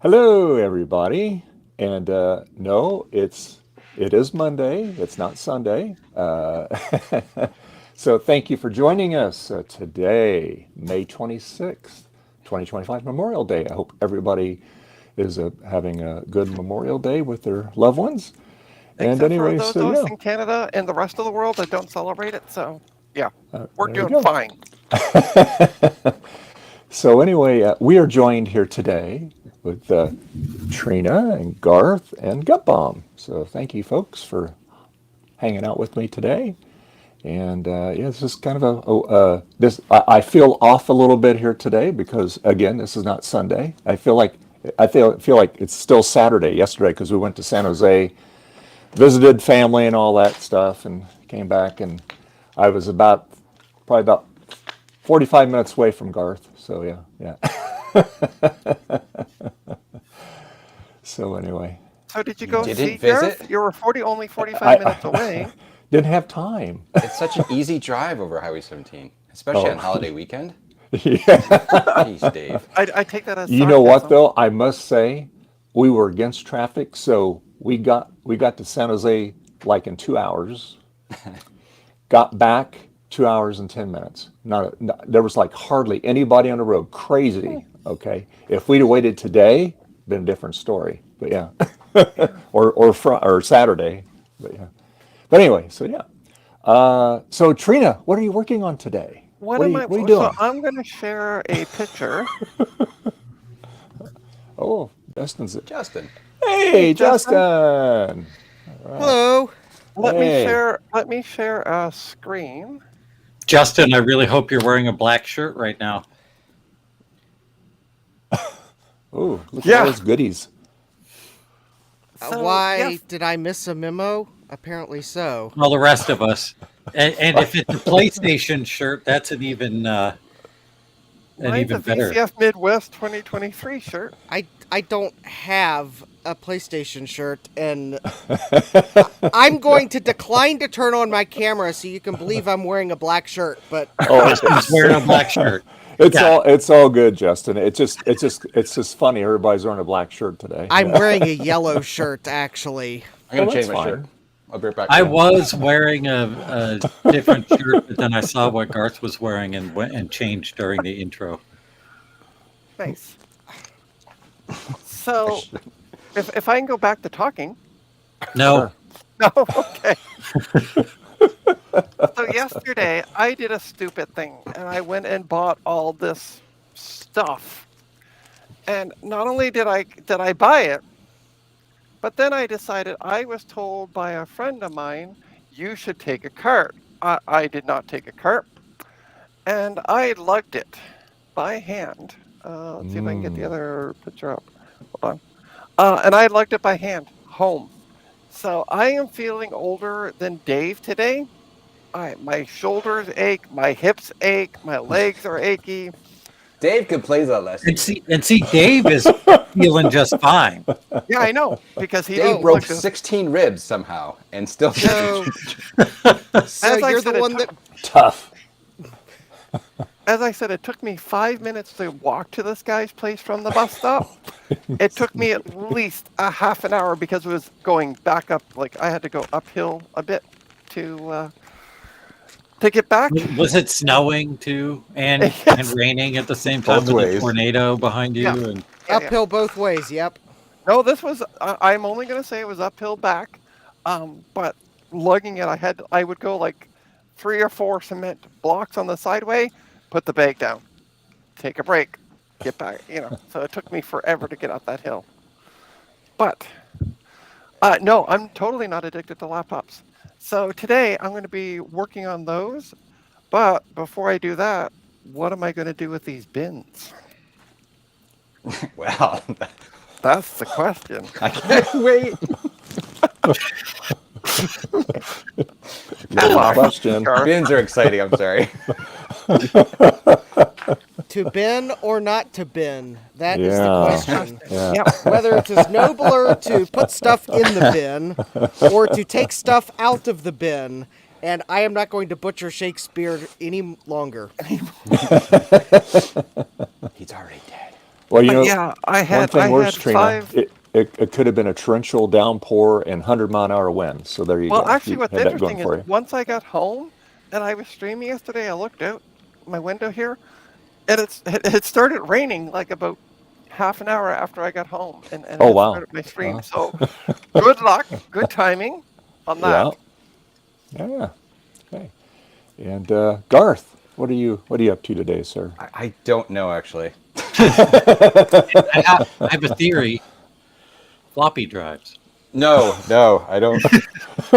Hello, everybody. And no, it is Monday. It's not Sunday. So thank you for joining us today, May 26th, 2025, Memorial Day. I hope everybody is having a good Memorial Day with their loved ones. And Except for anyway, those so of us yeah, in Canada and the rest of the world that don't celebrate it. So, yeah, we're there you doing go. fine. So anyway, we are joined here today with Trina and Garth and Gut Bomb. So thank you, folks, for hanging out with me today. And yeah, this is kind of this. I feel off a little bit here today because again, this is not Sunday. I feel like it's still Saturday. Yesterday, because we went to San Jose, visited family and all that stuff, and came back, and I was probably about 45 minutes away from Garth. So yeah, yeah. So anyway, So, did you You go didn't see visit? Garth? You were only 45 minutes I away. didn't have time. It's such an easy drive over Highway 17, especially on Oh, holiday weekend. yeah. Jeez, Dave. I take that as You know what sarcasm. though? I must say, we were against traffic, so we got to San Jose like in 2 hours. Got back 2 hours and 10 minutes. There was like hardly anybody on the road. Crazy. Okay, if we'd have waited today, been a different story. But yeah, Yeah. or Saturday. But yeah. But anyway, so yeah. So Trina, what are you working on today? What am I? What are you So, doing? I'm going to share a picture. Oh, Justin's it. Justin. Hey, Hey, Justin, Justin. All right. Hello. Hey. let me share a screen. Justin, I really hope you're wearing a black shirt right now. Oh, look at all Yeah. those goodies. So, Why yes, did I miss a memo? Apparently so. Well, the rest of us. And if it's a PlayStation shirt, that's an mine's a even better. VCF Midwest 2023 shirt. I don't have a PlayStation shirt, and I'm going to decline to turn on my camera so you can believe I'm wearing a black shirt. But Oh, Justin's wearing a black shirt. Yeah. it's all good, Justin. It's just funny. Everybody's wearing a black shirt today. I'm Yeah. wearing a yellow shirt, actually. I'm going Well, to that's change my shirt. fine. I'll be right back. I was wearing a different shirt, but then I saw what Garth was wearing and went and changed during the intro. Nice. So, if I can go back to talking. No, Sure. No, okay. So yesterday I did a stupid thing and I went and bought all this stuff. And not only did I buy it, but then I decided I was told by a friend of mine, you should take a cart. I did not take a cart. And I lugged it by hand. Let's see if I can get the Mm. other picture up. Hold on. And I lugged it by hand home. So I am feeling older than Dave today. My shoulders ache, my hips ache, my legs are achy. Dave could play that last and year. see, Dave is feeling just fine. Yeah, I know because he Dave doesn't broke look as 16 ribs somehow and still. So, so As I you're said, the one that. Tough. as I said, it took me 5 minutes to walk to this guy's place from the bus stop. It took me at least a half an hour because it was going back up. Like I had to go uphill a bit to get back. Was it snowing too, and Yes. raining at the same time Both with ways. a tornado behind you? Yeah. And Yeah, yeah. Uphill both ways, yep. No, this was. I'm only going to say it was uphill back, but lugging it, I would go like 3 or 4 cement blocks on the sideway, put the bag down, take a break, get back. So it took me forever to get up that hill. But no, I'm totally not addicted to laptops. So today I'm going to be working on those. But before I do that, what am I going to do with these bins? Wow. That's the question. I can't wait. Good Wow. question. Garth. Bins are exciting. I'm sorry. To bin or not to bin? That is the Yeah. question. Yeah. Yeah. Whether it is nobler to put stuff in the bin or to take stuff out of the bin. And I am not going to butcher Shakespeare any longer. He's already dead. Well, you know, Yeah, I one had thing worse, Trina, 5. it could have been a torrential downpour and 100-mile-an-hour winds. So there you Well, go. actually, You what's had that going interesting is for you. once I got home and I was streaming yesterday, I looked out my window here, and it started raining like about half an hour after I got home, and Oh, had wow. started my stream. So good luck, good timing on Yeah. that. Yeah. Okay. And Garth, what are you up to today, sir? I don't know actually. I have a theory. Floppy drives. No, I don't. I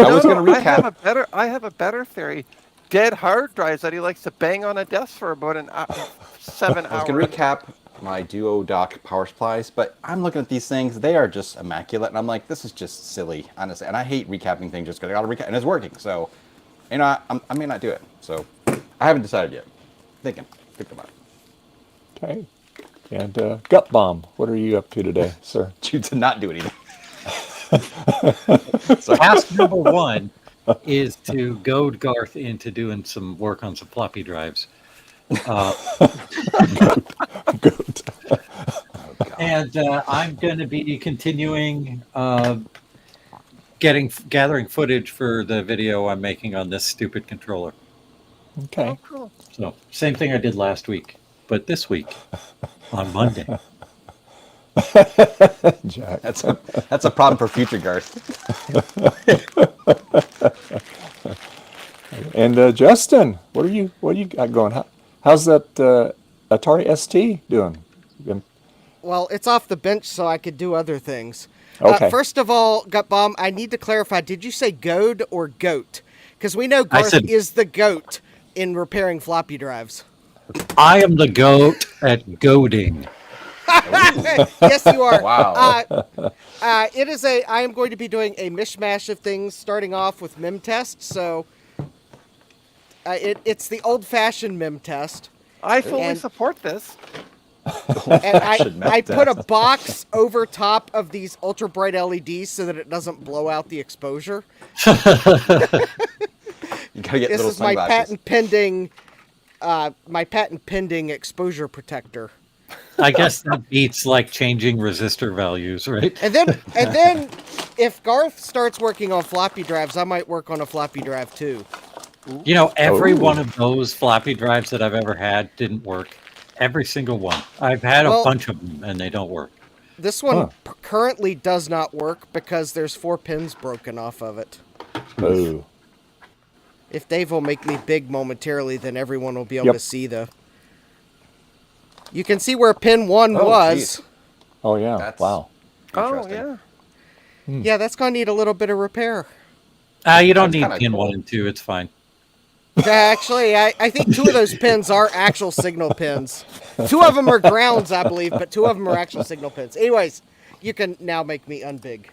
No, was no, gonna recap. I have a better theory. Dead hard drives that he likes to bang on a desk for about 7 I was gonna hours. recap my Duo Dock power supplies, but I'm looking at these things. They are just immaculate, and I'm like, this is just silly, honestly. And I hate recapping things just because I gotta recap, and it's working. So, you know, I may not do it. So, I haven't decided yet. Thinking about it. Okay. And Gut Bomb, what are you up to today, sir? Choose to not do anything. Task number one is to goad Garth into doing some work on some floppy drives. Good. And I'm going to be continuing gathering footage for the video I'm making on this stupid controller. Okay. Oh, cool. So same thing I did last week, but this week on Monday. Jack. That's a problem for future Garth. And Justin, what do you got going? How's that Atari ST doing? Been- Well, it's off the bench, so I could do other things. Okay. First of all, Gut Bomb, I need to clarify. Did you say goad or goat? Because we know Garth said- is the goat in repairing floppy drives. I am the goat at goading. Yes, you are. Wow. I am going to be doing a mishmash of things, starting off with mem test. So it's the old-fashioned mem test. I fully And- support this. And Fashioned mem I put a test. box over top of these ultra bright LEDs so that it doesn't blow out the exposure. You gotta get This little is my sunglasses. patent pending exposure protector. I guess that beats like changing resistor values, right? And then if Garth starts working on floppy drives, I might work on a floppy drive too. You know, every Oh. one of those floppy drives that I've ever had didn't work. Every single one. I've had a Well- bunch of them and they don't work. This one Huh. currently does not work because there's 4 pins broken off of it. Oh. If Dave will make me big momentarily, then everyone will be able Yep. to see the... You can see where pin 1 Oh, was. geez. Oh yeah. That's- Wow. Oh, Interesting. yeah. Yeah, that's going to need a little bit of repair. You don't That's need kinda pin cool. 1 and 2. It's fine. Actually, I think 2 of those pins are actual signal pins. 2 of them are grounds, I believe, but 2 of them are actual signal pins. Anyways, you can now make me unbig.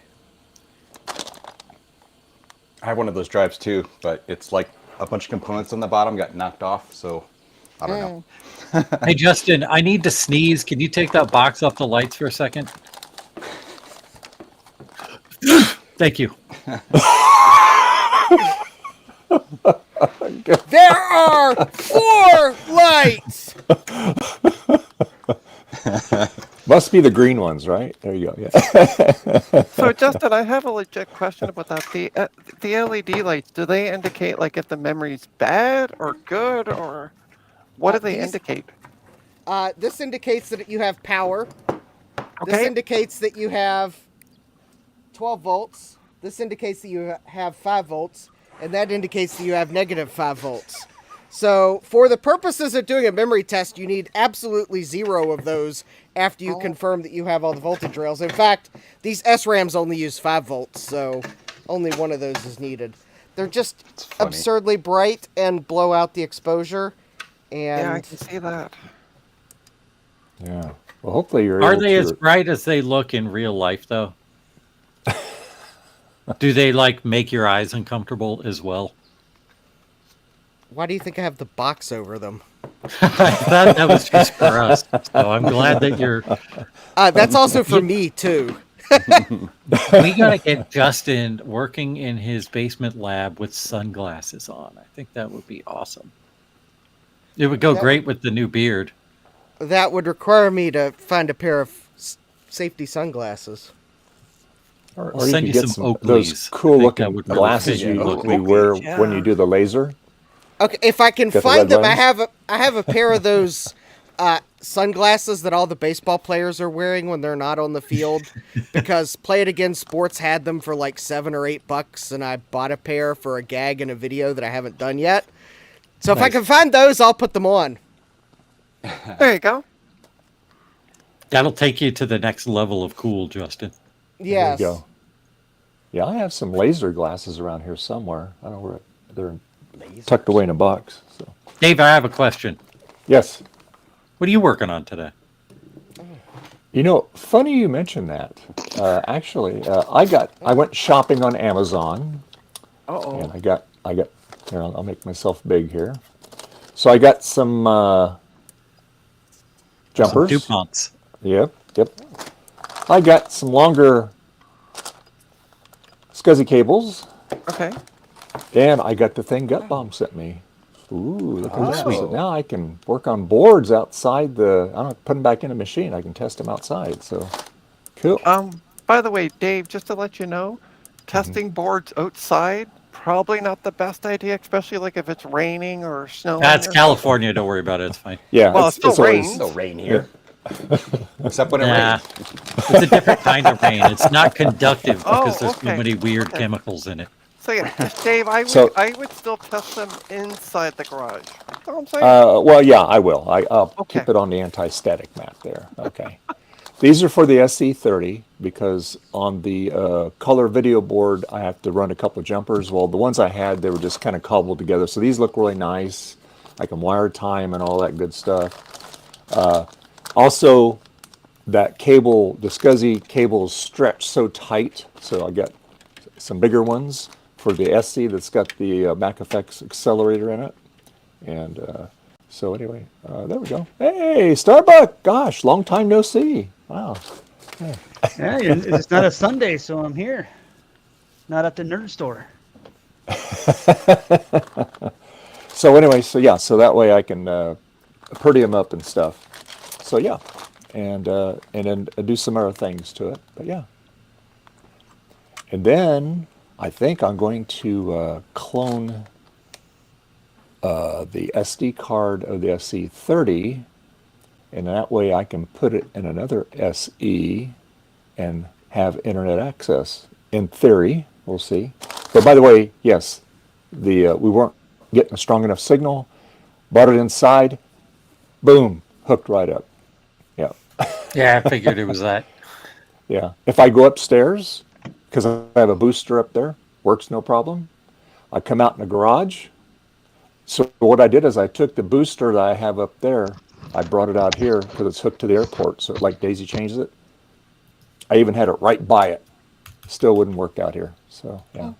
I have one of those drives too, but it's like a bunch of components on the bottom got knocked off, so I don't know. Hey, Justin, I need to sneeze. Can you take that box off the lights for a second? Thank you. There are 4 lights! Must be the green ones, right? There you go. Yeah. So, Justin, I have a legit question about that. The LED lights, do they indicate like if the memory's bad or good, or what do they These- indicate? This indicates that you have power. This Okay. indicates that you have 12 volts. This indicates that you have 5 volts. And that indicates that you have negative 5 volts. So, for the purposes of doing a memory test, you need absolutely 0 of those after you confirm that you have all the voltage rails. In fact, these SRAMs only use 5 volts, so only one of those is needed. They're just funny. absurdly bright and blow out the exposure. Yeah, I And can see that. Yeah. Well, hopefully you're Are able they to. as bright as they look in real life, though? Do they like make your eyes uncomfortable as well? why do you think I have the box over them? I thought that was just for us. So I'm glad that you're. That's also for me, too. We gotta get Justin working in his basement lab with sunglasses on. I think that would be awesome. It would go That- great with the new beard. that would require me to find a pair of safety sunglasses. Or I'll you send could you get some those Oakleys. I cool think looking that would really glasses fit you you looking. wear Oakleys, when you yeah. do the laser. Okay, if I can Got the find red them, I lens? have a pair of those sunglasses that all the baseball players are wearing when they're not on the field, because Play It Again Sports had them for like $7 or $8, and I bought a pair for a gag in a video that I haven't done yet. So if I Nice. can find those, I'll put them on. There you go. That'll take you to the next level of cool, Justin. Yes. There you go. Yeah, I have some laser glasses around here somewhere. I don't know where they're tucked away in a box. So Dave, I have a question. yes. What are you working on today? You know, funny you mentioned that. Actually, I went shopping on Amazon, and I got here. I'll make myself big here. So I got some jumpers. DuPonts. Yep. I got some longer SCSI cables, Okay. and I got the thing Gut Bomb sent me. Ooh, look at that. So now I can work on boards outside I don't put them back in a machine. I can test them outside. So cool. By the way, Dave, just to let you know, testing boards outside probably not the best idea, especially like if it's raining or snowing. That's or California. Don't worry about it. It's fine. Yeah, well, it still always- rains. No rain here. Except when it Nah, rains. it's a different kind of rain. It's not conductive because there's so okay. many weird chemicals in it. So yeah, just Dave, I would still test them inside the garage. That's all I'm saying. Well, yeah, I will. I'll keep Okay. it on the anti-static map there. Okay. These are for the SC30 because on the color video board, I have to run a couple of jumpers. Well, the ones I had, they were just kind of cobbled together. So these look really nice. I can wire time and all that good stuff. Also, that cable, the SCSI cable is stretched so tight. So I got some bigger ones for the SC that's got the Mac Effects accelerator in it. And so anyway, there we go. Hey, Starbuck! Gosh, long time no see. Wow. Yeah, it's not a Sunday, so I'm here. Not at the nerd store. So anyway, so that way I can pretty them up and stuff. So yeah, and then do some other things to it. But yeah, and then I think I'm going to clone the SD card of the SC30, and that way I can put it in another SE and have internet access. In theory, we'll see. But by the way, yes, we weren't getting a strong enough signal. Brought it inside, boom, hooked right up. Yeah, Yeah, I figured it was that. yeah. If I go upstairs, because I have a booster up there, works no problem. I come out in the garage. So what I did is I took the booster that I have up there, I brought it out here because it's hooked to the airport, so like daisy changes it. I even had it right by it. Still wouldn't work out here. So yeah.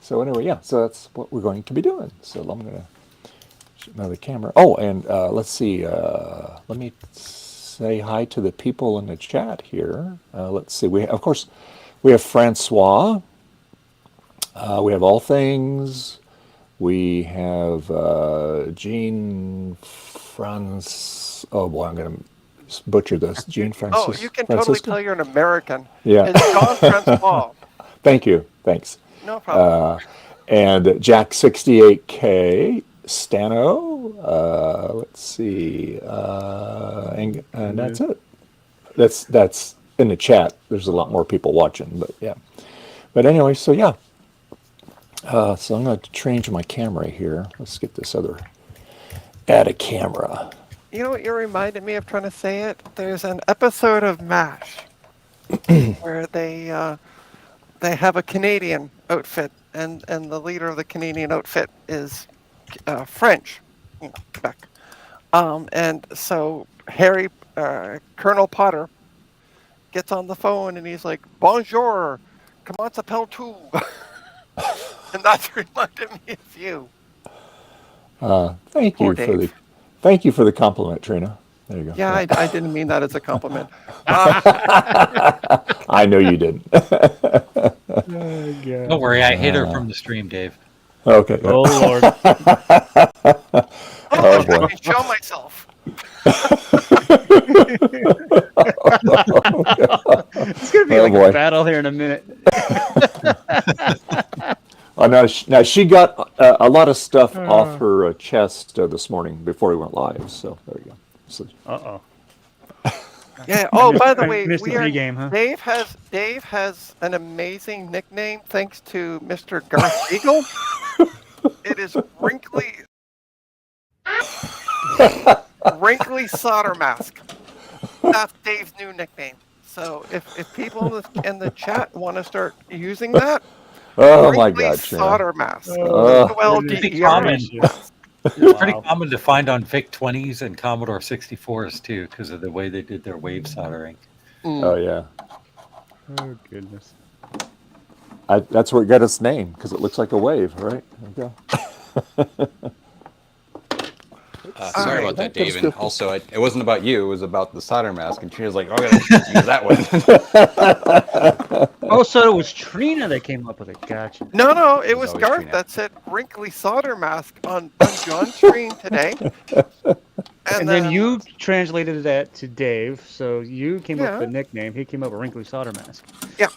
So anyway, yeah. So that's what we're going to be doing. So I'm gonna shoot another camera. Oh, and let's see. Let me say hi to the people in the chat here. Let's see. Of course, we have Francois. We have All Things. We have Jean France. Oh boy, I'm gonna butcher this. Jean Francis. Oh, you can totally Francisco? tell you're an American. Yeah. It's John Francois. Thank you. Thanks. No problem. And Jack68K, Stano. Let's see. And that's it. That's in the chat. There's a lot more people watching, but yeah. But anyway, so yeah. So I'm going to change my camera here. Let's get this other. Add a camera. You know what you reminded me of trying to say it? There's an episode of MASH where they have a Canadian outfit, and the leader of the Canadian outfit is French, Quebec. And so Harry, Colonel Potter, gets on the phone and he's like, "Bonjour, comment s'appelle-tu?" And that's reminded me of you. Thank Poor you for Dave. thank you for the compliment, Trina. There you go. Yeah, I didn't mean that as a compliment. I know you didn't. Don't worry, I hid her from the stream, Dave. Okay. Oh Lord. Oh, boy. I can show myself. It's gonna be Oh, like boy. a battle here in a minute. Oh, now she got a lot of stuff off her chest this morning before we went live. So there you go. So, Uh-oh. Yeah. Oh, by the I way, missed the pregame, huh? Dave has an amazing nickname thanks to Mr. Garth Eagle. It is Wrinkly Solder Mask. That's Dave's new nickname. So if people in the chat want to start using that, oh my Wrinkly God, Trina. Solder Mask. Oh. WLDER. It's pretty common to find on VIC-20s and Commodore 64s too, because of the way they did their wave soldering. Oh yeah. Oh, goodness. That's where it got its name, because it looks like a wave, right? There you go. Sorry right. about that, That was Dave. And good. also, it wasn't about you. It was about the solder mask. And Trina's like, "Oh, I gotta use that one." Oh, so it was Trina that came up with it. Gotcha. No, it It's was always Garth Trina. that said Wrinkly Solder Mask on John's screen today. And then you translated that to Dave, so you came up Yeah. with the nickname. He came up with Wrinkly Solder Mask. Yeah.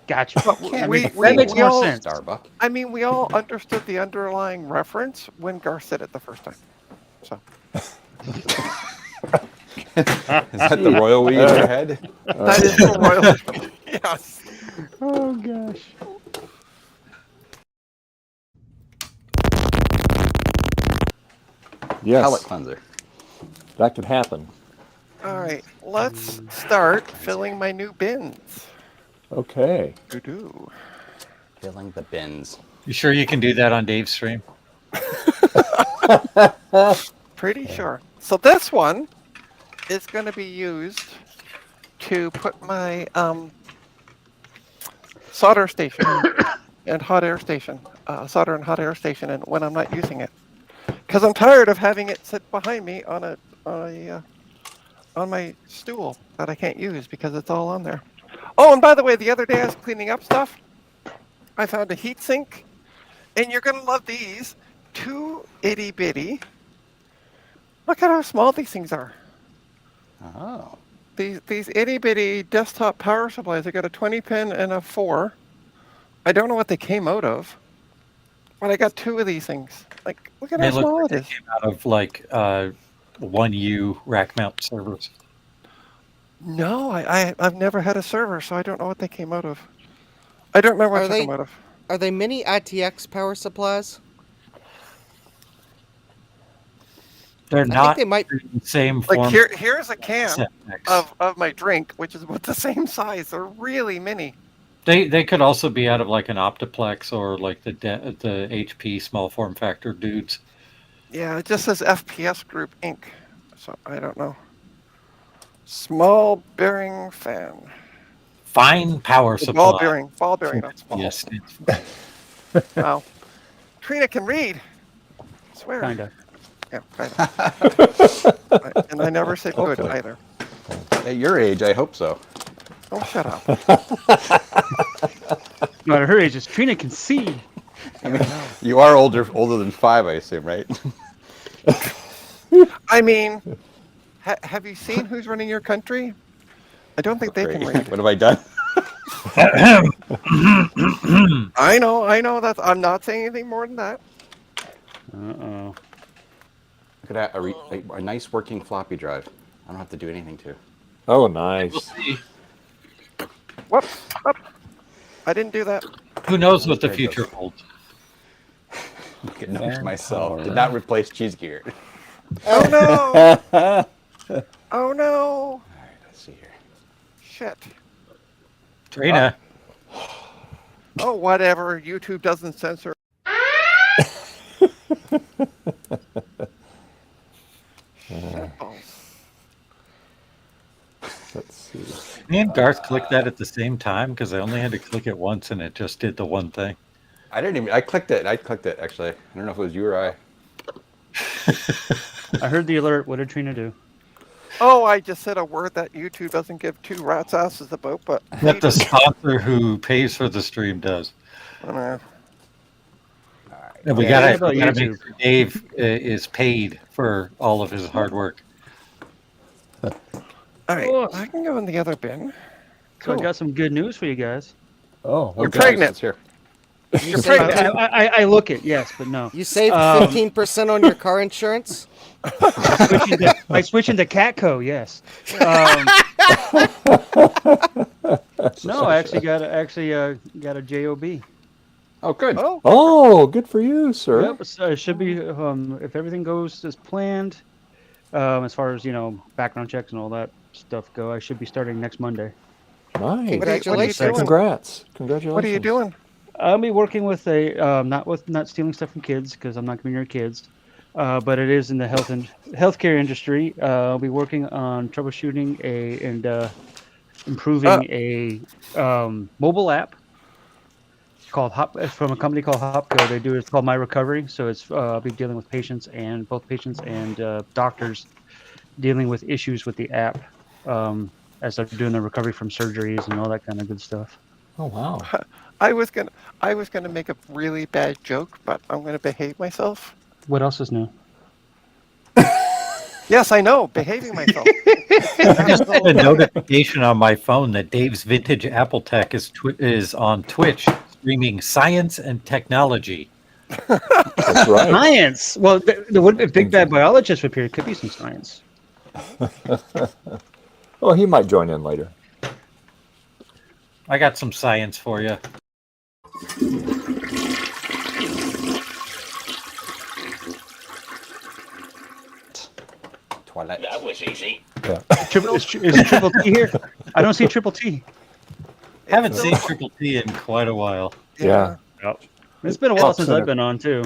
Gotcha. Can't we- make that makes we more all- sense. Starbuck. I mean, we all understood the underlying reference when Garth said it the first time. So Is that the royal we in your head? that is the royal. Yes. Oh, gosh. Yes, Palette cleanser. that could happen. All right. Let's start filling my new bins. Okay. Doo-doo. Filling the bins. You sure you can do that on Dave's stream? Pretty sure. So this one is going to be used to put my solder station and hot air station, solder and hot air station in when I'm not using it. Because I'm tired of having it sit behind me on my stool that I can't use because it's all on there. Oh, and by the way, the other day I was cleaning up stuff. I found a heat sink, and you're gonna love these. 2 itty bitty. Look at how small these things are. Oh. These itty bitty desktop power supplies. I got a 20 pin and a 4. I don't know what they came out of, but I got 2 of these things. Like, look at They how look small like it they is. came out of like 1U rack mount servers. No, I've never had a server, so I don't know what they came out of. I don't remember what Are they they- came out of. Are they mini ITX power supplies? They're I think not they might. the same Like form. here's a can of my drink, which is about the same size. They're really mini. They could also be out of like an Optiplex or like the HP small form factor dudes. Yeah, it just says FPS Group Inc. So I don't know. Small bearing fan. Fine power supply. Ball bearing, not small. Yes. Wow. Trina can read. I swear. Kinda. Yeah, kinda. And I never said good Hopefully. either. At your age, I hope so. Oh, shut up. No matter her age, is Trina can see. I mean, you are older than 5, I assume, right? I mean, have you seen who's running your country? I don't think they can Great. read. What have I done? I know. I'm not saying anything more than that. Uh-oh. Look at that, a nice working floppy drive. I don't have to do anything to. Oh, nice. Whoops. Up. I didn't do that. Who knows what the future holds? Look at notes myself. Did not replace cheese gear. Oh no! Oh no! All right, let's see here. Shit. Trina. Oh, whatever. YouTube doesn't censor. Let's see. Me and Garth clicked that at the same time because I only had to click it once and it just did the one thing. I clicked it, actually. I don't know if it was you or I. I heard the alert. What did Trina do? Oh, I just said a word that YouTube doesn't give 2 rats' asses about, but That the sponsor who pays for the stream does. uh, All right. And we Yeah, gotta about make YouTube? sure Dave is paid for all of his hard work. All right, Oh. I can go in the other bin. So I got some good news for you guys. Oh, You're okay. pregnant. Let's hear. You You're saved pregnant. I look it, yes, but no. you saved Um, 15% on your car insurance. By switching to Catco, yes. No, I actually got a job. Oh, good. Oh, Oh, good for you, sir. Yep, so it should be if everything goes as planned, as far as background checks and all that stuff go. I should be starting next Monday. Nice. Congratulations. doing? Congrats. Congratulations. what are you doing? I'll be working with not stealing stuff from kids because I'm not gonna be near kids, but it is in the healthcare industry. I'll be working on troubleshooting and improving a mobile app called it's from a company called Hopco. It's called My Recovery. So I'll be dealing with both patients and doctors dealing with issues with the app as they're doing the recovery from surgeries and all that kind of good stuff. Oh, wow. I was gonna make a really bad joke, but I'm gonna behave myself. What else is new? Yes, I know, behaving myself. I just had a notification on my phone that Dave's Vintage Apple Tech is on Twitch streaming science and technology. That's right. Science. Well, there would be a big bad biologist up here. It could be some science. Well, he might join in later. I got some science for you. Toilet. That was easy. Is Triple T here? I don't see Triple T. Haven't seen Triple T in quite a while. Yeah. It's been a while since I've been on too.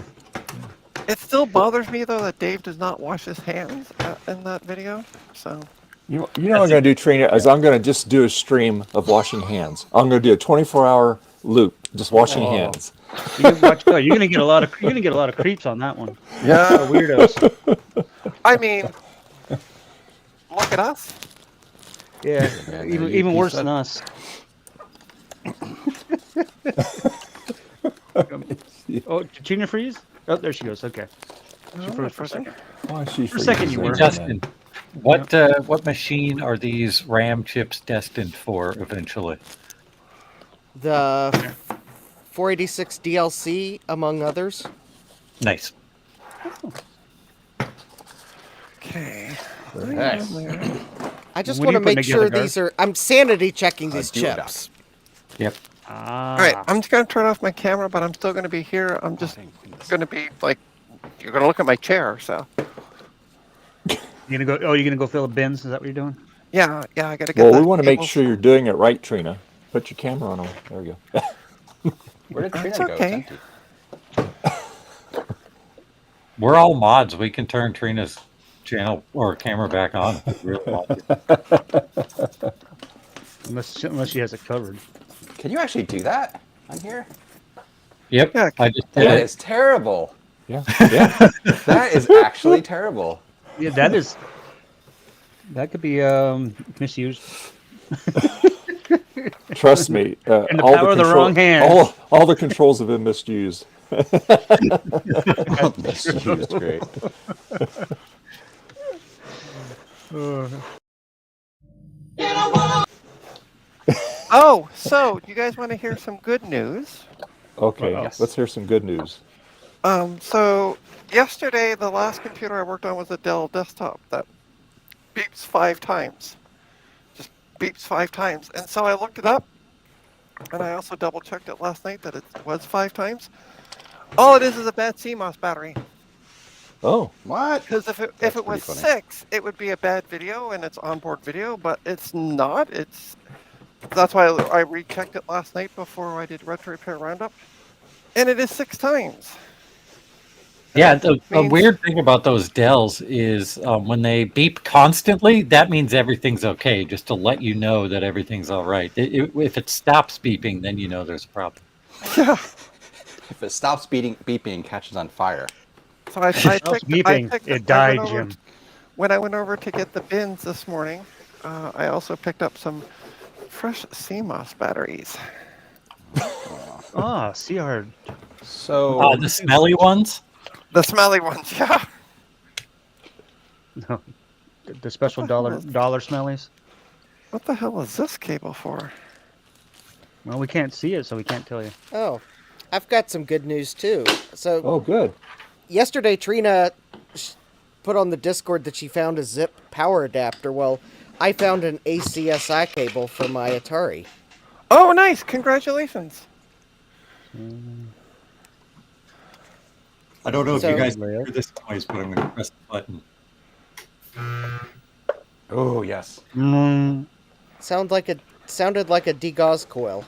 It still bothers me though that Dave does not wash his hands in that video. So You know what I'm going to do, Trina, is I'm going to just do a stream of washing hands. I'm going to do a 24-hour loop, just washing hands. You're gonna get a lot of creeps on that one. yeah, Weirdos. I mean, look at us. Yeah, Yeah, even you worse said- than us. Oh, did Tina freeze? Oh, there she goes. Okay. She froze for a second. Why is she For a second you freezing? were. Justin, what machine are these RAM chips destined for eventually? The 486 DLC, among others. Nice. Okay. Nice. I just What want are to you putting make sure together, these are. I'm sanity checking these duo chips. Yep. Ah. All right, I'm just gonna turn off my camera, but I'm still gonna be here. I'm just gonna be like, you're gonna look at my chair. So You're gonna go. Oh, you're gonna go fill the bins. Is that what you're doing? yeah, I gotta get. Well, the we want to make cables. sure you're doing it right, Trina. Put your camera on. There we go. Where did Trina That's go? okay. It's empty. We're all mods. We can turn Trina's channel or camera back on if we really want to. Unless she has it covered. Can you actually do that on here? Yep. Yeah. I just did That it. is terrible. Yeah. Yeah. That is actually terrible. Yeah, that could be misused. Trust me. In the power of the wrong hands. All the controls have been misused. Misused, great. Oh, so you guys want to hear some good news? Okay, Yes. let's hear some good news. So yesterday, the last computer I worked on was a Dell desktop that beeps 5 times. Just beeps 5 times. And so I looked it up, and I also double checked it last night that it was 5 times. All it is a bad CMOS battery. Oh, What? Because if it That's was pretty funny. 6, it would be a bad video and it's onboard video, but it's not. That's why I rechecked it last night before I did retro repair roundup, and it is 6 times. Yeah, the means- weird thing about those Dells is when they beep constantly, that means everything's okay, just to let you know that everything's all right. If it stops beeping, then you know there's a problem. Yeah. If it stops beeping and catches on fire. So I beeping. picked It died, I went over- Jim. When I went over to get the bins this morning, I also picked up some fresh CMOS batteries. Ah, see our So The smelly ones? The smelly ones, yeah. No, the special What the hell dollar smellies. What the hell is this cable for? Well, we can't see it, so we can't tell you. Oh, I've got some good news too. So Oh, good. yesterday, Trina put on the Discord that she found a zip power adapter. Well, I found an ACSI cable for my Atari. Oh, nice! Congratulations. I don't know if So- you guys hear this noise, but I'm going to press the button. oh yes. Sounded like a degauss coil.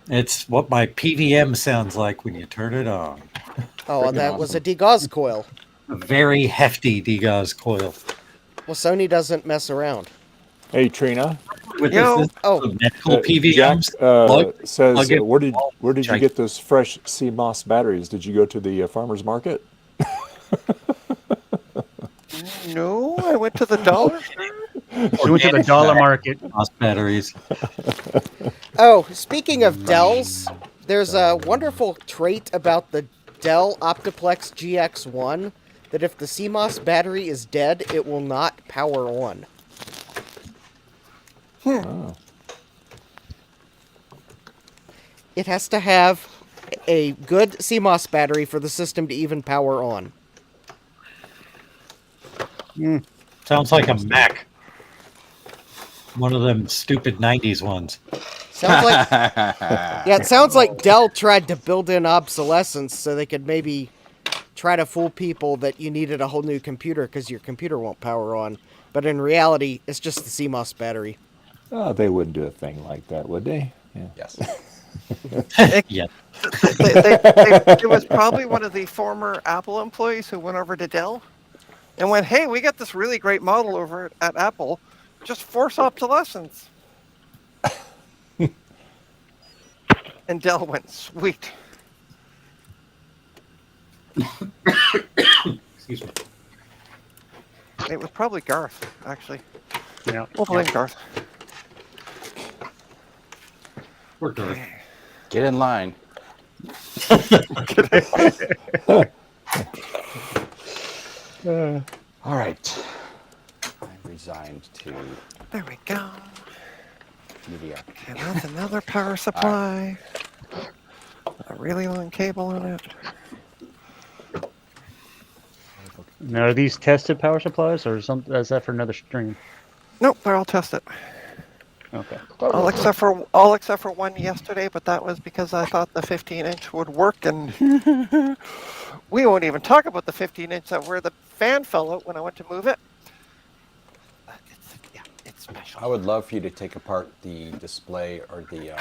It's what my PVM sounds like when you turn it on. Oh, and Freaking that was a awesome. degauss coil. A very hefty degauss coil. Well, Sony doesn't mess around. Hey, Trina. With Yo. this Oh, medical PVMs. Jack says, plug it- where did you check. get those fresh CMOS batteries? Did you go to the farmer's market? No, I went to the dollar store. We went to the dollar market. Moss batteries. oh, speaking of Dells, there's a wonderful trait about the Dell Optiplex GX1 that if the CMOS battery is dead, it will not power on. Oh. It has to have a good CMOS battery for the system to even power on. Sounds like a Mac. One of them stupid 90s ones. Sounds like yeah, it sounds like Dell tried to build in obsolescence so they could maybe try to fool people that you needed a whole new computer because your computer won't power on. But in reality, it's just the CMOS battery. Oh, they wouldn't do a thing like that, would they? Yeah. Yes. Yeah. It was probably one of the former Apple employees who went over to Dell and went, "Hey, we got this really great model over at Apple. Just force obsolescence." And Dell went, "Sweet." Excuse me. It was probably Garth, actually. Yeah. We'll blame Garth. We're good. Get in line. All right. I'm resigned to There we go. media. And that's another power supply. A really long cable on it. Now, are these tested power supplies, or is that for another stream? Nope, they're all tested. Okay. All except for one yesterday, but that was because I thought the 15-inch would work, and we won't even talk about the 15-inch that where the fan fell out when I went to move it. But it's special. I would love for you to take apart the display or the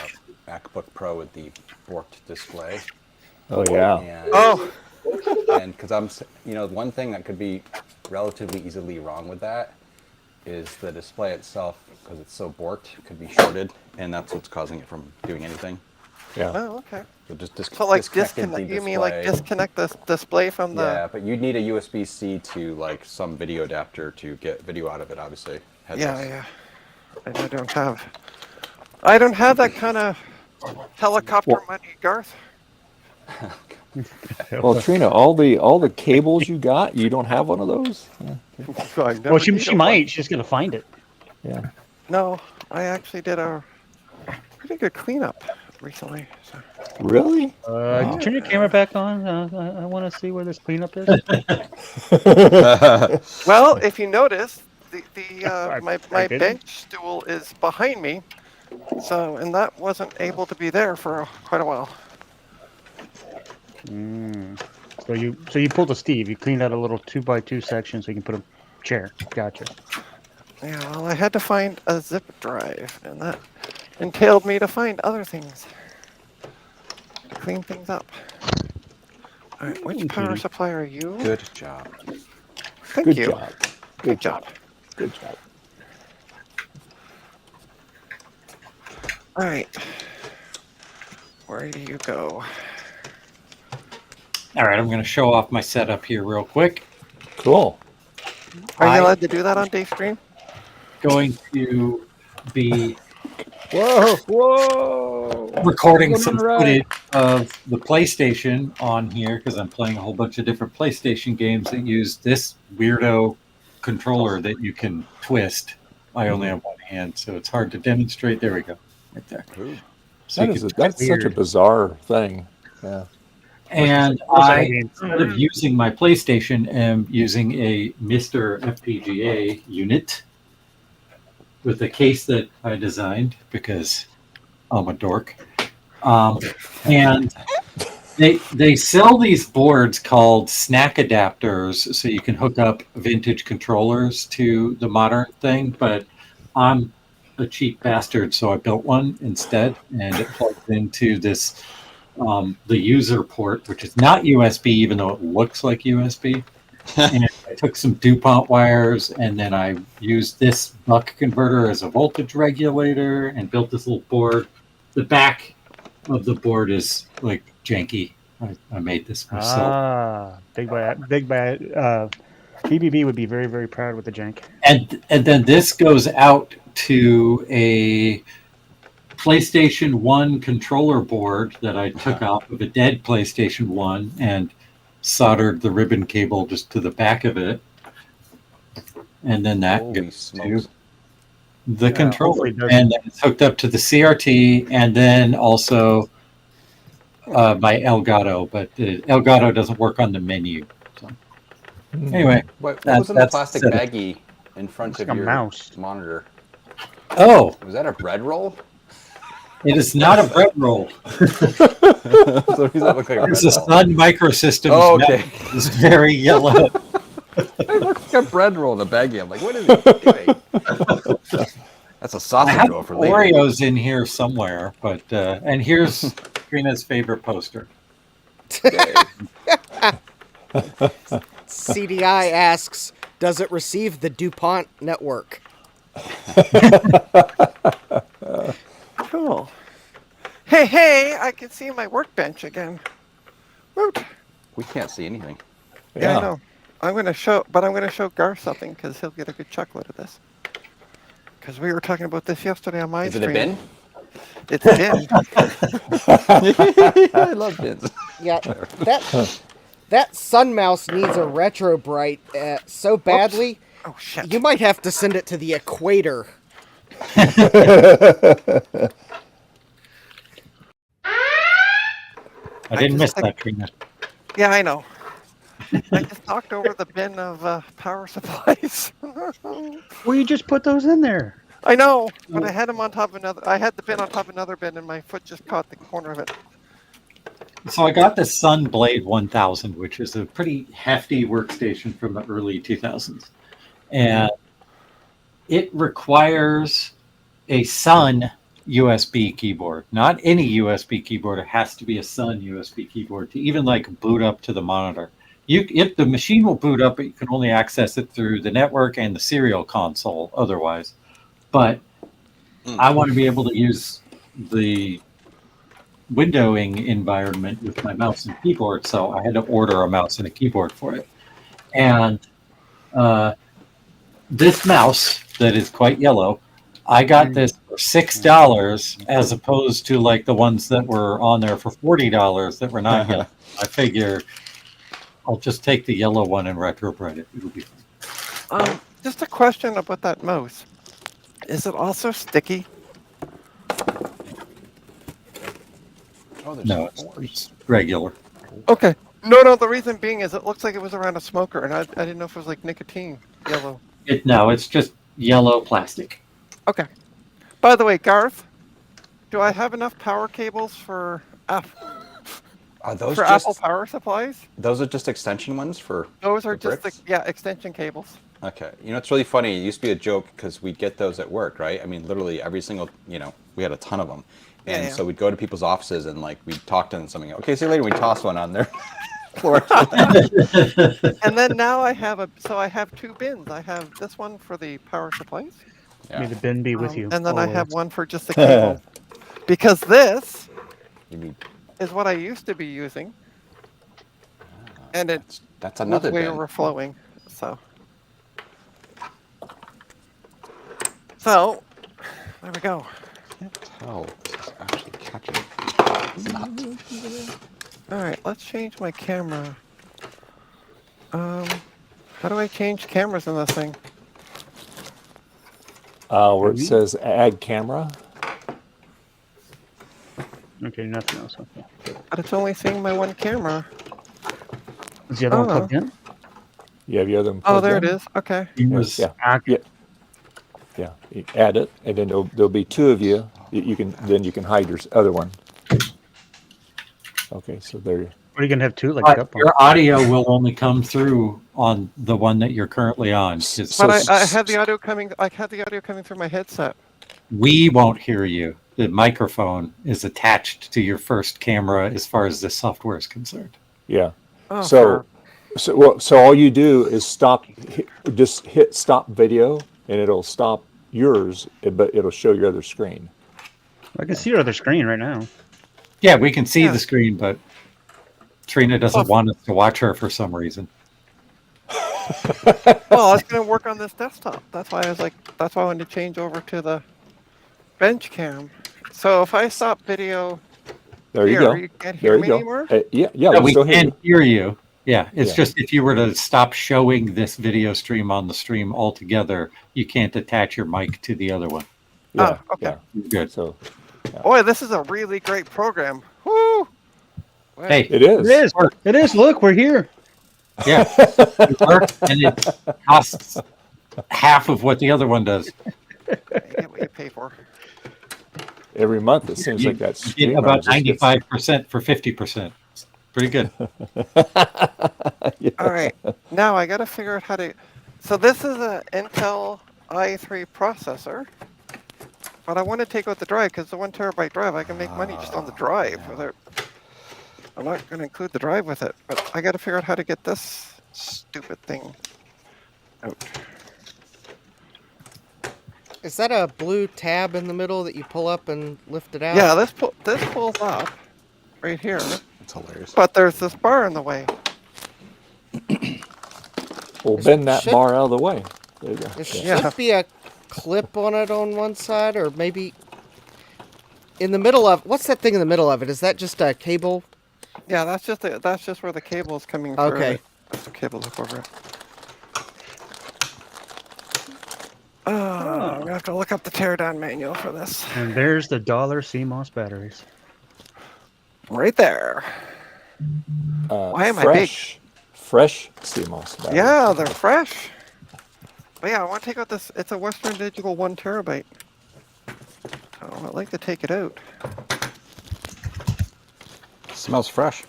MacBook Pro with the borked display. Oh, yeah. And, Oh, and because one thing that could be relatively easily wrong with that is the display itself, because it's so borked, could be shorted, and that's what's causing it from doing anything. Yeah. oh, okay. So just So like disconnected the disconnect? You mean like display. disconnect the display from the? Yeah, but you'd need a USB-C to like some video adapter to get video out of it, obviously. Yeah. And I don't have that kind of helicopter money, Garth. Well, Trina, all the cables you got, you don't have one of those? Yeah. Well, she might. She's gonna find it. Yeah. No, I actually did a pretty good cleanup recently. So. Really? Turn your camera back on. I want to see where this cleanup is. Well, if you notice, my didn't. bench stool is behind me, and that wasn't able to be there for quite a while. So you pulled a Steve. You cleaned out a little 2x2 section so you can put a chair. Gotcha. Yeah, well, I had to find a zip drive, and that entailed me to find other things to clean things up. All right, which power supply are you? Good job. Thank Good you. job. Good job. Good job. All right. Where do you go? All right, I'm going to show off my setup here real quick. Cool. Are you I- allowed to do that on Dave Stream? Going to be Whoa! recording Going some on a ride. footage of the PlayStation on here because I'm playing a whole bunch of different PlayStation games that use this weirdo controller that you can twist. I only have one hand, so it's hard to demonstrate. There we go, right there. Ooh. So you can That's such a Weird. bizarre thing. Yeah. And What's that I, mean? instead of using my PlayStation, am using a Mr. FPGA unit with a case that I designed because I'm a dork. And they sell these boards called snack adapters, so you can hook up vintage controllers to the modern thing. But I'm a cheap bastard, so I built one instead, and it plugs into this the user port, which is not USB, even though it looks like USB. And I took some DuPont wires, and then I used this buck converter as a voltage regulator, and built this little board. The back of the board is like janky. I made this myself. Big by BBB would be very, very proud with the jank. And then this goes out to a PlayStation 1 controller board that I took off of a dead PlayStation 1 and soldered the ribbon cable just to the back of it. And then that Holy goes smokes. to the controller. hopefully it doesn't. And then it's hooked up to the CRT and then also my Elgato, but the Elgato doesn't work on the menu. So. Anyway, What That- was in the that's plastic set up. baggie in front It's of like a your mouse. monitor? oh, Was that a bread roll? it is not a bread roll. So does that look like a bread It's a roll? Sun Microsystems. Oh, okay. It's very yellow. It looks like a bread roll in a baggie. I'm like, what is it doing? That's a I sausage have roll for later. Oreos in here somewhere, but and here's Trina's favorite poster. CDI asks, does it receive the DuPont network? Cool. Hey, I can see my workbench again. Woot. We can't see anything. Yeah, I know. I'm going to show Garth something because he'll get a good chuckle out of this. Because we were talking about this yesterday on my Is it stream. a bin? It's a bin. I love bins. Yeah, that Sun Mouse needs a retro bright so badly, Oh, shit. you might have to send it to the equator. I didn't miss just- that, Trina. Yeah, I know. I just knocked over the bin of power supplies. Well, you just put those in there. I know, but I had them on top of another. I had the bin on top of another bin, and my foot just caught the corner of it. So I got the Sun Blade 1000, which is a pretty hefty workstation from the early 2000s. And it requires a Sun USB keyboard. Not any USB keyboard. It has to be a Sun USB keyboard to even like boot up to the monitor. If the machine will boot up, but you can only access it through the network and the serial console otherwise. But I want to be able to use the windowing environment with my mouse and keyboard, so I had to order a mouse and a keyboard for it. And this mouse that is quite yellow, I got this for $6 as opposed to like the ones that were on there for $40 that were not yellow. I figure I'll just take the yellow one and retrobreed it. It'll be fine. Just a question about that mouse. Is it also sticky? Oh, there's No, it's regular. Okay. No. The reason being is it looks like it was around a smoker, and I didn't know if it was like nicotine yellow. No, it's just yellow plastic. Okay. By the way, Garth, do I have enough power cables for Are those Apple just power supplies? those are just extension ones for? Those are the just bricks? extension cables. Okay. You know, it's really funny. It used to be a joke because we'd get those at work, right? I mean, literally every single, we had a ton of them. And Yeah. so we'd go to people's offices and like we'd talk to them something. Okay, see you later. We'd toss one on their floor. And then now I have two bins. I have this one for the power supplies, May the bin be with you. and then I have always. one for just the cable. Because this You need, is what I used to be using, and it's that's another way bin. overflowing. So there we go. Oh, this is actually catching. let's change my camera. How do I change cameras in this thing? Where it says add camera. Okay, nothing else. Okay. But it's only seeing my one camera. Is the other one plugged in? You have the other one Oh, plugged there in? it is. Okay. It was Yeah. Okay. Yeah. You add it, and then there'll be two of you. You can hide your other one. Okay, so there. What are you gonna have two? Like But up? your audio will only come through on the one that you're currently on. 'Cause So But I had the audio coming. I had the audio coming through my headset. we won't hear you. The microphone is attached to your first camera as far as this software is concerned. Yeah. Oh, So all you do is just hit stop video, and it'll stop yours, but it'll show your other screen. I can see your other screen right now. Yeah, we can see Yeah. the screen, but Trina doesn't want us to watch her for some reason. Well, I was going to work on this desktop. That's why I wanted to change over to the bench cam. So if I stop video There you here, go. you can't hear There me you go. anymore? Yeah, Yeah, we we still hear can you. hear you. Yeah, it's Yeah. just if you were to stop showing this video stream on the stream altogether, you can't attach your mic to the other one. Yeah, Oh, okay. yeah. You're good. So Boy, this is a really great program. Woo! Well, Hey, it is. It is. It is. Look, we're here. yeah, it works, and it costs half of what the other one does. you get what you pay for. Every month it seems like that You get stream about just gets- 95% for 50%. It's pretty good. All right, now I got to figure out how to. So this is an Intel i3 processor, but I want to take out the drive because the 1 terabyte drive I can make money just on the drive. Without, I'm not going to include the drive with it, but I got to figure out how to get this stupid thing out. Is that a blue tab in the middle that you pull up and lift it out? Yeah, this pulls up right here, It's hilarious. but there's this bar in the way. We'll bend that should- bar out of the way. There you go. There should Yeah. be a clip on it on one side, or maybe in the middle of. What's that thing in the middle of it? Is that just a cable? Yeah, that's just where the cable is coming through. Okay. That's the cable up over it. I'm gonna have to look up the teardown manual for this. And there's the dollar CMOS batteries. Right there. Why am I big? Fresh CMOS battery. Yeah, they're fresh. But yeah, I want to take out this. It's a Western Digital 1 terabyte. So I'd like to take it out. Smells fresh.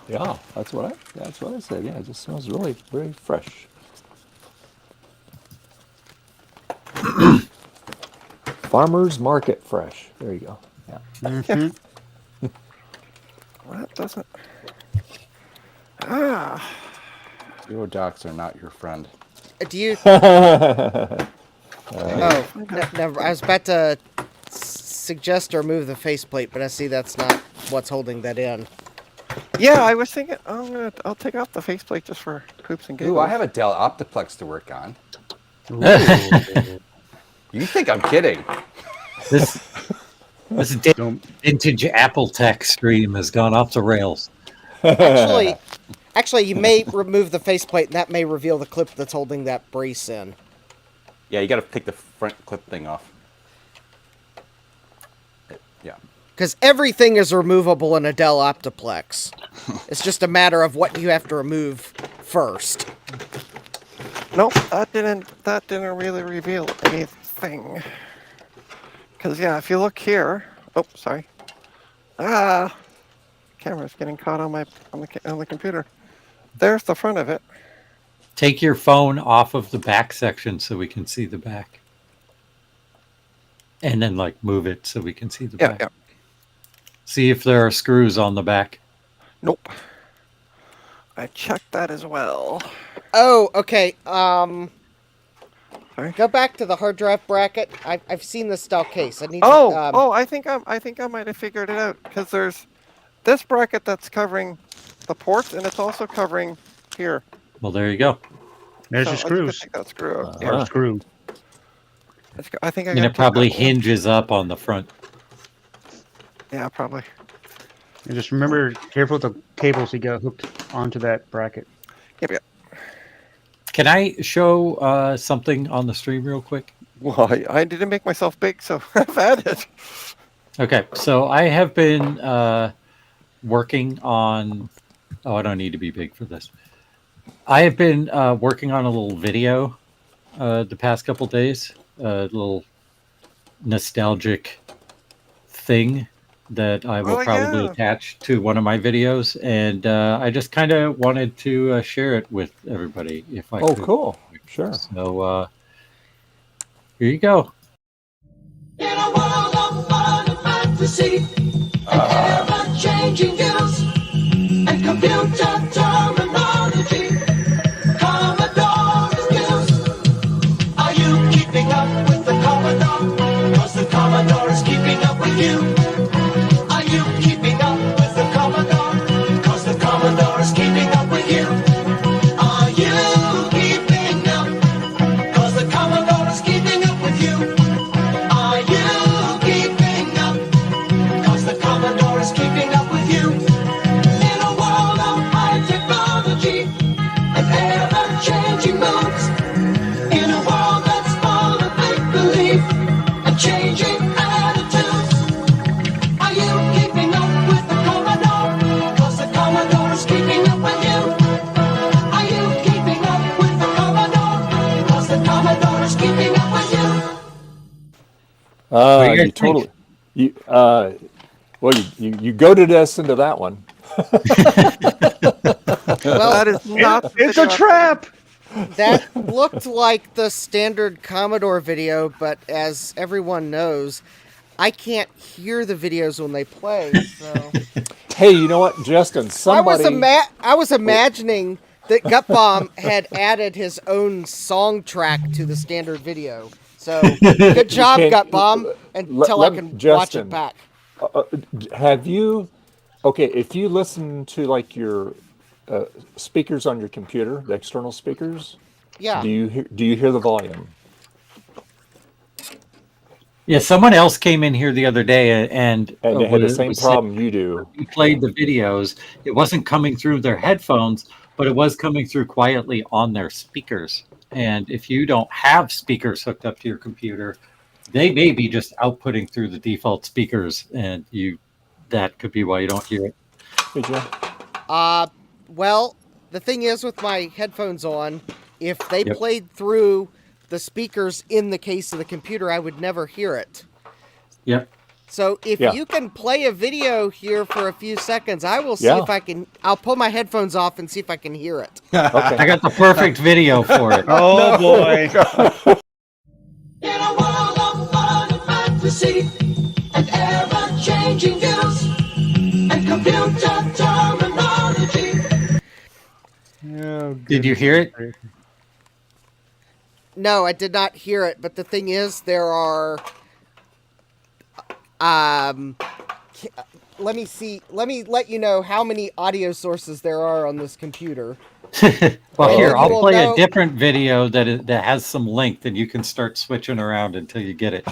Yeah, that's what I said. Yeah, it just smells really, very fresh. Farmers Market fresh. There you go. Yeah. Mm-hmm. Well, that doesn't. Ah. Zero docs are not your friend. Do you? Never. I was about to suggest or remove the faceplate, but I see that's not what's holding that in. Yeah, I was thinking. I'll take off the faceplate just for poops and giggles. Ooh, I have a Dell Optiplex to work on. Ooh. You think I'm kidding? This vintage Apple Tech stream has gone off the rails. Actually, you may remove the faceplate, and that may reveal the clip that's holding that brace in. Yeah, you got to take the front clip thing off. Yeah. Because everything is removable in a Dell Optiplex. It's just a matter of what you have to remove first. Nope, that didn't really reveal anything. Because yeah, if you look here, oh sorry, camera's getting caught on the computer. There's the front of it. Take your phone off of the back section so we can see the back. And then move it so we can see the back. Yeah. See if there are screws on the back. Nope. I checked that as well. Oh, okay. Sorry? Go back to the hard drive bracket. I've seen this style case. I need. I think I might have figured it out because there's this bracket that's covering the ports and it's also covering here. Well, there you go. There's So your I just screws. take that screw out. Or screw. I think I And gotta it probably take that one. hinges up on the front. Yeah, probably. And just remember, careful with the cables you got hooked onto that bracket. Yep. Can I show something on the stream real quick? Well, I didn't make myself big, so I've had it. Okay, so I have been working on. Oh, I don't need to be big for this. I have been working on a little video the past couple days, a little nostalgic thing that I will probably attach to one of my videos, and I just kind of wanted to share it with everybody if I could. Cool. Sure. So here you go. In a world of fun and fantasy, and ever-changing news, and computer terminology, Commodore skills. Are you keeping up with the Commodore? 'Cause the Commodore is keeping up with you. Are you keeping up with the Commodore? 'Cause the Commodore is keeping up with you. Are you keeping up? 'Cause the Commodore is keeping up with you. Are you keeping up? 'Cause the Commodore is keeping up with you. In a world of high technology and ever-changing moods, in a world that's full of make-believe and changing attitudes, are you keeping up with the Commodore? 'Cause the Commodore is keeping up with you. Are you keeping up with the Commodore? 'Cause the Commodore is keeping up with you. do you guys You totally. You goaded us into that one. Well, That is not. It's a trap! that looked like the standard Commodore video, but as everyone knows, I can't hear the videos when they play. So Hey, you know what, Justin? Somebody. I was imagining that Gutbomb had added his own song track to the standard video. So good job, can't- Gutbomb, until I can watch Justin, it back. Have you? Okay, if you listen to like your speakers on your computer, the external speakers, Yeah. do you hear the volume? Yeah, someone else came in here the other day and And they had the same was problem you do. saying, played the videos. It wasn't coming through their headphones, but it was coming through quietly on their speakers. And if you don't have speakers hooked up to your computer, they may be just outputting through the default speakers, and that could be why you don't hear it. Hey, Joe. Well, the thing is with my headphones on, if they Yep. played through the speakers in the case of the computer, I would never hear it. Yep. So if Yeah. you can play a video here for a few seconds, I will see Yeah. if I can. I'll pull my headphones off and see if I can hear it. Okay. I got the perfect video for it. Oh boy. In a world of fun and fantasy and ever-changing news and computer terminology. Did you hear it? No, I did not hear it. But the thing is, there are. Let me see. Let me let you know how many audio sources there are on this computer. Well, And here, then you I'll will play know- a different video that has some length, and you can start switching around until you get it.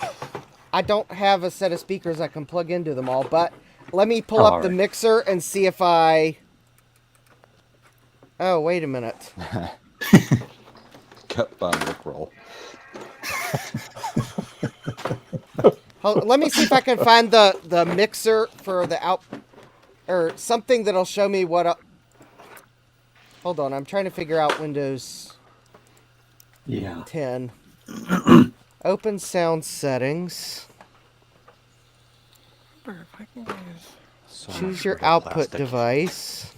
I don't have a set of speakers I can plug into them all, but let me pull Oh, up the alright. mixer and see if I. Oh, wait a minute. Cut bomb Rickroll. Let me see if I can find the mixer for the out, or something that'll show me what. Hold on, I'm trying to figure out Windows Yeah. 10. Open sound settings. Choose your output device.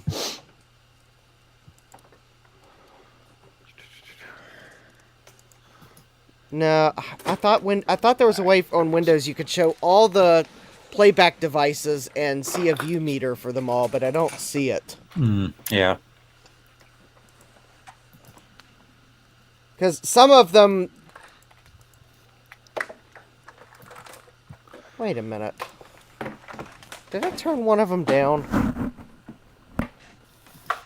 No, I thought there was a way on Windows you could show all the playback devices and see a view meter for them all, but I don't see it. Yeah. Because some of them... Wait a minute. Did I turn one of them down?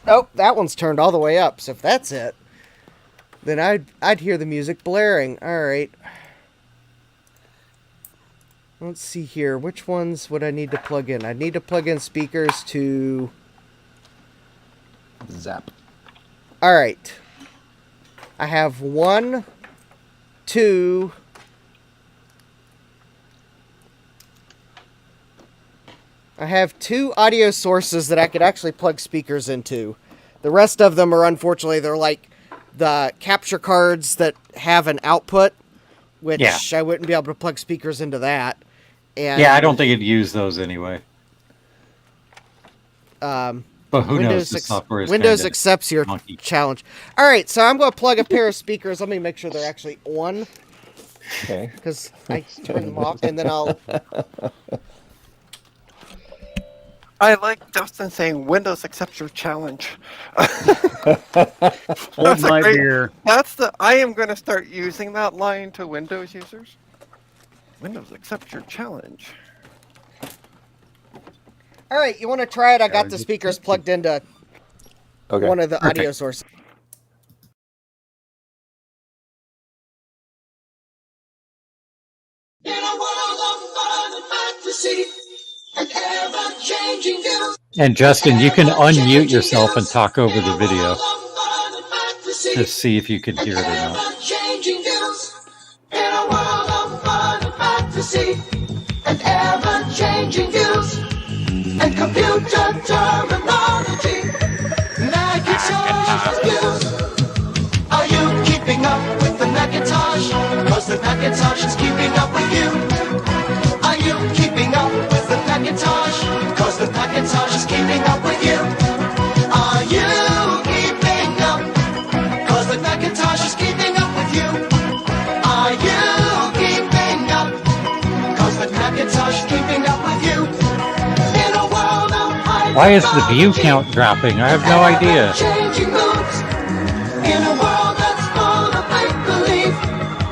Oh, that one's turned all the way up, so if that's it, then I'd hear the music blaring. All right. Let's see here. Which ones would I need to plug in? I need to plug in speakers to... Zap. All right. I have 1, 2... I have 2 audio sources that I could actually plug speakers into. The rest of them are, unfortunately, they're like the capture cards that have an output, which Yeah. I wouldn't be able to plug speakers into that. And, Yeah, I don't think it'd use those anyway. Um, But who knows? Windows, The software is Windows kinda accepts your monkey. challenge. All right, so I'm going to plug a pair of speakers. Let me make sure they're actually on, Okay. because I turn them off, and then I'll... I like Dustin saying Windows accepts your challenge. Hold That's a my great- beer. I am going to start using that line to Windows users. Windows accepts your challenge. All right, you want to try it? I got the speakers plugged into Okay. one of the Perfect. audio sources. In a world of fun and fantasy and ever-changing views. And Justin, you can unmute yourself and talk over the video. Just see if you can hear it or not. Ever-changing views. In a world of fun and fantasy and ever-changing views and computer terminology. Macintosh views. Are you keeping up with the Macintosh? 'Cause the Macintosh is keeping up with you. Are you keeping up with the Macintosh? 'Cause the Macintosh is keeping up with you. Are you keeping up? 'Cause the Macintosh is keeping up with you. Are you keeping up? 'Cause the Macintosh is keeping up with you. In a world of high Why is the view count dropping? I have no idea. changing moods. In a world that's full of make-believe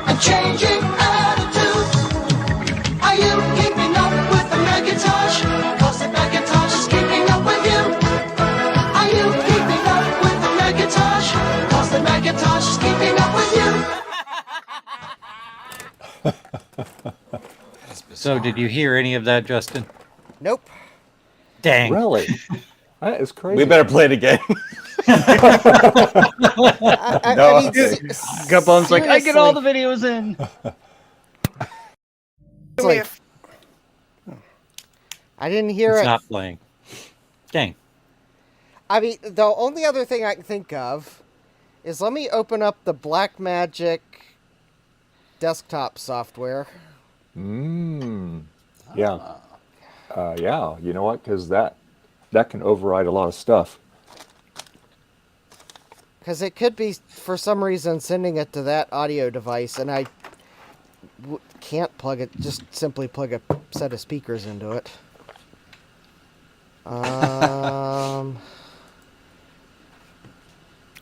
and changing attitudes. Are you keeping up with the Macintosh? 'Cause the Macintosh is keeping up with you. Are you keeping up with the Macintosh? 'Cause the Macintosh is keeping up with you. So, did you hear any of that, Justin? Nope. Dang. Really? That is crazy. We better play it again. I mean, Gubbone's like, I get all the seriously. videos in. It's like, I didn't hear It's it. not playing. Dang. I mean, the only other thing I can think of is let me open up the Blackmagic desktop software. Yeah. Yeah. You know what? Because that can override a lot of stuff. Because it could be, for some reason, sending it to that audio device, and I can't plug it, just simply plug a set of speakers into it.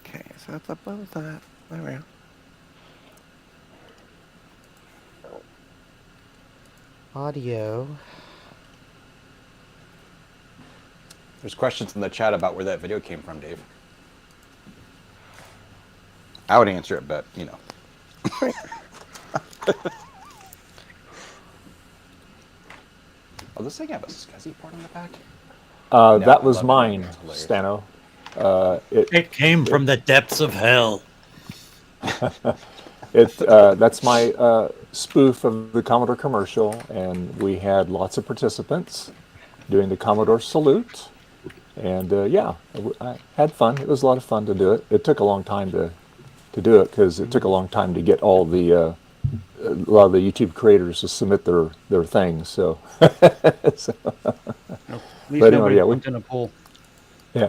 Okay, so that's above that. There we go. Audio. There's questions in the chat about where that video came from, Dave. I would answer it, but, you know. Oh, this thing have a SCSI port on the back? That I was love it. mine, It's hilarious. Stano. It came from the depths of hell. That's my spoof of the Commodore commercial, and we had lots of participants doing the Commodore salute, and yeah, I had fun. It was a lot of fun to do it. It took a long time to do it because it took a long time to get all the a lot of the YouTube creators to submit their things. So, so At least But anyway, nobody yeah, jumped in a pool. yeah.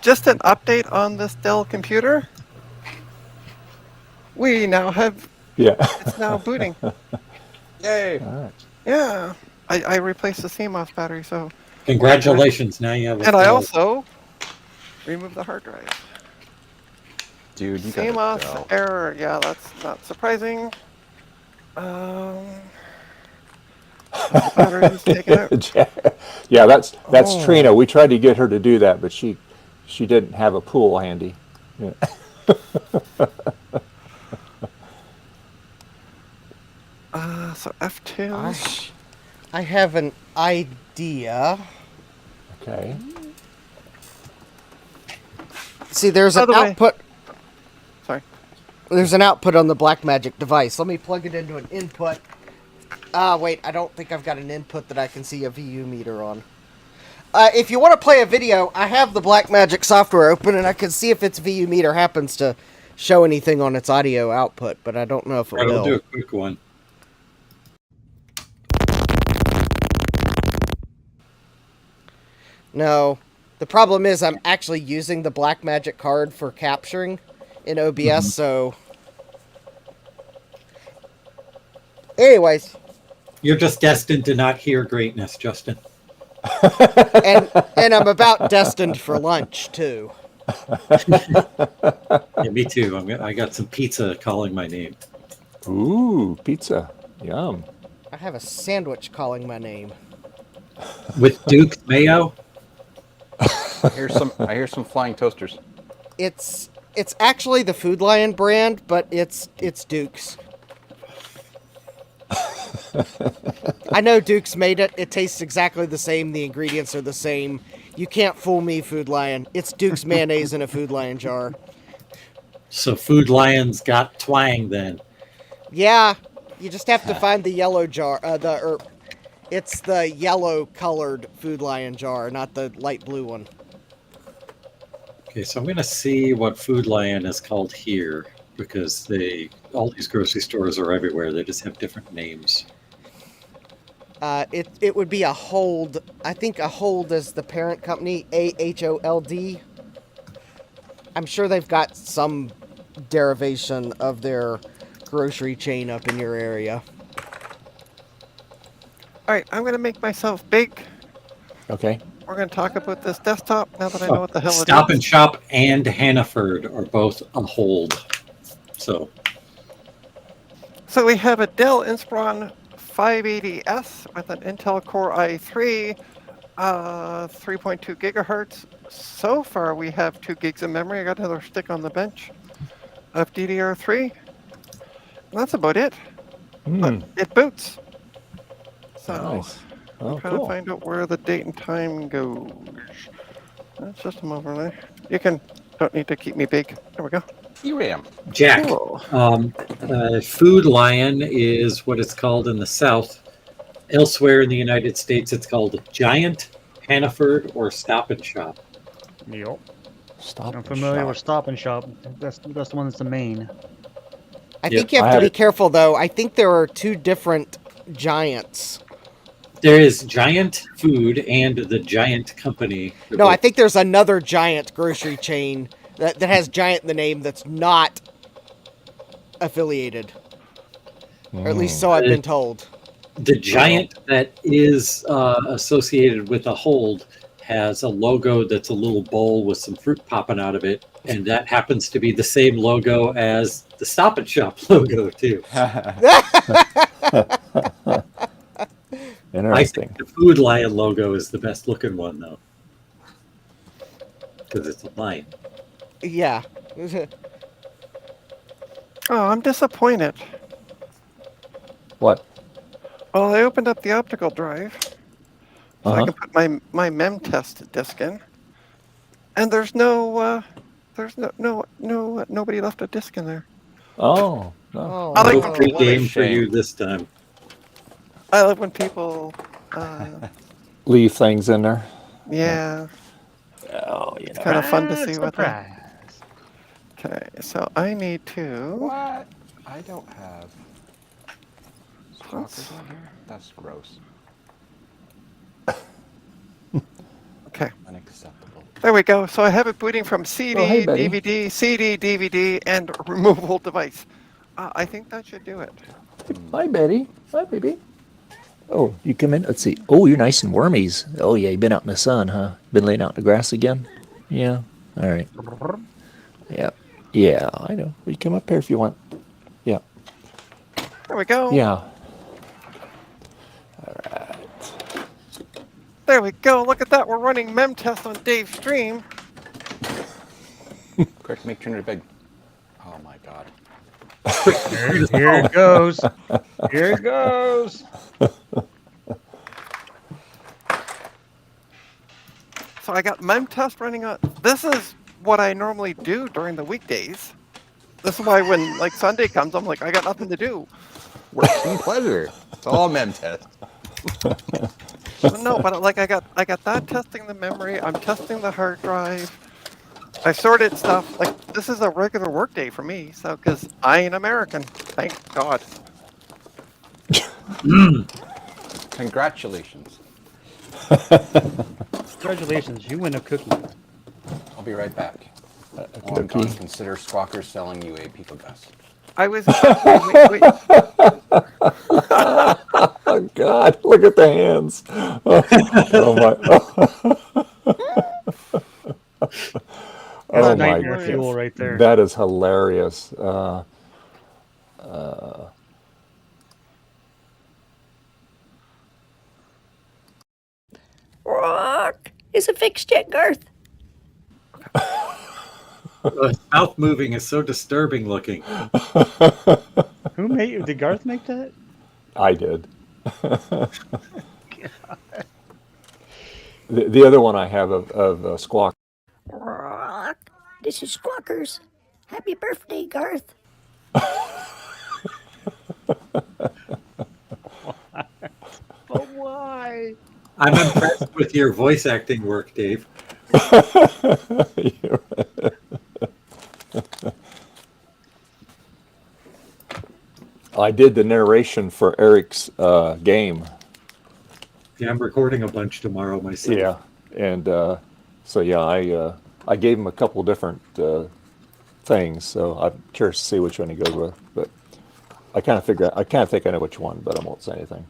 Just an update on this Dell computer. We now have, Yeah. it's now booting. Yay! All right. Yeah, I replaced the CMOS battery, so. Congratulations. Now you have a And I Dell. also removed the hard drive. Dude, you got CMOS Dell. error, yeah, that's not surprising. The battery's taken out. Yeah, that's Oh. Trina. We tried to get her to do that, but she didn't have a pool handy. Yeah. So F2. I have an idea. Okay. See, there's By an the way- output. Sorry. There's an output on the Blackmagic device. Let me plug it into an input. Wait, I don't think I've got an input that I can see a VU meter on. If you want to play a video, I have the Blackmagic software open, and I can see if its VU meter happens to show anything on its audio output, but I don't know if it Right, will. I'll do a quick one. No. The problem is I'm actually using the Blackmagic card for capturing in OBS, so... Anyways, You're just destined to not hear greatness, Justin. and I'm about destined for lunch, too. Yeah, me too. I got some pizza calling my name. Ooh, pizza. Yum. I have a sandwich calling my name. With Duke's mayo? I hear some flying toasters. It's actually the Food Lion brand, but it's Duke's. I know Duke's made it. It tastes exactly the same. The ingredients are the same. You can't fool me, Food Lion. It's Duke's mayonnaise in a Food Lion jar. So Food Lion's got twang then. Yeah, you just have to find the yellow jar. It's the yellow colored Food Lion jar, not the light blue one. Okay, so I'm going to see what Food Lion is called here, because all these grocery stores are everywhere. They just have different names. It would be a Hold. I think a Hold is the parent company, AHOLD. I'm sure they've got some derivation of their grocery chain up in your area. All right, I'm going to make myself big. Okay. We're going to talk about this desktop now that I know what the hell it is. Stop and Shop and Hannaford are both on hold. So So we have a Dell Inspiron 580S with an Intel Core i3, 3.2 gigahertz. So far, we have 2 gigs of memory. I got another stick on the bench of DDR3. And that's about it. But it boots. So Nice. Oh, I'm trying to cool. find out where the date and time goes. That's system overlay. Don't need to keep me big. There we go. DRAM. Jack, Cool. Food Lion is what it's called in the South. Elsewhere in the United States, it's called Giant, Hannaford, or Stop and Shop. Yep. Stop. I'm and familiar shop. with Stop and Shop. That's the one that's the main. I Yep, think you have I to have be it. careful, though. I think there are 2 different Giants. There is Giant Food and the Giant Company. They're No, I both- think there's another Giant grocery chain that has Giant in the name that's not affiliated. Or at least so I've been told. The Giant that is associated with a Hold has a logo that's a little bowl with some fruit popping out of it, and that happens to be the same logo as the Stop and Shop logo too. I Interesting. think the Food Lion logo is the best looking one though, because it's a lion. Yeah. Oh, I'm disappointed. What? Well, I opened up the optical drive so I Uh-huh. can put my mem test disk in, and there's nobody left a disk in there. Oh, no. Oh, I like No when free what a game for shame. you this time. I love when people, Leave things in there. yeah, Oh, it's kind of fun to see what they. Surprise. Okay, so I need to. What? I don't have Let's- stalkers on here. That's gross. Okay, Unacceptable. there we go. So I have it booting from CD, Oh, hey, Betty. DVD, CD, DVD, and removable device. I think that should do it. Hi, Betty. Hi, baby. Oh, you come in? Let's see. Oh, you're nice and wormies. Oh, yeah, you been out in the sun, huh? Been laying out in the grass again? Yeah. All right. Yeah. Yeah, I know. You come up here if you want. Yeah. There we go. Yeah. There we go. Look at that. We're running mem test on Dave's stream. Quick, make Trinity big. Oh my god. Here it goes. Here it goes. So I got mem test running on. This is what I normally do during the weekdays. This is why when like Sunday comes, I'm like, I got nothing to do. Work and pleasure. It's all mem test. No, but like I got that testing the memory. I'm testing the hard drive. I sorted stuff. Like this is a regular work day for me. So because I ain't American, thank God. Congratulations. Congratulations, you win a cookie. I'll be right back. cookie. I'm going to consider Squawkers selling you a pico dust. I was. wait. Oh God! Look at the hands. Oh my! That's Oh my! nightmare fuel right there. That is hilarious. Rock is a fixed yet, Garth. Mouth moving is so disturbing looking. Who made? Did Garth make that? I did. The other one I have of Squawk. Rock, this is Squawkers. Happy birthday, Garth. Oh, why? I'm impressed with your voice acting work, Dave. I did the narration for Eric's game. Yeah, I'm recording a bunch tomorrow myself. Yeah, and so yeah, I gave him a couple different things. So I'm curious to see which one he goes with. But I kind of think I know which one, but I won't say anything.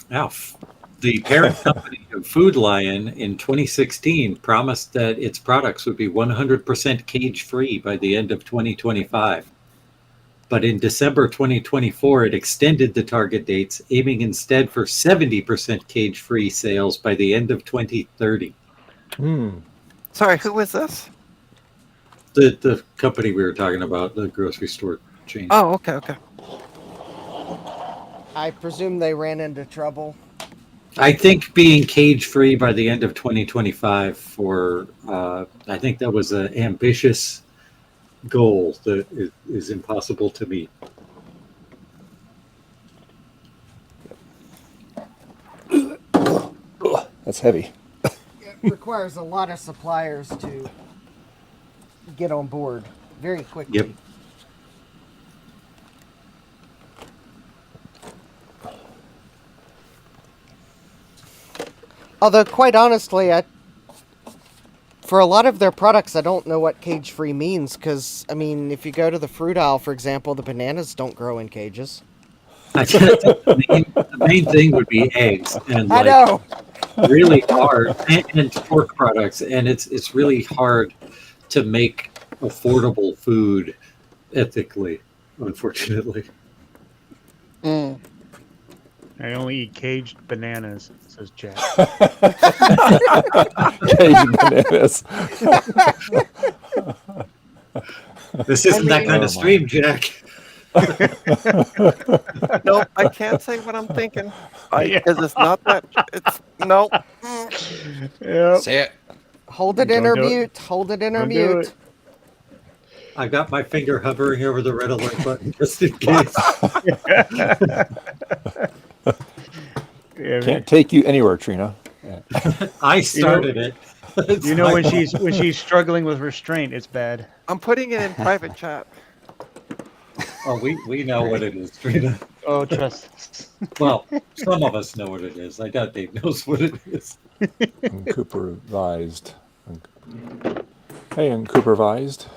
Now, the parent company of Food Lion in 2016 promised that its products would be 100% cage-free by the end of 2025. But in December 2024, it extended the target dates, aiming instead for 70% cage-free sales by the end of 2030. Sorry, who was this? The company we were talking about, the grocery store chain. Oh, okay. I presume they ran into trouble. I think being cage-free by the end of 2025 for, I think that was an ambitious goal that is impossible to meet. That's heavy. It requires a lot of suppliers to get on board very quickly. Yep. Although, quite honestly, for a lot of their products, I don't know what cage-free means, because, I mean, if you go to the fruit aisle, for example, the bananas don't grow in cages. The main thing would be eggs and I know! really hard, and pork products, and it's really hard to make affordable food ethically, unfortunately. I only eat caged bananas, says Jack. Caged bananas. This isn't that kind Oh, of stream, Jack. Nope, I can't say what I'm thinking. Because it's not that. It's nope. Yep. Say it. Hold it in Don't or do it. mute. Hold it in or Don't do mute. it. I got my finger hovering over the red alert button just in case. Yeah, Can't take you anywhere, Trina. I started it. It's you know my when fault. she's struggling with restraint, it's bad. I'm putting it in private chat. Oh, we know what it is, Trina. Oh, trust us. Well, some of us know what it is. I doubt Dave knows what it is. Unsupervised. Hey, unsupervised.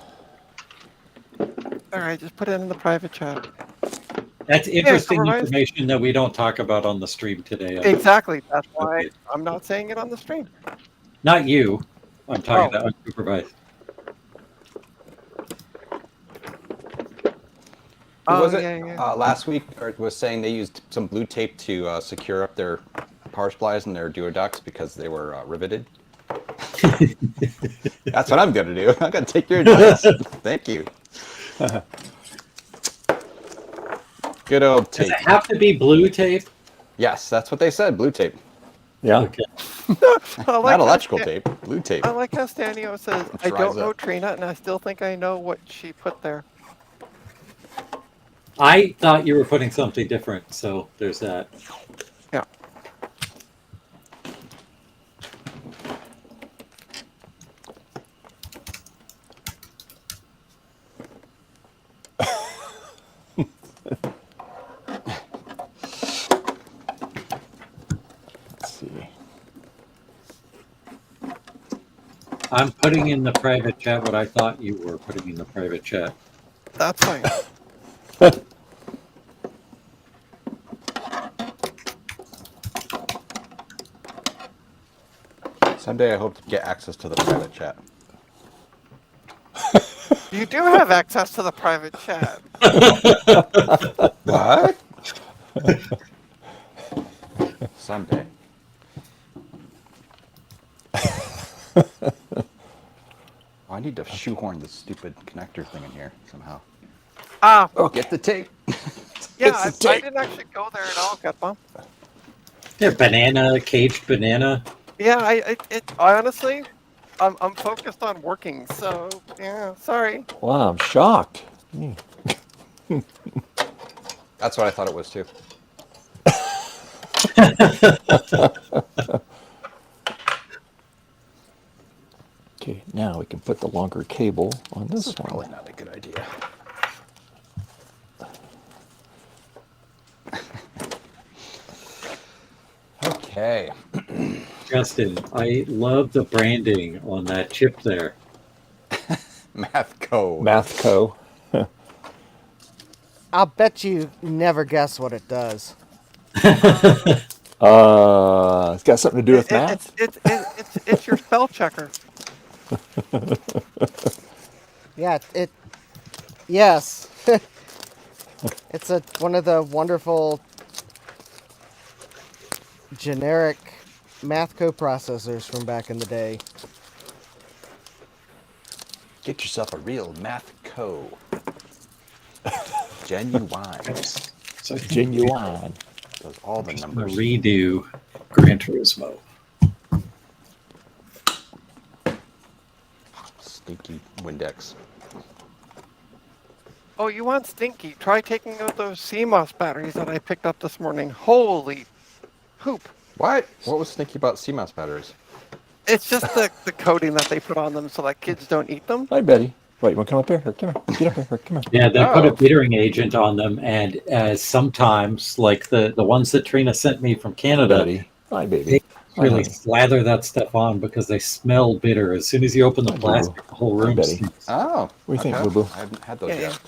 All right, just put it in the private chat. That's interesting otherwise- information that we don't talk about on the stream today. Exactly. That's why Okay. I'm not saying it on the stream. Not you. I'm talking Oh. about unsupervised. Oh, was it yeah. last week or was saying they used some blue tape to secure up their power supplies and their duoducts because they were riveted? That's what I'm going to do. I'm going to take your advice. Thank you. Good old Does tape. it have to be blue tape? Yes, that's what they said. Blue tape. Yeah. Okay. I like Not how electrical Stan- tape. Blue tape. I like how Stanio says, I Dries don't know up. Trina, and I still think I know what she put there. I thought you were putting something different, so there's that. Yeah. Let's see. I'm putting in the private chat what I thought you were putting in the private chat. That's fine. Someday I hope to get access to the private chat. You do have access to the private chat. What? Someday. I need to shoehorn this stupid connector thing in here somehow. Ah, Get the tape. yeah, It's I the tape. didn't actually go there at all, Gutbomb. Yeah, banana, caged banana. Yeah, I honestly, I'm focused on working, so yeah, sorry. Wow, I'm shocked. That's what I thought it was too. Okay, now we can put the longer cable on this one. Probably not a good idea. Okay. Justin, I love the branding on that chip there. Math code. Mathco. I'll bet you never guess what it does. It's got something to do with math. It's your spell checker. Yeah, yes. It's one of the wonderful generic math coprocessors from back in the day. Get yourself a real math co. Genuine. So Genuine. Does all the I'm gonna numbers. redo Gran Turismo. Stinky Windex. Oh, you want stinky? Try taking out those CMOS batteries that I picked up this morning. Holy poop. What? What was stinky about CMOS batteries? It's just the coating that they put on them so that kids don't eat them. Hi, Betty. Wait, you want to come up here? Here, come here. Get up here. Come here. Yeah, they put a Oh. bittering agent on them, and sometimes, like the ones that Trina sent me from Canada, Betty. Hi, baby. they Hi, really honey. slather that stuff on because they smell bitter. As soon as you open the Hi, plastic, boo-boo. the whole Hi, room Betty. stinks. Oh. What do you think, okay. Boo-boo? I haven't had those Yeah, yet.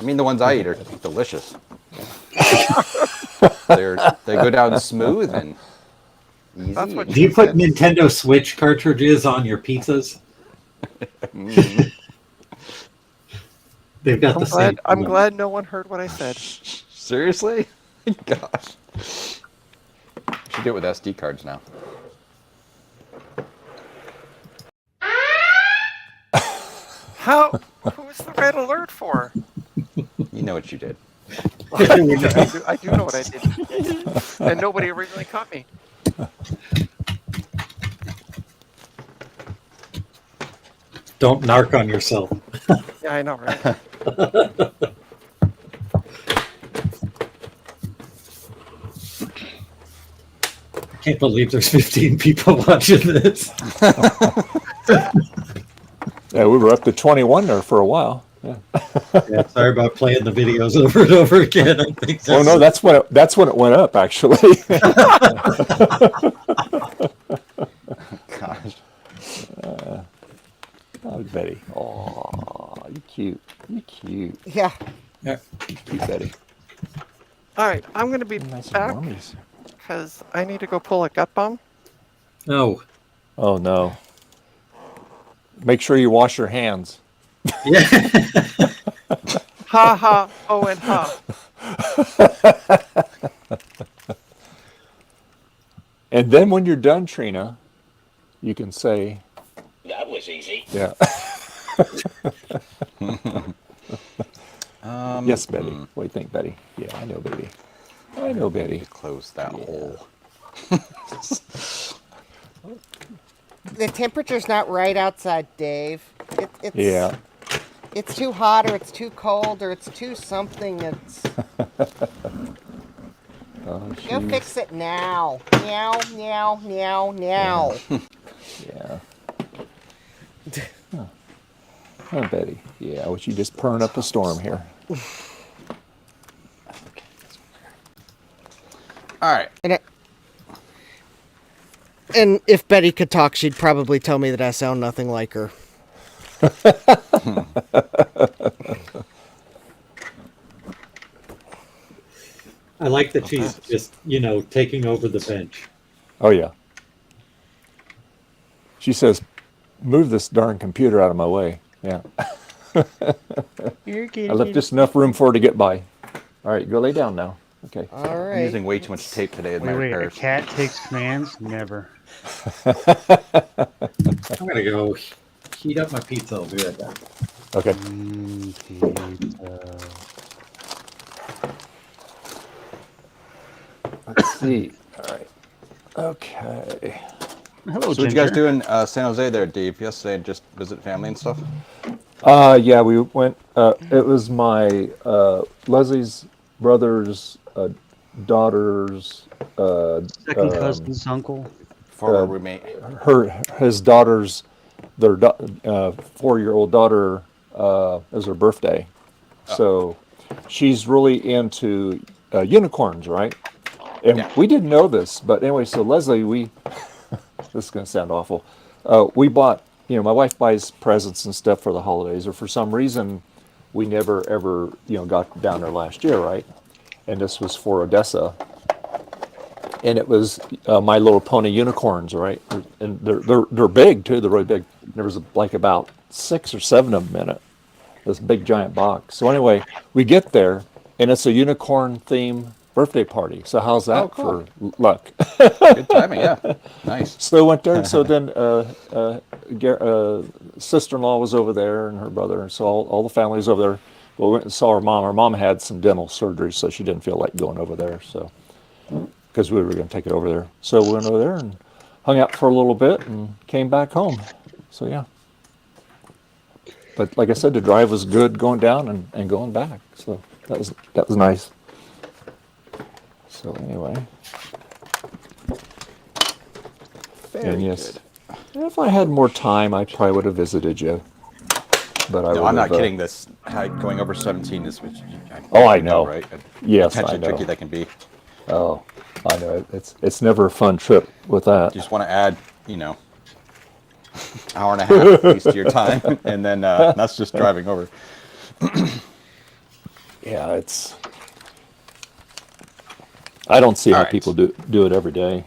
I mean, the ones I eat are delicious. They go down smooth and easy. That's what Do you put Nintendo Switch cartridges on your pizzas? They've got the same. I'm glad no one heard what I said. Seriously? Gosh. Should do it with SD cards now. How? Who's the red alert for? You know what you did. I do know what I did. And nobody originally caught me. Don't narc on yourself. Yeah, I know, right? I can't believe there's 15 people watching this. Yeah, we were up to 21 there for a while. Yeah. Yeah, sorry about playing the videos over and over again. I think Oh no, that's when it went up actually. Gosh. Oh, Betty. Oh, you cute. You cute. Yeah. Cute Betty. All right, I'm going to be Nice back warmies. because I need to go pull a gut bomb. No. Oh no. Make sure you wash your hands. Yeah. Ha ha, oh and ha. And then when you're done, Trina, you can say Yeah. Yes, Betty. What do you think, Betty? Yeah, I know, Betty. I know, To Betty. close that hole. The temperature's not right outside, Dave. Yeah. It's too hot, or it's too cold, or it's too something. It's Oh, go she's- fix it now. Meow, meow, meow, meow. Yeah. Oh, Betty. Yeah, well, she just purring up a storm here. All right. And if Betty could talk, she'd probably tell me that I sound nothing like her. I like that she's just, taking over the bench. Oh, yeah. She says, move this darn computer out of my way. Yeah. I left just enough room for her to get by. All right, go lay down now. Okay. All I'm right. using way too much tape today with my Wait, a repairs. cat takes commands? Never. I'm going to go heat up my pizza. I'll be right back. Okay. Let's see. All right. Okay. Hello, So what you guys Ginger. do in San Jose there, Dave? Yesterday, just visit family and stuff? Yeah, we went. It was my Leslie's brother's daughter's Second cousin's uncle. Former roommate. his daughter's 4-year-old daughter is her birthday, so she's really into unicorns, right? And Yeah. we didn't know this, but anyway, so Leslie, this is going to sound awful. We bought, my wife buys presents and stuff for the holidays, or for some reason, we never ever, got down there last year, right? And this was for Odessa, and it was My Little Pony unicorns, right? And they're big too. They're really big. There was like about 6 or 7 of them in it. This big giant box. So anyway, we get there, and it's a unicorn theme birthday party. So how's that cool. for luck? Good timing, yeah. Nice. So I went there. So then sister-in-law was over there, and her brother, and so all the family was over there. Well, we went and saw her mom. Her mom had some dental surgery, so she didn't feel like going over there. So because we were going to take it over there, so we went over there and hung out for a little bit and came back home. So yeah. But like I said, the drive was good going down and going back. So that was nice. So anyway. And yes, if I had more time, I probably would have visited you. But I No, would I'm not have, kidding. This going over 17 is, which Oh, I you know. right? Yes, I Potentially know. tricky that can be. Oh, I know. It's never a fun trip with that. You just want to add, hour and a half at least to your time, and then that's just driving over. Yeah, I don't see how Alright. people do it every day.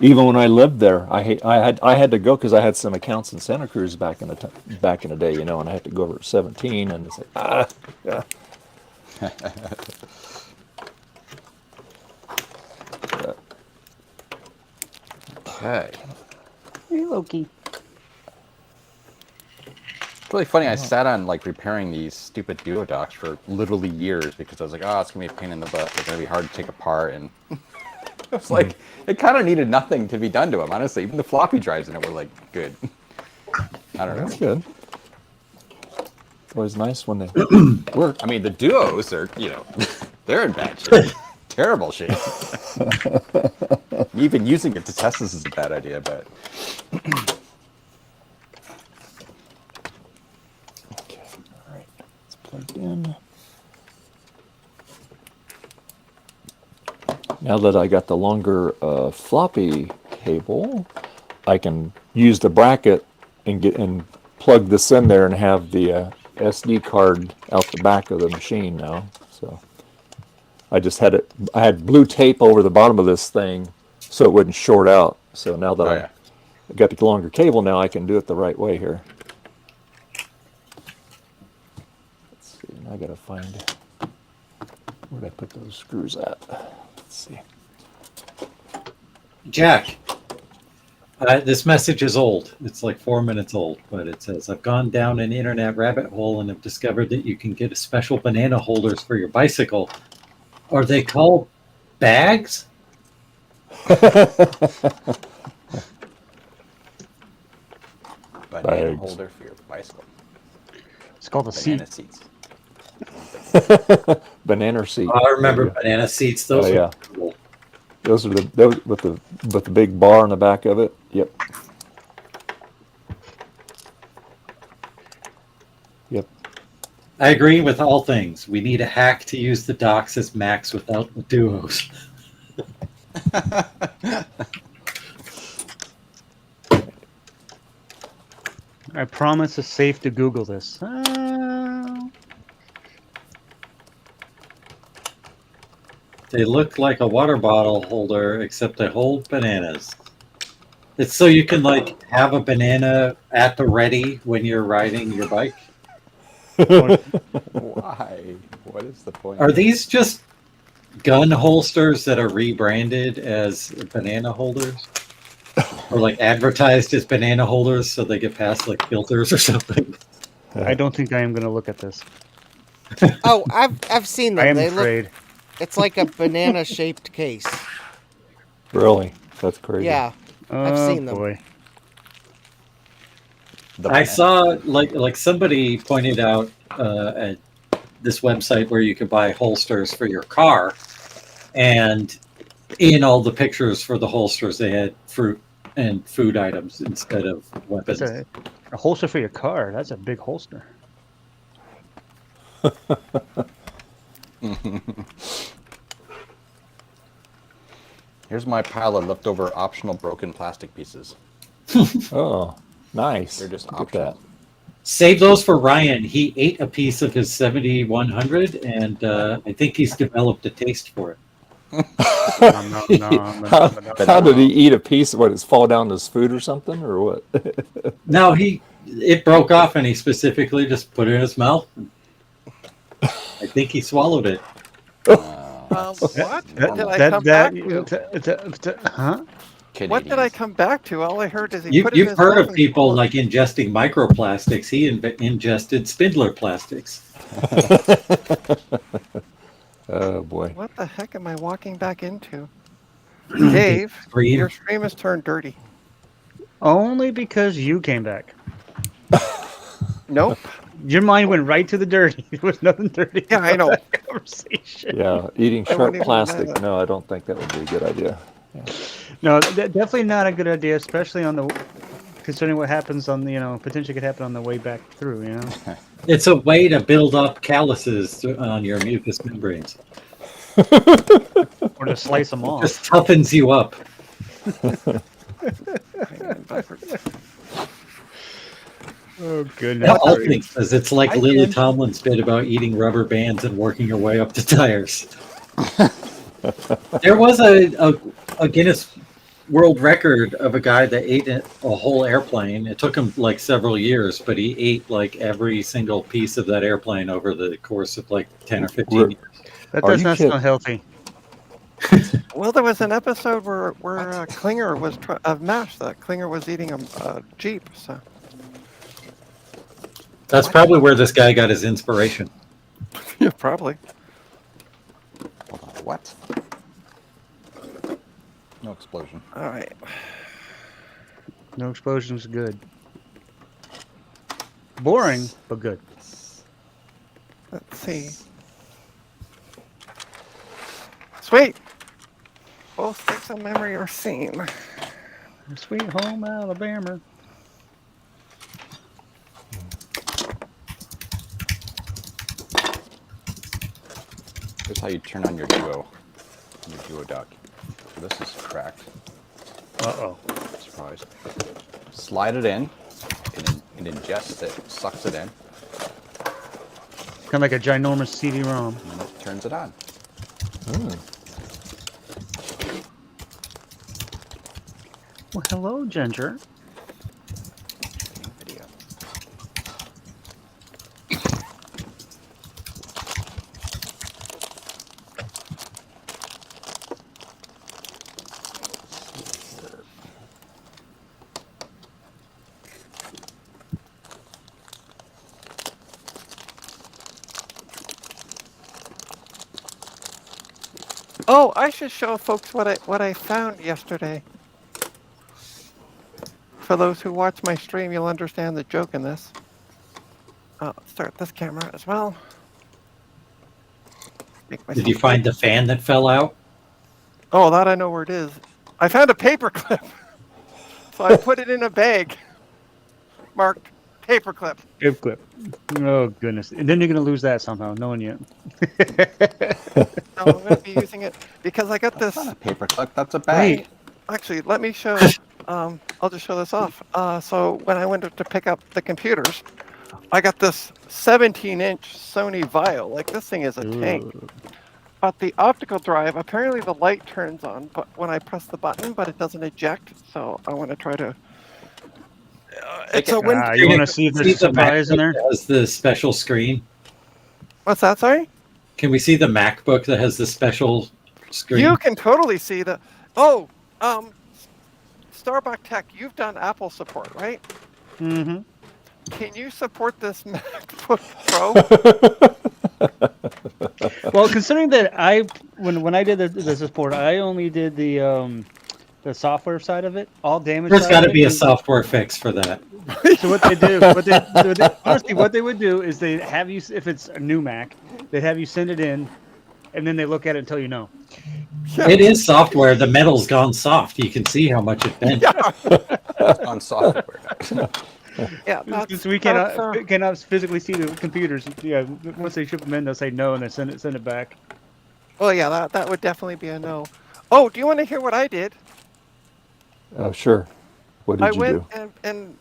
Even when I lived there, I had to go because I had some accounts in Santa Cruz back in the day, and I had to go over at 17, and it's like yeah. Okay. Hey, Loki. It's really funny. I sat on repairing these stupid duodocks for literally years because I was like, oh, it's gonna be a pain in the butt. They're gonna be hard to take apart, and it's like it kind of needed nothing to be done to them. Honestly, even the floppy drives in it were good. I don't know. That's good. It's always nice when they work. I mean, the duos are, they're in bad shape. Terrible shape. Even using it to test this is a bad idea, but. Okay, all right. It's plugged in. Now that I got the longer floppy cable, I can use the bracket and plug this in there and have the SD card out the back of the machine now. So I just had I had blue tape over the bottom of this thing so it wouldn't short out. So now that I got the longer cable, now I can do it the right way here. Let's see. I gotta find where did I put those screws at. Let's see. Jack, This message is old. It's like 4 minutes old, but it says, I've gone down an internet rabbit hole and have discovered that you can get a special banana holders for your bicycle. Are they called bags? Banana Bags. holder for your bicycle. It's called a seat. Banana seats. Banana seat. I remember There you go. banana seats. Those Oh, were yeah. cool. Those are those with the big bar on the back of it. Yep. Yep. I agree with all things. We need a hack to use the docks as Macs without the duos. I promise it's safe to Google this. They look like a water bottle holder, except they hold bananas. It's so you can like have a banana at the ready when you're riding your bike. Why? What is the point? Are these just gun holsters that are rebranded as banana holders? Or like advertised as banana holders so they get past like filters or something? I don't think I am going to look at this. Oh, I've seen them. I am They afraid. look. It's like a banana-shaped case. Really? That's crazy. Yeah, I've seen them. Boy. I saw like somebody pointed out at this website where you could buy holsters for your car, and in all the pictures for the holsters they had fruit and food items instead of weapons. That's a holster for your car. That's a big holster. Here's my pile of leftover optional broken plastic pieces. Oh, nice. They're just Look at that. optional. Save those for Ryan. He ate a piece of his 7100, and I think he's developed a taste for it. How did he eat a piece? What, it's fall down his food or something, or what? No, it broke off, and he specifically just put it in his mouth. I think he swallowed it. What did I come back to? Huh? What did I come back to? All I heard is he put it in You've his heard mouth of and people swallowed like ingesting microplastics. He ingested spindler plastics. Oh boy. it. What the heck am I walking back into? Dave, Green. your stream has turned dirty. Only because you came back. Nope. Your mind went right to the dirty. There was nothing dirty. Yeah, I know. about that conversation. Yeah, eating I sharp wouldn't even plastic. mind that. No, I don't think that would be a good idea. No, definitely not a good idea, especially on the concerning what happens on the potentially could happen on the way back through. It's a way to build up calluses on your mucous membranes. Or to slice them off. Just toughens you up. Oh goodness. All things, because it's like I Lily can- Tomlin's bit about eating rubber bands and working your way up to tires. There was a Guinness World Record of a guy that ate a whole airplane. It took him like several years, but he ate like every single piece of that airplane over the course of like 10 or 15 We're- years. That Are does you not kidding? sound healthy. Well, there was an episode where Klinger was of MASH. That Klinger was eating a Jeep. So That's probably where this guy got his inspiration. yeah, probably. Hold on, what? No explosion. All right. No explosions, good. Boring, but good. Let's see. Sweet. Both sticks of memory are seen. Sweet home Alabama. Here's how you turn on your duo dock. So this is cracked. Uh-oh. Surprise. Slide it in. It ingests it, sucks it in, Kind of like a ginormous CD-ROM. and then it turns it on. Well, hello, Ginger. Video. Oh, I should show folks what I found yesterday. For those who watch my stream, you'll understand the joke in this. Let's start this camera as well. Make Did you myself find big. the fan that fell out? Oh, that I know where it is. I found a paper clip. So I put it in a bag marked paperclip. Clip clip. Oh goodness! And then you're gonna lose that somehow, knowing you. No, I'm going to be using it because I got this. That's not a paperclip. That's a bag. Wait, actually, let me show. I'll just show this off. So when I went to pick up the computers, I got this 17-inch Sony Vial. Like this thing is a tank. But the optical drive, apparently the light turns on, but when I press the button, but it doesn't eject. So I want to try to. It's a Windows. You want to see if there's a surprise in there? That has the special screen. What's that? Sorry. Can we see the MacBook that has the special screen? You can totally see the. Oh, Starbuck Tech, you've done Apple support, right? Mm-hmm. Can you support this MacBook Pro? Well, considering that when I did the support, I only did the software side of it, all damage. There's got to be a is- software fix for that. So what they do, honestly, what they would do is they have you, if it's a new Mac, they have you send it in, and then they look at it until you know. It is software. The metal's gone soft. You can see how much it bent. On software. Yeah, that's, Since we cannot physically see the computers, yeah. Once they ship them in, they'll say no, and they send it back. well, yeah, that would definitely be a no. Oh, do you want to hear what I did? Sure. What did I you went do? and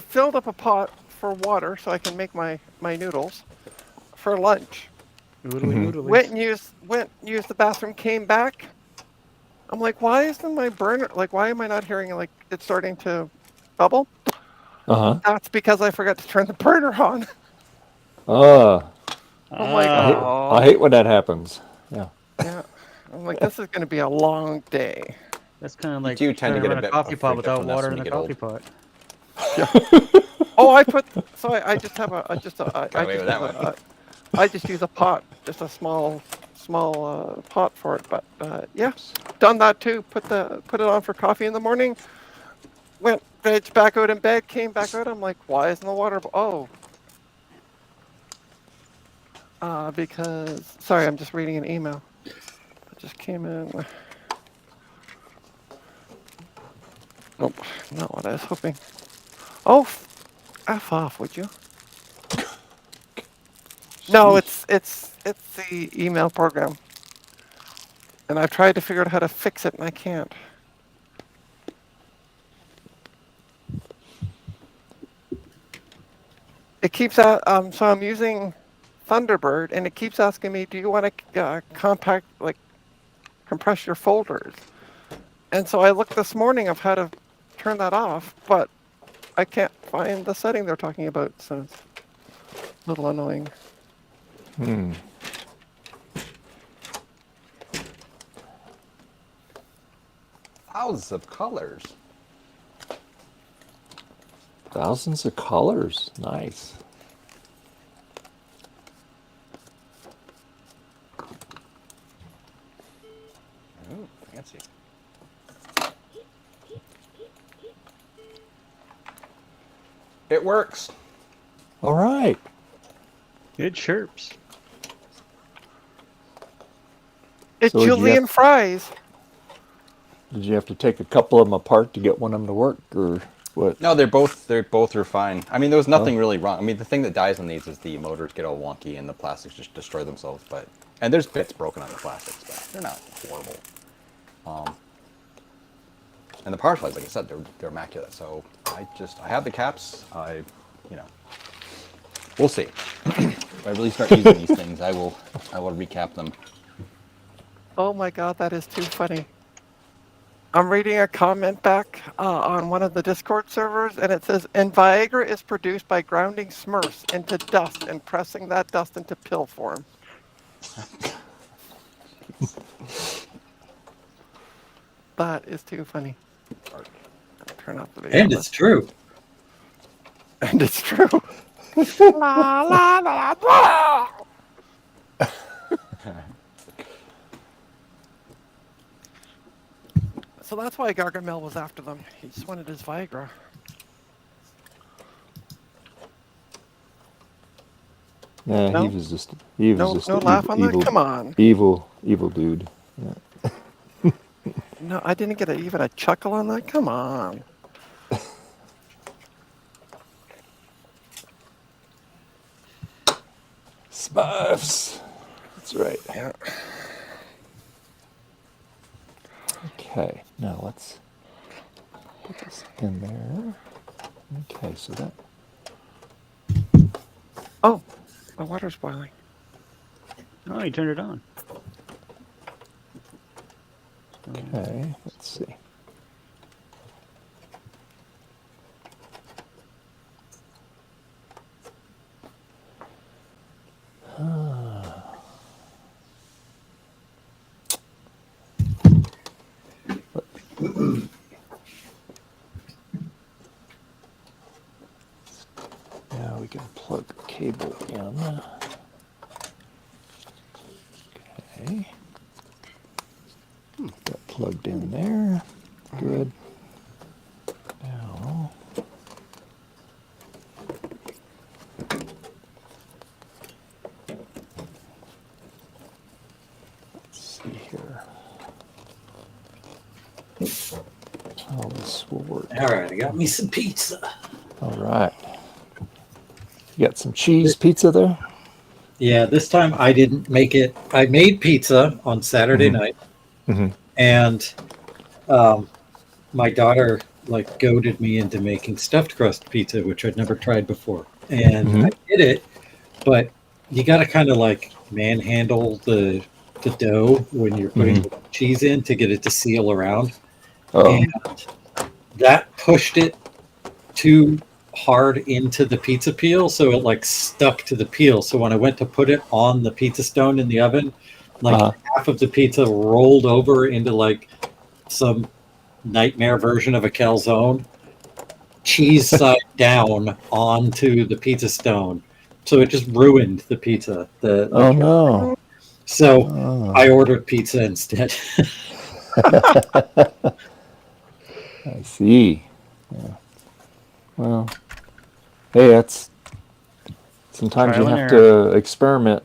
filled up a pot for water so I can make my noodles for lunch. Went and used the bathroom, came back. I'm like, why isn't my burner, like, why am I not hearing, like, it's starting to bubble? Uh-huh. That's because I forgot to turn the burner on. I'm like, I hate when that happens. Yeah. yeah. I'm like, this is going to be a long day. That's kind of like do tend to trying get a run a bit coffee pot afraid of without this water when in you the get coffee old. pot. Oh, I just have I just use a pot, just a small pot for it. But yeah, done that too. Put it on for coffee in the morning. Went vegged back out in bed. Came back out. I'm like, why isn't the water? Because sorry, I'm just reading an email. It just came in. Nope, not what I was hoping. Oh, F off, would you? No, it's the email program. And I've tried to figure out how to fix it and I can't. It keeps so I'm using Thunderbird and it keeps asking me, do you want to compress your folders? And so I looked this morning of how to turn that off, but I can't find the setting they're talking about, so it's a little annoying. Thousands of colors. Thousands of colors. Nice. Ooh, fancy. It works. All right. It chirps. It's So did you Julian have- fries. Did you have to take a couple of them apart to get one of them to work, or what? No, they're both are fine. I mean, there was nothing really wrong. I mean, the thing that dies on these is the motors get all wonky and the plastics just destroy themselves. And there's bits broken on the plastics, but they're not horrible. And the power supplies, like I said, they're immaculate. So I have the caps. We'll see. If I really start using these things, I will recap them. Oh my god, that is too funny. I'm reading a comment back on one of the Discord servers, and it says, and Viagra is produced by grounding Smurfs into dust and pressing that dust into pill form. That is too funny. Turn off the video. And it's true. And it's true. La, la, la, la. So that's why Gargamel was after them. He just wanted his Viagra. Yeah, No? he was No, just no an laugh on that? evil, Come on. evil dude. Yeah. No, I didn't get even a chuckle on that. Come on. Smurfs. That's right. Yeah. Okay, now let's put this in there. Okay, so that. Oh, the water's boiling. Oh, you turned it on. Okay, let's see. Now we can plug the cable in. Okay. Got plugged in there. Good. Now. Let's see here. How this will work. All right, I got me some pizza. All right. You got some cheese pizza there? Yeah, this time I didn't make it. I made pizza on Saturday night, and my daughter like goaded me into making stuffed crust pizza, which I'd never tried before, and I did it. But you got to kind of like manhandle the dough when you're putting the cheese in to get it to seal around, and that pushed it too hard into the pizza peel, so it like stuck to the peel. So when I went to put it on the pizza stone in the oven, like half of the pizza rolled over into like some nightmare version of a calzone, cheese side down onto the pizza stone. So it just ruined the pizza. Oh no! So I ordered pizza instead. I see. Yeah. Well, hey, that's sometimes Trial you and have to experiment,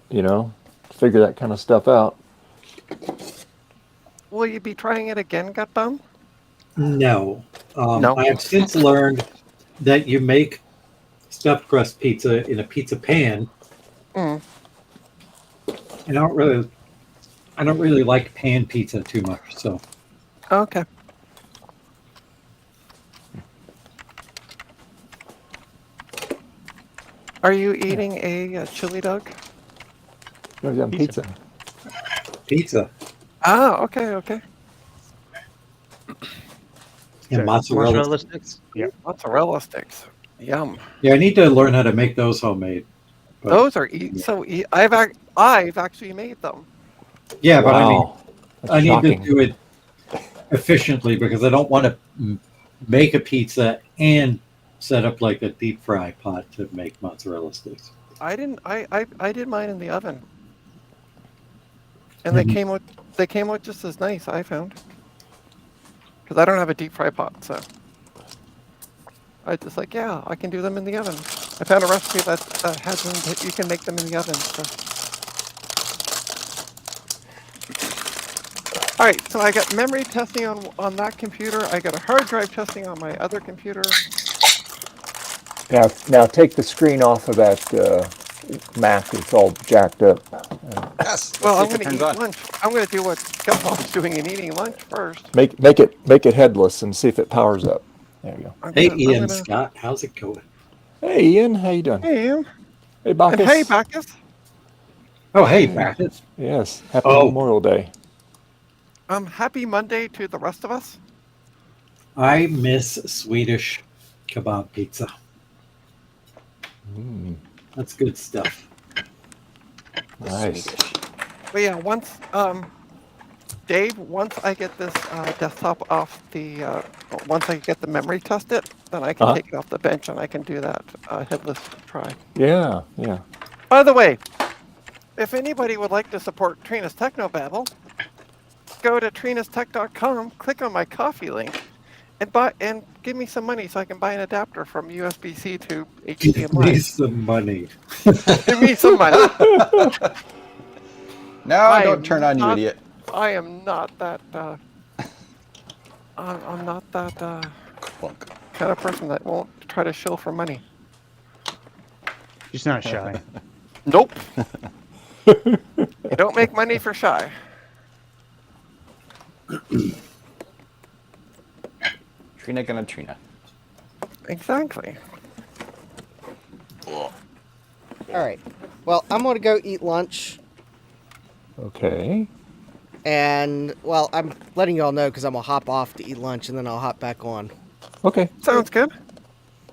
figure that kind of stuff out. Will you be trying it again, Gutbum? No. No. I have since learned that you make stuffed crust pizza in a pizza pan. Mm. I don't really like pan pizza too much. So Okay. Are you eating a chili dog? No, yeah, pizza. pizza Ah, okay. and mozzarella. sticks. Yeah. Mozzarella sticks. Yum. Yeah, I need to learn how to make those homemade. But, Those are I've actually made them. yeah, but Wow. I need Shocking. to do it efficiently because I don't want to make a pizza and set up like a deep fry pot to make mozzarella sticks. I did mine in the oven. And they came out just as nice, I found. Because I don't have a deep fry pot, so I just like, yeah, I can do them in the oven. I found a recipe that has them that you can make them in the oven. So. All right, so I got memory testing on that computer. I got a hard drive testing on my other computer. Now take the screen off of that Mac. It's all jacked up. Yes. Well, I'm going going to eat lunch. I'm going to do what Gutbom's doing and eating lunch first. Make it headless and see if it powers up. There you go. Hey, Ian, Scott, how's it going? Hey, Ian, how you doing? Hey, Ian. Hey, Bacchus. And hey, Bacchus. Oh, hey, Bacchus. Yes, happy Memorial Day. Happy Monday to the rest of us. I miss Swedish kebab pizza. That's good stuff. Nice. But yeah, once Dave, once I get this desktop off the, once I get the memory tested, then I can take it off the bench and I can do that headless try. Yeah. By the way, if anybody would like to support Trina's Technobabble, go to trinastech.com, click on my coffee link, and give me some money so I can buy an adapter from USB-C to Give me HDMI. some money. Give me some money. No, I don't am turn on, you not- idiot. I am not that. I'm not that Clunk. kind of person that won't try to shill for money. She's not shy. Nope. You don't make money for shy. Trina gonna Trina. Exactly. All right. Well, I'm going to go eat lunch. Okay. And, well, I'm letting you all know because I'm going to hop off to eat lunch and then I'll hop back on. Okay. Sounds good.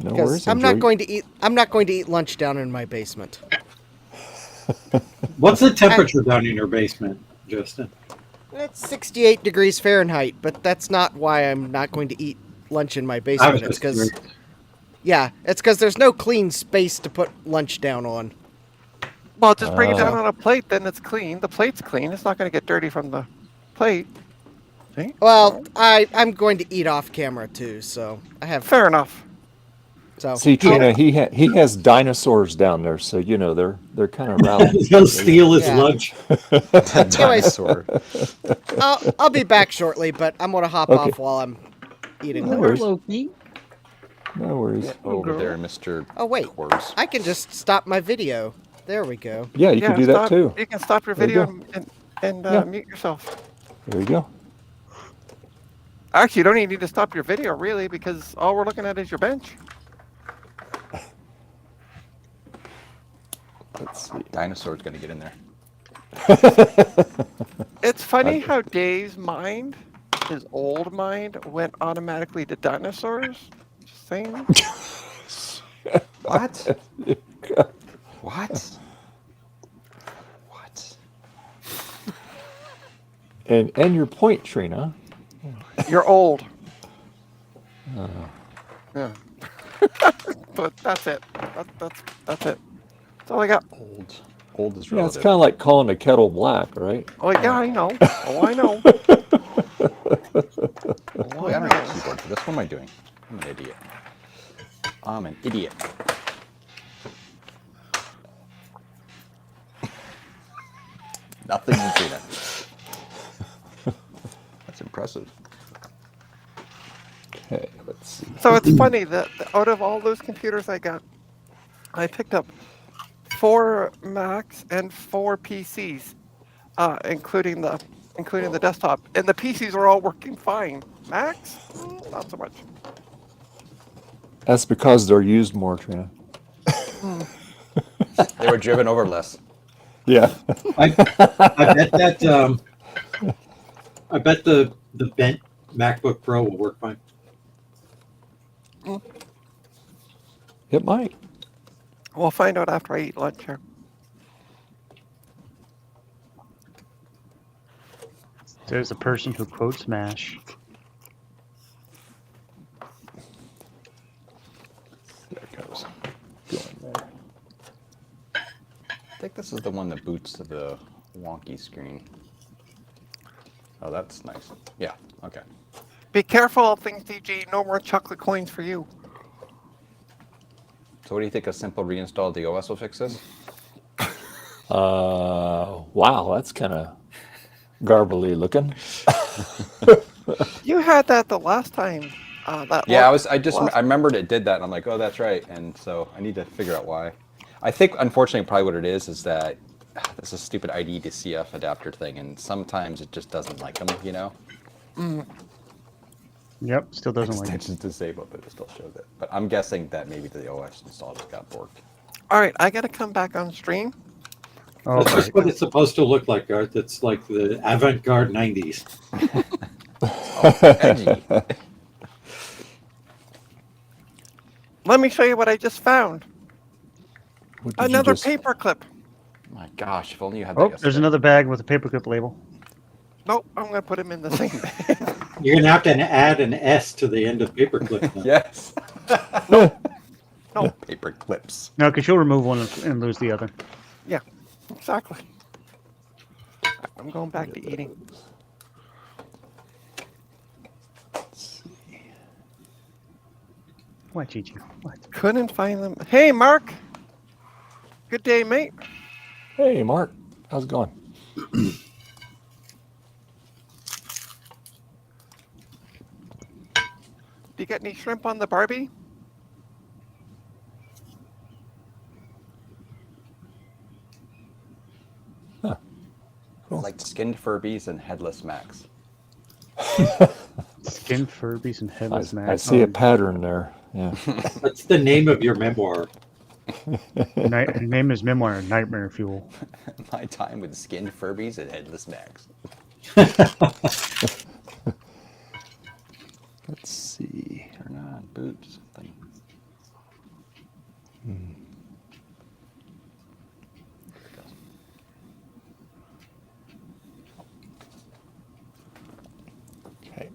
No Because worries. I'm not Enjoy- going to eat lunch down in my basement. What's the temperature down in your basement, Justin? It's 68 degrees Fahrenheit, but that's not why I'm not going to eat lunch in my I was basement. It's just because curious. it's because there's no clean space to put lunch down on. Well, just bring it down on a plate, then it's clean. The plate's clean. It's not going to get dirty from the plate. See? Well, I'm going to eat off camera too, so I have Fair enough. so. See, Trina, he has dinosaurs down there, so you know they're kind of rowdy. He'll steal his Yeah. lunch. Dinosaur. I'll be back shortly, but I'm gonna hop Okay. off while I'm eating No lunch. worries. No worries. Over there, Mr. Oh wait, Course. I can just stop my video. There we go. Yeah, you can do that too. You can stop your There you video and Yeah. mute yourself. There you go. Actually, you don't even need to stop your video, really, because all we're looking at is your bench. Let's see. Dinosaur's gonna get in there. It's funny how Dave's mind, his old mind, went automatically to dinosaurs. Just saying. What? What? What? And your point, Trina. You're old. Yeah. But that's it. That's it. That's all I got. Old. Old is Yeah, it's relative. kind of like calling a kettle black, right? Oh yeah, I know. Oh, I know. Oh, I don't have a keyboard for this. What am I doing? I'm an idiot. I'm an idiot. Nothing in Trina. That's impressive. Okay, let's see. So it's funny that out of all those computers I got, I picked up 4 Macs and 4 PCs, including the desktop, and the PCs are all working fine. Macs, not so much. That's because they're used more, Trina. They were driven over less. Yeah. I bet that I bet the bent MacBook Pro will work fine. It might. We'll find out after I eat lunch here. There's a person who quotes MASH. There it goes. Going there. I think this is the one that boots to the wonky screen. Oh, that's nice. Yeah, okay. Be careful of things, DG. No more chocolate coins for you. So what do you think a simple reinstall of the OS will fix this? Wow, that's kind of garbly looking. You had that the last time. Yeah, I remembered it did that, and I'm like, oh, that's right. And so I need to figure out why. I think, unfortunately, probably what it is that this is a stupid ID to CF adapter thing, and sometimes it just doesn't like them, you know? Yep, still doesn't like it. Extension's disabled, but it still shows it. But I'm guessing that maybe the OS install just got borked. All right, I gotta come back on stream. Oh, That's just what it's supposed to look like, Garth. It's like the avant-garde 90s. Edgy. Let me show you what I just found. What did you Another just- paperclip. My gosh, if only you had Oh, that there's yesterday. another bag with a paperclip label. Nope, I'm gonna put him in the same bag. You're gonna have to add an S to the end of paperclip. now. Yes. No. Paper clips. No, because you'll remove one and lose the other. Yeah, exactly. I'm going back to eating. What, Gigi? What? Couldn't find them. Hey, Mark. Good day, mate. Hey, Mark. How's it going? Do you get any shrimp on the Barbie? Huh. I like skinned Furbies and headless Max. Skin Furbies and headless I Max. see a pattern there. Yeah. That's the name of your memoir. Her name is Memoir Nightmare Fuel. My time with skinned Furbies and headless Max. Let's see. Turn on boot something. Okay.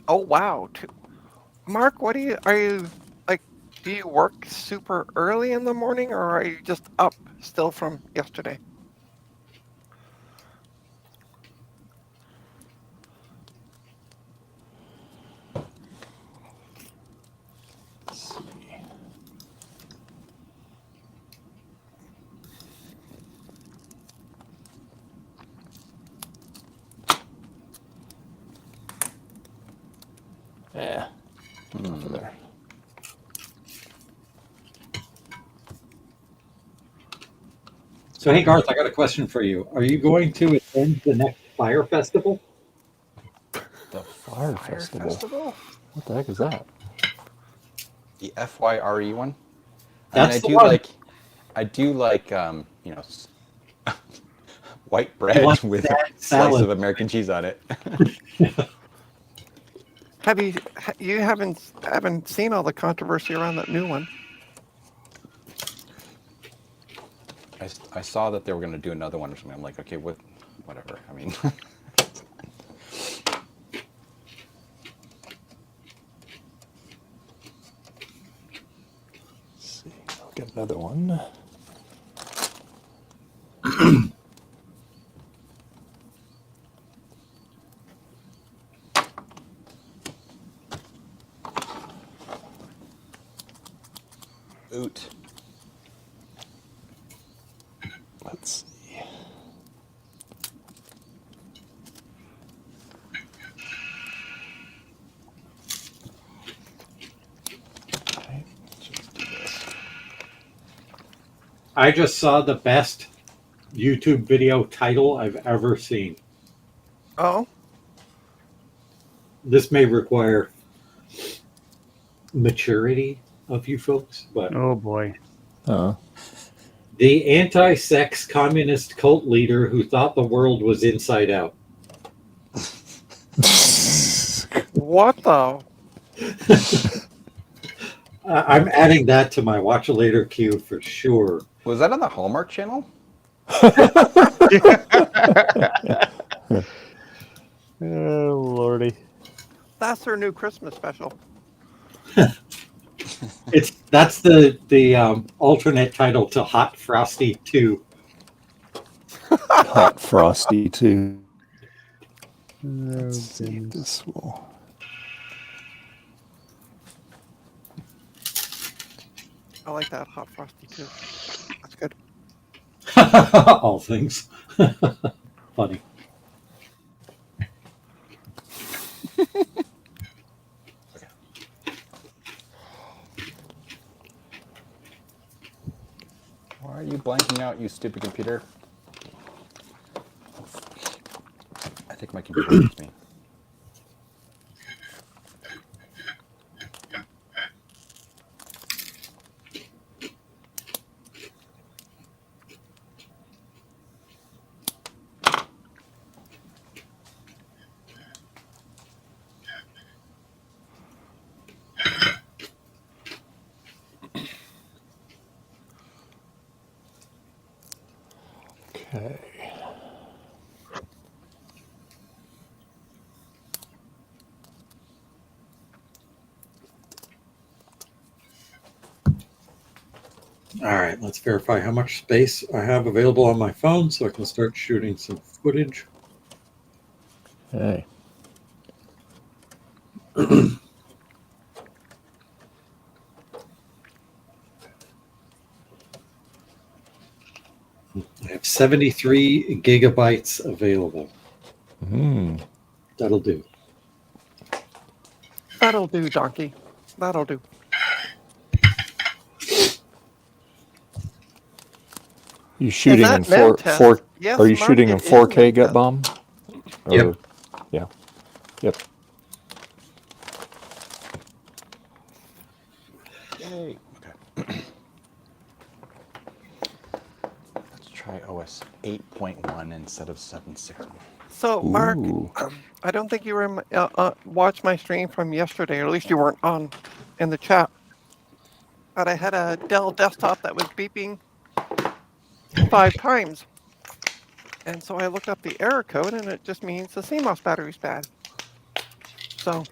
Oh wow. Mark, what are you like? Do you work super early in the morning, or are you just up still from yesterday? Let's see. Yeah. Over there. So, hey, Garth, I got a question for you. Are you going to attend the next fire festival? The Fire Festival? What the heck is that? The FYRE one. That's the one. I do like, white bread like with a that slice salad. of American cheese on it. You haven't seen all the controversy around that new one? I saw that they were going to do another one or something. I'm like, okay, whatever. I mean, Let's see. I'll get another one. oot. Let's see. Okay, let's just do this. I just saw the best YouTube video title I've ever seen. Oh, This may require maturity of you folks, but Oh boy. the anti-sex communist cult leader who thought the world was inside out. what the? I'm adding that to my watch later queue for sure. Was that on the Hallmark Channel? Oh lordy. That's their new Christmas special. That's the alternate title to Hot Frosty 2. Hot Frosty too. Oh, Let's see if goodness. this will. I like that hot frosty too. That's good. All things. Funny. Why are you blanking out, you stupid computer? I think my computer hates me. Okay. All right, let's verify how much space I have available on my phone so I can start shooting some footage. Okay. I have 73 gigabytes available. That'll do. That'll do, donkey. That'll do. You shooting in that mem test? Yes, Are you Mark, shooting in it is 4K mem gut test. bomb? Yep. Yeah. Yep. Yay. Okay. Let's try OS 8.1 instead of 7.6. So, Mark, Ooh. I don't think you were watched my stream from yesterday, or at least you weren't on in the chat. But I had a Dell desktop that was beeping 5 times. And so I looked up the error code, and it just means the CMOS battery's bad. So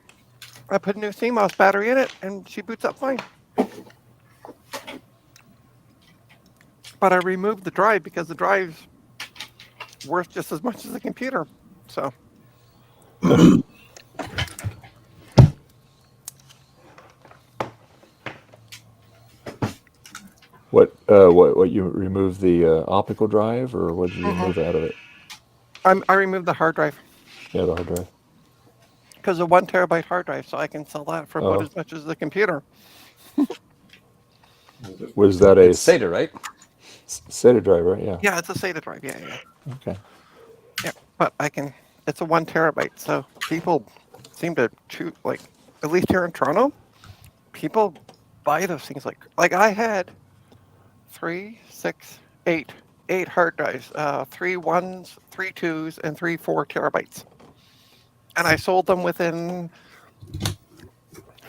I put a new CMOS battery in it, and she boots up fine. But I removed the drive because the drive's worth just as much as the computer. So What you removed the optical drive, or what did you remove out of it? I removed the hard drive Yeah, the hard drive. because a 1 terabyte hard drive, so I can sell that for about Oh. as much as the computer. Was that a It's SATA, right? SATA drive, right? Yeah. Yeah, it's a SATA drive. Yeah. Okay. Yeah, but I can. It's a 1 terabyte, so people seem to choose, like, at least here in Toronto, people buy those things like I had 3, 6, 8 hard drives, 3 1s, 3 2s, and 3 4 terabytes, and I sold them within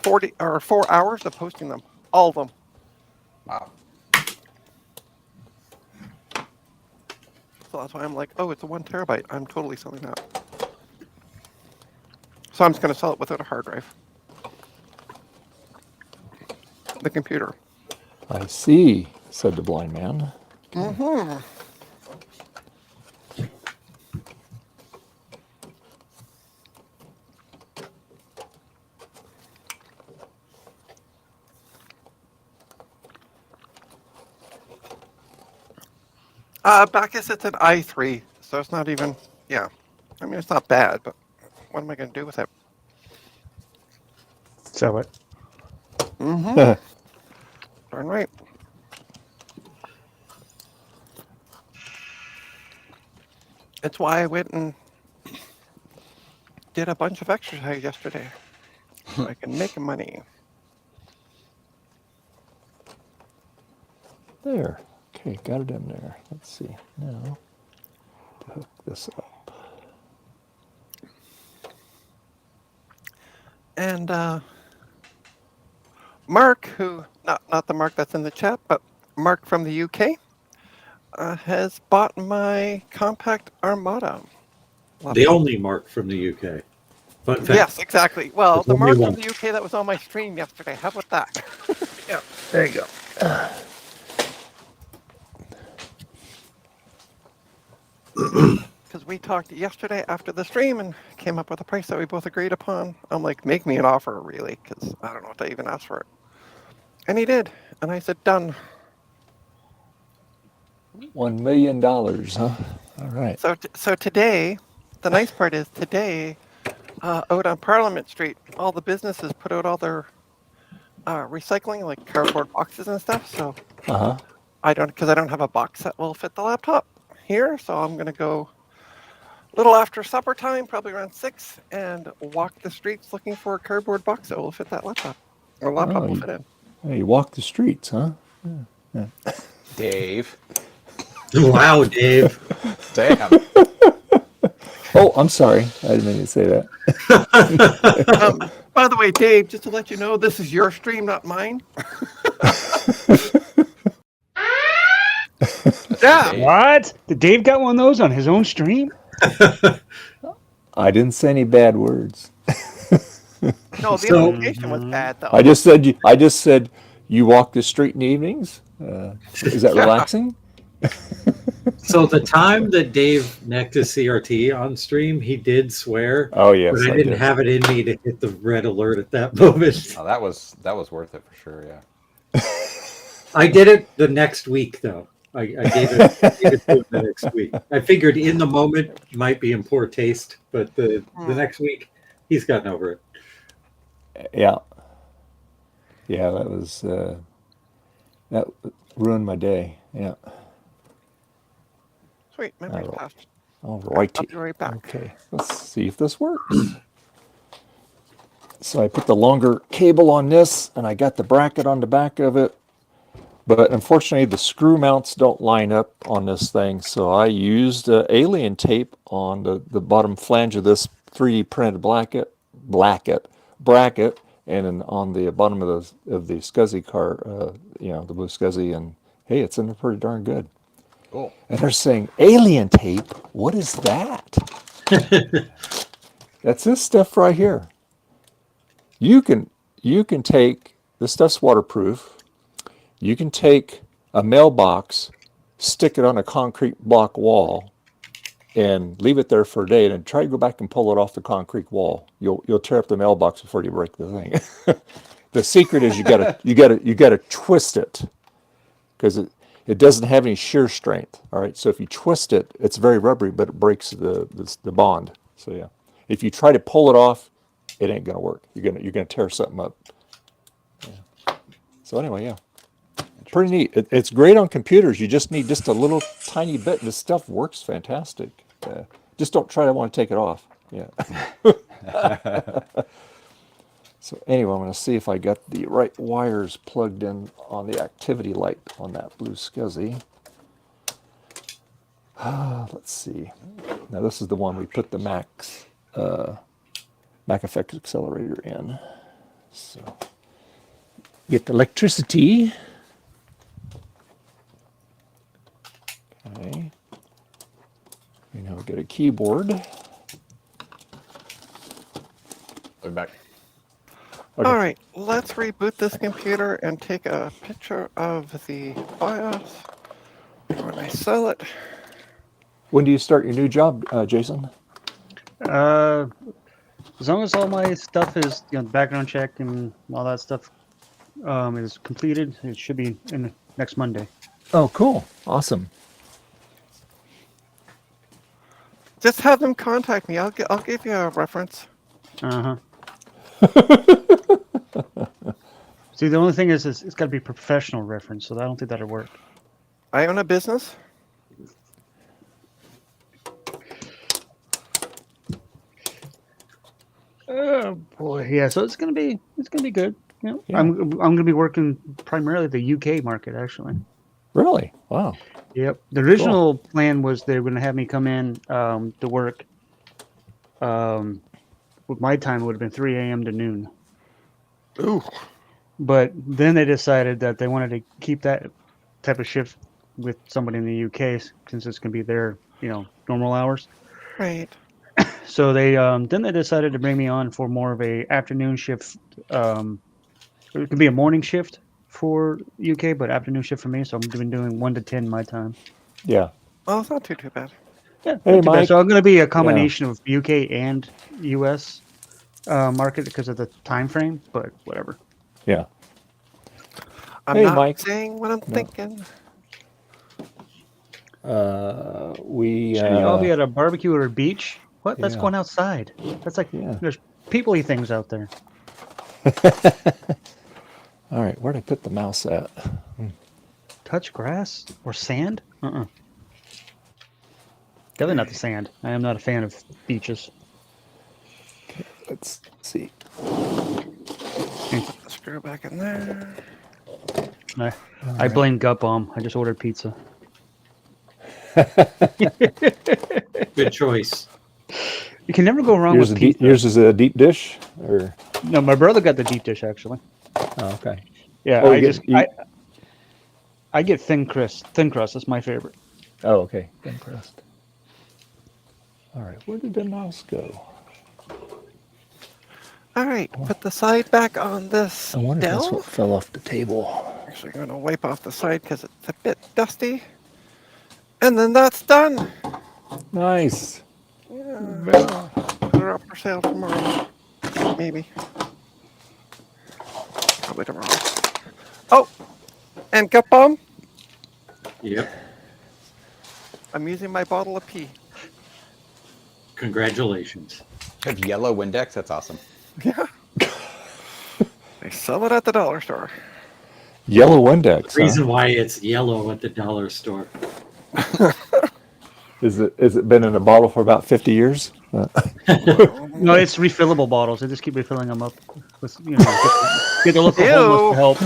4 hours of posting them, all of them. Wow. So that's why I'm like, oh, it's a 1 terabyte. I'm totally selling that. So I'm just going to sell it without a hard drive. The computer. I see, said the blind man. Mm-hmm. Bacchus, it's an i3, so it's not even, yeah. I mean, it's not bad, but what am I going to do with it? Sell it. Mm-hmm. Darn right. It's why I went and did a bunch of exercise yesterday, so I can make money. There. Okay, got it in there. Let's see. Now, to hook this up. And Mark, who not the Mark that's in the chat, but Mark from the UK, has bought my compact Armada. The only Mark from the UK. Fun fact. Yes, exactly. Well, There's the only Mark one. from the UK that was on my stream yesterday. How about that? Yeah, there you go. Because we talked yesterday after the stream and came up with a price that we both agreed upon. I'm like, make me an offer, really, because I don't know what to even ask for it. And he did. And I said, done. $1 million, huh? All right. So today, the nice part is today, out on Parliament Street, all the businesses put out all their recycling, like cardboard boxes and stuff. So Uh-huh. I don't have a box that will fit the laptop here. So I'm going to go a little after supper time, probably around 6, and walk the streets looking for a cardboard box that will fit that laptop. Or laptop will fit in. Hey, you walk the streets, huh? Dave. Wow, Dave. Damn. Oh, I'm sorry. I didn't mean to say that. By the way, Dave, just to let you know, this is your stream, not mine. Yeah. What? Did Dave got one of those on his own stream? I didn't say any bad words. No, the implication was bad, though. I just said you walk the street in the evenings. Is that relaxing? So the time that Dave necked his CRT on stream, he did swear. Oh, yes, but I I didn't did. have it in me to hit the red alert at that moment. Oh, that was worth it for sure. Yeah. I did it the next week, though. I gave it to him the next week. I figured in the moment might be in poor taste, but the next week he's gotten over it. Yeah. Yeah, that ruined my day. Yeah. Sweet, memory All passed. All righty. I'll be right back. Okay, let's see if this works. So I put the longer cable on this, and I got the bracket on the back of it. But unfortunately, the screw mounts don't line up on this thing, so I used alien tape on the bottom flange of this 3D printed bracket, and then on the bottom of the SCSI car, the blue SCSI, and hey, it's in there pretty darn good. Cool. And they're saying, alien tape? What is that? That's this stuff right here. You can take, this stuff's waterproof. You can take a mailbox, stick it on a concrete block wall, and leave it there for a day, and try to go back and pull it off the concrete wall. You'll tear up the mailbox before you break the thing. The secret is you gotta twist it, because it doesn't have any shear strength. All right, so if you twist it, it's very rubbery, but it breaks the bond. So yeah, if you try to pull it off, it ain't gonna work. You're gonna tear something up. Yeah. So anyway, yeah. Pretty neat. It's great on computers. You just need just a little tiny bit. This stuff works fantastic. Just don't try to want to take it off. Yeah. So anyway, I'm going to see if I got the right wires plugged in on the activity light on that blue SCSI. Let's see. Now this is the one we put the Mac Effect accelerator in. So get the electricity. Okay. We now get a keyboard. I'll be back. Okay. All right, let's reboot this computer and take a picture of the BIOS when I sell it. When do you start your new job, Jason? As long as all my stuff is, background check and all that stuff is completed, it should be in next Monday. Oh, cool. Awesome. Just have them contact me. I'll give you a reference. Uh-huh. See, the only thing is it's got to be professional reference, so I don't think that'll work. I own a business. Oh boy, yeah. So it's gonna be good. Yeah. Yeah. I'm gonna be working primarily the UK market, actually. Really? Wow. Yep. The original plan was they were gonna have me come in to work. With my time, it would have been 3 a.m. to noon. Ooh. But then they decided that they wanted to keep that type of shift with somebody in the UK since it's gonna be their normal hours. Right. So they then they decided to bring me on for more of a afternoon shift. It could be a morning shift for UK, but afternoon shift for me. So I've been doing 1 to 10 my time. Yeah. Well, it's not too bad. Yeah. Hey, not too bad. Mike. So I'm going to be a combination of UK and US market because of the time frame, but whatever. Yeah. I'm Hey, not Mike. saying what I'm thinking. We. Should you all be at a barbecue or a beach? What? That's yeah. going outside. That's like Yeah. there's people-y things out there. All right. Where'd I put the mouse at? Touch grass or sand? Definitely not the sand. I am not a fan of beaches. Let's see. Put the screw back in there. I blame Gut Bomb. I just ordered pizza. Good choice. You can never go wrong with pizza. Yours is a deep dish, or No, my brother got the deep dish actually. oh, okay. Yeah, Oh, I get thin crust. Thin crust is my favorite. Oh, okay. Thin crust. All right. Where did the mouse go? All right, put the side back on this I wonder if that's Dell. what fell off the table. Actually, going to wipe off the side because it's a bit dusty. And then that's done. Nice. Yeah. Put her up for sale tomorrow. Maybe. Probably tomorrow. Oh, and Gut Bomb, Yep. I'm using my bottle of pee. Congratulations. You have yellow Windex? That's awesome. Yeah. They sell it at the dollar store. Yellow index. Reason why it's yellow at the dollar store. Is it been in a bottle for about 50 years? No, it's refillable bottles. They just keep refilling them up with, get the local homeless to help.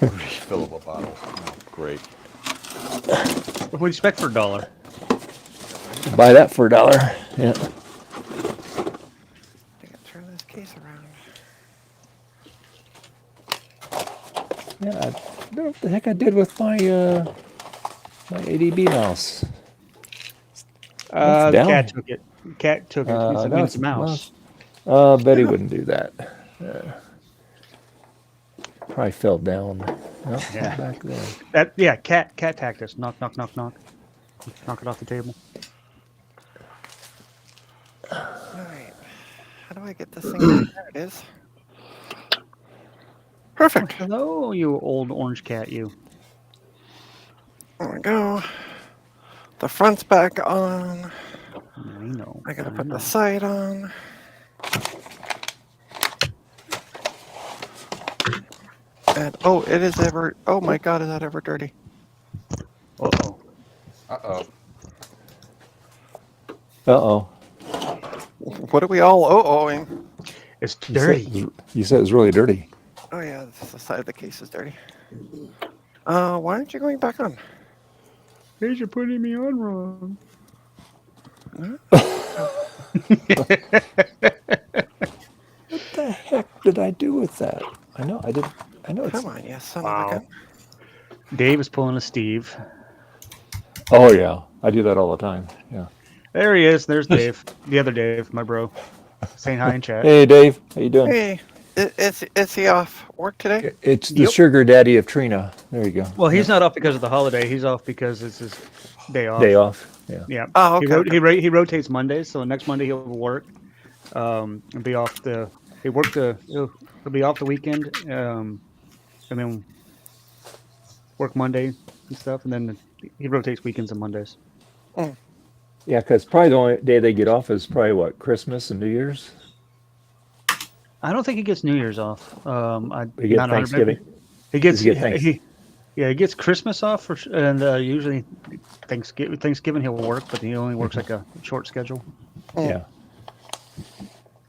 Refillable bottle. Oh, great. What do you expect for $1? Buy that for $1. Yeah. I gotta turn this case around. Yeah. I don't know what the heck I did with my my ADB mouse. The down. cat took it. Cat took it. It's no, it's a mouse. Betty wouldn't do that. Probably fell down. No, Yeah. back there. Cat tactics. Knock, knock, knock, knock. Knock it off the table. Alright. How do I get this thing? There it is. Perfect. Hello, you old orange cat, you. There we go. The front's back on. I know. I gotta I put know. the side on. And oh, it is ever. Oh my God, is that ever dirty? Uh-oh. Uh-oh. Uh-oh. What are we all oh-ohing? It's You said dirty. you said it was really dirty. Oh yeah, the side of the case is dirty. Why aren't you going back on? Because you're putting me on wrong. What the heck did I do with that? I know I did. I know it's. Come on, you son Wow. of a gun. Dave is pulling a Steve. Oh yeah, I do that all the time. Yeah. There he is. There's Dave. The other Dave, my bro. Saying hi in chat. Hey Dave, how you doing? Hey, is he off work today? It's the Yep. sugar daddy of Trina. There you go. Well, he's not off because of the holiday. He's off because it's his day off. Day off. Yeah. Yeah. Oh, He, okay. he rotates Mondays, so next Monday he'll work. And be off the. He'll be off the weekend, and then work Monday and stuff, and then he rotates weekends and Mondays. Yeah, because probably the only day they get off is probably what, Christmas and New Year's. I don't think he gets New Year's off. They get not 100%. Thanksgiving. He gets Does he get thanks- he gets Christmas off and usually Thanksgiving he'll work, but he only works like a short schedule. Yeah.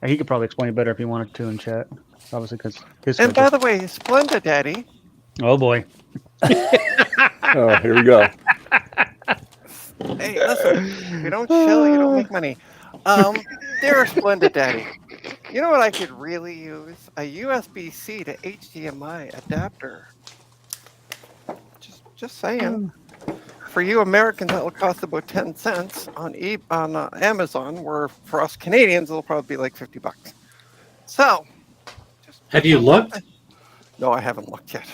And he could probably explain it better if he wanted to in chat. Obviously, because his And by schedule. the way, Splendid Daddy. Oh boy, Oh, here we go. Hey, listen, if you don't chill, you don't make money. Dear Splendid Daddy, you know what I could really use? A USB-C to HDMI adapter. Just saying. For you Americans, that will cost about 10 cents on Amazon, where for us Canadians, it'll probably be like $50. So, Have you looked? no, I haven't looked yet.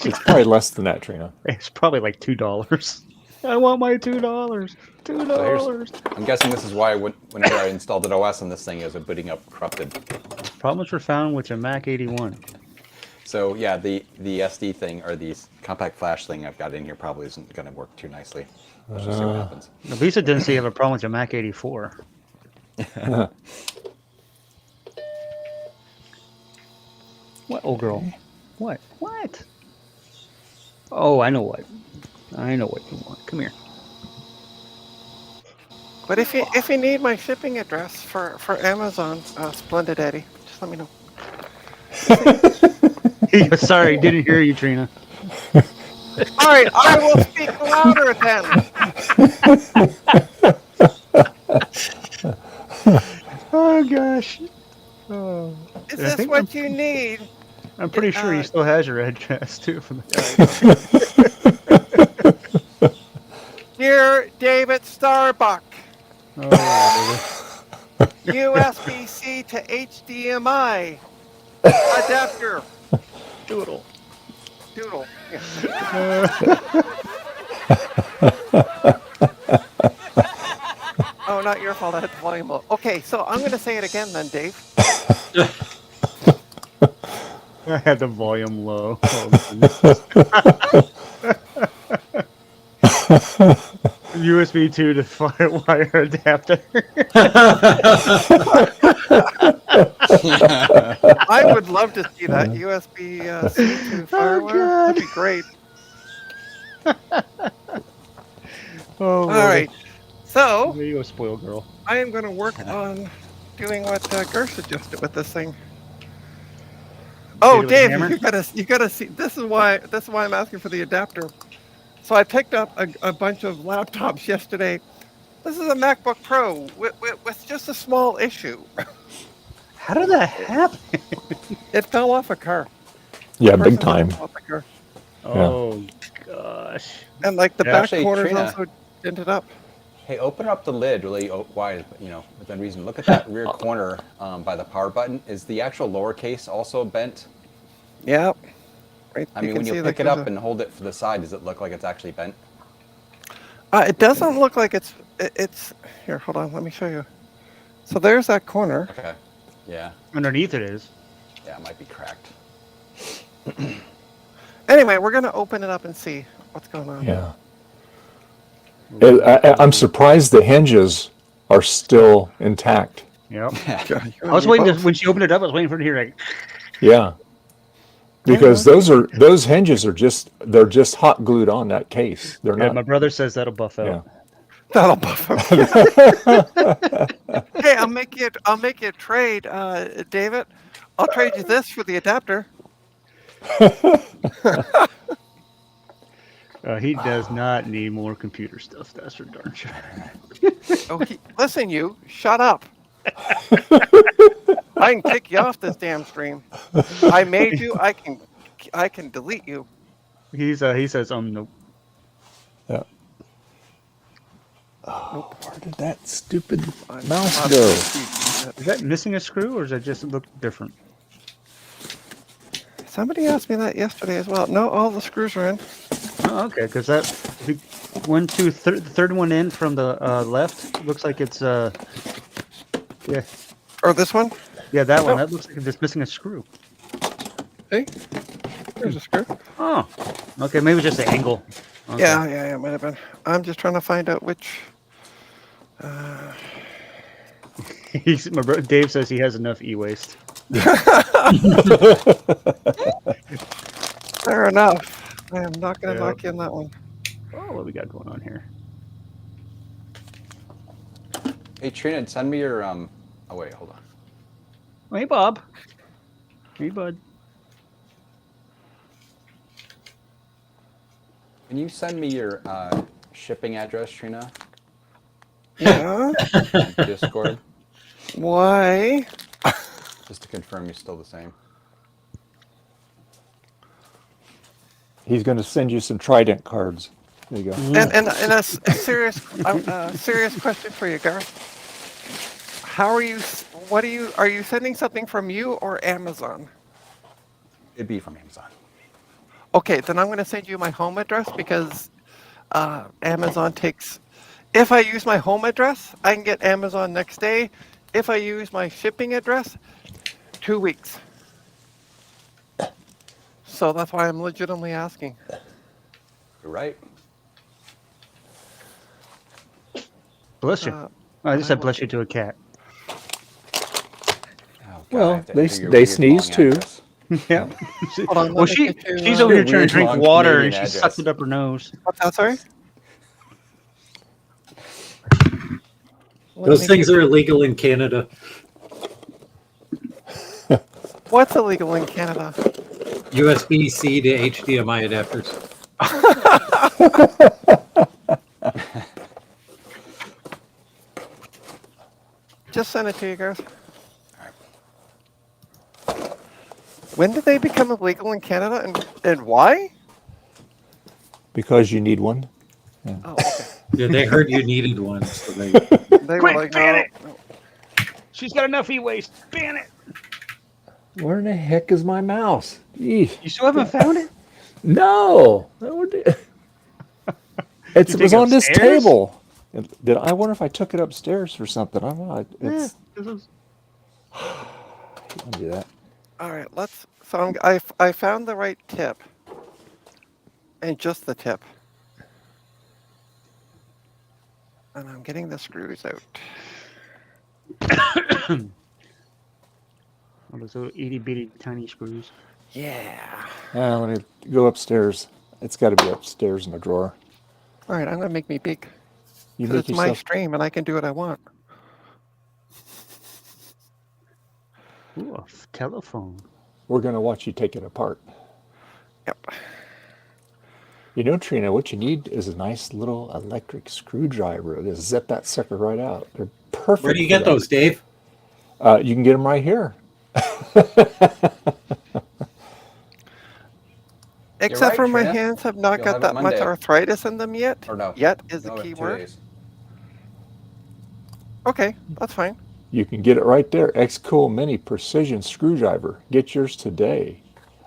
It's probably less than that, Trina. it's probably like $2. I want my $2. $2. I'm guessing this is why whenever I installed an OS on this thing, it was booting up corrupted. Problems were found with a Mac 81. So yeah, the SD thing or the compact flash thing I've got in here probably isn't going to work too nicely. Let's just see what happens. At least it didn't say you have a problem with your Mac 84. What, old girl? What? What? Oh, I know what. I know what you want. Come here. But if you need my shipping address for Amazon, Splendid Daddy, just let me know. Sorry, didn't hear you, Trina. All right, I will speak louder then. Oh gosh. Oh. Is I this think what you need? I'm pretty sure he still has your address too. Dear David Starbuck, Oh, USB-C to HDMI adapter. Doodle. Doodle. Yeah. your fault. I had the volume low. Okay, so I'm going to say it again then, Dave. I had the volume low. USB 2 to wire adapter. I would love to see that USB-C to FireWire. That'd be great. Oh, All right. So there you go, spoiled girl. I am going to work on doing what Gur suggested with this thing. Oh, it with a Dave, hammer? you gotta see. This is why I'm asking for the adapter. So I picked up a bunch of laptops yesterday. This is a MacBook Pro with just a small issue. How did that happen? It fell off a car. Yeah, Person big time. fell off a car. Oh, gosh. And like the Yeah, back actually, corners Trina. also dented up. Hey, open up the lid really wide, you know, within reason. Look at that rear corner by the power button. Is the actual lower case also bent? Yep. Right. I mean, when you pick it up and hold it for the side, does it look like it's actually bent? It doesn't look like it's here. Hold on, let me show you. So there's that corner. Okay. Yeah. Underneath it is. Yeah, it might be cracked. Anyway, we're gonna open it up and see what's going on. Yeah. I'm surprised the hinges are still intact. Yep. God, I was waiting when she opened it up. I was waiting for it to hear like. Yeah. Because those hinges are just hot glued on that case. They're Yeah, not. my brother says that'll buff out. Yeah. That'll buff up. Hey, I'll make you a trade, David. I'll trade you this for the adapter. He does not need more computer stuff. That's for darn sure. Oh, listen, you shut up. I can kick you off this damn stream. I made you. I can delete you. He says nope. Yeah. Oh, where did that stupid I'm mouse not go? Is that missing a screw or does that just look different? Somebody asked me that yesterday as well. No, all the screws are in. Oh, okay, because that the third one in from the left looks like it's yeah. Or this one? Yeah, that one. Oh. That looks like it's missing a screw. See? There's a screw. Oh. Okay, maybe just the angle. Okay. Yeah, it might have been. I'm just trying to find out which. Dave says he has enough e-waste. Fair enough. I am not going to knock you on that one. Oh, what we got going on here? Hey, Trina, send me your Oh wait, hold on. Oh, hey, Bob. Hey, bud. Can you send me your shipping address, Trina? Yeah? On Discord, Why? just to confirm you're still the same. He's going to send you some Trident cards. There you go. And a serious serious question for you, Garth. How are you? Are you sending something from you or Amazon? It'd be from Amazon. Okay, then I'm going to send you my home address because Amazon takes. If I use my home address, I can get Amazon next day. If I use my shipping address, 2 weeks. So that's why I'm legitimately asking. You're right. Bless you. I just said bless you to a cat. Oh, God, I Well, have to they enter your they weird sneeze long too. address. Yeah. Hold on, Well, let me get you, she's over here trying to weird drink long water and Canadian she address. sucked it up her nose. What's that, sorry? Those things are illegal in Canada. What's illegal in Canada? USB-C to HDMI adapters. Just send it to you, guys. When did they become illegal in Canada and why? Because you need one. Oh, okay. Yeah, they heard you needed one, so they. They were Quick, like, ban no. it! She's got enough e-waste. Ban it! Where in the heck is my mouse? Eesh. You still haven't found it? No. It was on this upstairs? table. I wonder if I took it upstairs or something? I don't know. It's Let me do that. All right, let's. So I found the right tip, and just the tip, and I'm getting the screws out. All those little itty bitty tiny screws. Yeah. Let me go upstairs. It's got to be upstairs in the drawer. All right, I'm gonna make me big You because make it's my yourself. stream and I can do what I want. Ooh, a telephone. We're gonna watch you take it apart. Yep. You know, Trina, what you need is a nice little electric screwdriver. Just zip that sucker right out. They're perfect. Where do you for get that. those, Dave? You can get them right here. Except right, for my Trina. hands have not You'll got have it that much Monday. arthritis in them yet. Or no. Yet is the No, key 2 word. days. Okay, that's fine. You can get it right there. xCool Mini Precision Screwdriver. Get yours today.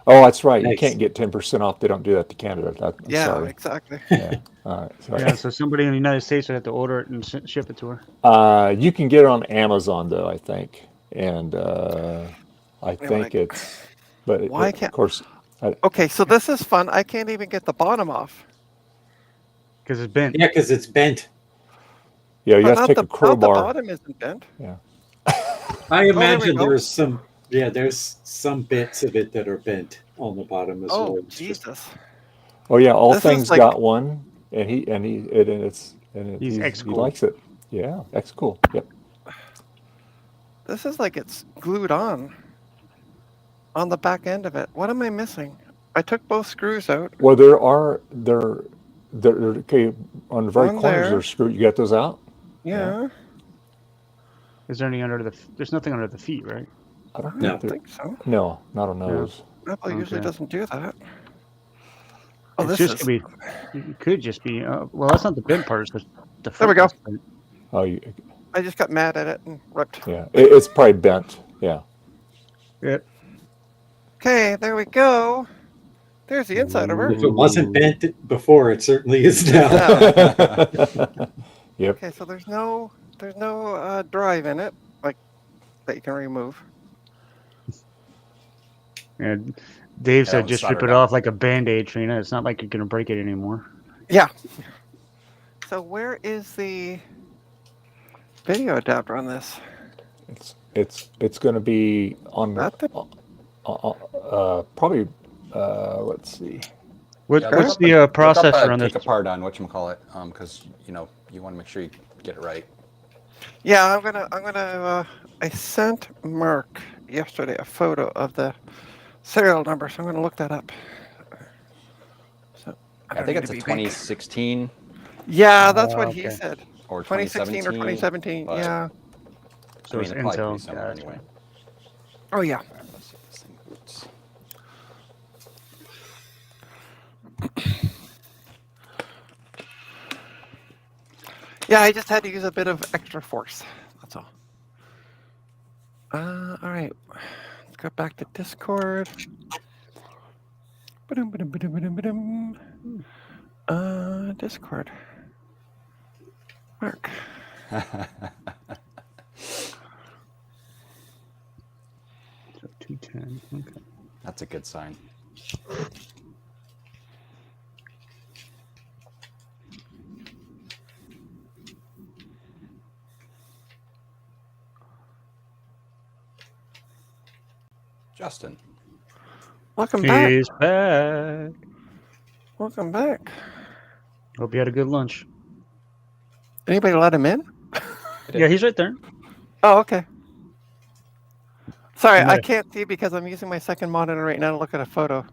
Oh, that's right. You Nice. can't get 10% off. They don't do that to Canada. I'm Yeah, sorry. exactly. Yeah. All right. Sorry. Yeah, so somebody in the United States would have to order it and ship it to her. You can get it on Amazon though, I think, and I think I- it's. But Why of can't- course, Okay, so this is fun. I can't even get the bottom off. Because it's bent. Yeah, because it's bent. yeah, you But have to take a not the crowbar. bottom isn't bent. Yeah. I we imagine go. there's some bits of it that are bent on the bottom as well. Oh, It's just- Jesus. Oh yeah, all This is things like- got one, and he He's he xCool. likes it. Yeah, xCool. Yep. This is like it's glued on the back end of it. What am I missing? I took both screws out. Well, there okay on the very One corners. there. There's screw. You got those out? Yeah, Is there any under the? There's nothing under the feet, right? I don't I No. don't there- think so. No, not on those. Apple usually Okay. doesn't do that. Oh, It's this just is. could be. It could just be. Well, that's not the bent part. It's the There we foot go. that's bent. Oh, I just got mad at it and ripped. yeah. It's probably bent. Yeah. Yeah. Okay, there we go. There's the inside of her. If it wasn't bent before, it certainly is now. Yep. Okay, so there's no drive in it, like that you can remove. And Dave Yeah, said it's just rip soldered it up. off like a band-aid, Trina. It's not like you're gonna break it anymore. Yeah. So where is the video adapter on this? It's going to be on Not the- probably. Let's see. What, Yeah, what's look the up processor on this? Take apart on whatchamacallit, because you want to make sure you get it right. Yeah, I sent Mark yesterday a photo of the serial number, so I'm gonna look that up. So I don't think need it's to a be big. 2016 Yeah, that's what he okay. said. or 2016 or 2017. but- Yeah. So it's it'll probably be Intel. similar Gotcha. anyway. Oh yeah. All right, let's see if this thing boots. Yeah, I just had to use a bit of extra force. That's all. All right. Let's go back to Discord. Ba-dum, ba-dum, ba-dum, ba-dum, ba-dum. Discord. Mark. So 210. Okay. That's a good sign. Justin. Welcome back. He's back. Welcome back. Hope you had a good lunch. Anybody let him in? Yeah, he's right there. Oh, okay. Sorry, I Yeah. can't see because I'm using my second monitor right now to look at a photo.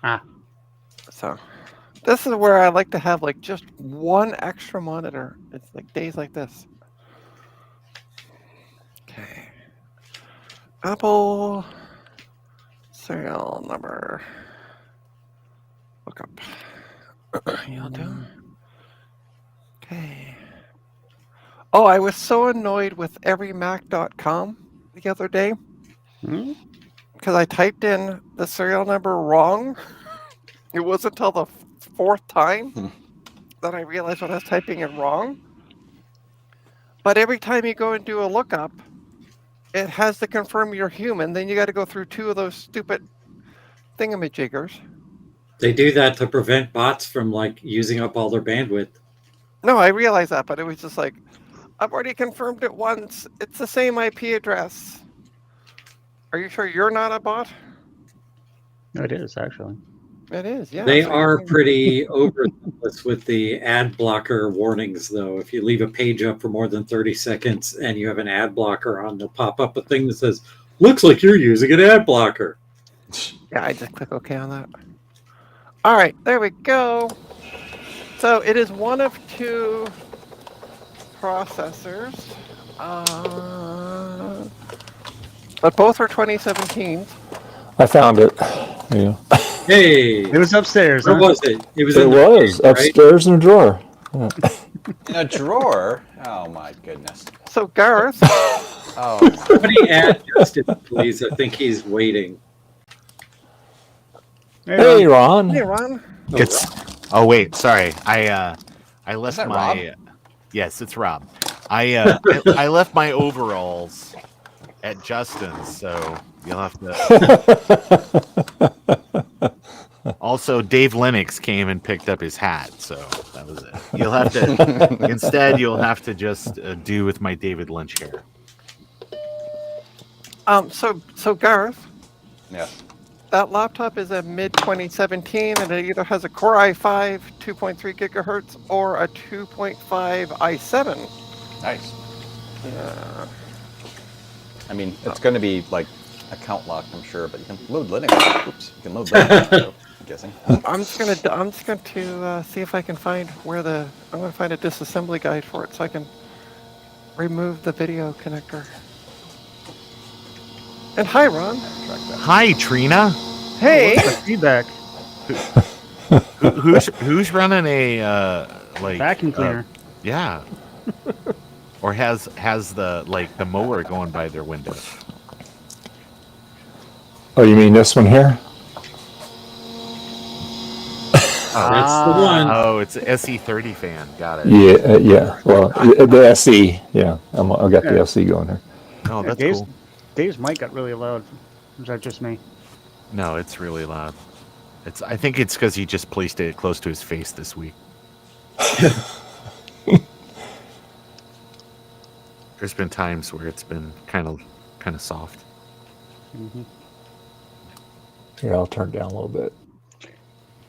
Ah. So, this is where I like to have like just one extra monitor. It's like days like this. Okay. Apple serial number. Look up. You'll do. Okay. Oh, I was so annoyed with everymac.com the other day Hmm? because I typed in the serial number wrong. It wasn't until the fourth time that I realized when I was typing it wrong. But every time you go and do a lookup, it has to confirm you're human. Then you got to go through 2 of those stupid thingamajiggers. They do that to prevent bots from like using up all their bandwidth. No, I realize that, but it was just like, I've already confirmed it once. It's the same IP address. Are you sure you're not a bot? It is actually. It is, yeah. They so are you're- pretty overzealous with the ad blocker warnings, though. If you leave a page up for more than 30 seconds and you have an ad blocker on, they'll pop up a thing that says, "Looks like you're using an ad blocker." Yeah, I just click OK on that. All right, there we go. So it is one of 2 processors, but both are 2017s. I found it. Yeah. Hey, It was upstairs. where Huh? was it? It was It in the was page, right? upstairs in a drawer. In a drawer? Oh my goodness. So Garth, Oh, Somebody add Justin, please. I think he's waiting. Hey, Ron. hey Ron. It's. Oh wait, sorry. I left that my. Yes, it's Rob. I left my overalls at Justin's, so you'll have to. Also, Dave Lennox came and picked up his hat, so that was it. You'll have to. Instead, you'll have to just do with my David Lynch hair. So Garth, yeah. that laptop is a mid 2017, and it either has a Core i5 2.3 gigahertz or a 2.5 i7. Nice. Yeah. I mean, it's going to be like account locked, I'm sure, but you can load Linux. Oops, you can load Linux. So, I'm guessing. I'm just going to see if I can find where I'm going to find a disassembly guide for it so I can remove the video connector. And hi, Ron. Hi, Trina. Hey. The feedback. Who's running a like Vacuum cleaner. Yeah. Or has the mower going by their window? Oh, you mean this one here? That's the one. Oh, it's an SE30 fan. Got it. Yeah, yeah. Well, the SE. Yeah, I've got the SE going here. Oh, that's Dave's, cool. Dave's mic got really loud. Is that just me? No, it's really loud. I think it's because he just placed it close to his face this week. There's been times where it's been kind of soft. Mm-hmm. Here, I'll turn down a little bit.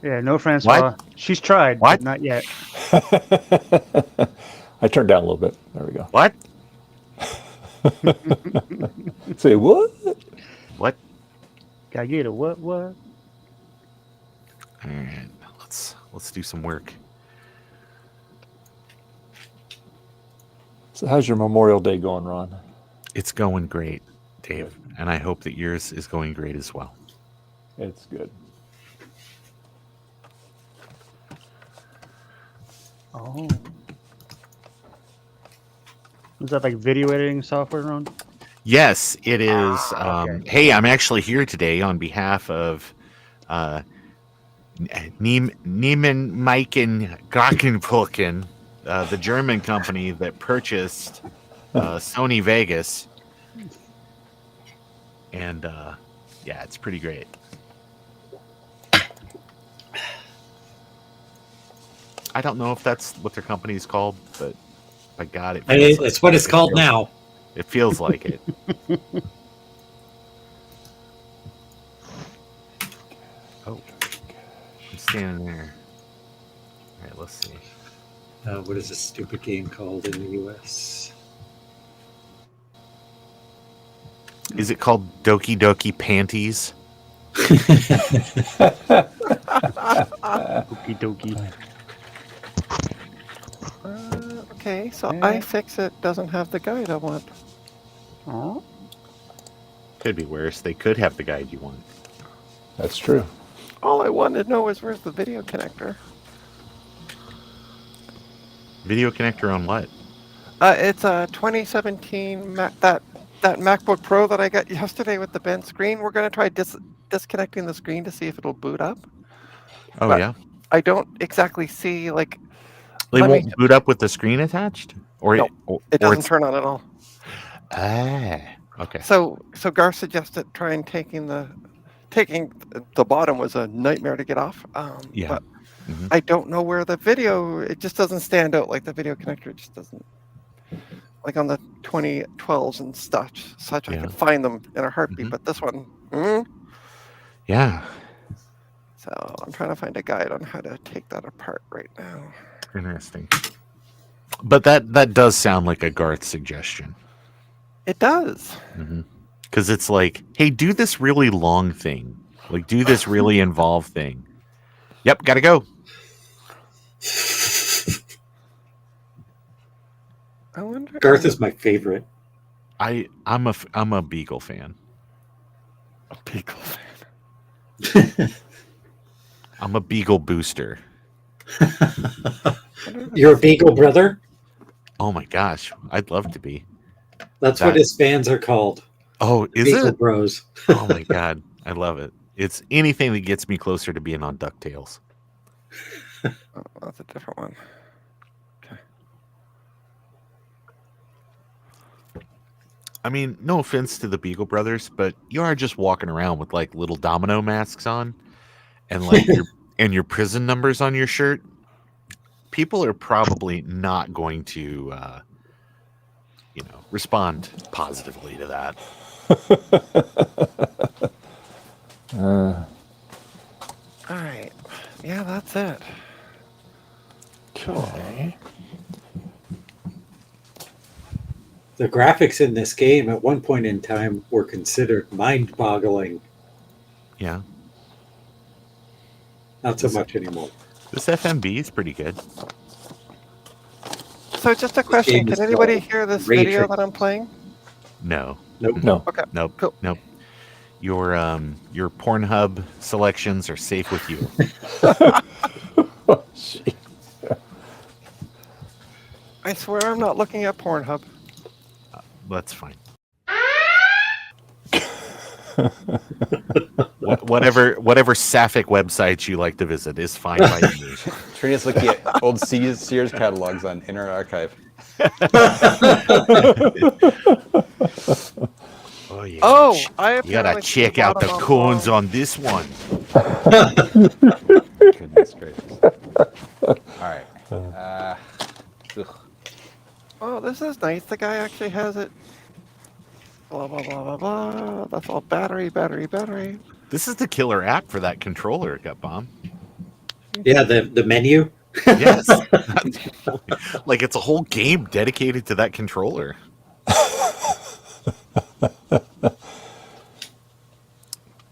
Yeah, no, Francois. She's tried, What? but not yet. I turned down a little bit. There we go. What? Say what? What? Gotta get a what? All right, let's do some work. So, how's your Memorial Day going, Ron? It's going great, Dave, and I hope that yours is going great as well. It's good. Oh. Is that like video editing software, Ron? Yes, it is. Okay. Hey, I'm actually here today on behalf of Niemann, Mike, and Glockenpulken, the German company that purchased Sony Vegas. And yeah, it's pretty great. I don't know if that's what their company is called, but by God, it feels like It's what it's called feels- now. It feels like it. Oh, I'm standing there. All right, let's see. What is this stupid game called in the U.S.? Is it called Doki Doki Panties? Okie dokie. Okay, so iFixit doesn't have the guide I want. Oh. Could be worse. They could have the guide you want. That's true. All I wanted to know is where's the video connector. Video connector on what? It's a 2017 that MacBook Pro that I got yesterday with the bent screen. We're going to try disconnecting the screen to see if it'll boot up. Oh, But yeah. I don't exactly see, like... They let won't me- boot up with the screen attached? or No, or, it or doesn't it's turn on at all. okay. So Gar suggested trying taking the bottom was a nightmare to get off. Yeah. But Mhm. I don't know where the video. It just doesn't stand out like the video connector. It just doesn't like on the 2012s and such. I Yeah. could find them in a heartbeat, Mhm. but this one. Yeah. So I'm trying to find a guide on how to take that apart right now. Interesting. But that does sound like a Garth suggestion. It does. Because it's like, hey, do this really long thing. Like, do this really involved thing. Yep, gotta go. I wonder. Garth is my favorite. I'm a Beagle fan. A Beagle fan. I'm a Beagle booster. You're a Beagle brother? Oh my gosh, I'd love to be. That's what his fans are called. Oh, is Beagle it? Bros. Oh my god, I love it. It's anything that gets me closer to being on DuckTales. Oh, that's a different one. Okay. I mean, no offense to the Beagle brothers, but you are just walking around with like little domino masks on, and like your prison numbers on your shirt. People are probably not going to, respond positively to that. All right. Yeah, that's it. Okay. The graphics in this game at one point in time were considered mind-boggling. Yeah, Not so much anymore. this FMV is pretty good. So just a question. game Can is anybody called hear this Ray video Tracing. that I'm playing? No, Nope. No. Okay. nope, Cool. nope. Your Pornhub selections are safe with you. Gee. I swear I'm not looking at Pornhub. That's fine. Whatever sapphic websites you like to visit is fine by me. Trina's looking at old Sears catalogs on Inner Archive. Oh yeah. Oh, I You gotta apparently see check out the bottom of cones all- on this one. Goodness gracious. All right. Ugh. Oh, this is nice. The guy actually has it. Blah blah blah blah blah. That's all battery. This is the killer app for that controller, Gut Bomb. Yeah, the menu. Yes. Like it's a whole game dedicated to that controller.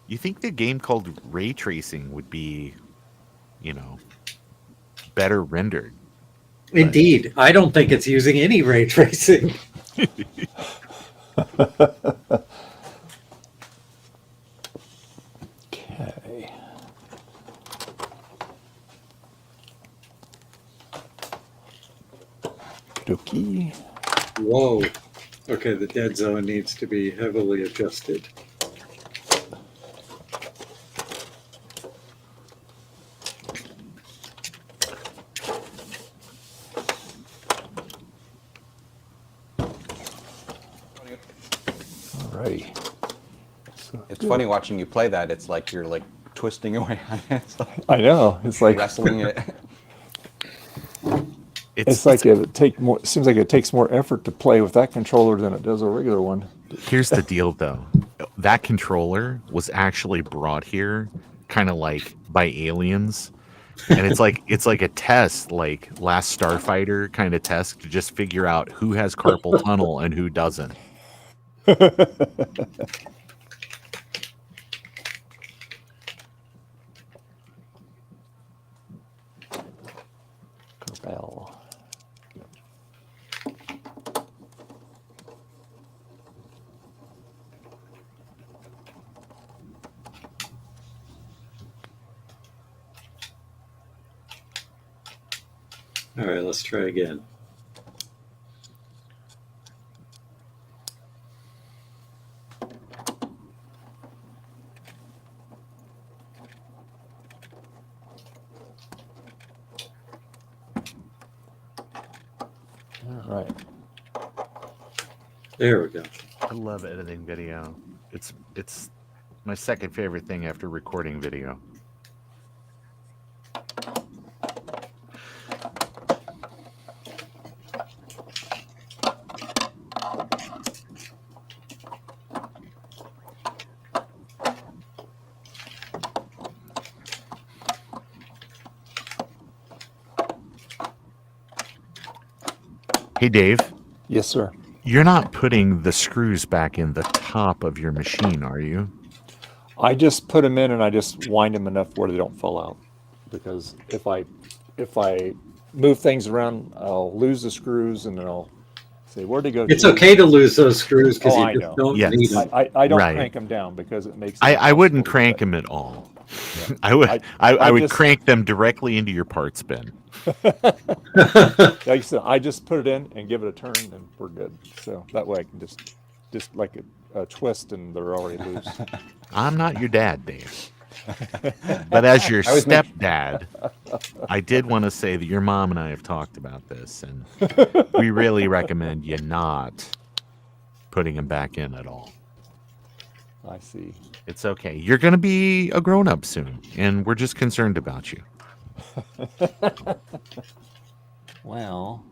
You think the game called Ray Tracing would be, better rendered? Indeed. I don't think it's using any ray tracing. Okay. Okey-dokey. Whoa. Okay, the dead zone needs to be heavily adjusted. Alrighty. So It's good. funny watching you play that. It's like you're like twisting away on it. It's like I know. It's like wrestling it. it's like it seems like it takes more effort to play with that controller than it does a regular one. Here's the deal, though. That controller was actually brought here, kind of like by aliens, and it's like a test, like Last Starfighter kind of test to just figure out who has carpal tunnel and who doesn't. Bell. All right, let's try again. All right. There we go. I love editing video. It's my second favorite thing after recording video. Hey, Dave. Yes, sir. You're not putting the screws back in the top of your machine, are you? I just put them in and I just wind them enough where they don't fall out. Because if I move things around, I'll lose the screws and then I'll say, where'd they go? It's to? okay to lose those screws because Oh, you I just know. don't Yes. need them. I don't Right. crank them down because it makes. I wouldn't crank them at all. Yeah. I would just- crank them directly into your parts bin. Like I said, I just put it in and give it a turn and we're good. So that way I can just like a twist and they're already loose. I'm not your dad, Dave. But as your stepdad, I did want to say that your mom and I have talked about this, and we really recommend you not putting them back in at all. I see. It's okay. You're going to be a grown-up soon, and we're just concerned about you. Well,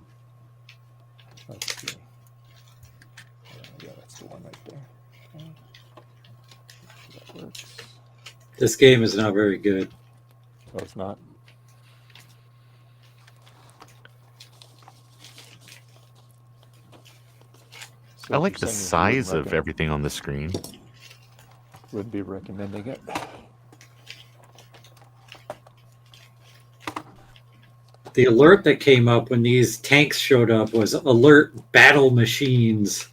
let's see. Yeah, that's the one right there. Okay. That works. This game is not very good. Oh, it's not. So I like you're the saying you size of wouldn't everything on the screen. would be recommending it. The alert that came up when these tanks showed up was alert battle machines.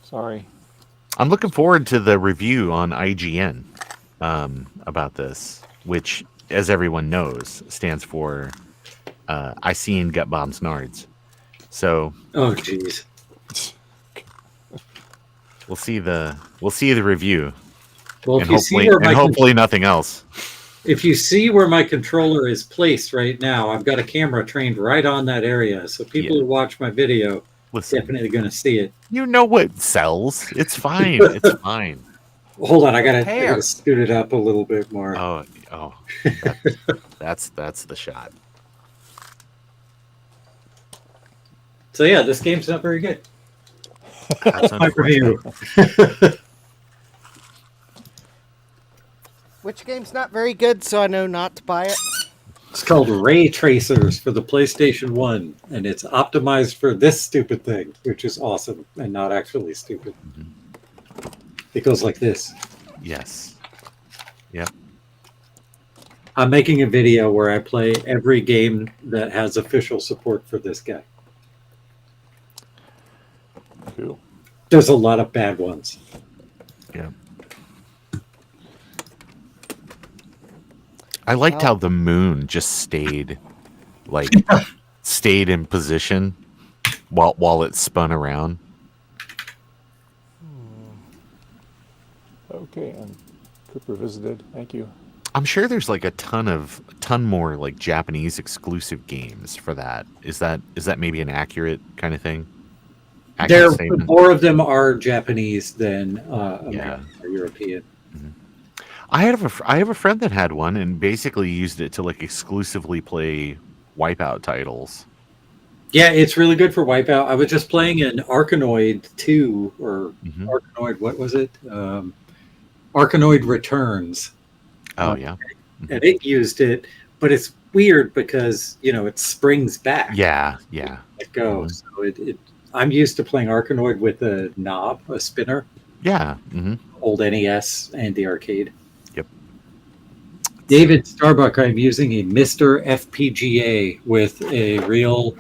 Sorry. I'm looking forward to the review on IGN about this, which, as everyone knows, stands for I Seen Gut Bombs Nards. So Oh, jeez. we'll see the review, Well, and if you see hopefully where my hopefully nothing else. if you see where my controller is placed right now, I've got a camera trained right on that area, so people Yeah. who watch my video Listen, definitely going to see it. you know what sells. It's fine. It's fine. Hold on, I gotta Hands. scoot it up a little bit more. Oh, that's the shot. So yeah, this game's not very good. That's My review. Which game's not very good, so I know not to buy it. It's called Ray Tracers for the PlayStation 1, and it's optimized for this stupid thing, which is awesome and not actually stupid. It goes like this. Yes. Yep. I'm making a video where I play every game that has official support for this guy. Cool. There's a lot of bad ones. Yeah. I liked how the moon just stayed in position while it spun around. Okay, and Cooper visited. Thank you. I'm sure there's like a ton more like Japanese exclusive games for that. Is that maybe an accurate kind of thing? Accurate statement? More of them are Japanese than American or European. I have a friend that had one and basically used it to like exclusively play Wipeout titles. Yeah, it's really good for Wipeout. I was just playing an Arkanoid 2 or Arkanoid, what was it? Arkanoid Returns. Oh yeah. And it used it, but it's weird because, it springs back. Yeah. It goes. So I'm used to playing Arkanoid with a knob, a spinner. Yeah. Old NES and the arcade. Yep. David Starbuck, I'm using a Mr. FPGA with a real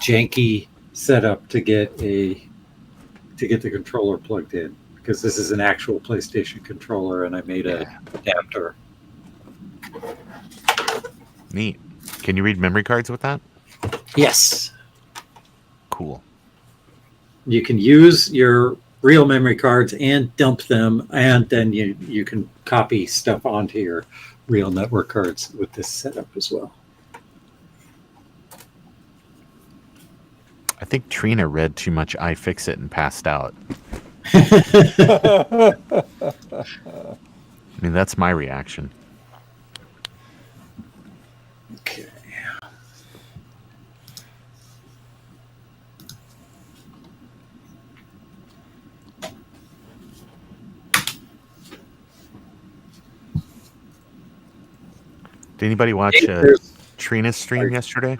janky setup to get the controller plugged in, because this is an actual PlayStation controller and I made an adapter. Neat. Can you read memory cards with that? Yes. Cool. You can use your real memory cards and dump them, and then you can copy stuff onto your real network cards with this setup as well. I think Trina read too much iFixit and passed out. I mean, that's my reaction. Okay. Did anybody watch Trina's stream yesterday?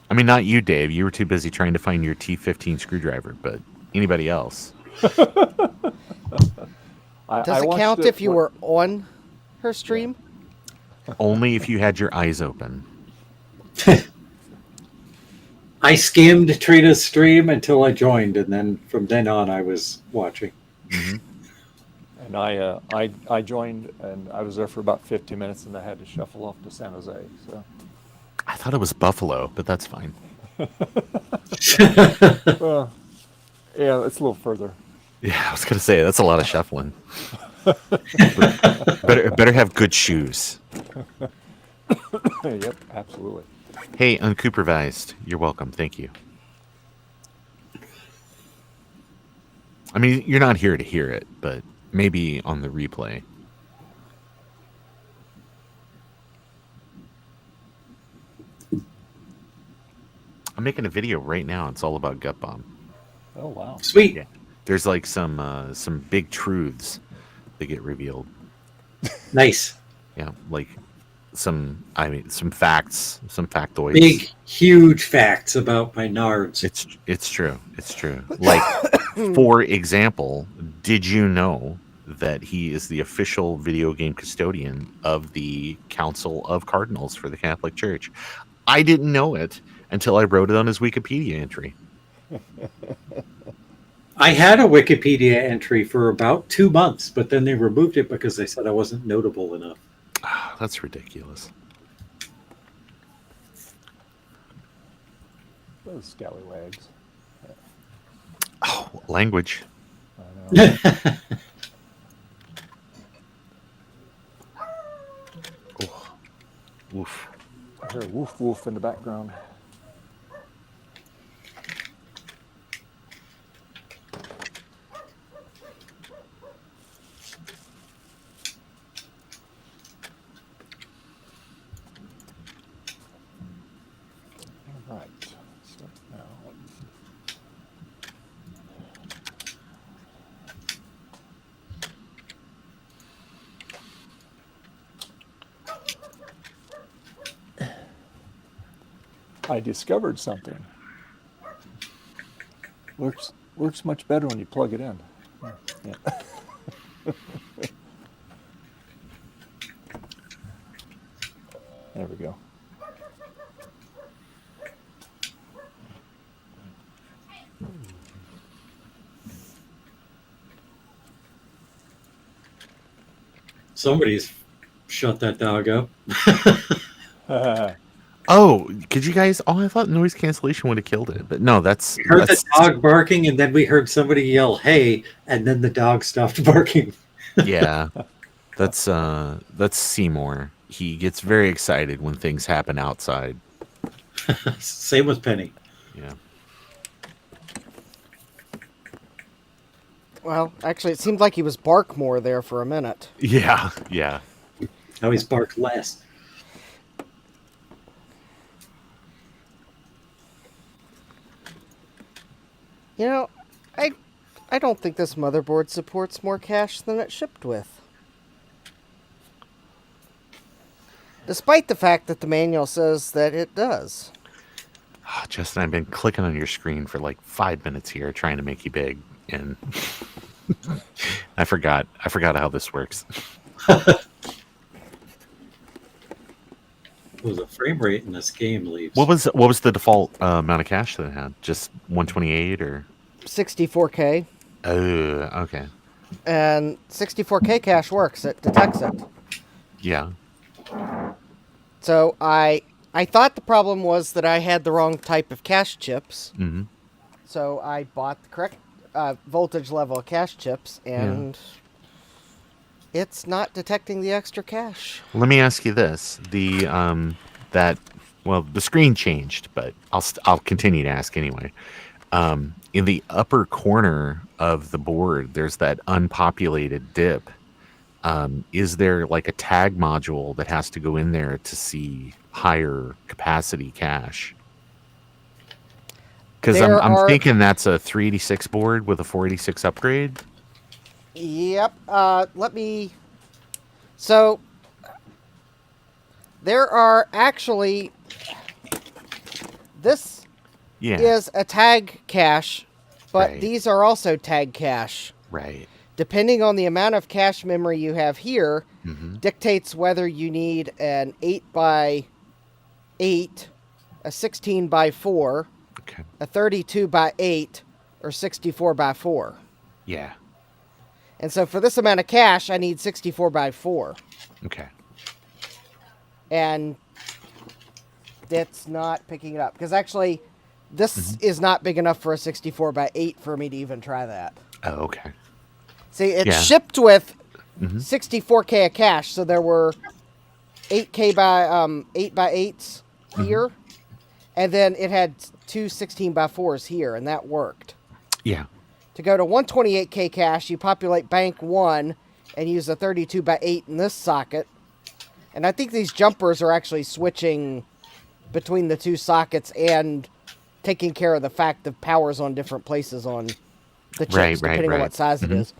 I mean, not you, Dave. You were too busy trying to find your T15 screwdriver, but anybody else? Does it count if you were on her stream? Only if you had your eyes open. I skimmed Trina's stream until I joined, and then from then on, I was watching. Mm-hmm. And I joined, and I was there for about 50 minutes, and I had to shuffle off to San Jose. So I thought it was Buffalo, but that's fine. Well, yeah, it's a little further. Yeah, I was gonna say that's a lot of shuffling. better have good shoes. Yep, absolutely. Hey, unsupervised, you're welcome. Thank you. I mean, you're not here to hear it, but maybe on the replay. I'm making a video right now. It's all about gut bomb. Oh wow, sweet. Yeah. There's like some big truths that get revealed. Nice. Yeah, like some facts, some factoids. Big, huge facts about my nards. It's true. It's true. Like, for example, did you know that he is the official video game custodian of the Council of Cardinals for the Catholic Church? I didn't know it until I wrote it on his Wikipedia entry. I had a Wikipedia entry for about 2 months, but then they removed it because they said I wasn't notable enough. Oh, that's ridiculous. those scallywags. Oh, language. I know. Oh. Woof. I hear woof woof in the background. All right. So now. I discovered something. Works much better when you plug it in. Yeah. There we go. Somebody's shut that dog up. Oh, could you guys? Oh, I thought noise cancellation would have killed it, but no, that's. We heard that's, the dog barking, and then we heard somebody yell, "Hey!" and then the dog stopped barking. Yeah, that's Seymour. He gets very excited when things happen outside. Same with Penny. Yeah. Well, actually, it seemed like he was bark more there for a minute. Yeah. Yeah. Now he's barked less. You know, I don't think this motherboard supports more cache than it shipped with. Despite the fact that the manual says that it does. Oh, Justin, I've been clicking on your screen for like 5 minutes here, trying to make you big, and I forgot how this works. What was the frame rate in this game leaves? What was the default amount of cache that it had? Just 128 or 64K. Oh, okay. And 64K cache works. It detects it. Yeah. So I thought the problem was that I had the wrong type of cache chips. Mm-hmm. So I bought the correct voltage level of cache chips, and it's not detecting the extra cache. Let me ask you this: the the screen changed, but I'll continue to ask anyway. In the upper corner of the board, there's that unpopulated dip. Is there like a tag module that has to go in there to see higher capacity cache? Because I'm thinking that's a 386 board with a 486 upgrade. Yep. Let me. So there are actually. This is a tag cache, but these are also tag cache. Right. Depending on the amount of cache memory you have here, dictates whether you need an 8 by 8, a 16 by 4, a 32 by 8, or 64 by 4. Yeah. And so for this amount of cache, I need 64 by 4. Okay. And that's not picking it up. Because actually, this is not big enough for a 64 by 8 for me to even try that. Oh, okay. See, it's shipped with 64K of cache, so there were 8K by 8 by 8s here, and then it had two 16 by 4s here, and that worked. Yeah. To go to 128K cache, you populate bank 1 and use a 32 by 8 in this socket. And I think these jumpers are actually switching between the two sockets and taking care of the fact that power's on different places on the chips, depending on what size it is.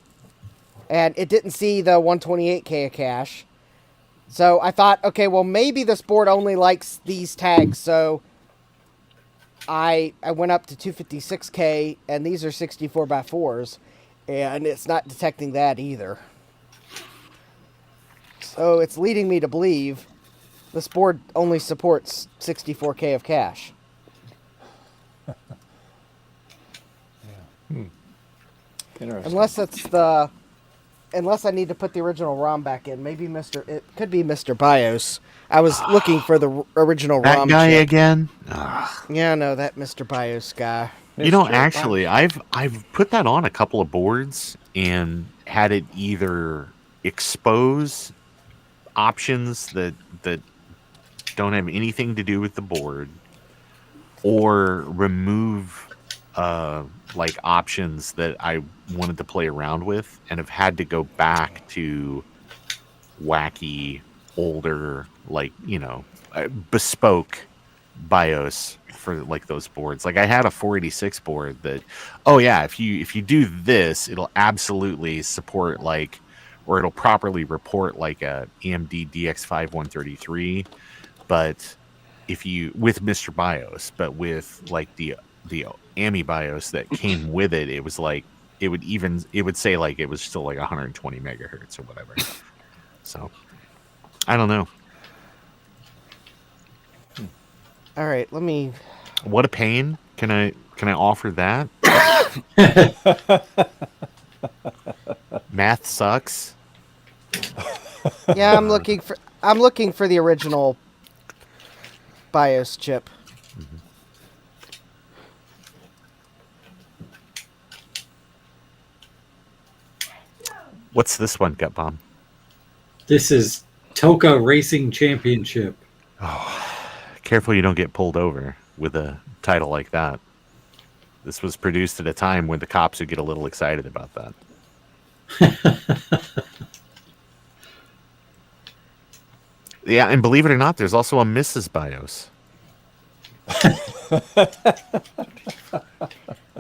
And it didn't see the 128K of cache. So I thought, okay, well, maybe this board only likes these tags. So I went up to 256K, and these are 64 by 4s, and it's not detecting that either. So it's leading me to believe this board only supports 64K of cache. Interesting. Unless I need to put the original ROM back in. Maybe it could be Mr. BIOS. I was looking for the original that ROM guy chip. again. Yeah, no, that Mr. BIOS guy. You know, actually, I've put that on a couple of boards and had it either expose options that don't have anything to do with the board, or remove like options that I wanted to play around with, and have had to go back to wacky, older, like, bespoke BIOS for like those boards. Like I had a 486 board that, if you do this, it'll absolutely support like, or it'll properly report like a AMD DX5 133, but if you with Mr. BIOS, but with like the AMI BIOS that came with it, it was like it would say like it was still like 120 megahertz or whatever. So I don't know. All right, let me. What a pain! Can I offer that? Math sucks. Yeah, I'm looking for the original BIOS chip. What's this one, Gut Bomb? This is Toka Racing Championship. Careful you don't get pulled over with a title like that. This was produced at a time when the cops would get a little excited about that. Yeah, and believe it or not, there's also a Mrs. BIOS.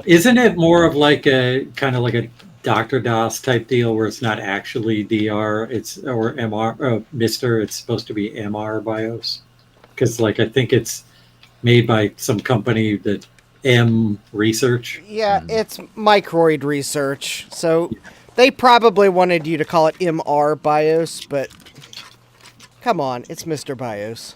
Isn't it more of like a kind of like a Dr. DOS type deal where it's not actually DR, or MR, Mr. It's supposed to be MR BIOS? Because like I think it's made by some company that M Research. Yeah, it's Microid Research. So they probably wanted you to call it MR BIOS, but come on, it's Mr. BIOS.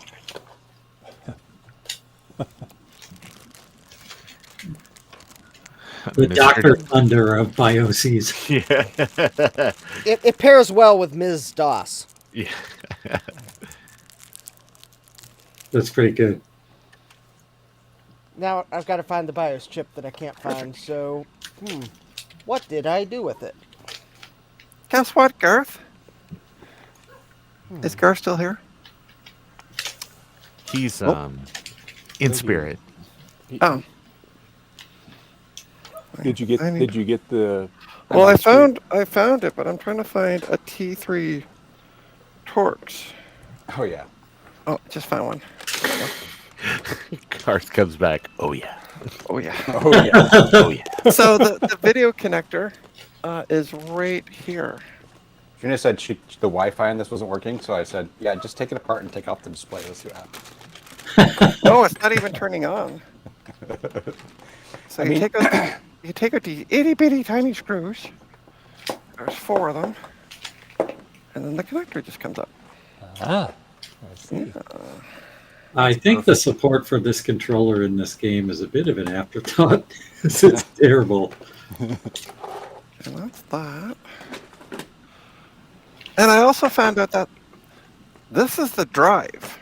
The Dr. Thunder of BIOSes. Yeah. It pairs well with Ms. DOS. Yeah. That's pretty good. Now I've got to find the BIOS chip that I can't find, so... What did I do with it? Guess what, Garth? Is Garth still here? He's Oh. in spirit. Oh. Did you get I need- the? Well, I found it, but I'm trying to find a T3 torch. Oh yeah. Oh, just found one. Garth comes back. Oh yeah. Oh yeah. Oh yeah. Oh yeah. So the video connector is right here. Trina said the Wi-Fi on this wasn't working, so I said, yeah, just take it apart and take off the display. Let's see what happens. No, it's not even turning on. So I you mean- take out these itty bitty tiny screws. There's 4 of them, and then the connector just comes up. Ah, I see. I think the support for this controller in this game is a bit of an afterthought. It's terrible. And that's that. And I also found out that this is the drive,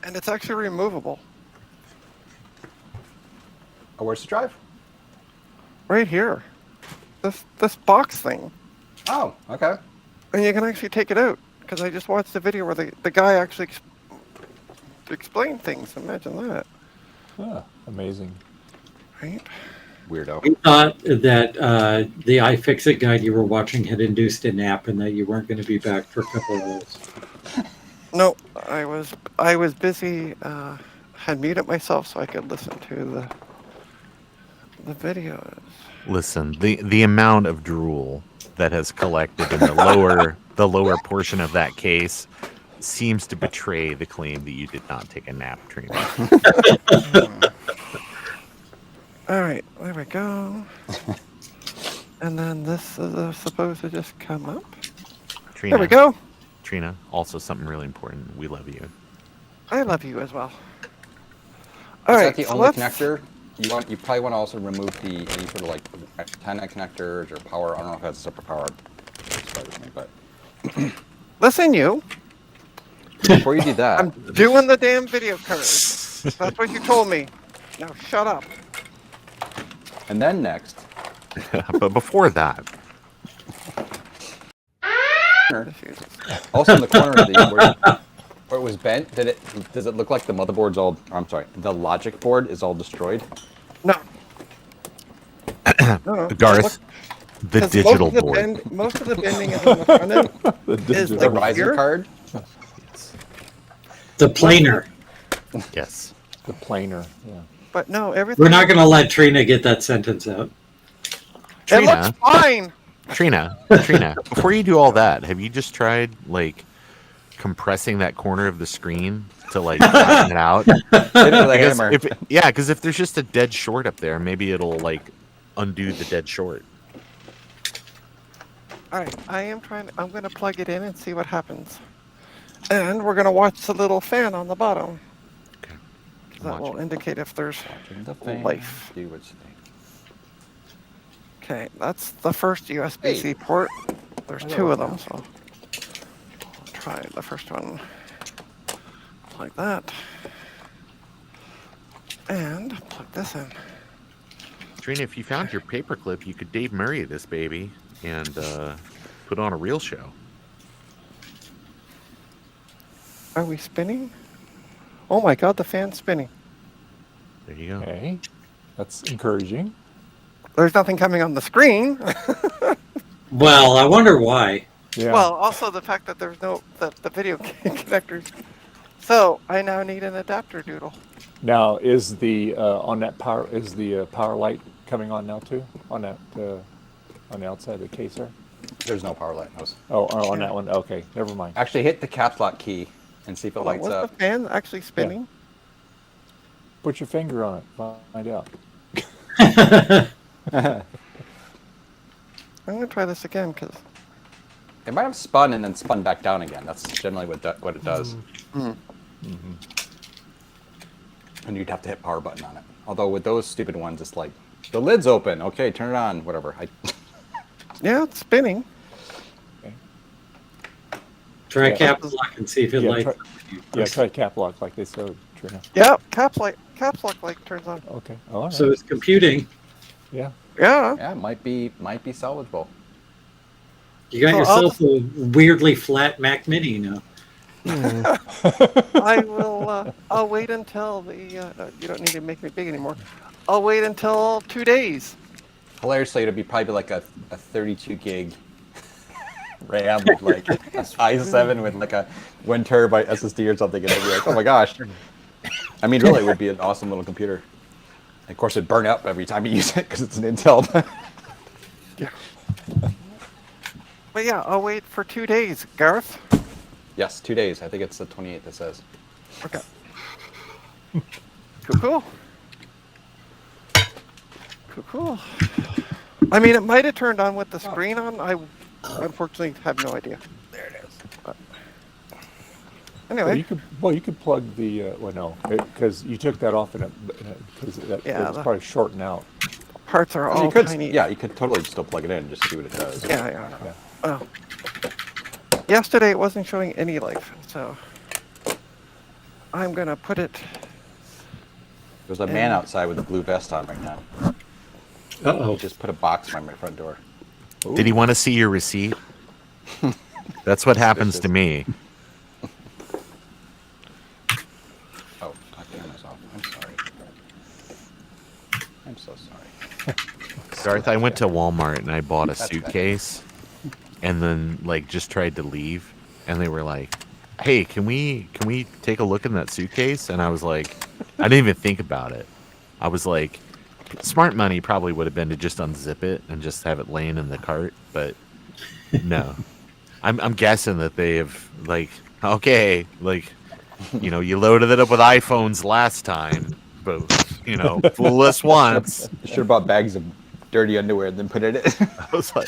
and it's actually removable. Oh, where's the drive? Right here. This box thing. Oh, okay. And you can actually take it out, because I just watched the video where the guy actually explained things. Imagine that. Ah, amazing. Right? Weirdo. We thought that the iFixit guide you were watching had induced a nap and that you weren't going to be back for a couple of hours. No, I was busy, had muted myself so I could listen to the videos. Listen, the amount of drool that has collected in the lower portion of that case seems to betray the claim that you did not take a nap, Trina. All right, there we go. And then this is supposed to just come up. Trina, There we go. Trina, also something really important. We love you. I love you as well. All Is right, that the so only let's- connector? You probably want to also remove any sort of like antenna connectors or power. I don't know if that's a separate power. But Listen, you. before you do that, I'm doing the damn video card. That's what you told me. Now shut up. and then next, But before that, also in the corner of the where it was bent, does it look like the motherboard's all? I'm sorry, the logic board is all destroyed? No. No. Garth, the 'Cause digital board. Most of the bending is on the front end. Is The like Ryzen here. card? The planer. Yes. The planer. Yeah. But no, everything. We're not going to let Trina get that sentence out. It Trina, looks fine. Trina, before you do all that, have you just tried like compressing that corner of the screen to like flatten it out? Hit it with a Because hammer. because if there's just a dead short up there, maybe it'll like undo the dead short. All right, I'm going to plug it in and see what happens. And we're going to watch the little fan on the bottom. Okay. That will indicate if there's The fan, life. do what's thing. Okay, that's the first USB-C port. There's 2 of them, so I'll try the first one like that. And plug this in. Trina, if you found your paperclip, you could Dave Murray this baby and put on a real show. Are we spinning? Oh my god, the fan's spinning. There you go. Okay. That's encouraging. There's nothing coming on the screen. Well, I wonder why. Yeah. Well, also the fact that there's no the video connectors. So I now need an adapter doodle. Now, is the on that power power light coming on now too? On that on the outside of the case there? There's no power light. No. Oh, on that one. Okay, never mind. Actually, hit the caps lock key and see if it Hold on, lights was up. the fan actually spinning? Put your finger on it. Find out. I'm gonna try this again because It might have spun and then spun back down again. That's generally what it does. And you'd have to hit power button on it. Although with those stupid ones, it's like the lid's open. Okay, turn it on. Whatever. yeah, it's spinning. Try Yeah. cap lock and see if it Yeah, lights. try cap lock like they said, Trina. Yeah, caps lock light turns on. Okay. All right. So it's computing. yeah. Yeah. Yeah, might be salvageable. You got So yourself a weirdly flat Mac Mini now. I will. I'll wait until the. You don't need to make me big anymore. I'll wait until 2 days. Hilariously, it'd be probably like a 32 gig RAM with like a i7 with like a 1 terabyte SSD or something, and it'd be like, oh my gosh. I mean, really, it would be an awesome little computer. And of course, it'd burn up every time you use it because it's an Intel. Yeah. But yeah, I'll wait for 2 days, Garth. Yes, 2 days. I think it's the 28th. It says. Okay. Cool. Cool. I mean, it might have turned on with the screen on. I unfortunately have no idea. There it is. But Well, anyway, you could plug the well, no, because you took that off because it was probably shorting out. parts are I mean, all you could, tiny. yeah, you could totally still plug it in and just see what it does. Yeah. Well, yesterday it wasn't showing any life, so I'm gonna put it. There's a man outside with a blue vest on right now. Uh-oh. He just put a box by my front door. Did he want to see your receipt? That's what happens to me. Oh, my camera's off. I'm sorry. I'm so sorry. Garth, I went to Walmart and I bought a suitcase and then like just tried to leave and they were like, "Hey, can we take a look in that suitcase?" And I was like, I didn't even think about it. I was like, smart money probably would have been to just unzip it and just have it laying in the cart, but no. I'm guessing that they have like, okay, like, you know, you loaded it up with iPhones last time, but you know, fool us once. You should have bought bags of dirty underwear and then put it in. I was like,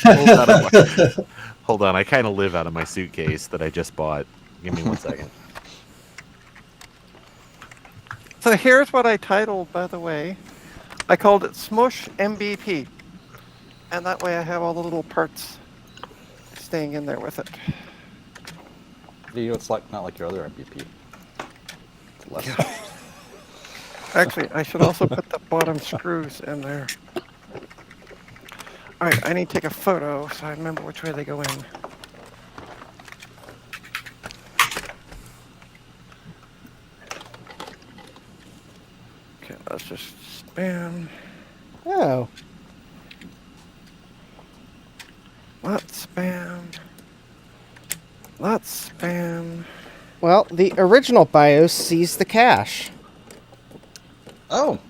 hold on, I kind of live out of my suitcase that I just bought. Give me 1 second. So here's what I titled, by the way. I called it Smush MVP, and that way I have all the little parts staying in there with it. You know, it's like not like your other MVP. It's less. Actually, I should also put the bottom screws in there. All right, I need to take a photo so I remember which way they go in. Okay, let's just spam. Oh. Let's spam. Let's spam. Well, the original BIOS sees the cache. Oh.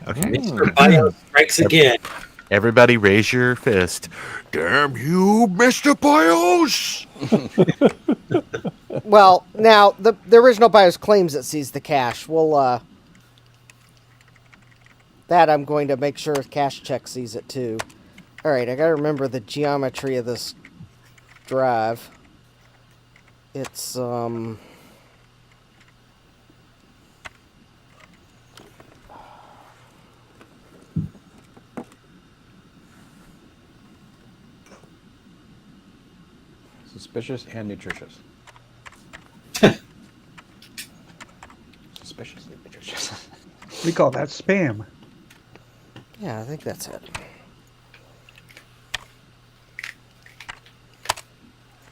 Okay. Mr. BIOS strikes again. Everybody raise your fist. Damn you, Mr. BIOS! Well, now the original BIOS claims it sees the cache. Well, that I'm going to make sure cache check sees it too. All right, I got to remember the geometry of this drive. It's Suspicious and nutritious. Suspiciously nutritious. We call that spam. yeah, I think that's it.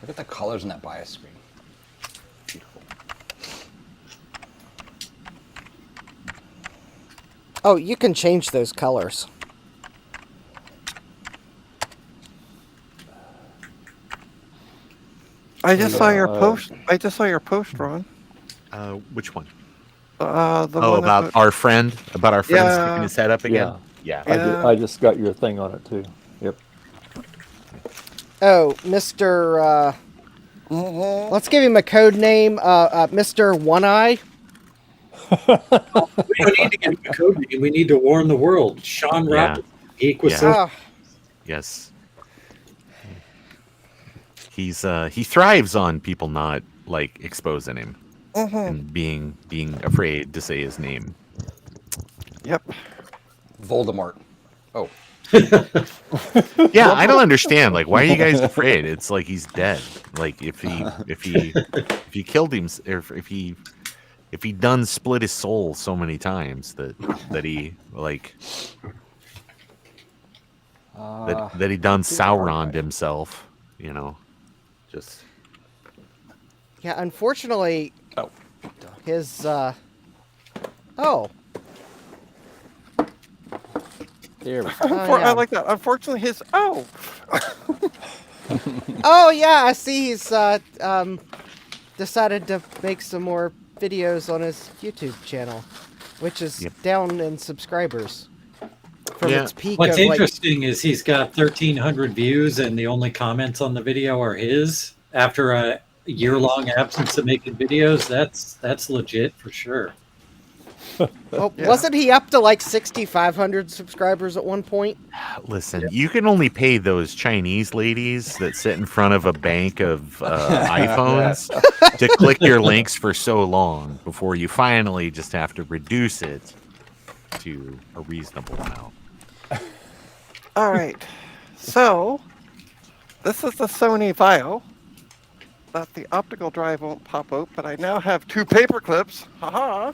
Look at the colors in that BIOS screen. Beautiful. Oh, you can change those colors. I just saw your post. I just saw your post, Ron. Which one? The Oh, one about our friend? About our friend Yeah. sticking his head up again? Yeah. I just got your thing on it too. Yep. Oh, Mr. Let's give him a code name. Mr. One Eye. We don't need to give him a code name. We need to warn the world. Sean Yeah. Robinson, geek with Yeah. social. Oh, Yes. He thrives on people not like exposing him and being afraid to say his name. Yep. Voldemort. Oh. Yeah, I don't understand. Like, why are you guys afraid? It's like he's dead. Like if he killed him, or if he done split his soul so many times that he like that he done see that one, Sauron'd himself. You know, just Yeah, unfortunately, Oh. his oh, There we go. Oh, yeah. I like that. Unfortunately, his oh. oh yeah, I see he's decided to make some more videos on his YouTube channel, which is Yep. down in subscribers from Yeah. its peak What's of like interesting is he's got 1,300 views, and the only comments on the video are his. After a year-long absence of making videos, that's legit for sure. Oh, Yeah. wasn't he up to like 6,500 subscribers at one point? listen. You can only pay those Chinese ladies that sit in front of a bank of iPhones to click your links for so long before you finally just have to reduce it to a reasonable amount. All right. So, this is the Sony Vio. That the optical drive won't pop out, but I now have 2 paper clips. Haha.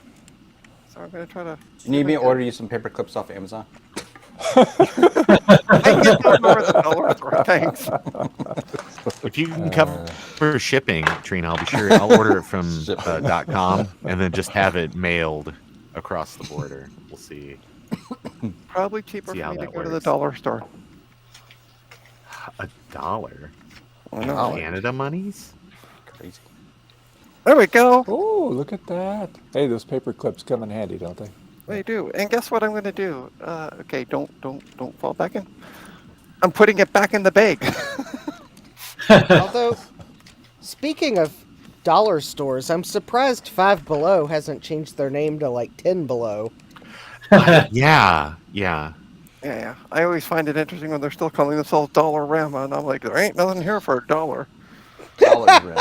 So I'm going to try to. You need me to order you some paper clips off Amazon? I can get them over the dollar store. Thanks. If you can cover shipping, Trina, I'll be sure. I'll order it from .com and then just have it mailed across the border. We'll see. Probably cheaper See for how me to that go to the works. dollar store. $1? I know. Canada monies? Crazy. There we go. Oh, look at that. Hey, those paper clips come in handy, don't they? They do. And guess what I'm going to do? Okay, don't fall back in. I'm putting it back in the bag. Although, speaking of dollar stores, I'm surprised Five Below hasn't changed their name to like 10 Below. Yeah. Yeah. I always find it interesting when they're still calling themselves Dollarama, and I'm like, there ain't nothing here for $1. Dollar bread.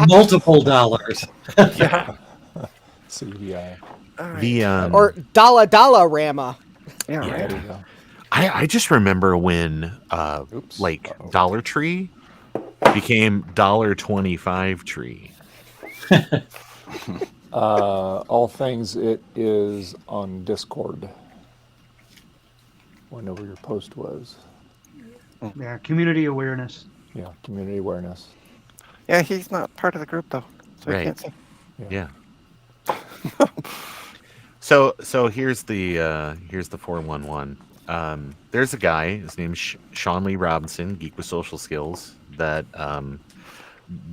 Multiple dollars. Yeah. CVI. All right. The Or Dollarama. Yeah, There right. you go. I just remember when Oops. like Uh-oh. Dollar Tree became $1.25 Tree. All things, it is on Discord. Whenever your post was. Yeah, community awareness. Yeah, community awareness. Yeah, he's not part of the group, though. So I Right. can't see. Yeah. So here's the 411. There's a guy. His name's Sean Lee Robinson, geek with social skills, that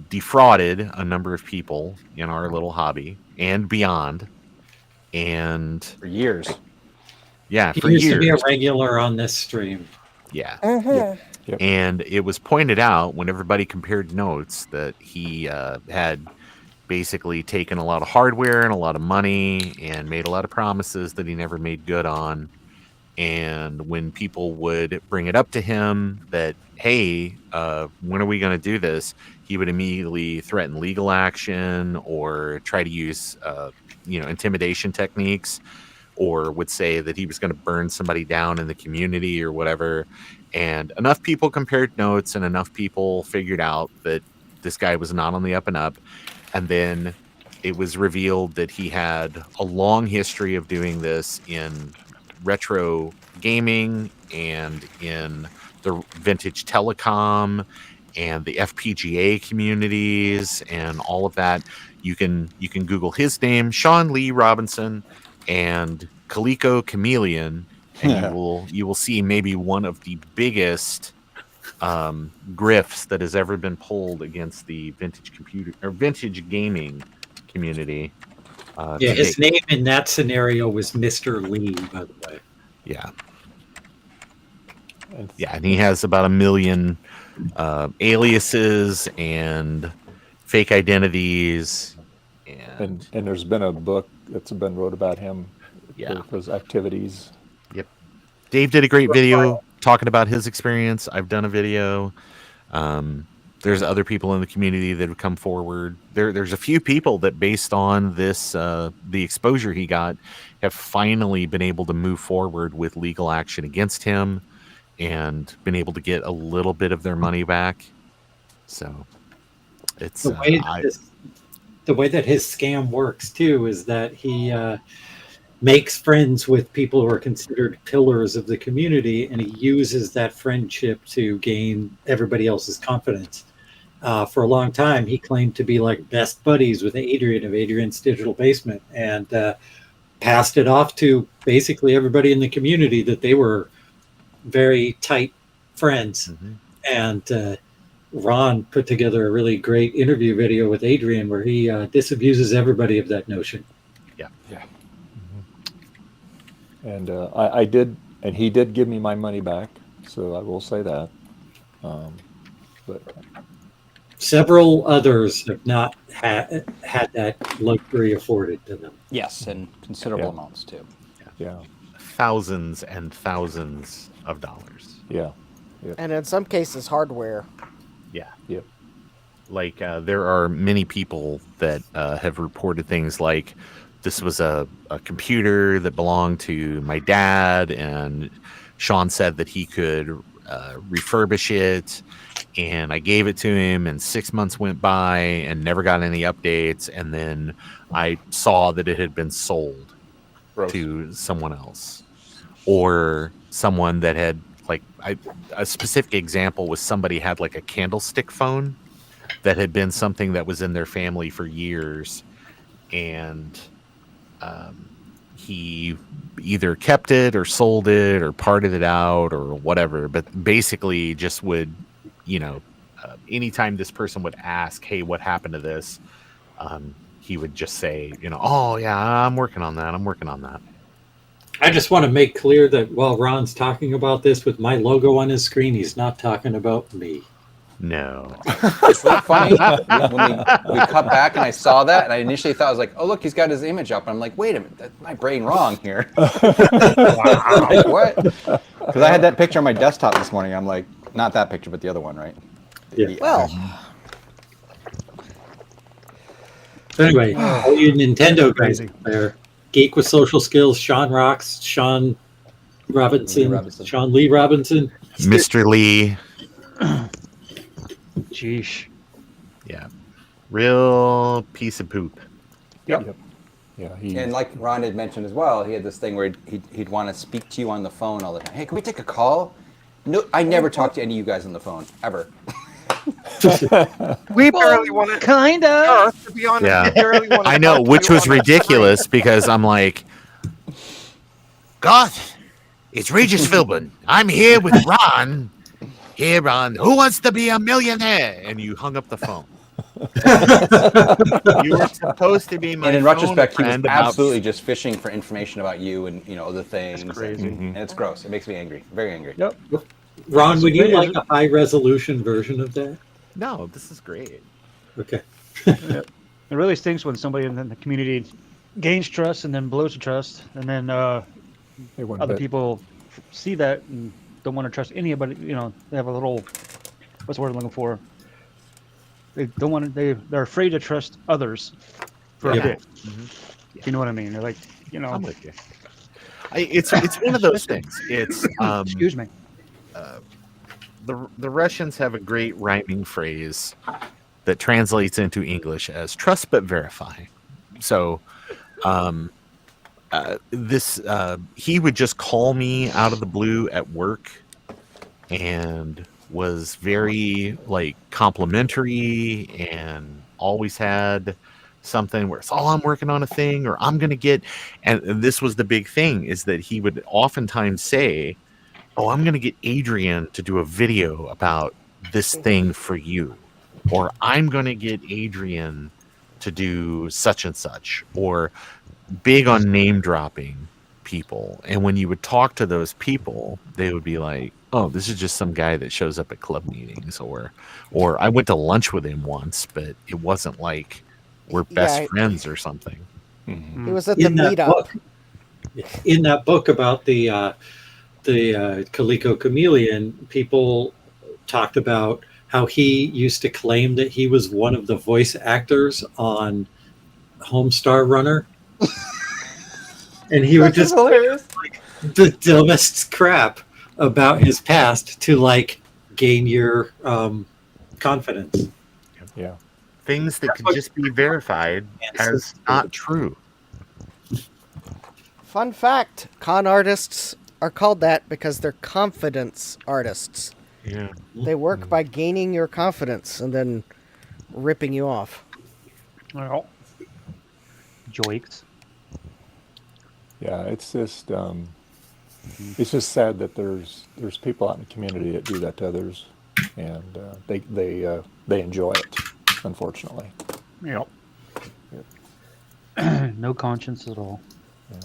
defrauded a number of people in our little hobby and beyond. And For years. yeah, He for used years. to be a regular on this stream. Yeah. Mm-hmm. Yep. And it was pointed out when everybody compared notes that he had basically taken a lot of hardware and a lot of money and made a lot of promises that he never made good on. And when people would bring it up to him that, hey, when are we going to do this? He would immediately threaten legal action or try to use, intimidation techniques, or would say that he was going to burn somebody down in the community or whatever. And enough people compared notes and enough people figured out that this guy was not on the up and up. And then it was revealed that he had a long history of doing this in retro gaming and in the vintage telecom and the FPGA communities and all of that. You can Google his name, Sean Lee Robinson, and Calico Chameleon, and you will see maybe one of the biggest grifts that has ever been pulled against the vintage gaming community. Yeah, his name in that scenario was Mr. Lee, by the way. Yeah. Yeah, and he has about 1 million aliases and fake identities. And there's been a book that's been wrote about him. Yeah. For his activities. Yep. Dave did a great video talking about his experience. I've done a video. There's other people in the community that have come forward. There's a few people that, based on this, the exposure he got, have finally been able to move forward with legal action against him and been able to get a little bit of their money back. So it's The way that his scam works too is that he makes friends with people who are considered pillars of the community, and he uses that friendship to gain everybody else's confidence. For a long time, he claimed to be like best buddies with Adrian of Adrian's Digital Basement, and passed it off to basically everybody in the community that they were very tight friends. And Ron put together a really great interview video with Adrian where he disabuses everybody of that notion. And I did, and he did give me my money back, so I will say that. But Several others have not had that luxury afforded to them. Yes, and considerable amounts too. yeah, Thousands and thousands of dollars. yeah, And in some cases, hardware. Yeah. yep. Like there are many people that have reported things like this was a computer that belonged to my dad, and Sean said that he could refurbish it, and I gave it to him, and 6 months went by and never got any updates, and then I saw that it had been sold to someone else, or someone that had like a specific example was somebody had like a candlestick phone that had been something that was in their family for years, and he either kept it or sold it or parted it out or whatever, but basically just would, anytime this person would ask, hey, what happened to this, he would just say, oh yeah, I'm working on that. I just want to make clear that while Ron's talking about this with my logo on his screen, he's not talking about me. No. It's really funny when we cut back and I saw that, and I initially thought, I was like, oh look, he's got his image up, and I'm like, wait a minute, that's my brain wrong here. Wow. What? Because I had that picture on my desktop this morning. I'm like, not that picture, but the other one, right? Yeah. Well, So anyway, all you Nintendo guys out there, Geek with Social Skills, Sean Rocks, Sean Robinson, Sean Lee Robinson, Mr. Lee. Jeesh. Yeah. Real piece of poop. Yep. Yeah, And like Ron had mentioned as well, he had this thing where he'd want to speak to you on the phone all the time. Hey, can we take a call? No, I never talk to any of you guys on the phone, ever. We barely wanted Kinda. to be honest. Yeah. We barely wanted I to know, talk to which you was on the ridiculous because I'm like, God, it's Regis Philbin. I'm here with Ron. Here, Ron. Who wants to be a millionaire? And you hung up the phone. You were supposed to be my And in phone retrospect, he was friend about- absolutely just fishing for information about you and other things. That's crazy. And it's gross. It makes me angry. Very angry. Yep. Ron, would you That's like a high resolution version of that? No, this is great. Okay. It really stinks when somebody in the community gains trust and then blows the trust, and then They want other that- people see that and don't want to trust anybody. They have a little, what's the word I'm looking for? They don't want to. They're afraid to trust others for Yeah. a bit. Mhm. You know what I mean? They're like, I'm with you. It's one of those things. It's excuse me. the Russians have a great rhyming phrase that translates into English as "trust but verify." So, he would just call me out of the blue at work, and was very like complimentary, and always had something where it's, oh, I'm working on a thing, or I'm gonna get, and this was the big thing, is that he would oftentimes say, oh, I'm gonna get Adrian to do a video about this thing for you, or I'm gonna get Adrian to do such and such, or big on name dropping people. And when you would talk to those people, they would be like, oh, this is just some guy that shows up at club meetings, or I went to lunch with him once, but it wasn't like we're best friends or something. He was at the meetup. In that book about the Calico Chameleon, people talked about how he used to claim that he was one of the voice actors on Homestar Runner. And he would just like the dumbest crap about his past to like gain your confidence. Yeah. Things that could just be verified as not true. Fun fact, con artists are called that because they're confidence artists. Yeah. They work by gaining your confidence and then ripping you off. Well, joiks. Yeah, it's just sad that there's people out in the community that do that to others, and they enjoy it, unfortunately. Yep. No conscience at all. Yeah.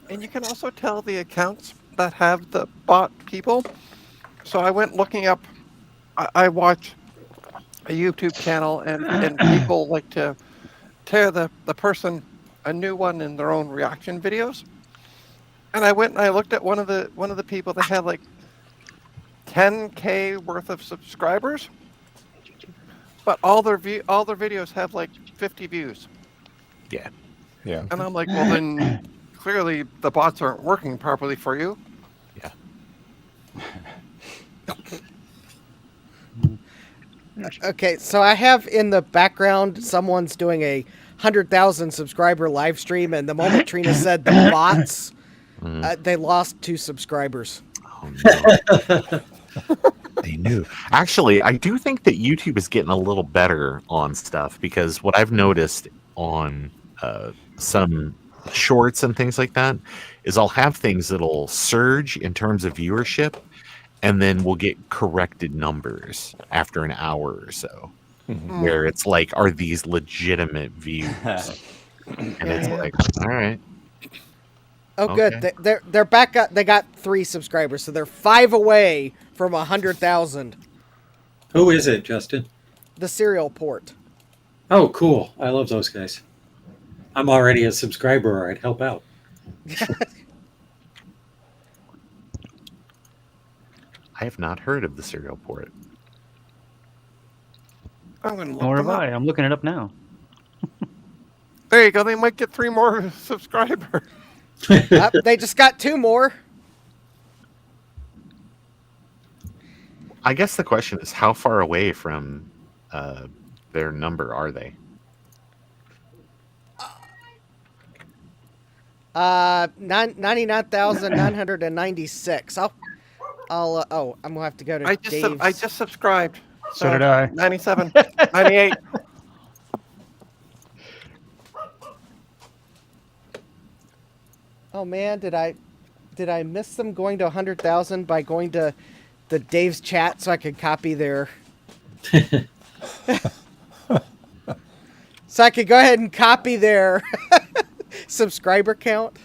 And you can also tell the accounts that have the bot people. So I went looking up. I watch a YouTube channel, and people like to tear the person a new one in their own reaction videos. And I went and I looked at one of the people that had like 10K worth of subscribers, but all their videos have like 50 views. Yeah. Yeah. And I'm like, well, then clearly the bots aren't working properly for you. Yeah. Okay, so I have in the background someone's doing a 100,000 subscriber live stream, and the moment Trina said the bots, they lost 2 subscribers. Oh, no. They knew. Actually, I do think that YouTube is getting a little better on stuff, because what I've noticed on some shorts and things like that is I'll have things that'll surge in terms of viewership, and then we'll get corrected numbers after an hour or so, where it's like, are these legitimate views? And it's like, all right. Oh, Okay. good. They're back up. They got 3 subscribers, so they're 5 away from 100,000. Who is it, Justin? The serial port. Oh, cool. I love those guys. I'm already a subscriber, or I'd help out. I have not heard of the serial port. I'm going to look Nor them have up. I. I'm looking it up now. There you go. They might get 3 more subscribers. They just got 2 more. I guess the question is, how far away from their number are they? 99,996. I'm gonna have to go to Dave's. I just subscribed. So did I. 97, 98. Oh man, did I miss them going to 100,000 by going to the Dave's chat so I could copy their so I could go ahead and copy their subscriber count?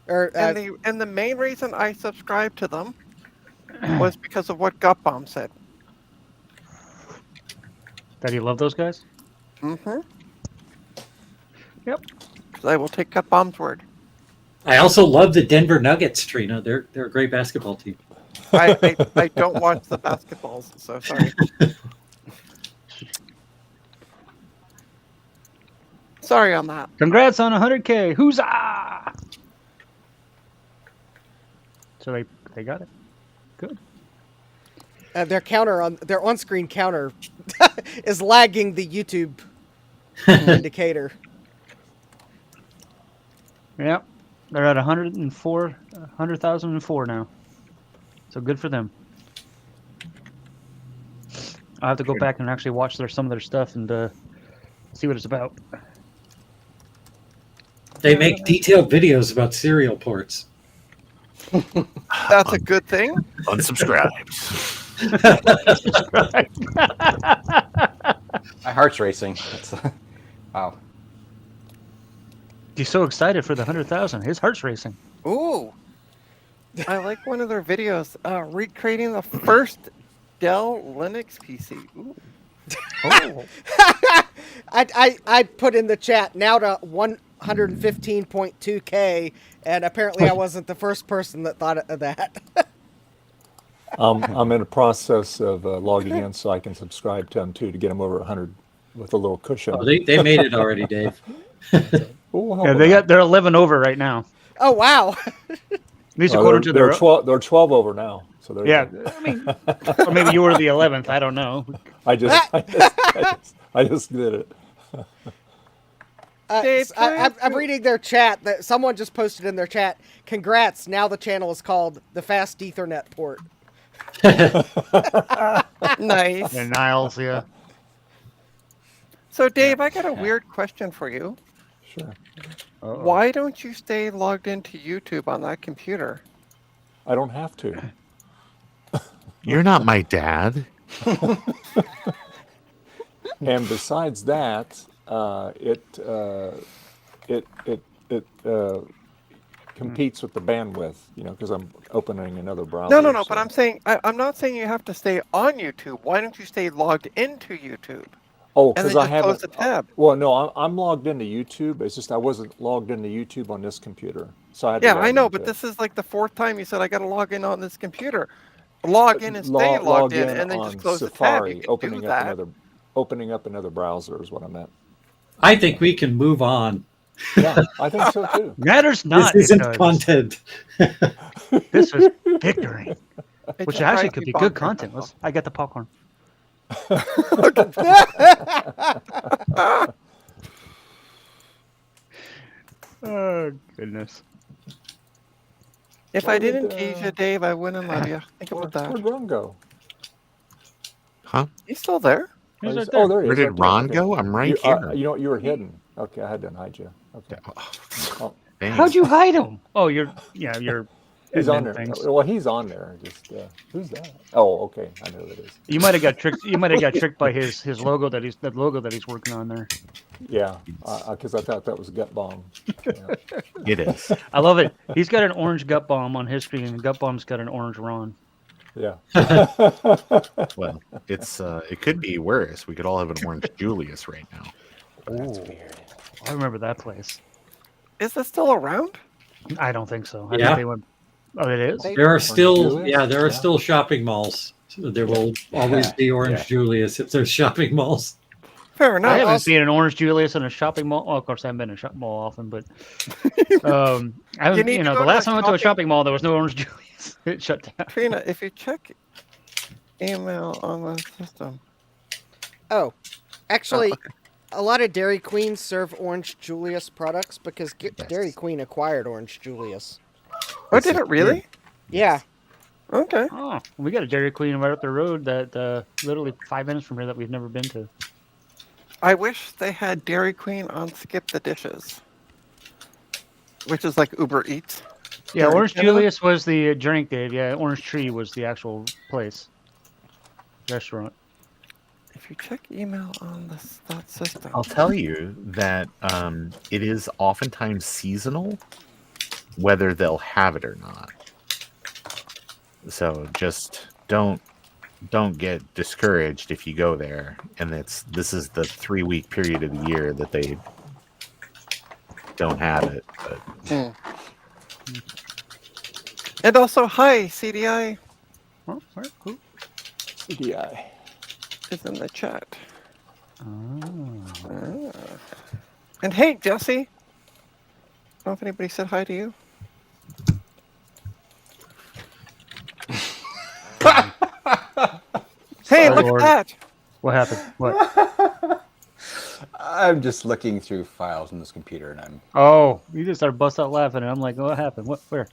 Or And the main reason I subscribed to them was because of what Gutbomb said. That you love those guys? Mm-hmm. Yep. Because I will take Gutbomb's word. I also love the Denver Nuggets, Trina. They're a great basketball team. I don't watch the basketballs, so sorry. Sorry on that. Congrats on 100K. Huzzah! So they got it. Good. their on-screen counter is lagging the YouTube indicator. Yep. They're at 100,004 now. So good for them. I'll have to go back and actually watch some of their stuff and see what it's about. They make detailed videos about serial ports. That's a good thing. Unsubscribe. My heart's racing. Wow. He's so excited for the 100,000. His heart's racing. Ooh. I like one of their videos recreating the first Dell Linux PC. Ooh. Oh. I put in the chat now to 115.2K, and apparently I wasn't the first person that thought of that. I'm in the process of logging in so I can subscribe to them too, to get them over 100 with a little cushion. Oh, they made it already, Dave. Oh, Yeah, they're 11 over right now. Oh wow! These according to they're their 12. They're 12 over now. So yeah. I mean, or maybe you were the 11th. I don't know. I just did it. Dave, I'm reading their chat. That someone just posted in their chat. Congrats! Now the channel is called the Fast Ethernet Port. Nice. And Niles, yeah. So, Dave, I got a weird question for you. Sure. Why don't you stay logged into YouTube on that computer? I don't have to. You're not my dad. And besides that, it competes with the bandwidth, because I'm opening another browser. No. so- But I'm not saying you have to stay on YouTube. Why don't you stay logged into YouTube? Oh, And because then I just close haven't. the tab. Well, no, I'm logged into YouTube. It's just I wasn't logged into YouTube on this computer, so I had to Yeah, log I know, into but it. this is like the fourth time you said I got to log in on this computer. Log in and stay Log logged in, in and then on just close Safari, the tab. You can do that. opening up another browser is what I meant. I think we can move on. Yeah, I think so too. Matters not. This isn't because content. This is victory, It which just actually drives could me be good bonkers, content. that's I got the popcorn. Oh goodness. If Where I did, didn't tease you, Dave, I wouldn't love you. Think about that. Where'd Ron go? Huh? He's still there. He's right Oh, there. there he Where is. did right there. Ron Okay. go? I'm right You, here. you know what? You were hidden. Okay, I had to hide you. Okay. Oh, Thanks. How'd you hide him? Oh, you're he's on admin there. things. Well, he's on there. Just who's that? Oh, okay. I know who it is. You might have got tricked. You might have got tricked by his logo that he's working on there. Yeah, because I thought that was Gut Bomb. Yeah. It is. I love it. He's got an orange gut bomb on his screen, and gut bomb's got an orange Ron. Yeah. Well, it could be worse. We could all have an orange Julius right now. That's weird. I remember that place. Is this still around? I don't think so. I Yeah. think they went. Oh, it is. There are still, Julius? there are Yeah. still shopping malls. So there will always be Orange Yeah. Julius if there's shopping malls. Fair I enough. haven't seen an orange Julius in a shopping mall. Well, of course, I haven't been in a shopping mall often, but I haven't. need to go The to last a time I went to a shopping- shopping mall, there was no orange Julius. It shut down. Trina, if you check email on the system. Oh, actually, okay. a lot of Dairy Queen serve Orange Julius products because Dairy Queen acquired Orange Julius. Oh, did it really? Yeah. Okay. Oh, we got a Dairy Queen right up the road that literally 5 minutes from here that we've never been to. I wish they had Dairy Queen on Skip the Dishes, which is like Uber Eats. Yeah, Or in Orange Canada? Julius was the drink, Dave. Yeah, Orange Tree was the actual place. Restaurant. If you check email on that system. I'll tell you that it is oftentimes seasonal, whether they'll have it or not. So just don't get discouraged if you go there, and this is the 3-week period of the year that they don't have it. But And also, hi, CDI Oh, where? Who? CDI. is in the chat. Oh. And hey, Jesse. I don't know if anybody said hi to you. Hey, Oh, look Lord. at that. What happened? What? I'm just looking through files on this computer, and I'm. Oh, you just started bust out laughing, and I'm like, what happened? What? Where?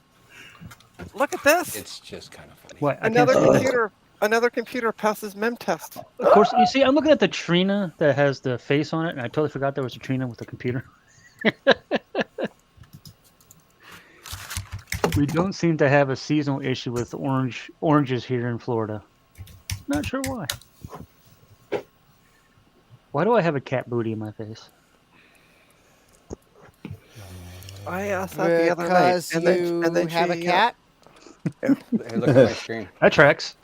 Look at this. It's just kind of funny. What? I can't Another see it. computer. Another computer passes mem test. Of course, you see, I'm looking at the Trina that has the face on it, and I totally forgot there was a Trina with the computer. We don't seem to have a seasonal issue with oranges here in Florida. Not sure why. Why do I have a cat booty in my face? I asked that the other night. Because you have a cat? Hey, look at my screen. That tracks.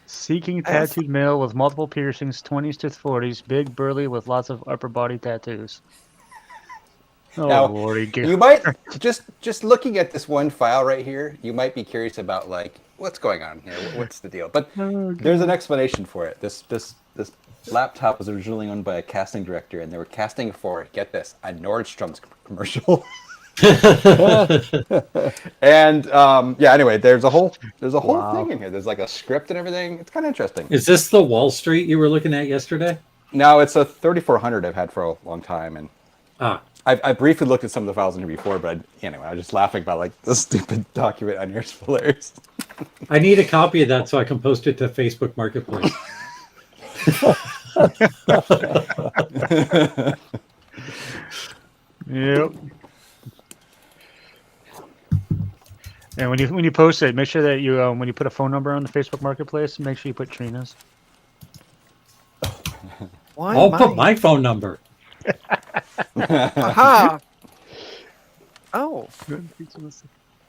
Seeking I asked- tattooed male with multiple piercings, 20s to 40s, big, burly, with lots of upper body tattoos. Oh, Now, Lordy. You might just looking at this one file right here, you might be curious about like what's going on here. What's the deal? But there's an explanation for it. This laptop was originally owned by a casting director, and they were casting for, get this, a Nordstrom's commercial. And yeah, anyway, there's a whole thing in here. There's like a script and everything. It's kind of interesting. Is this the Wall Street you were looking at yesterday? No, it's a 3400 I've had for a long time, and Ah, I briefly looked at some of the files in here before, but anyway, I was just laughing about like the stupid document on here is hilarious. I need a copy of that so I can post it to Facebook Marketplace. Yep. And when you post it, make sure that you when you put a phone number on the Facebook Marketplace, make sure you put Trina's. Why I'll put mine? my phone number. Aha! Oh,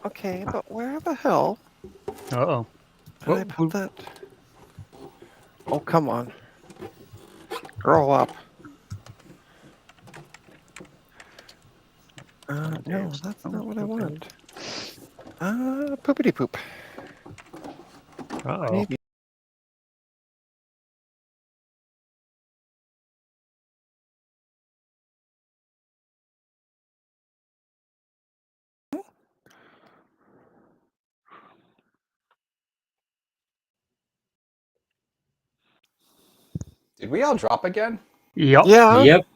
okay, but where the hell Uh-oh. did I put that? Oh, come on. Grow up. No, that's not what I want. Poopity poop. Uh-oh. Maybe. Did we all drop again? Yep. Yeah. Yep.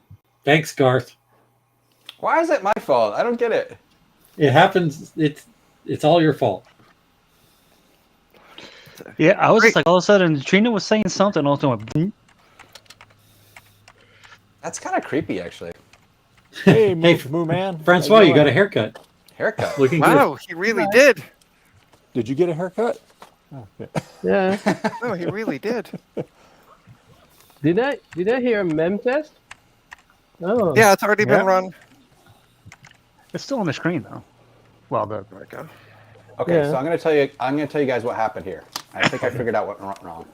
Thanks, Garth. Why is it my fault? I don't get it. It happens. It's all your fault. Yeah, I was just like, all of a sudden, Trina was saying something, also went, boom. That's kind of creepy, actually. Hey, Moo Man. Francois, you got a haircut. Haircut. Looking Wow, he really did. Did you get a haircut? Oh, yeah. Yeah. No, he really did. Did I hear a mem test? Oh. Yeah, it's already been run. It's still on the screen, though. Well, There we go. Okay, Yeah. so I'm gonna tell you guys what happened here. I think I figured out what went wrong.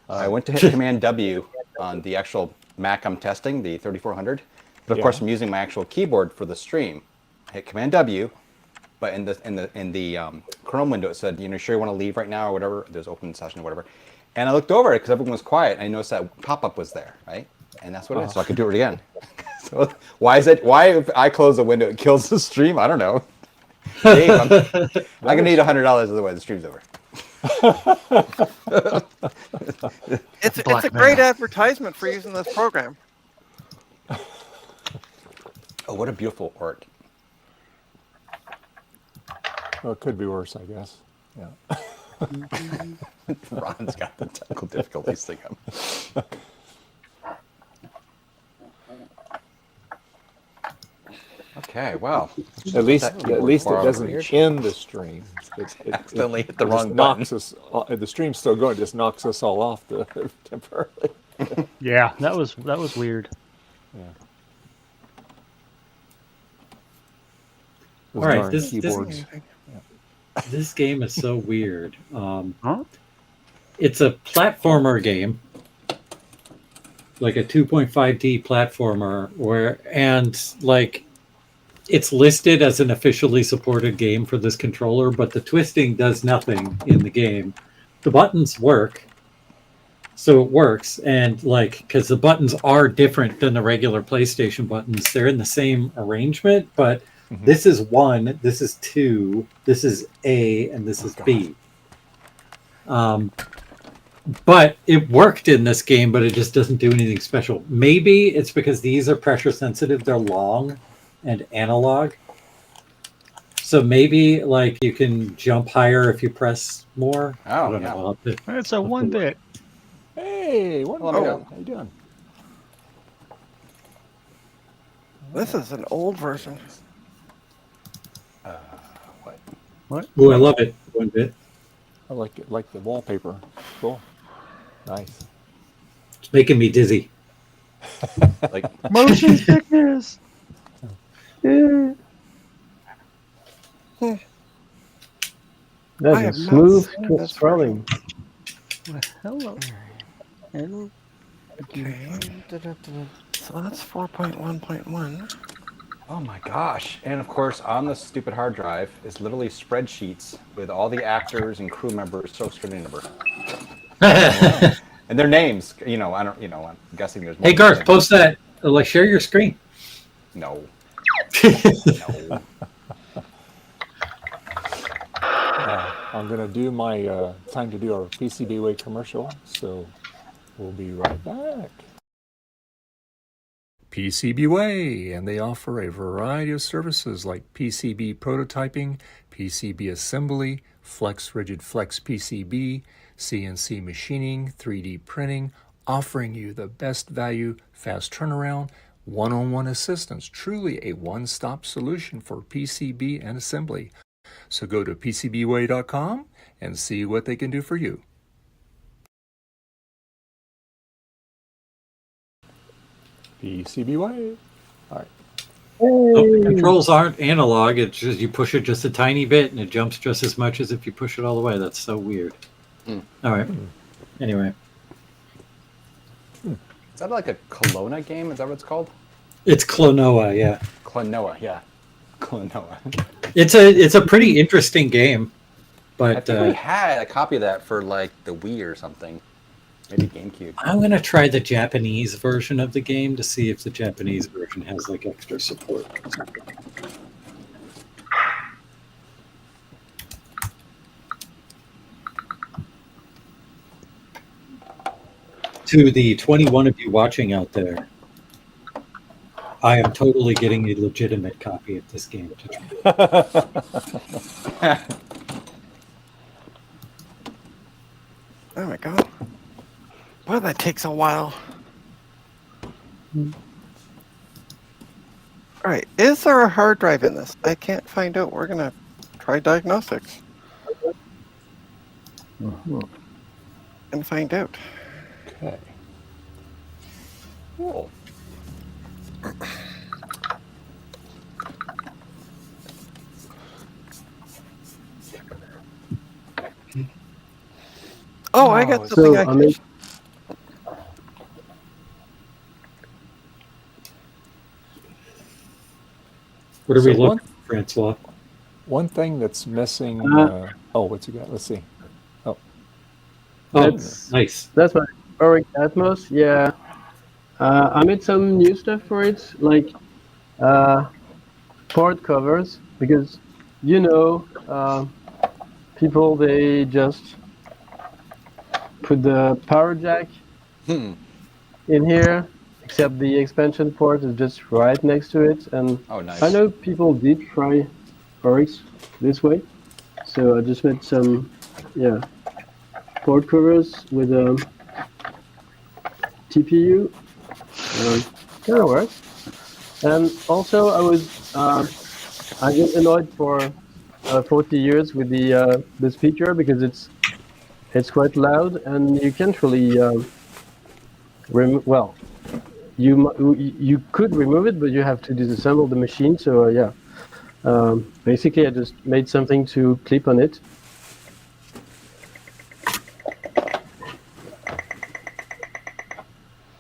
I went to hit Command W on the actual Mac I'm testing, the 3400. But of course, I'm using my actual keyboard for the stream. I hit Command W, but in the Chrome window it said, you know, sure you want to leave right now or whatever. There's open session or whatever. And I looked over it because everyone was quiet. And I noticed that pop-up was there, right? And that's what it is. So I could do it again. So why if I close the window it kills the stream? I don't know. Dave, I'm gonna need $100 otherwise the stream's over. It's a great advertisement for using this program. Oh, what a beautiful orc. Well, it could be worse, I guess. Yeah. Ron's got the technical difficulties thing up. Okay, well. At least it doesn't Weird. end the stream. Accidentally hit the just wrong knocks us. The stream's still going. It just knocks us all off temporarily. yeah, that was weird. Yeah. All right, Those darn this keyboards. This game is so weird. It's a platformer game, like a 2.5D platformer, it's listed as an officially supported game for this controller, but the twisting does nothing in the game. The buttons work, so it works, and because the buttons are different than the regular PlayStation buttons, they're in the same arrangement, but this is 1, this is 2, this is A, and this is B. But it worked in this game, but it just doesn't do anything special. Maybe it's because these are pressure sensitive, they're long and analog. So maybe you can jump higher if you press more. Oh, I don't yeah. know. It's a 1-bit. Hey, what Hello, how Miguel. you doing? This is an old version. What? Ooh, I love it. 1-bit. I like it, like the wallpaper. Cool. Nice. It's making me dizzy. Like, Motion sickness. Yeah. I That's have a not smooth seen this scrolling. Hello. Hello. Okay. So that's 4.1.1. oh my gosh. And of course, on the stupid hard drive is literally spreadsheets with all the actors and crew members, social security number. And their names, I'm guessing there's more. Hey, Garth, post that. Share your screen. No. No. I'm going to do my time to do our PCBWay commercial, so we'll be right back. PCBWay, and they offer a variety of services like PCB prototyping, PCB assembly, flex rigid flex PCB, CNC machining, 3D printing, offering you the best value, fast turnaround, one-on-one assistance, truly a one-stop solution for PCB and assembly. So go to PCBWay.com and see what they can do for you. PCBWay. All right. Oh, the controls aren't analog. It's just you push it just a tiny bit and it jumps just as much as if you push it all the way. That's so weird. All right. Anyway. Is that like a Kelowna game? Is that what it's called? It's Klonoa, yeah. Klonoa, yeah. Klonoa. It's a pretty interesting game. I But think we had a copy of that for like the Wii or something. Maybe GameCube. I'm going to try the Japanese version of the game to see if the Japanese version has like extra support. To the 21 of you watching out there, I am totally getting a legitimate copy of this game to try. Oh my god. Well, that takes a while. Alright, is there a hard drive in this? I can't find out. We're gonna try diagnostics. And find out. Okay. Cool. Oh, I got something So, I I can... mean, What are we So looking for, Francois? One thing that's missing. Oh, what's you got? Let's see. Oh, Oh, That's- nice. that's my Auric Atmos. Yeah. I made some new stuff for it, like port covers, because people, they just put the power jack in here, except the expansion port is just right next to it. And Oh, nice. I know people did try Aurics this way, so I just made some, port covers with a TPU. Kind of works. And also, I get annoyed for 40 years with the speaker because it's quite loud and you can't really you could remove it, but you have to disassemble the machine. So basically I just made something to clip on it.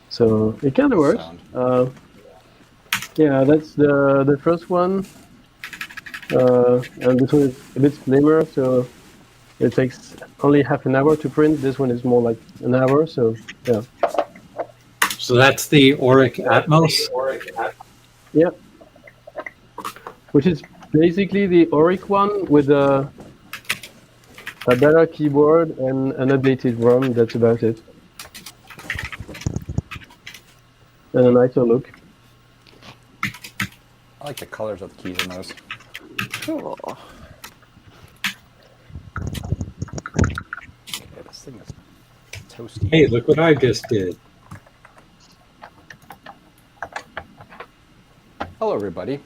So it kind of works. That's the first one. And this one is a bit slimmer, so it takes only half an hour to print. This one is more like an hour, so yeah. So that's the Auric Atmos? Yeah. Which is basically the Auric one with a better keyboard and an updated ROM. That's about it. And a nicer look. I like the colors of the keys in those. Cool. Okay, this thing is toasty. Hey, look what I just did. Hello, everybody.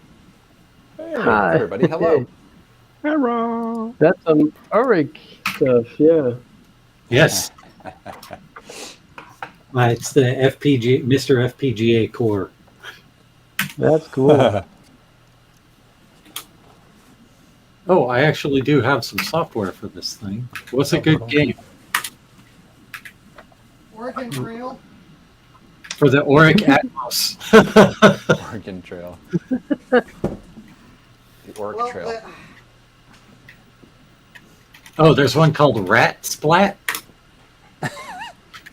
hey. Hi. Everybody, hello. Hello. That's some Auric stuff, yeah. Yes. It's the Mr. FPGA core. That's cool. Oh, I actually do have some software for this thing. What's a good game? Oregon Trail. For the Auric Atmos. Oregon Trail. The Oregon Trail. Oh, there's one called Rat Splat.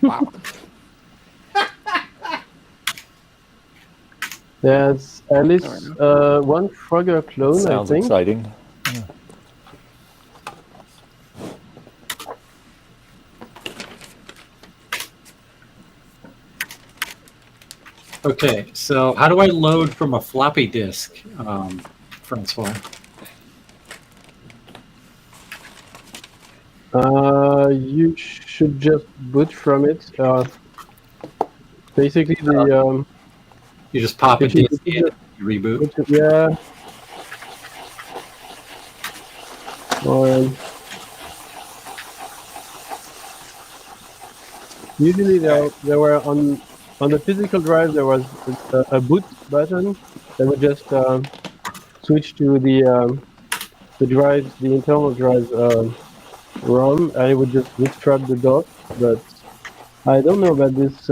Wow. There's at least one Frogger clone, I Sounds think. exciting. Okay, so how do I load from a floppy disk, Francois? You should just boot from it. Basically, You just pop a if you disk in, just reboot. boot it, yeah. Or usually there were on the physical drive there was a boot button that would just switch to the drives, the internal drives ROM, and it would just bootstrap the dock. But I don't know about this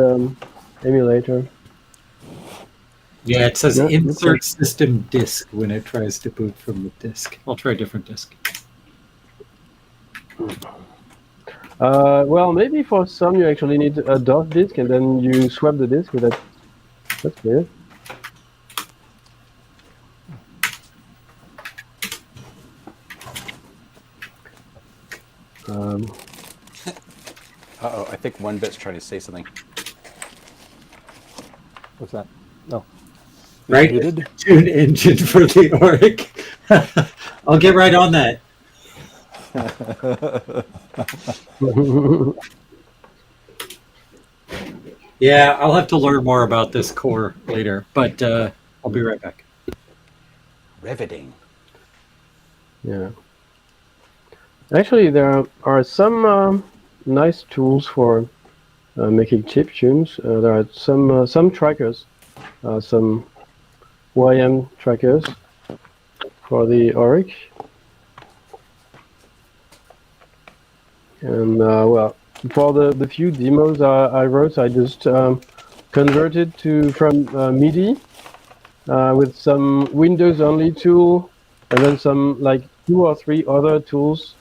emulator. Yeah, it says Yeah, insert system disk when it tries to boot from the disk. I'll try a different disk. Well, maybe for some you actually need a DOS disk, and then you swap the disk. But that's weird. Uh-oh, I think 1bit's trying to say something. What's that? No. Right? Muted? Tune engine for the Oric. I'll get right on that. Yeah, I'll have to learn more about this core later, but I'll be right back. Riveting. Yeah. Actually, there are some nice tools for making chip tunes. There are some trackers, some YM trackers for the Oric. And well, for the few demos I wrote, I just converted from MIDI with some Windows only tool, and then some like 2 or 3 other tools,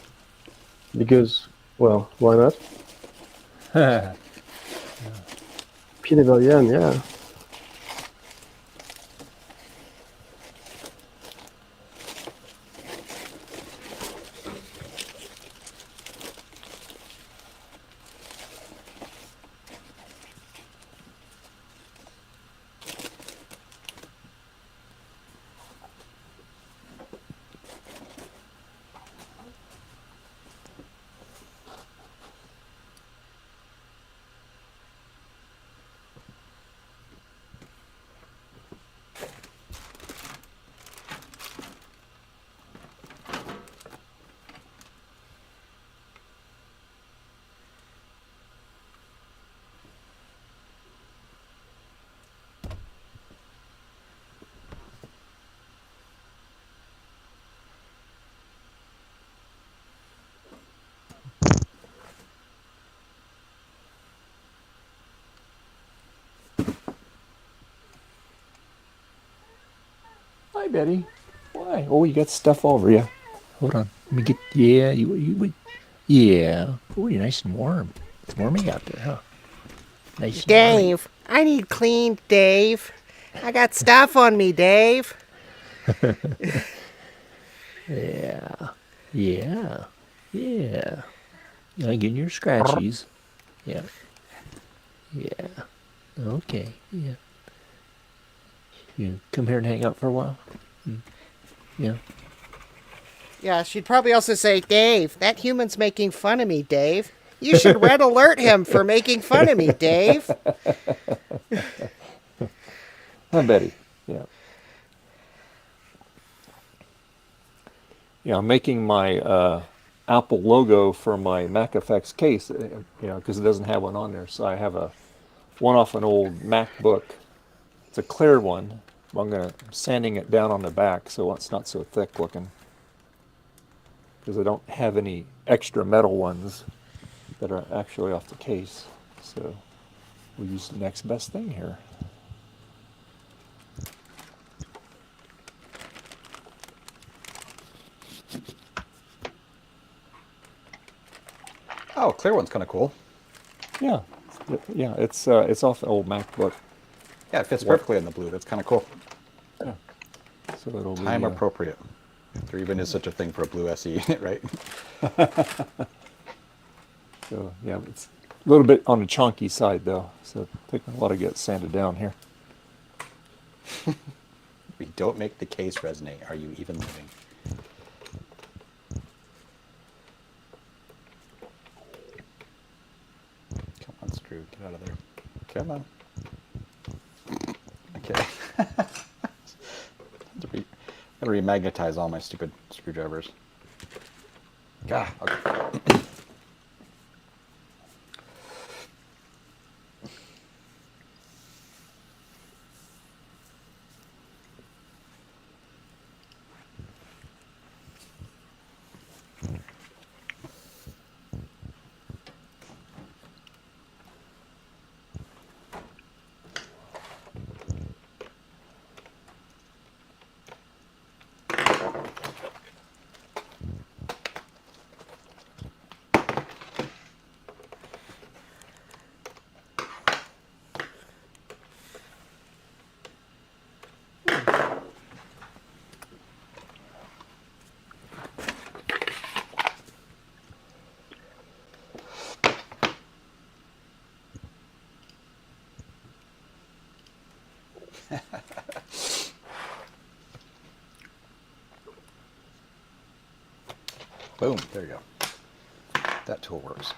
because, well, why not? PWM, yeah. Hi, Betty. Why? Oh, you got stuff all over you. Hold on. Let me get. Yeah, yeah. Oh, you're nice and warm. It's warming out there, huh? Nice and warm. Dave, I need cleaned, Dave. I got stuff on me, Dave. Yeah. Yeah. Yeah. You getting your scratchies. Yeah. Yeah. Okay. Yeah. You come here and hang out for a while? Yeah. Yeah, she'd probably also say, Dave, that human's making fun of me, Dave. You should red alert him for making fun of me, Dave. Hi, Betty. Yeah. Yeah, I'm making my Apple logo for my Mac Effects case, because it doesn't have one on there. So I have one off an old MacBook. It's a clear one. I'm sanding it down on the back so it's not so thick looking. Because I don't have any extra metal ones that are actually off the case. So we'll use the next best thing here. Oh, clear one's kind of cool. Yeah. Yeah, it's off the old MacBook. Yeah, it fits perfectly in the blue. That's kind of cool. Yeah. So it'll Time be appropriate. If there even is such a thing for a blue SE, right? So yeah, it's a little bit on the chunky side though. So taking a lot to get sanded down here. We don't make the case resonate. Are you even living? Come on, screw. Get out of there. Come on. Okay. Gotta remagnetize all my stupid screwdrivers. God. Okay. Boom, there you go. That tool works.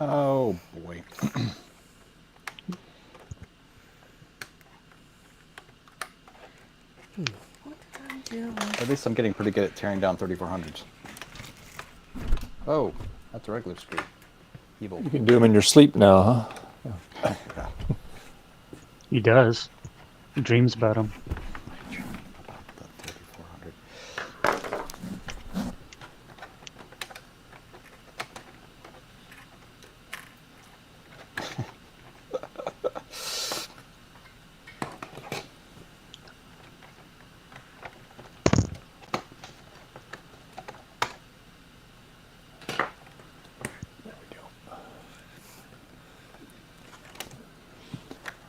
Oh boy. At least I'm getting pretty good at tearing down 3400s. Oh, that's a regular screw. Evil. You can do them in your sleep now, huh? He does. He dreams about them. About the 3400.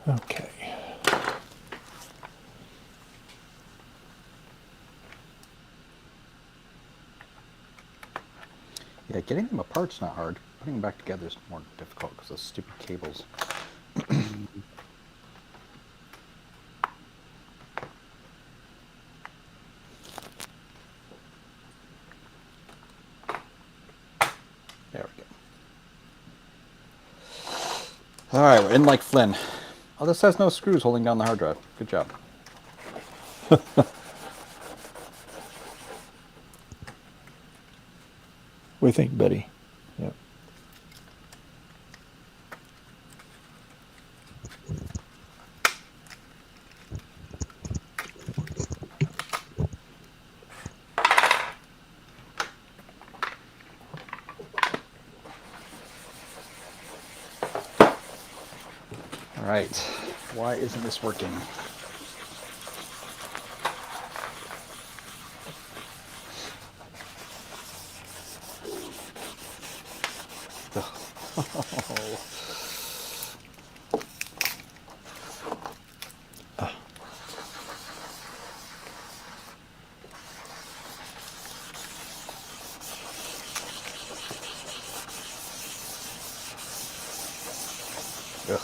Okay. Yeah, getting them apart's not hard. Putting them back together is more difficult because those stupid cables. There we go. All right, we're in like Flynn. Oh, this has no screws holding down the hard drive. Good job. We think, Betty. Yep. All right. Why isn't this working? Ugh.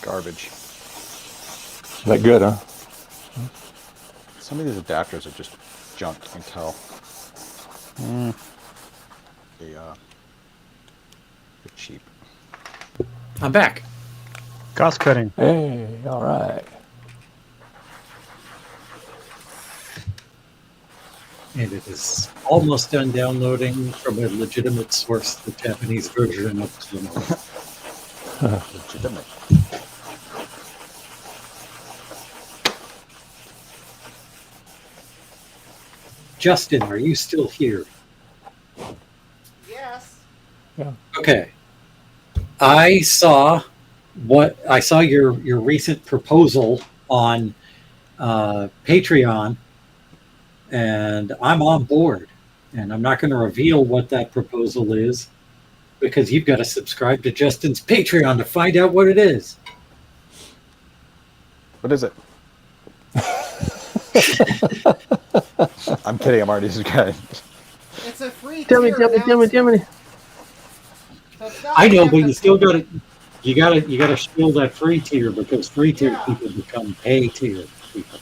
Garbage. Is that good, huh? Some of these adapters are just junk, you can tell. They're cheap. I'm back. Cost cutting. Hey, all right. And it is almost done downloading from a legitimate source, the Japanese version of Mohr. Legitimate. Justin, are you still here? Yes. Yeah. Okay. I saw your recent proposal on Patreon, and I'm on board. And I'm not going to reveal what that proposal is because you've got to subscribe to Justin's Patreon to find out what it is. What is it? I'm kidding. I'm already subscribed. It's a free Tell me, tier tell me, tell me, tell me. So it's not I know, like but you you have still got to you got to shield that free tier because free tier Yeah. people become pay tier people.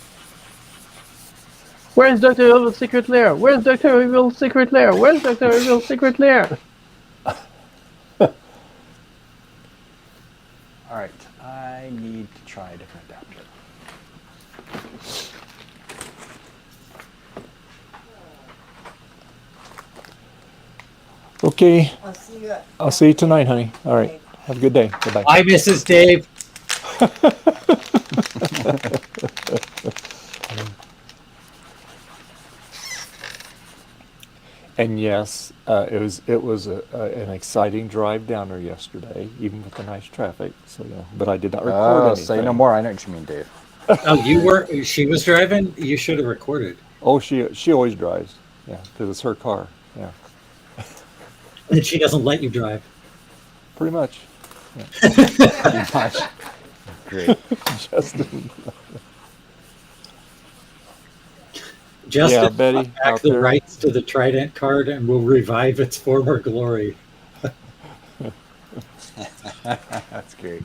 Where's Dr. Evil's secret lair? Where's Dr. Evil's secret lair? Where's Dr. Evil's secret lair? All right. I need to try a different adapter. Okay. I'll see you tonight, honey. All right. Have a good day. Bye-bye. Bye, Mrs. Dave. And yes, it was an exciting drive down there yesterday, even with the nice traffic. So yeah, but I did not record anything. Say no more. I know what you mean, Dave. Oh, you were? She was driving? You should have recorded. Oh, she always drives. Yeah, because it's her car. Yeah, And she doesn't let you drive. pretty much. Pretty much. Great. Justin. Justin, Yeah, Betty, bought back out the there. rights to the Trident card and will revive its former glory. That's great.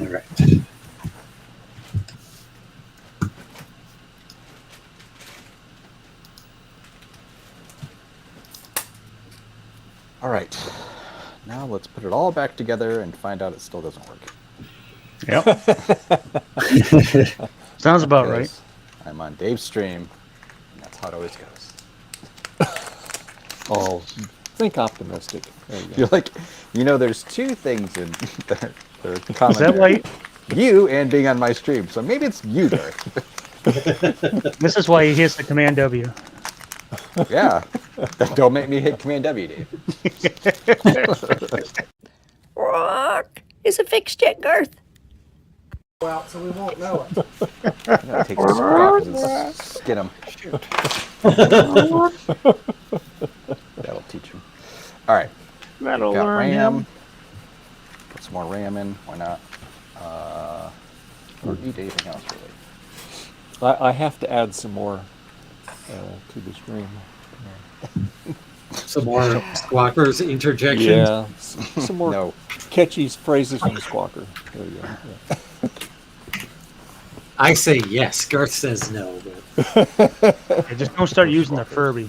All right. All right. Now let's put it all back together and find out it still doesn't work. Yep. Sounds about right. Because I'm on Dave's stream, and that's how it always goes. Oh, think optimistic. There you go. You're like, there's two things in that are common. Is that there. why? You and being on my stream. So maybe it's you, Darth. This is why he hits the Command W. Yeah. Don't make me hit Command W, Dave. Rock. Is it fixed yet, Garth? out, so we won't know it. I'm gonna take some scraps and skin him. That'll teach him. All right. That'll Got learn RAM. him. Put some more RAM in. Why not? Or eat anything else really. I have to add some more to the stream. Some more Squawkers interjections. Yeah, some more No. catchy phrases from Squawker. There you go. Yeah. I say yes. Garth says no. But Yeah, just don't start using the Furby.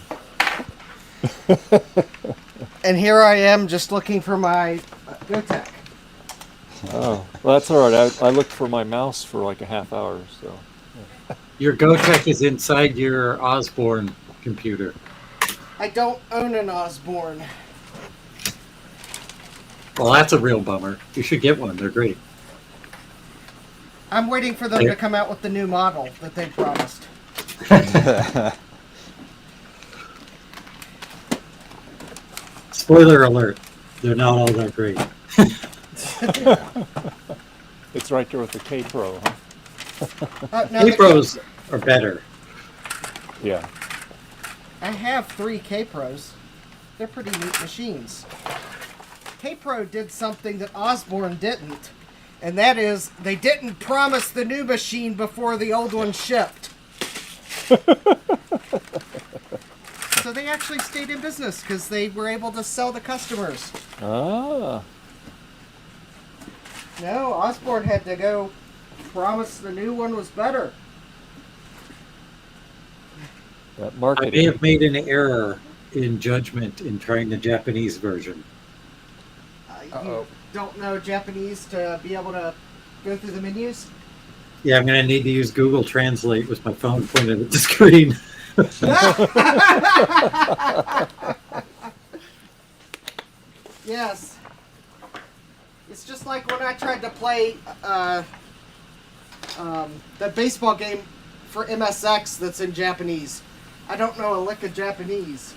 And here I am just looking for my GoTech. Oh, well, that's all right. I looked for my mouse for like a half hour, so. your GoTech is inside your Osborne computer. I don't own an Osborne. Well, that's a real bummer. You should get one. They're great. I'm waiting for them to come out with the new model that they promised. Spoiler alert. They're not all that great. It's right there with the K Pro, huh? No, the K-Pros are better. Yeah. I have 3 K-Pros. They're pretty neat machines. K-Pro did something that Osborne didn't, and that is they didn't promise the new machine before the old one shipped. So they actually stayed in business because they were able to sell to customers. Ah. No, Osborne had to go promised the new one was better. That I may marketing. have made an error in judgment in trying the Japanese version. You don't know Japanese to be able to go through the menus? Yeah, I'm going to need to use Google Translate with my phone pointed at the screen. Yes. It's just like when I tried to play the baseball game for MSX that's in Japanese. I don't know a lick of Japanese.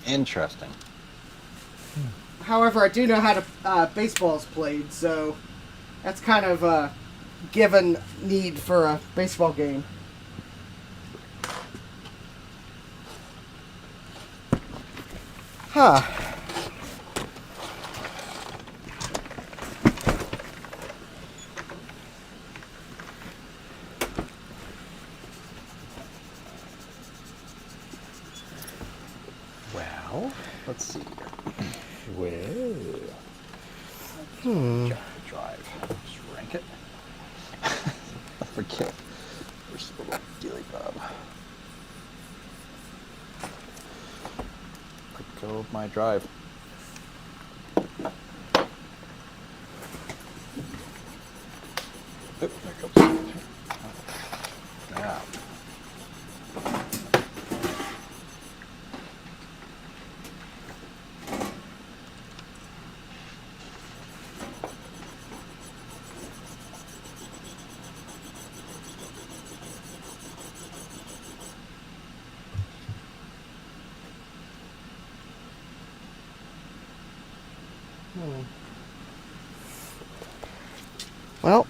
Interesting. However, I do know how to baseball's played, so that's kind of a given need for a baseball game. Huh. Well, let's see. Well, Drive. Just rank it. I forget. Where's the little dealy bob? Let go of my drive. Oop, there it goes. Now. Well,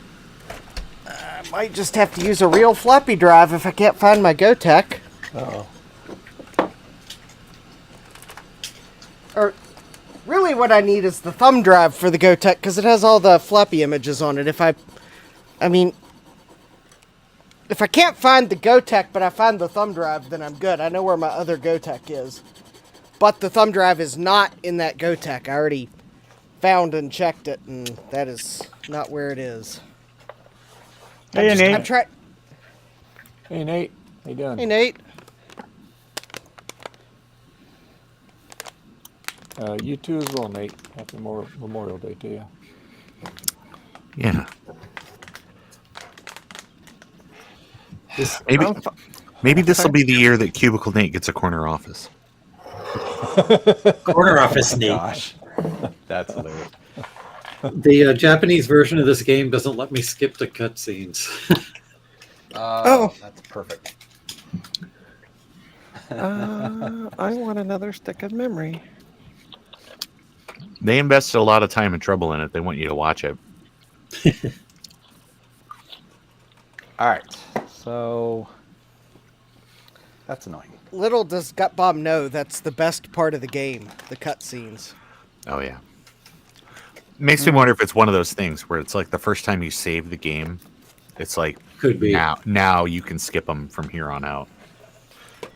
I might just have to use a real floppy drive if I can't find my GoTech. Or, really what I need is the thumb drive for the GoTech, because it has all the floppy images on it. If I can't find the GoTech, but I find the thumb drive, then I'm good. I know where my other GoTech is. But the thumb drive is not in that GoTech. I already found and checked it, and that is not where it is. Hey, Nate. I'm trying. hey Nate, how you doing? Hey, Nate. You too as well, Nate. Happy Memorial Day to you. Yeah. I'm Maybe this will be the year that Cubicle Nate gets a corner office. Corner office, Nate. Gosh. That's hilarious. The Japanese version of this game doesn't let me skip the cutscenes. Oh. That's perfect. I want another stick of memory. They invested a lot of time and trouble in it. They want you to watch it. All right. So that's annoying. Little does Gutbob know that's the best part of the game, the cutscenes. Oh, yeah. Makes me wonder if it's one of those things where it's like the first time you save the game, it's like Could be. now you can skip them from here on out.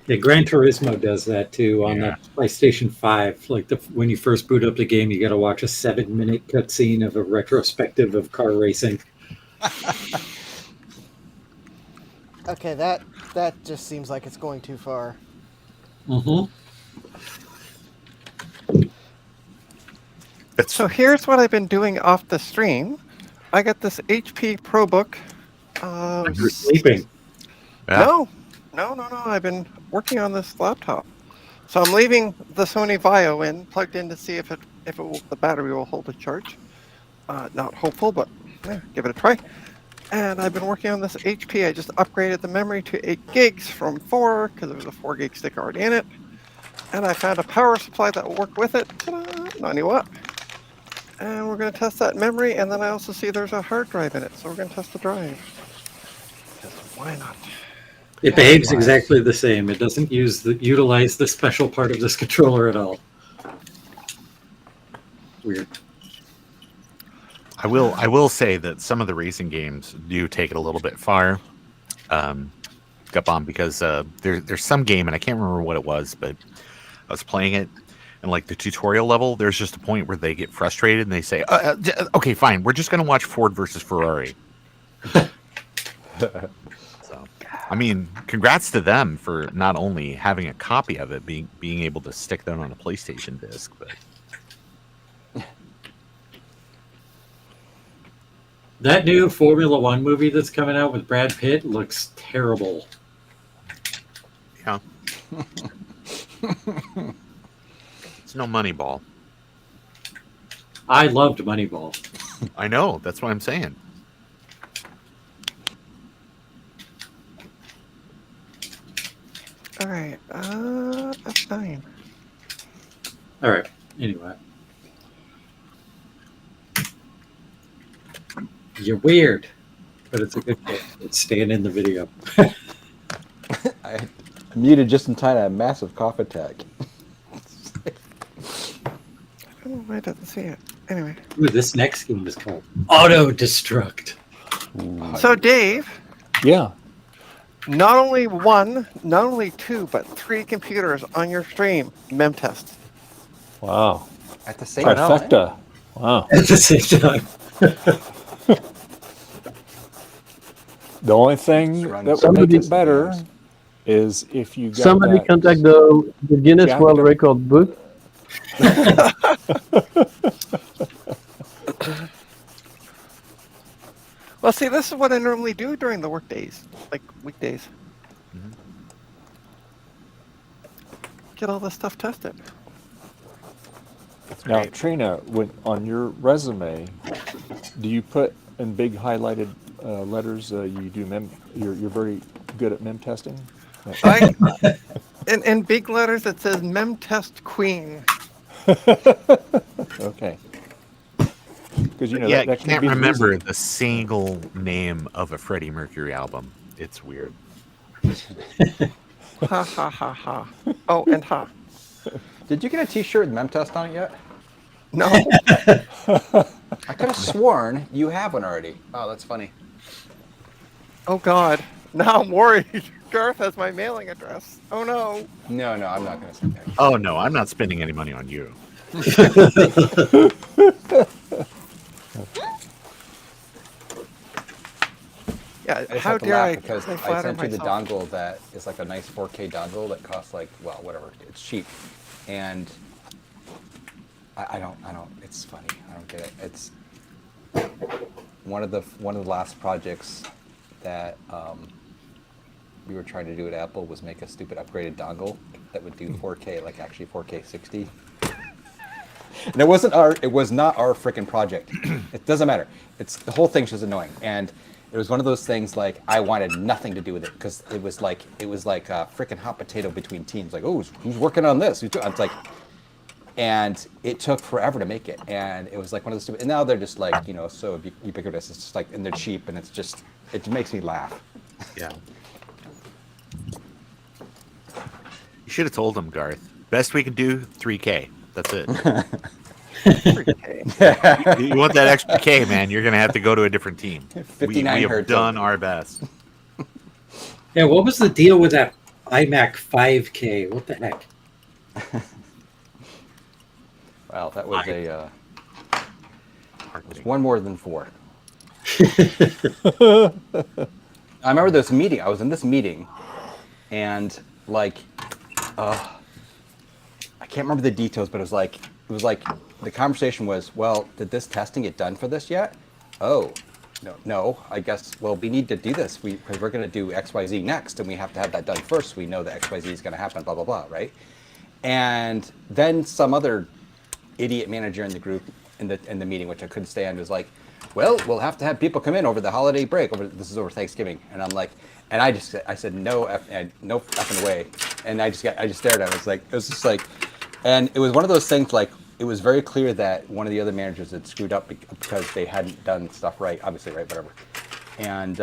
Yeah, Gran Turismo does that too on Yeah. the PlayStation 5. Like when you first boot up the game, you got to watch a 7-minute cutscene of a retrospective of car racing. Okay, that just seems like it's going too far. Mm-hmm. So here's what I've been doing off the stream. I got this HP ProBook. You're sleeping. Yeah. No. I've been working on this laptop. So I'm leaving the Sony Vaio plugged in to see if the battery will hold a charge. Not hopeful, but give it a try. And I've been working on this HP. I just upgraded the memory to 8 gigs from 4 because there was a 4 gig stick already in it. And I found a power supply that will work with it. Ta-da, 90 watt. And we're going to test that memory. And then I also see there's a hard drive in it. So we're going to test the drive. Because why not? It behaves exactly the same. It doesn't utilize the special part of this controller at all. Weird. I will say that some of the racing games do take it a little bit far, Gutbomb, because there's some game, and I can't remember what it was, but I was playing it. and like the tutorial level, there's just a point where they get frustrated and they say, "Okay, fine, we're just going to watch Ford versus Ferrari." So, I mean, congrats to them for not only having a copy of it, being able to stick that on a PlayStation disc, but That new Formula One movie that's coming out with Brad Pitt looks terrible. yeah, it's no Moneyball. I loved Moneyball. I know, that's what I'm saying. All right. That's fine. All right. Anyway. You're weird, but it's a good game. It's staying in the video. I muted just in time to have a massive cough attack. I don't know why it doesn't see it. Anyway. Ooh, this next game is called Auto Destruct. So, Dave, Yeah. not only one, not only two, but three computers on your stream mem test. Wow. At the same time. Trifecta. Wow. At the same time. The only thing that would make Somebody- it better is if you got Somebody that contact the Guinness chapter. World Record book. Well, see, this is what I normally do during the work days, like weekdays. Get all this stuff tested. Now, Trina, on your resume, do you put in big highlighted letters? You do you're very good at mem testing. In big letters, it says mem test queen. Okay. Because Yeah, that I can can't be the remember reason. the single name of a Freddie Mercury album. It's weird. Ha ha ha ha. Oh, and ha. Did you get a T-shirt with Memtest on it yet? No. I could have sworn you have one already. Oh, that's funny. Oh God. Now I'm worried. Garth has my mailing address. Oh no. No, I'm not going to send that. Oh no, I'm not spending any money on you. Yeah. I just How have to dare laugh I? because I flatter sent you the myself. dongle that is like a nice 4K dongle that costs like, well, whatever. It's cheap, and I don't. It's funny. I don't get it. It's one of the last projects that we were trying to do at Apple was make a stupid upgraded dongle that would do 4K, like actually 4K 60. And it was not our freaking project. It doesn't matter. It's the whole thing's just annoying. And it was one of those things like I wanted nothing to do with it because it was like a freaking hot potato between teams. Like, oh, who's working on this? It's like, and it took forever to make it. And it was like one of those stupid. And now they're just like so ubiquitous. It's just like, and they're cheap, and it makes me laugh. Yeah. You should have told him, Garth. Best we can do, 3K. That's it. 3K. You want that extra K, man? You're gonna have to go to a different team. We 59 have hertz. done our best. Yeah, what was the deal with that iMac 5K? What the heck? Well, that was one more than 4. I remember this meeting. I was in this meeting, and like, I can't remember the details, but it was like the conversation was, well, did this testing get done for this yet? Oh, no. I guess, well, we need to do this because we're going to do XYZ next, and we have to have that done first. So we know that XYZ is going to happen, blah, blah, blah, right? And then some other idiot manager in the group in the meeting, which I couldn't stand, was like, well, we'll have to have people come in over the holiday break. This is over Thanksgiving, and I'm like, and I said no effing way, and I just stared at it. It was just like, and it was one of those things like it was very clear that one of the other managers had screwed up because they hadn't done stuff right, obviously, right, whatever, and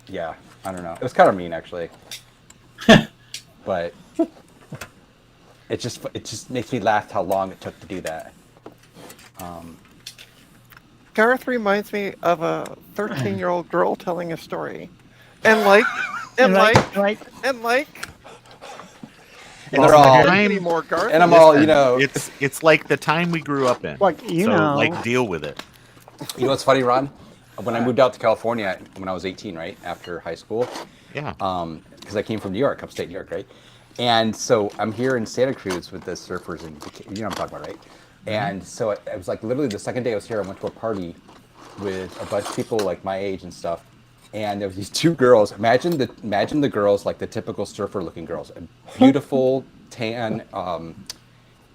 yeah, I don't know. It was kind of mean actually, but it just makes me laugh how long it took to do that. Garth reminds me of a 13-year-old girl telling a story, and And they're all, Any more Garth? and I'm all, you know, It's like the time we grew up in. Like, you so, know. like, deal with it. you know what's funny, Ron? When I moved out to California when I was 18, right after high school, Yeah. because I came from New York, upstate New York, right? And so I'm here in Santa Cruz with the surfers, and you know what I'm talking about, right? And so it was like literally the second day I was here, I went to a party with a bunch of people like my age and stuff. And there was these two girls. Imagine the girls, like the typical surfer-looking girls, beautiful, tan,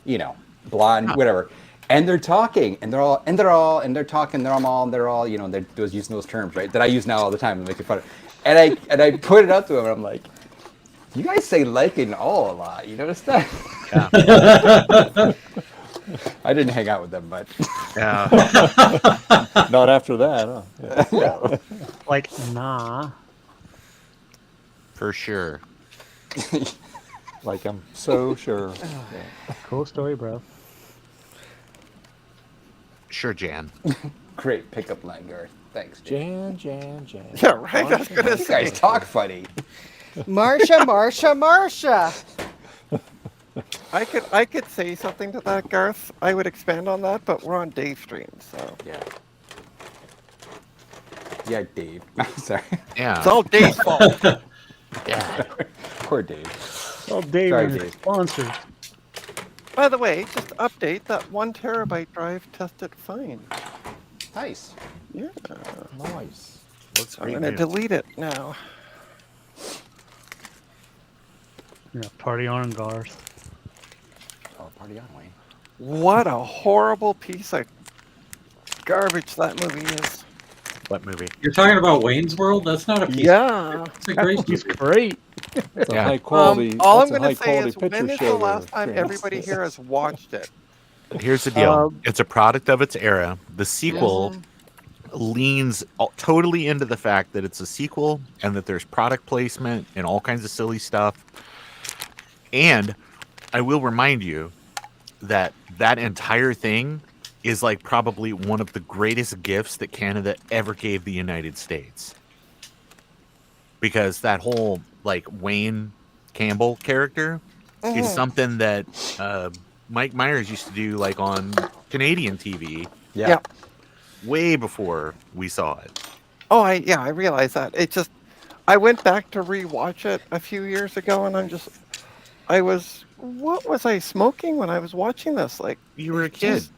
you know, blonde, whatever. And they're talking, and they're talking, they're all, you know, they're using those terms, right? That I use now all the time and make fun of. And I put it up to them, and I'm like, you guys say like and all a lot. You notice that? Yeah. I didn't hang out with them, but Yeah. Not after that, huh? Yeah. Like, nah. For sure. Like, I'm so sure. Yeah. Cool story, bro. Sure, Jan. great pickup line, Garth. Thanks, Jay. Jan. Yeah, right. I was gonna You say. guys talk funny. Marsha. I could say something to that, Garth. I would expand on that, but we're on Dave's stream, so Yeah. Yeah, Dave. Sorry. Yeah. it's all Dave's fault. Yeah. Poor Dave. Oh, Dave Sorry, and his Dave. sponsors. By the way, just update that 1 terabyte drive tested fine. Nice. Yeah, Nice. Looks I'm great. gonna delete it now. Yeah, party on, Garth. Oh, party on, Wayne. What a horrible piece of garbage that movie is. What movie? You're talking about Wayne's World? That's not a piece. Yeah. It's a great He's movie. great. That's a Yeah. high quality. All I'm that's a gonna high say quality is, when picture is the show last there, time Trina. everybody here has watched it? Here's the deal. It's a product of its era. The sequel leans totally into the fact that it's a sequel and that there's product placement and all kinds of silly stuff. And I will remind you that that entire thing is like probably one of the greatest gifts that Canada ever gave the United States. Because that whole like Wayne Campbell character is something that Mike Myers used to do like on Canadian TV Yeah. Yeah. way before we saw it. Oh, I realize that. It just, I went back to rewatch it a few years ago, and what was I smoking when I was watching this? Like, You were a it's kid. just-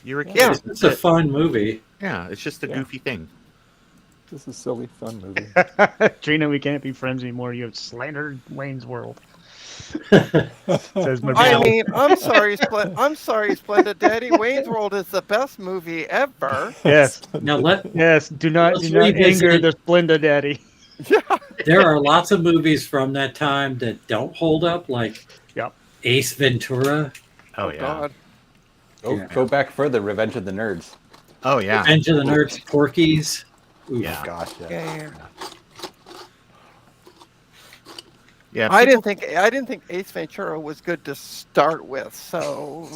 You were a kid. Yeah. It's a fun movie. Yeah, it's just a Yeah. goofy thing. This is a silly, fun movie. Trina, we can't be friends anymore. You have slandered Wayne's World. Says my I pal. mean, I'm sorry, Splendid Daddy. Wayne's World is the best movie ever. Yes, Now yes. Do not Let's anger revisit- the Splenda Daddy. there are lots of movies from that time that don't hold up, like Yep. Ace Ventura, Oh, yeah. God. Go back further. Revenge of the Nerds. Oh, yeah. Revenge of the Nerds, Porky's. Oof. Yeah. Gosh, yeah. Yeah. Yeah. I didn't think Ace Ventura was good to start with, so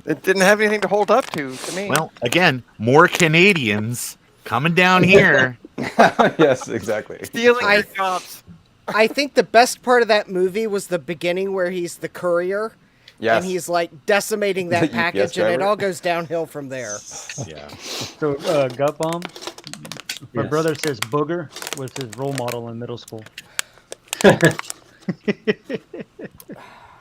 it didn't have anything to hold up to me. Well, again, more Canadians coming down here. Yes, exactly. stealing I- your jobs. I think the best part of that movie was the beginning where he's the courier. Yes. And he's like decimating The that UPS package, and it driver. all goes downhill from there. Yeah. So, Gut Bomb. My Yes. brother says Booger was his role model in middle school.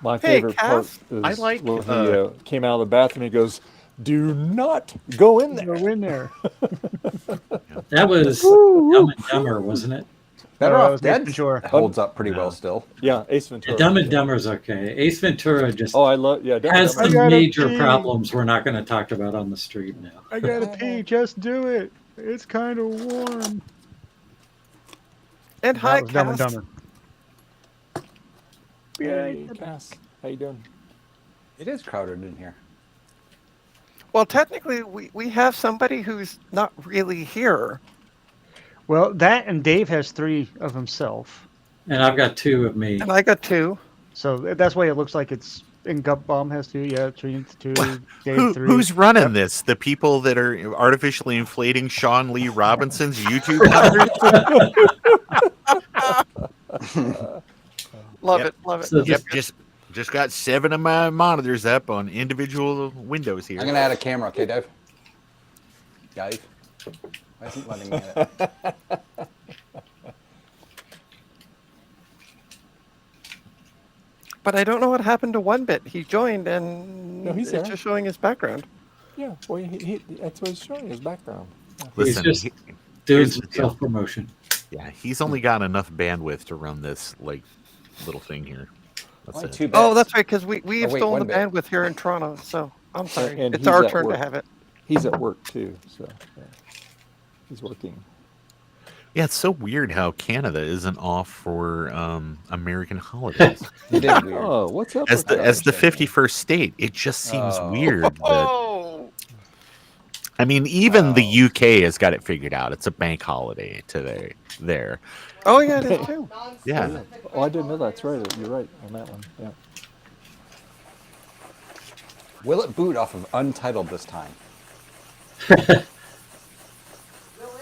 My Hey, favorite part Cass, is I like, when he came out of the bathroom. He goes, "Do not go in there." Go in there. That was Dumb and Dumber, wasn't it? Better it Off was Dead Ace Ventura. holds up pretty No. well still. Yeah, Ace Ventura. Dumb and Dumber's okay. Ace Ventura just Oh, I love. Yeah, Dumb and has Dumber. some gotta major pee. problems we're not going to talk about on the street now. I gotta pee. Just do it. It's kind of warm. And hi, That was Dumb and Cass. Dumber. Hey, Cass, how you doing? It is crowded in here. Well, technically, we have somebody who's not really here. Well, that and Dave has 3 of himself. And I've got 2 of me. And I got 2. So that's why it looks like it's. And Gut Bomb has 2. Yeah, Trina 2. Dave 3. Who's running this? The people that are artificially inflating Sean Lee Robinson's YouTube numbers? Love Yep. it. Love it. So Yep, just got 7 of my monitors up on individual windows here. I'm gonna add a camera, okay, Dave? Dave? Why isn't letting me add it? But I don't know what happened to 1-Bit. He joined and No, he's it's there. just showing his background. Yeah, well, that's what he's showing, his background. Listen, he's just he- doing here's some the deal. self promotion. Yeah, he's only got enough bandwidth to run this like little thing here. That's Only it. 2 bits. Oh, that's right, because we have wait, stolen the 1-bit. bandwidth here in Toronto. So I'm sorry. And It's he's our at turn work. to have it. He's at work too, so yeah. He's working. Yeah, it's so weird how Canada isn't off for American holidays. It is weird. Oh, what's up? as with the that? as the 51st state, it just seems Oh. weird that Oh, I mean, even the UK has got it figured out. It's a bank holiday today there. oh yeah, it is too. Yeah. Oh, I didn't know that's right. You're right on that one. Yeah. Will it boot off of Untitled this time? Will it boot?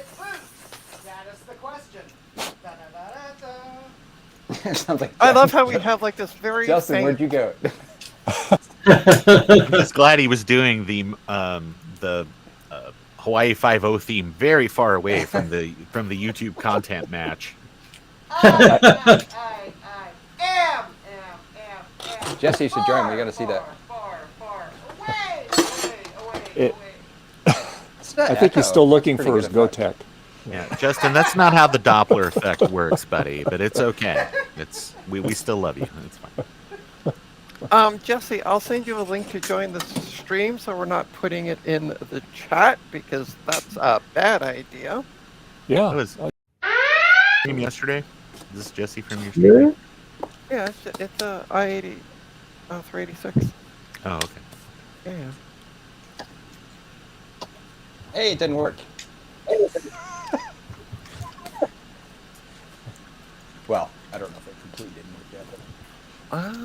That is the question. Da-da-da-da-da. It sounds like I love how we have like this very Justin, faint- where'd you go? I was glad he was doing the Hawaii 5-0 theme very far away from the YouTube content match. Am. Jesse, you should join. We gotta see that. Far. Away. It- It's not I think he's echo. still looking Pretty for his good GoTech. effect. Yeah, Justin, that's not how the Doppler effect works, buddy. But it's okay. It's we still love you. It's fine. Jesse, I'll send you a link to join the stream, so we're not putting it in the chat because that's a bad idea. Yeah. That was stream yesterday. Is this Jesse from your stream? Yeah, it's a I-80, 386. Oh, okay. Yeah. Hey, it didn't work. Well, I don't know if it completely didn't work yet. But...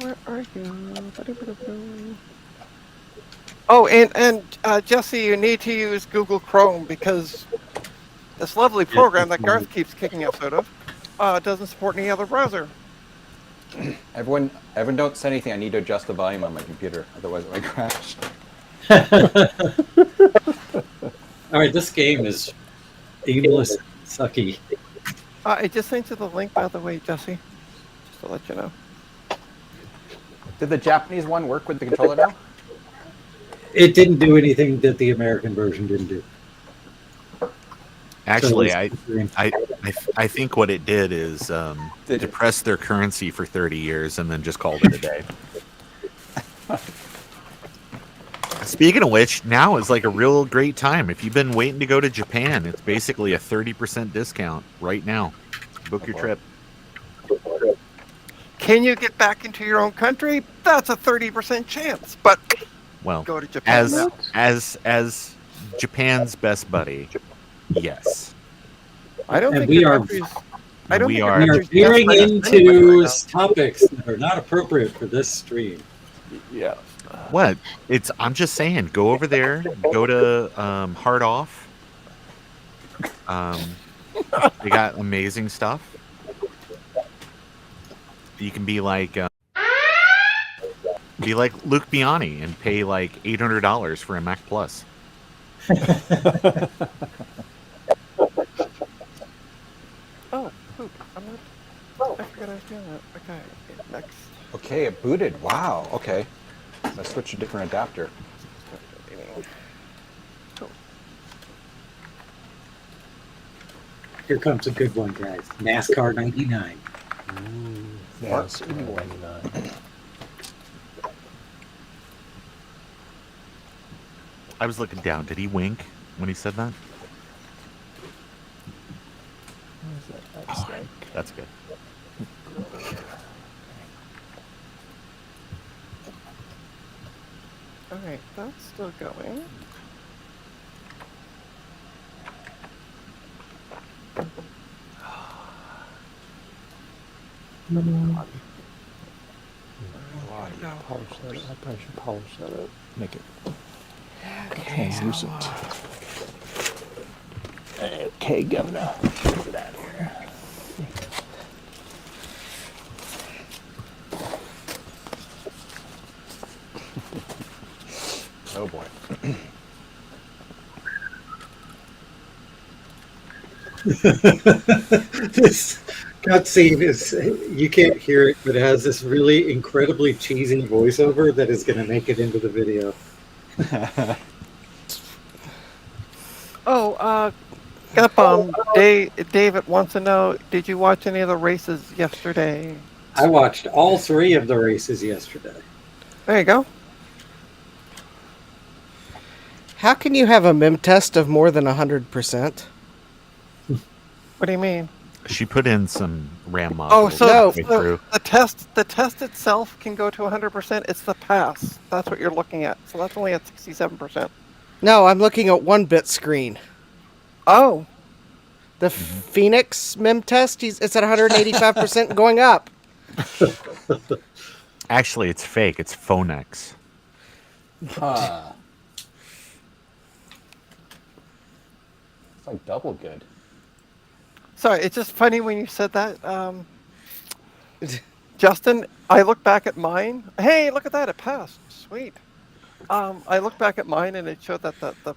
Where are you? Ba-do-ba-do-ba. Oh, and Jesse, you need to use Google Chrome because this lovely program that Garth keeps kicking us out of doesn't support any other browser. Everyone, don't say anything. I need to adjust the volume on my computer, otherwise it might crash. All right, this game is aimless, sucky. I just sent you the link, by the way, Jesse, just to let you know. Did the Japanese one work with the controller now? It didn't do anything that the American version didn't do. Actually, So I think what it did is depress their currency for 30 years and then just called it a day. Speaking of which, now is like a real great time. If you've been waiting to go to Japan, it's basically a 30% discount right now. Book your trip. Can you get back into your own country? That's a 30% chance, but Well, go to Japan now. as Japan's best buddy, yes. I don't And think we your are- country's- I don't we think your are- We are country's veering best friend is anybody into right now. topics that are not appropriate for this stream. Yeah. What? I'm just saying, go over there, go to Hard Off. They got amazing stuff. You can be like Luke Biani and pay like $800 for a Mac Plus. Oh, poop. I forgot I was doing that. Okay, next. Okay, it booted. Wow. Okay. I switched to a different adapter. Here comes a good one, guys. NASCAR 99. Yes. I was looking down. Did he wink when he said that? That's good. Alright, that's still going. Polish that. I probably should polish that up. Make it translucent. Okay, Governor. Look at that here. This cutscene is, you can't hear it, but it has this really incredibly cheesy voiceover that is going to make it into the video. Oh, Gutbomb, David wants to know, did you watch any of the races yesterday? I watched all 3 of the races yesterday. There you go. How can you have a mem test of more than 100%? What do you mean? She put in some RAM modules. Oh, so No. through. the test itself can go to 100%. It's the pass. That's what you're looking at. So that's only at 67%. No, I'm looking at 1-bit screen. Oh, The Phoenix mem test, it's at 185% going up. Actually, it's fake. It's Phonex. Huh. It's like double good. sorry. It's just funny when you said that. Justin, I look back at mine. Hey, look at that. It passed. Sweet. I looked back at mine and it showed that the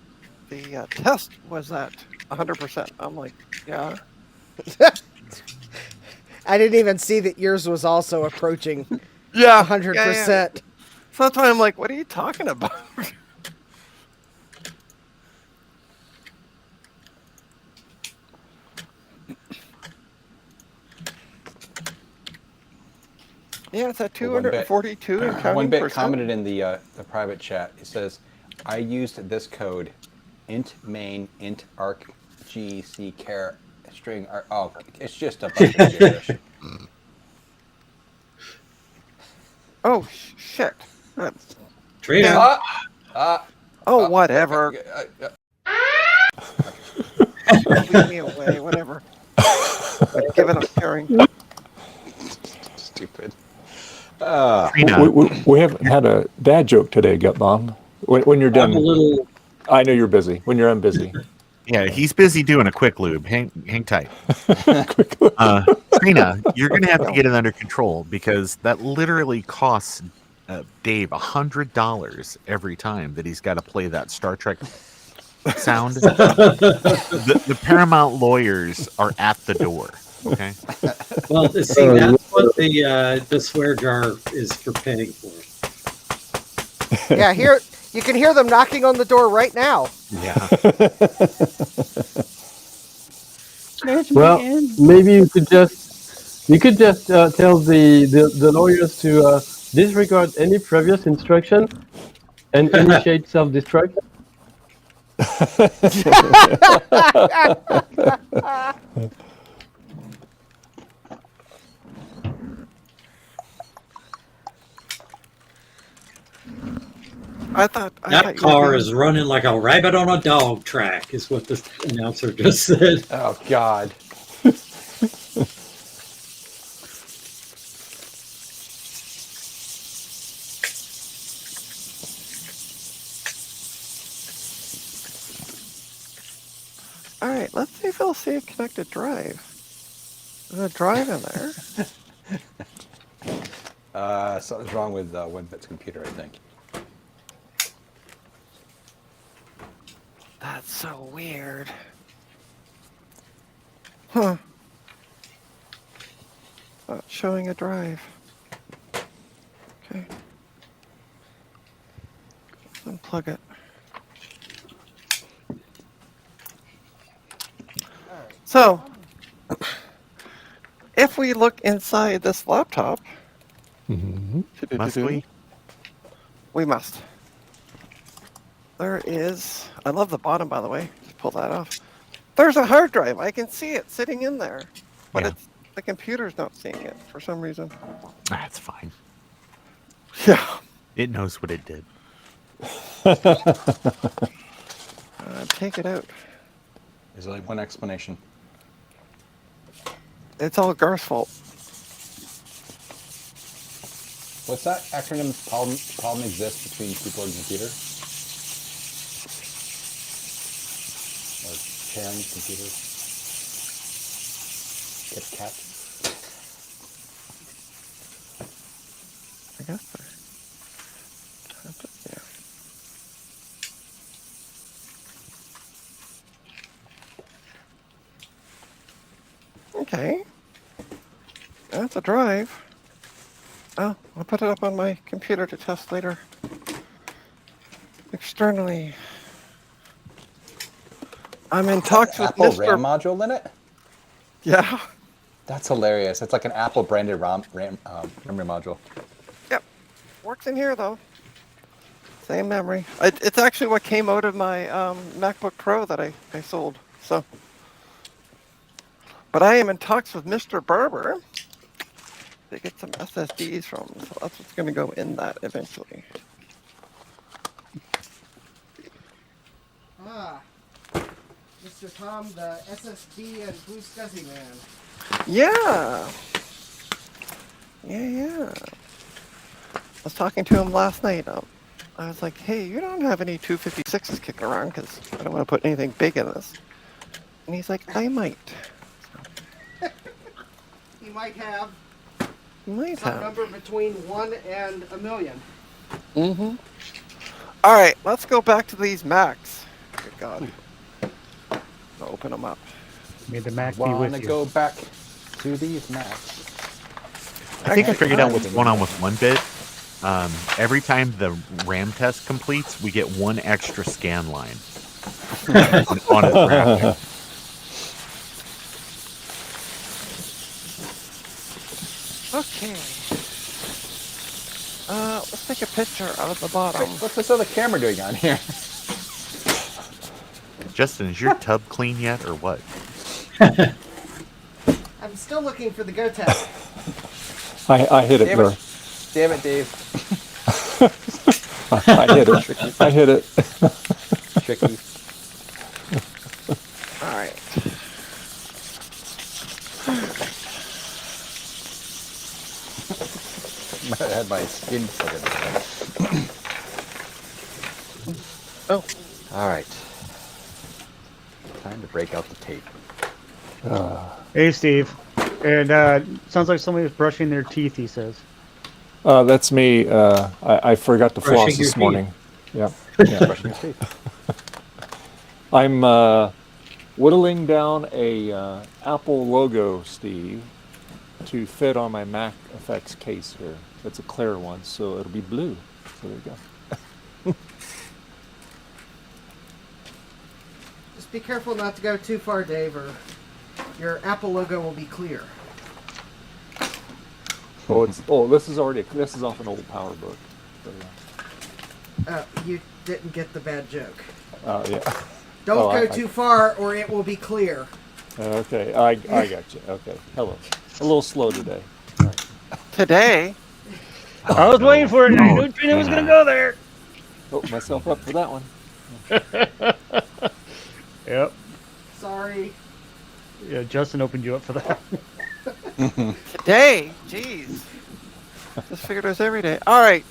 test was at 100%. I'm like, yeah. I didn't even see that yours was also approaching Yeah. 100%. Yeah. So that's why I'm like, what are you talking about? Yeah, it's at 242 and counting. One bit percent. commented in the private chat. It says, "I used this code, int main int arc gc char string arc." Oh, it's just a bunch of gibberish. Oh shit! Trina. Oh, whatever. Leave me away. Whatever. I've given up caring. Stupid. We haven't had a dad joke today, Gutbomb. When you're done, I'm a little. I know you're busy. When you're unbusy. Yeah, he's busy doing a quick lube. Hang tight. Trina, you're going to have to get it under control because that literally costs Dave $100 every time that he's got to play that Star Trek sound. The Paramount lawyers are at the door. Okay. Well, see, that's what the swear jar is for paying for. Yeah, you can hear them knocking on the door right now. Yeah. Well, maybe you could just tell the lawyers to disregard any previous instruction and initiate self-destruct. I thought That car is running like a rabbit on a dog track, is what the announcer just said. Oh God. All right, let's see if it'll see a connected drive. There's a drive in there. Something's wrong with Winbit's computer, I think. That's so weird. Huh. Not showing a drive. Okay. Unplug it. So, if we look inside this laptop, Must we? we must. There is, I love the bottom, by the way. Just pull that off. There's a hard drive. I can see it sitting in there, but Yeah. the computer's not seeing it for some reason. That's fine. Yeah. It knows what it did. Take it out. There's only one explanation. It's all Garth's fault. What's that acronym? Problem exists between people and computer? Or sharing computer? Kit Kat? I guess so. Yeah. Okay. That's a drive. Oh, I'll put it up on my computer to test later. Externally. I'm in talks with Apple Mr. RAM module in it? Yeah. That's hilarious. It's like an Apple branded memory module. Yep. Works in here though. Same memory. It's actually what came out of my MacBook Pro that I sold. So, but I am in talks with Mr. Barber to get some SSDs from. So that's what's going to go in that eventually. Ah, Mr. Tom, the SSD and Blue Scuzzy man. Yeah. Yeah. I was talking to him last night. I was like, hey, you don't have any 256s kicking around because I don't want to put anything big in this. And he's like, I might. He might have Might some have. number between 1 and a million. Mm-hmm. All right, let's go back to these Macs. Good God. I'll open them up. May the Mac be Wanna with you. go back to these maps. I think I Actually, figured out what's going on with 1-bit. Every time the RAM test completes, we get one extra scan line on its graphic. Okay. Let's take a picture of the bottom. What's this other camera doing on here? Justin, is your tub clean yet, or what? I'm still looking for the Go test. I hit it, Damn Gar. it. Damn it, Dave. I hit it. I hit it. Tricky. All right. I had my skin put in there. Oh. All right. Time to break out the tape. Hey, Steve. And sounds like somebody was brushing their teeth, he says. That's me. I forgot to Brushing floss your this teeth. morning. Yeah. Yeah. Brushing your teeth. I'm whittling down a Apple logo, Steve, to fit on my Mac Effects case here. It's a clear one, so it'll be blue. So there you go. Just be careful not to go too far, Dave, or your Apple logo will be clear. This is off an old power book. So, yeah. You didn't get the bad joke. Yeah. Don't I go too far, or it will be clear. Okay, I got you. Okay, hello. A little slow today. Today. I was waiting for it. I knew Trina was going to go there. Hooked myself up for that one. Yep. Sorry. Yeah, Justin opened you up for that. Today? Jeez. Just figured it was every day. All right.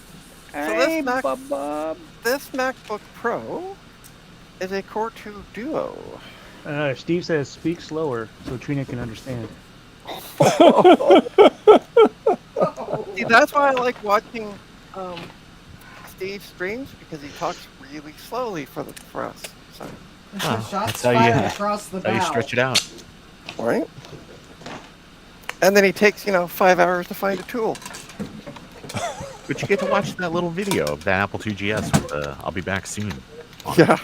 So Hey, this, this MacBook Pro is a Core 2 Duo. Steve says speak slower so Trina can understand. See, that's why I like watching Steve streams, because he talks really slowly for us. So, Shots that's how fired you- across the How you bow. stretch it out. right? And then he takes, 5 hours to find a tool. But you get to watch that little video of the Apple IIGS with I'll be back soon. Yeah.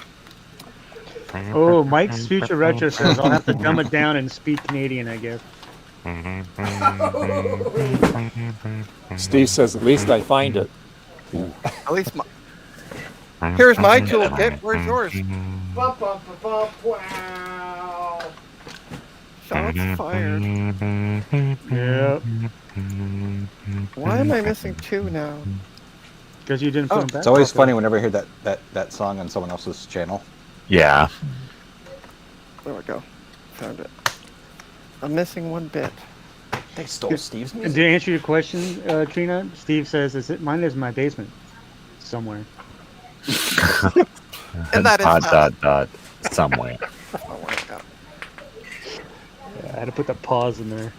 Oh, Mike's Future Retro says I'll have to dumb it down and speak Canadian, I guess. Steve says, at least I find it. At least here's my toolkit. Where's yours? Bump, bump, bump, bump. Wow. Shots fired. Yep. Why am I missing 2 now? Because you didn't put Oh. them back. It's always properly. funny whenever I hear that song on someone else's channel. Yeah. There we go. Found it. I'm missing 1 bit. They stole Steve's And music. to answer your question, Trina, Steve says, mine is in my basement somewhere. And that is valid. Somewhere. Oh, where it go? Yeah, I had to put the pause in there.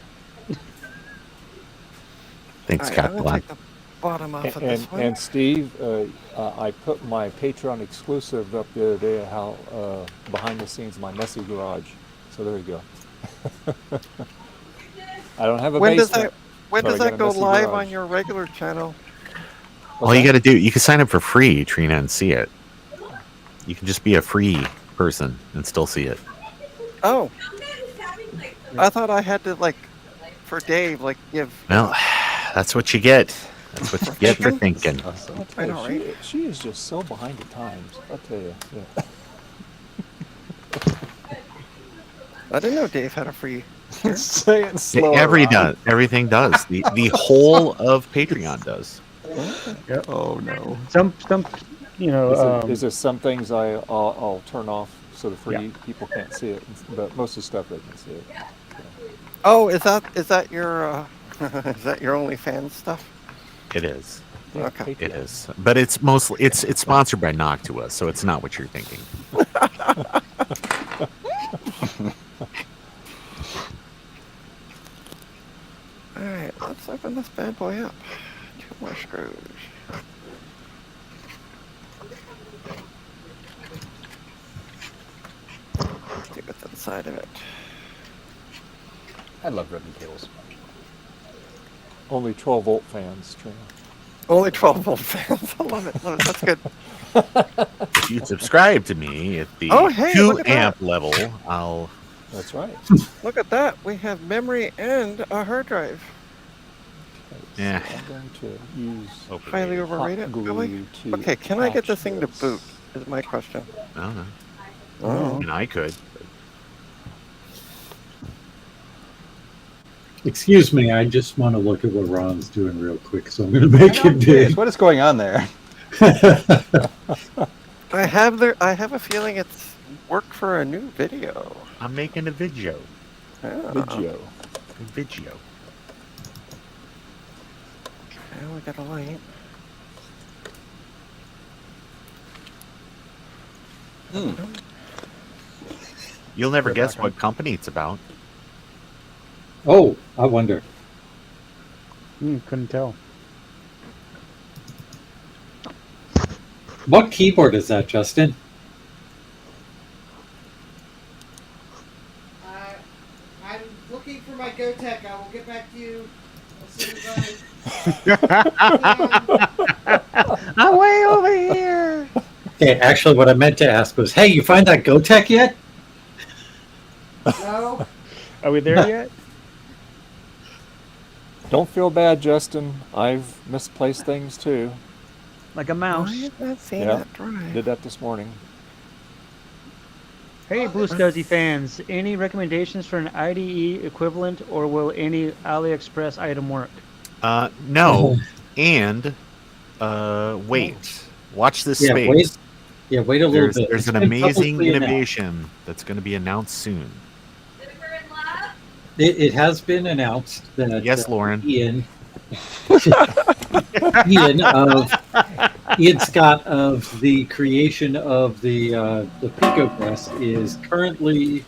Thanks, All right, Scott I'm gonna Glenn. take the bottom off of this one. And Steve, I put my Patreon exclusive up the other day, how behind the scenes my messy garage. So there you go. I don't have a When does basement. that when but I does got that a go messy live garage. on your regular channel? All you got to do, you can sign up for free, Trina, and see it. You can just be a free person and still see it. Oh, I thought I had to for Dave give. Well, that's what you get. That's what you get for thinking. I'll tell I you, know, right? she is just so behind the times. I'll tell you. Yeah. I didn't know Dave had a free. Say it slower. Everything does. The whole of Patreon does. Oh no. Some Is there some things I'll turn off so the free people can't see it, but most of the stuff they can see it. Oh, is that your is that your OnlyFans stuff? It is. Yeah, Okay. It is. But it's mostly it's sponsored by Noctua, so it's not what you're thinking. All right, let's open this bad boy up. 2 more screws. See what's inside of it. I love ribbon cables. Only 12-volt fans, Trina. Only 12-volt fans. I love it. Love it. That's good. If you subscribe to me at the Oh, hey, 2 look at amp that. level, I'll That's right. Look at that. We have memory and a hard drive. Yeah. So I'm going to use Highly it. overrated. hot Really? glue to Okay, can I get this attach thing to this. boot? Is my question. I don't know. Oh. I mean, I could. Excuse me, I just want to look at what Ron's doing real quick, so I'm going to make him do. What is going on there? I have a feeling it's work for a new video. I'm making a video. Yeah. Video. Video. Now we got a light. You'll never guess what company it's about. Oh, I wonder. couldn't tell. What keyboard is that, Justin? I'm looking for my GoTech. I will get back to you as soon as I'm way over here. Okay, actually, what I meant to ask was, hey, you find that GoTech yet? No. Are we there yet? Don't feel bad, Justin. I've misplaced things too. Like a mouse. I have not seen Yeah. that drive. Did that this morning. Hey, Blue Scuzzy fans, any recommendations for an IDE equivalent, or will any AliExpress item work? No. And wait. Watch this space. Wait a little bit. There's an It's been amazing publicly announced. innovation that's going to be announced soon. It has been announced that Yes, Lauren. Ian Scott of the creation of the Pico Press is currently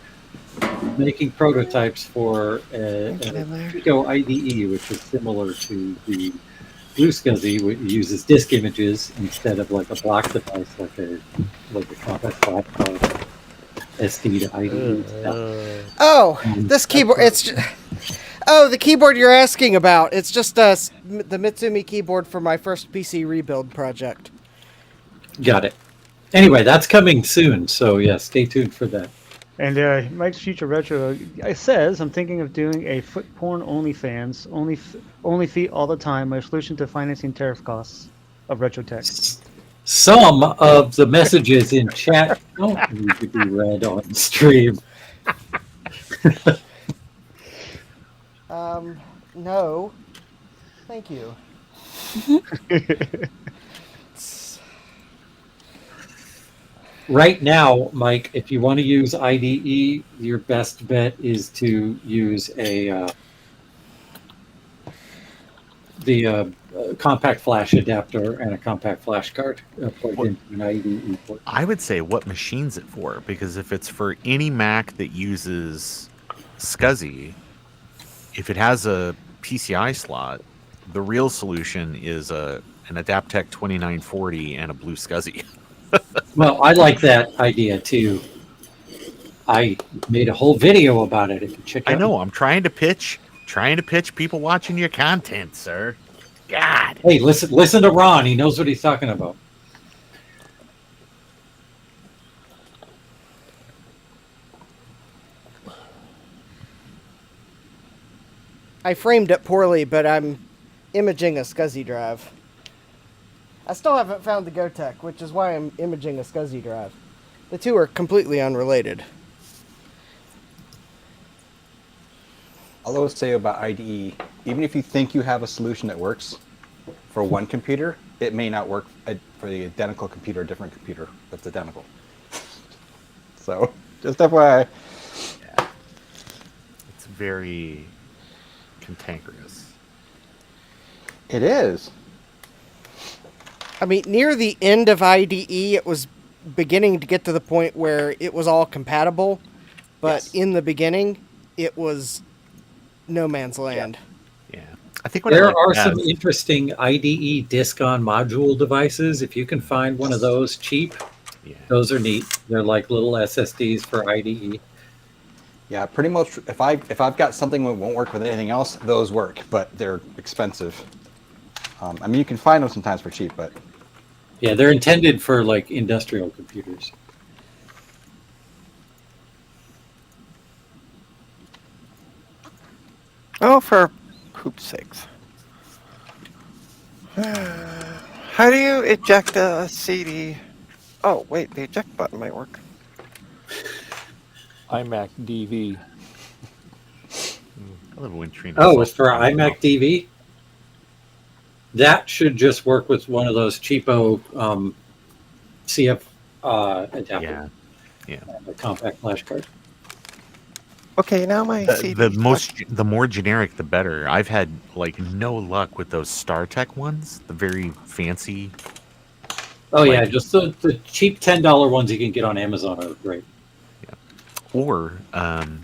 making prototypes for a Pico IDE, which is similar to the Blue Scuzzy, which uses disk images instead of like a block device, like a compact flash card. SD to IDE stuff. Oh, this keyboard. The keyboard you're asking about. It's just the Mitsumi keyboard for my first PC rebuild project. Got it. Anyway, that's coming soon, so yeah, stay tuned for that. And Mike's Future Retro says, I'm thinking of doing a foot porn OnlyFans, only feet all the time, my solution to financing tariff costs of retro tech. Some of the messages in chat don't need to be read on stream. No. Thank you. Right now, Mike, if you want to use IDE, your best bet is to use the compact flash adapter and a compact flash card plugged into an IDE port. I would say what machine's it for, because if it's for any Mac that uses SCSI, if it has a PCI slot, the real solution is an Adaptec 2940 and a Blue SCSI. Well, I like that idea too. I made a whole video about it. If you check out, I know. I'm trying to pitch Trying to pitch people watching your content, sir. God. Hey, listen to Ron. He knows what he's talking about. I framed it poorly, but I'm imaging a SCSI drive. I still haven't found the GoTech, which is why I'm imaging a SCSI drive. The two are completely unrelated. I'll always say about IDE, even if you think you have a solution that works for one computer, it may not work for the identical computer, a different computer that's identical. So, just FYI. Yeah. It's very cantankerous. It is. I mean, near the end of IDE, it was beginning to get to the point where it was all compatible, but Yes. in the beginning, it was no man's land. Yeah. I think what There I are like some best- interesting IDE disk-on module devices. If you can find one of those cheap, Yeah. those are neat. They're like little SSDs for IDE. Yeah, pretty much. If I've got something that won't work with anything else, those work, but they're expensive. I mean, you can find them sometimes for cheap, but Yeah, they're intended for like industrial computers. Oh, for poop's sakes. How do you eject a CD? Oh, wait, the eject button might work. iMac DV. I love when Trina Oh, solves it's for problems. iMac DV? That should just work with one of those cheapo CF adapters. Yeah. Yeah. A compact flash card. Okay, now my CD. The more generic, the better. I've had like no luck with those StarTech ones, the very fancy. Oh, yeah, Like- just the cheap $10 ones you can get on Amazon are great. Or, IDE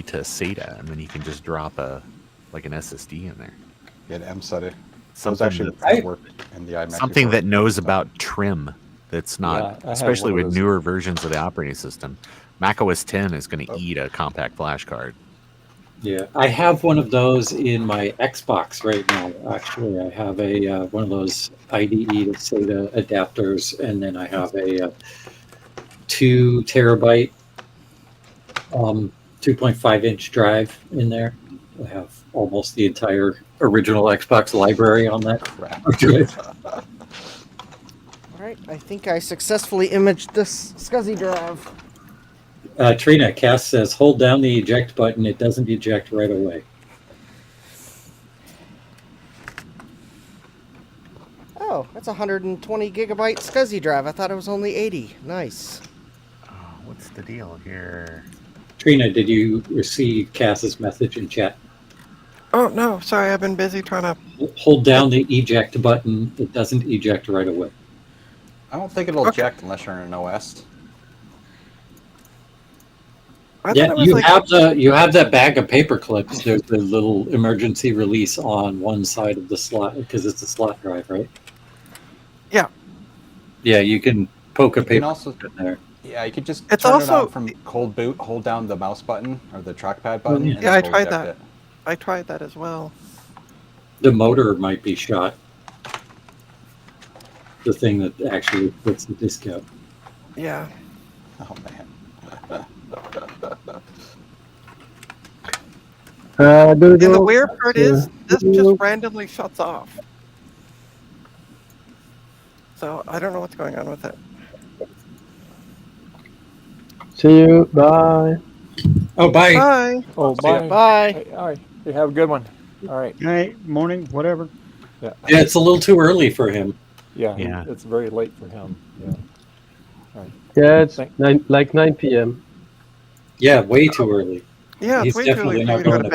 to SATA, and then you can just drop an SSD in there. get MSUD. Those Something actually that- work in the iMac. Something before. that knows about trim. That's Yeah, not, I have especially one of with those. newer versions of the operating system. Mac OS 10 is going to eat a compact flash card. Yeah, I have one of those in my Xbox right now. Actually, I have a one of those IDE to SATA adapters, and then I have a 2 terabyte, 2.5-inch drive in there. I have almost the entire original Xbox library on that Crap. drive. Alright, I think I successfully imaged this SCSI drive. Trina, Cass says, hold down the eject button. It doesn't eject right away. Oh, that's a 120 gigabyte SCSI drive. I thought it was only 80. Nice. Oh, what's the deal here? Trina, did you receive Cass's message in chat? Oh, no, sorry, I've been busy trying to. Hold down the eject button. It doesn't eject right away. I don't think it'll eject unless you're in an OS. I Yeah, thought it was you like. you have that bag of paper clips. There's the little emergency release on one side of the slot because it's a slot drive, right? Yeah. Yeah, you can poke a You can paper also, clip in there. yeah, you could just It's turn it also- on from cold boot, hold down the mouse button or the trackpad button. Yeah. and Yeah, I it'll tried eject that. it. I tried that as well. The motor might be shot. The thing that actually puts the disc out. Yeah. Oh man. And the weird part is, this just randomly shuts off. So I don't know what's going on with it. See you. Bye. Oh, bye. Bye. Oh, See ya. bye. Bye. Hey, all right. You have a good one. All right. Night, morning, whatever. Yeah. Yeah, it's a little too early for him. Yeah. Yeah. It's very late for him. Yeah. Yeah, it's Thank- 9 p.m. Yeah, way too early. Yeah, He's it's way too definitely early for not you to go going to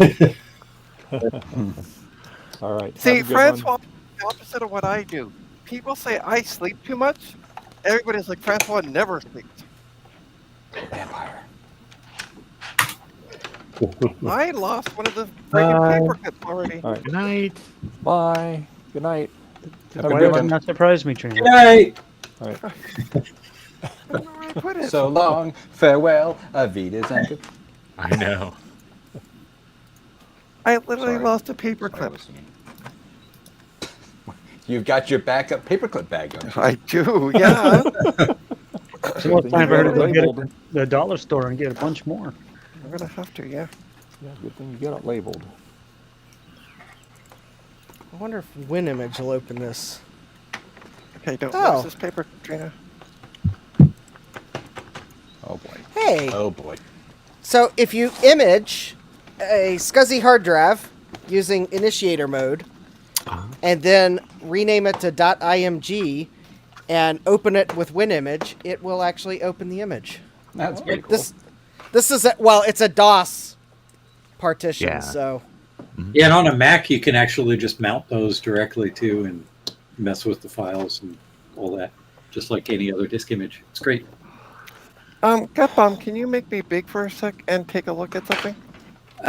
to bed. Yeah. All right. See, Have a good Francois, one. the opposite of what I do. People say I sleep too much. Everybody's like, Francois never sleeps. Vampire. I lost one of the freaking Bye. paper clips already. All right. Good night. Bye. Good night. Have a Why good does it one. not surprise me, Trina? Good night. All right. I don't know where I put it. So long, farewell, Avidas and good. I know. I literally Sorry. lost a Sorry, paperclip. listening. You've got your backup paperclip bag, don't you? I do, yeah. So it's thing time you for her to got go it get it labeled. at the dollar store and get a bunch more. I'm gonna have to, yeah. Yeah, good thing you got it labeled. I wonder if WinImage will open this. Okay, don't Oh. lose this paper, Trina. Oh boy. Hey, Oh boy. so if you image a SCSI hard drive using initiator mode, and then rename it to .img, and open it with WinImage, it will actually open the image. That's pretty cool. This is it's a DOS partition, Yeah. so Yeah, and on a Mac, you can actually just mount those directly too and mess with the files and all that, just like any other disk image. It's great. Gutbomb, can you make me big for a sec and take a look at something?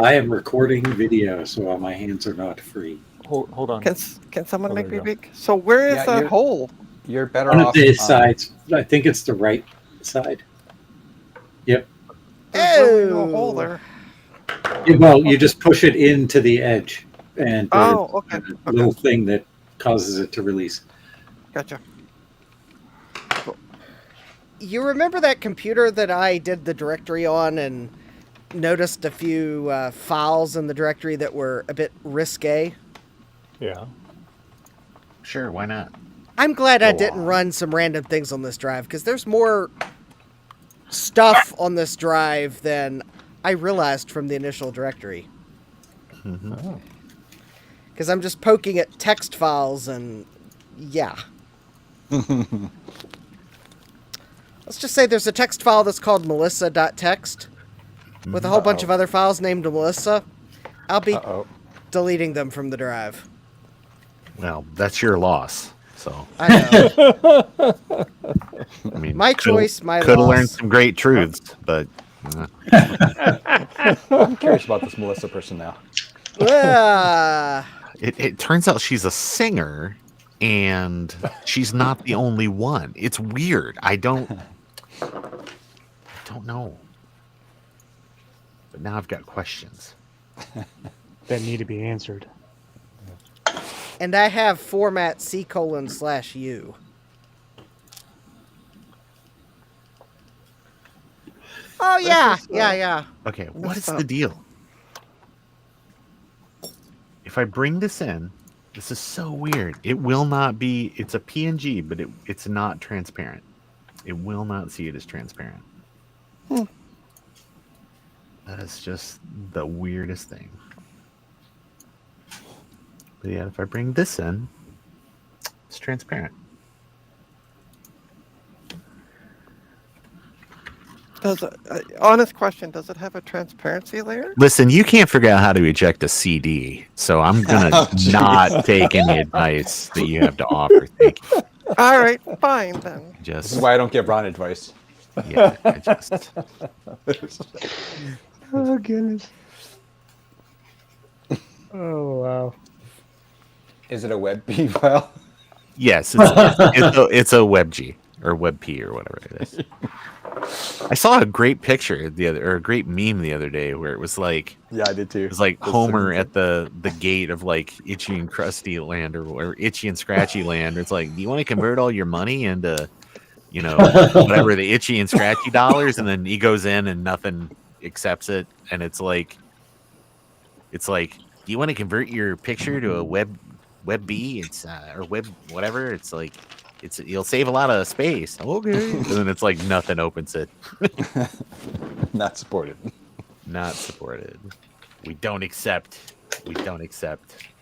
I am recording video, so my hands are not free. Hold on. Can someone Oh, make there me you big? So where is Yeah, that you're- hole? You're better One of off. the sides. I think it's the right side. Yep. There's really no hole there. Yeah, well, you just push it into the edge, and there's Oh, okay. a little thing that causes it to release. Gotcha. you remember that computer that I did the directory on and noticed a few files in the directory that were a bit risque? Yeah. Sure, why not? I'm glad I Go didn't on. run some random things on this drive, because there's more stuff on this drive than I realized from the initial directory. Oh. Because I'm just poking at text files and yeah. Let's just say there's a text file that's called melissa.txt with a whole bunch of other files named Melissa. I'll be Uh-oh. deleting them from the drive. Well, that's your loss. So, I know. I mean, My choice, my could have loss. learned some great truths, but I'm curious about this Melissa person now. Ah. it turns out she's a singer, and she's not the only one. It's weird. I don't know. But now I've got questions. That need to be answered. And I have format C:/U. Oh yeah, yeah. Okay, what is Messed the up. deal? If I bring this in, this is so weird. It will not be. It's a PNG, but it's not transparent. It will not see it as transparent. That is just the weirdest thing. But yeah, if I bring this in, it's transparent. Does it, honest question, does it have a transparency layer? Listen, you can't figure out how to eject a CD, so I'm gonna Oh, geez. not take any advice that you have to offer. Thank you. All right, fine then. This is Just why I don't give Ron advice. yeah, I just Oh goodness. Oh wow. Is it a WebP file? yes, it's a WebG or WebP or whatever it is. I saw a great picture a great meme the other day where it was like Yeah, I did too. it was like That's Homer so at the gate of like Itchy and Crusty Land or Itchy and Scratchy Land. It's like, do you want to convert all your money into, whatever the Itchy and Scratchy dollars? And then he goes in and nothing accepts it, and it's like, do you want to convert your picture to a WebB? It's or web whatever. It's like. You'll save a lot of space. Okay. And then it's like nothing opens it. Not supported. Not supported. We don't accept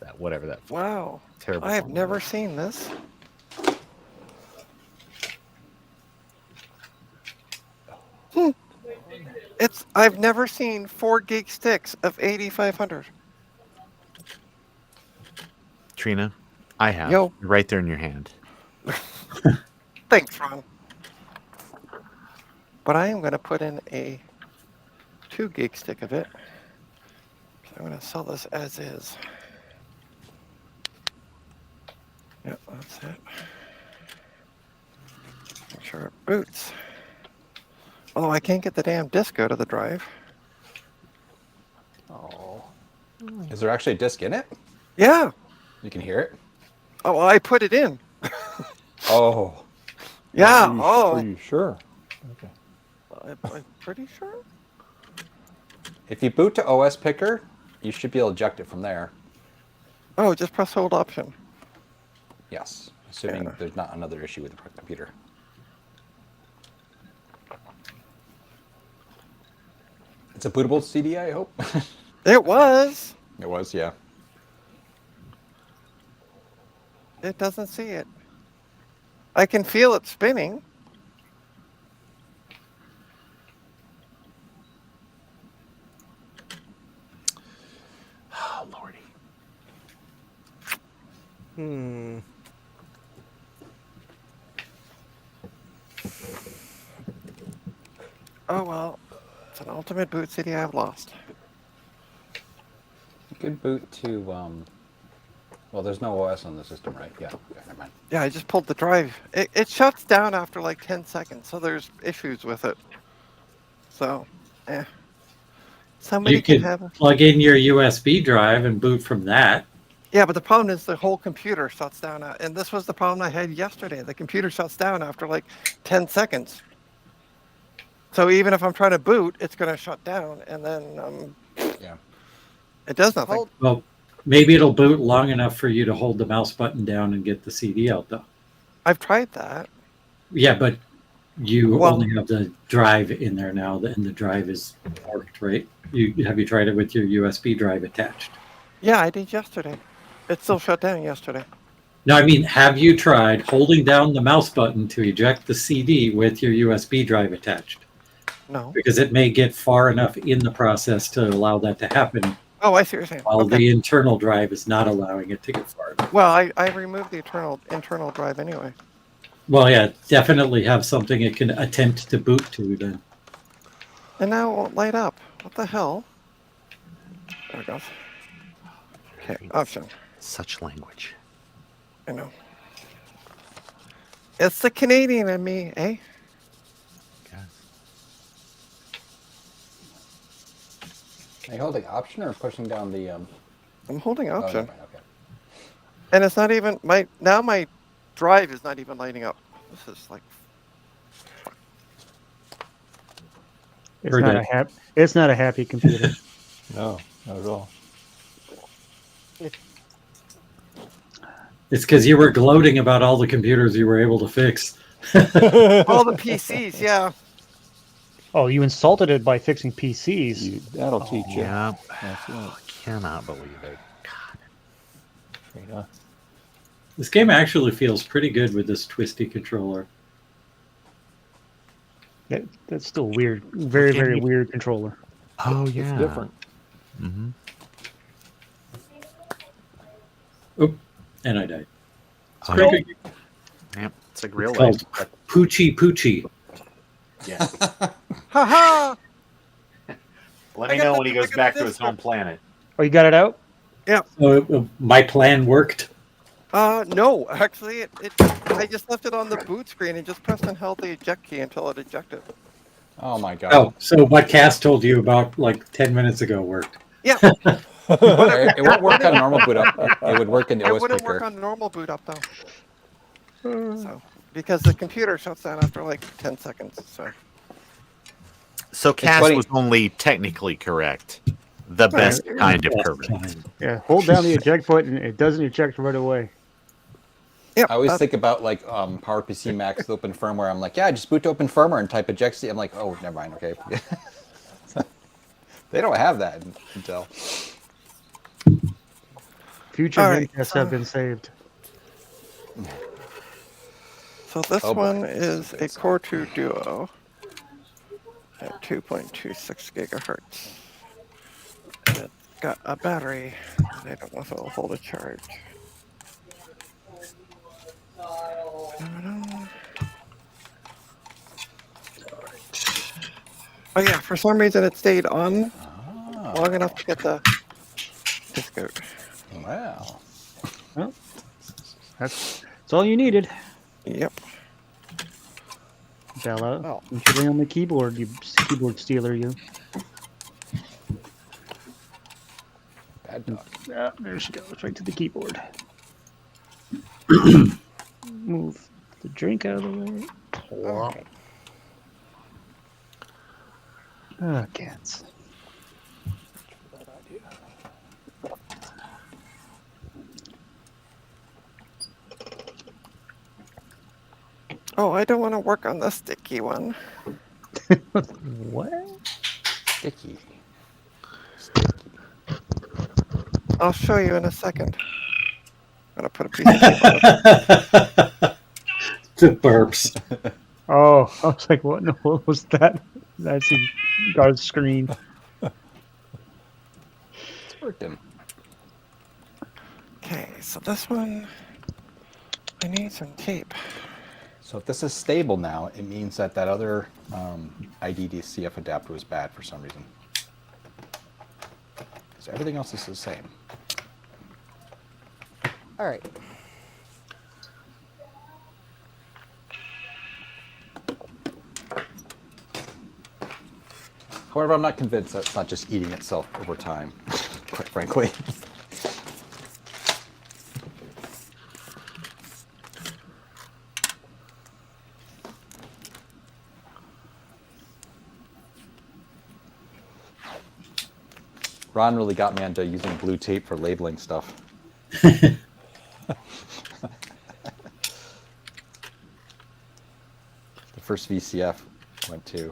that whatever that Wow. terrible. I have formula never is. seen this. I've never seen 4 gig sticks of 8500. Trina, I have. Yo. Right there in your hand. Thanks, Ron. But I am going to put in a 2 gig stick of it. I'm going to sell this as is. Yep, that's it. Make sure it boots. Although I can't get the damn disk out of the drive. Oh. Is there actually a disc in it? Yeah. You can hear it? Oh, well, I put it in. Oh. Yeah. Are you sure? Okay. I'm pretty sure. If you boot to OS Picker, you should be able to eject it from there. Oh, just press hold option. Yes, assuming there's not another issue with the computer. It's a bootable CD, I hope. It was. It was, yeah. It doesn't see it. I can feel it spinning. Oh, Lordy. Oh well, it's an ultimate boot CD I've lost. You could boot to, well, there's no OS on the system, right? Yeah, okay, never mind. Yeah, I just pulled the drive. It shuts down after like 10 seconds, so there's issues with it. So, somebody You can could have. plug in your USB drive and boot from that. Yeah, but the problem is the whole computer shuts down. And this was the problem I had yesterday. The computer shuts down after like 10 seconds. So even if I'm trying to boot, it's going to shut down, and then Yeah. it does nothing. Well, maybe it'll boot long enough for you to hold the mouse button down and get the CD out, though. I've tried that. Yeah, but you Well- only have the drive in there now, and the drive is marked, right? Have you tried it with your USB drive attached? Yeah, I did yesterday. It still shut down yesterday. No, I mean, have you tried holding down the mouse button to eject the CD with your USB drive attached? No. Because it may get far enough in the process to allow that to happen, Oh, I see what you're saying. while Okay. the internal drive is not allowing it to get far enough. Well, I removed the internal drive anyway. Well, yeah, definitely have something it can attempt to boot to then. And now it won't light up. What the hell? There it goes. Okay, option. Such language. I know. It's the Canadian in me, eh? Are you holding option or pushing down the, I'm holding oh, option. never mind, okay. And it's not even my drive is not even lighting up. This is like It's Heard not that. it's not a happy computer. No, not at all. It's because you were gloating about all the computers you were able to fix. all the PCs, yeah. Oh, you insulted it by fixing PCs. That'll teach you. Yeah. That's right. I cannot believe it. Trina. This game actually feels pretty good with this twisty controller. That's still weird. Very, very weird controller. Oh, yeah. It's different. Mm-hmm. Oop, and I died. It's Oh, pretty good. Yep. It's like real It's life. called Poochie Poochie. Yeah. Haha! Let I me got know the- when he I goes got back the to his disc. home planet. Oh, you got it out? So my plan worked. No, actually, I just left it on the boot screen and just pressed and held the eject key until it ejected. Oh my god. Oh, so what Cass told you about like 10 minutes ago worked. Yeah, It won't work on normal boot up. It would work in the it OS wouldn't Picker. work on normal boot up though. So, because the computer shuts down after like 10 seconds. So Cass funny. was only technically correct. The best kind of Best correct. kind. Yeah, hold down the eject button. It doesn't eject right away. Yeah, I always think about like PowerPC Max with open firmware. I'm like, yeah, just boot to open firmware and type eject C. I'm like, oh, never mind. Okay. They don't have that until. Future All right, tests have been saved. So this Oh, boy. one is a Core 2 Duo at 2.26 gigahertz. And it's got a battery. I don't know if it'll hold a charge. Oh yeah, for some reason it stayed on long enough to get the disc out. Wow. Well, that's all you needed. Yep. Bella, Oh. considering on the keyboard, you keyboard stealer, you. Mad Dog. Yeah, there she goes, right to the keyboard. Move the drink out of the way. All right. Cats. Oh, I don't want to work on the sticky one. What? Sticky. I'll show you in a second. I'm gonna put a piece of tape on it. The burps. Oh, I was like, what? No, what was that? That's in God's screen. It's working. Okay, so this one, I need some tape. So if this is stable now, it means that that other IDDCF adapter was bad for some reason. So everything else is the same. All right. However, I'm not convinced that it's not just eating itself over time, quite frankly. Ron really got me into using blue tape for labeling stuff. The first VCF went to.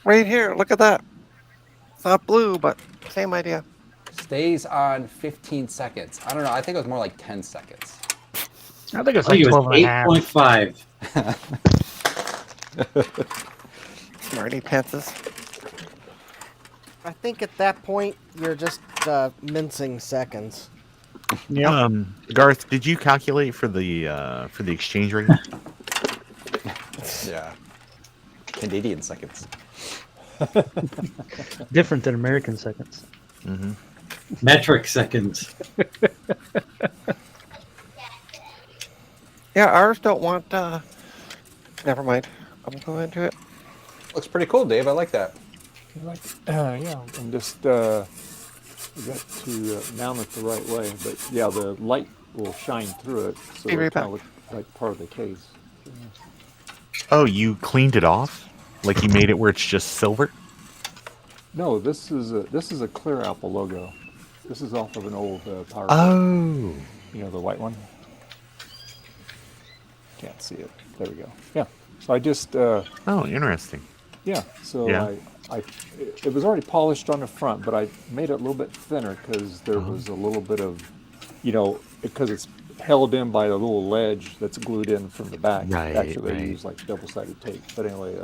Right here, look at that. It's not blue, but same idea. Stays on 15 seconds. I don't know. I think it was more like 10 seconds. I think it's I like think it 12 was and a half. 8.5. Smarty pantses. I think at that point you're just mincing seconds. Yeah. Garth, did you calculate for the exchange rate? Yeah. Canadian seconds. Different than American seconds. Mm-hmm. Metric seconds. Yeah, ours don't want. Never mind. I'm going to it. Looks pretty cool, Dave. I like that. Yeah, and just got to mount it the right way. But yeah, the light will shine through it, so Be right it kind back. of looks like part of the case. Oh, you cleaned it off? Like you made it where it's just silver? No, this is a Clear Apple logo. This is off of an old power. Oh. You know, the white one. Can't see it. There we go. Yeah. So I just Oh, interesting. yeah. So Yeah. it was already polished on the front, but I made it a little bit thinner because there was a little bit of, because it's held in by a little ledge that's glued in from the back. Right, Actually, they right. use like double-sided tape. But anyway,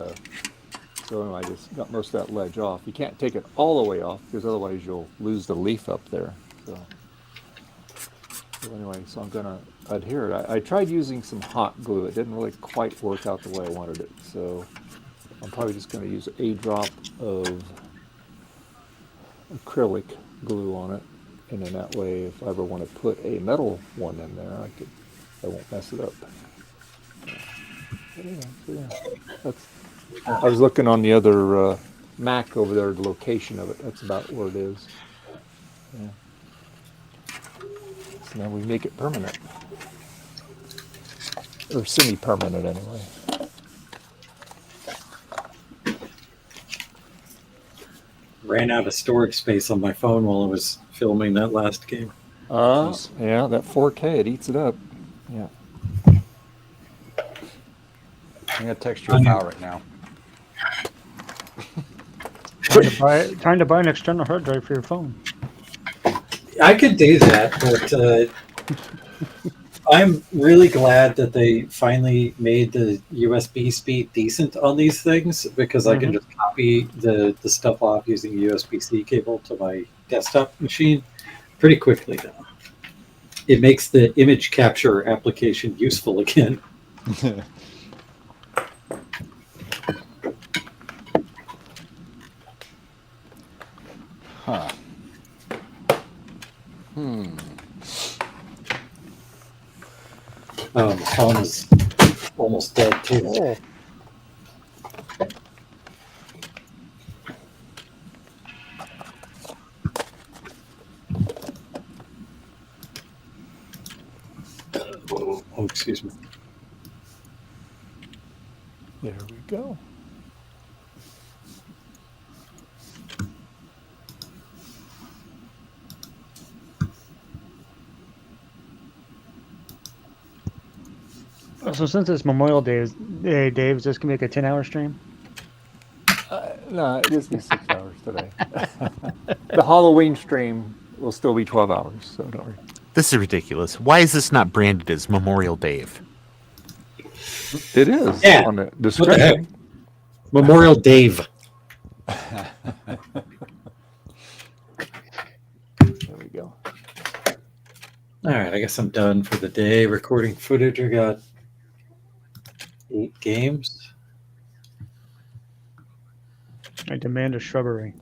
I just got most of that ledge off. You can't take it all the way off because otherwise you'll lose the leaf up there. So anyway, so I'm gonna adhere it. I tried using some hot glue. It didn't really quite work out the way I wanted it. So I'm probably just going to use a drop of acrylic glue on it, and then that way, if I ever want to put a metal one in there, I won't mess it up. But anyway, so yeah, I was looking on the other Mac over there, the location of it. That's about where it is. Yeah. So now we make it permanent, or semi-permanent anyway. Ran out of storage space on my phone while I was filming that last game. Yeah, that 4K, it eats it up. Yeah. I'm gonna text you a file right now. Time to buy an external hard drive for your phone. I could do that, but I'm really glad that they finally made the USB speed decent on these things because I can just copy the stuff off using a USB-C cable to my desktop machine pretty quickly now. It makes the image capture application useful again. Huh. The phone is almost dead too. Oh. Oh, excuse me. There we go. So since it's Memorial Day, Dave, is this gonna be like a 10-hour stream? No, it is 6 hours today. The Halloween stream will still be 12 hours, so don't worry. This is ridiculous. Why is this not branded as Memorial Dave? It is Yeah. on the What the heck? description. Memorial Dave. There we go. All right, I guess I'm done for the day. Recording footage. I got 8 games. I demand a shrubbery.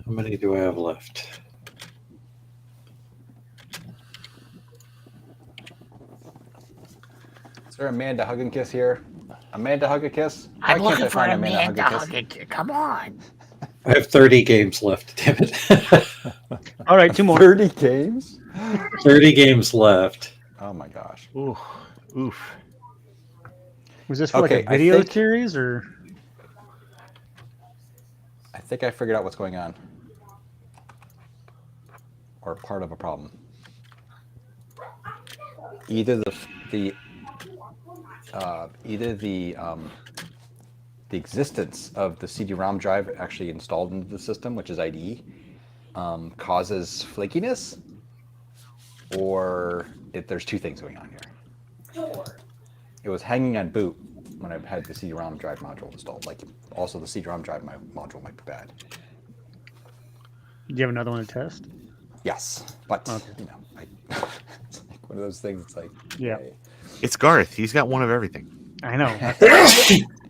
How many do I have left? Is there Amanda Hug and Kiss here? Amanda Hug and Kiss? Why I'm can't looking I for find Amanda Hug and Kiss? Huggett. Come on. I have 30 games left. Damn it. All right, 2 more. 30 games? 30 games left. Oh my gosh. Ooh, oof. Was this for Okay, like a I video think- series or? I think I figured out what's going on. Or part of a problem. Either the existence of the CD-ROM drive actually installed into the system, which is IDE, causes flakiness, or there's 2 things going on here. It was hanging on boot when I had the CD-ROM drive module installed. Like, also the CD-ROM drive module might be bad. Do you have another one to test? Yes, but Okay. you know, it's like one of those things. It's like, Yeah. hey. It's Garth. He's got one of everything. I know.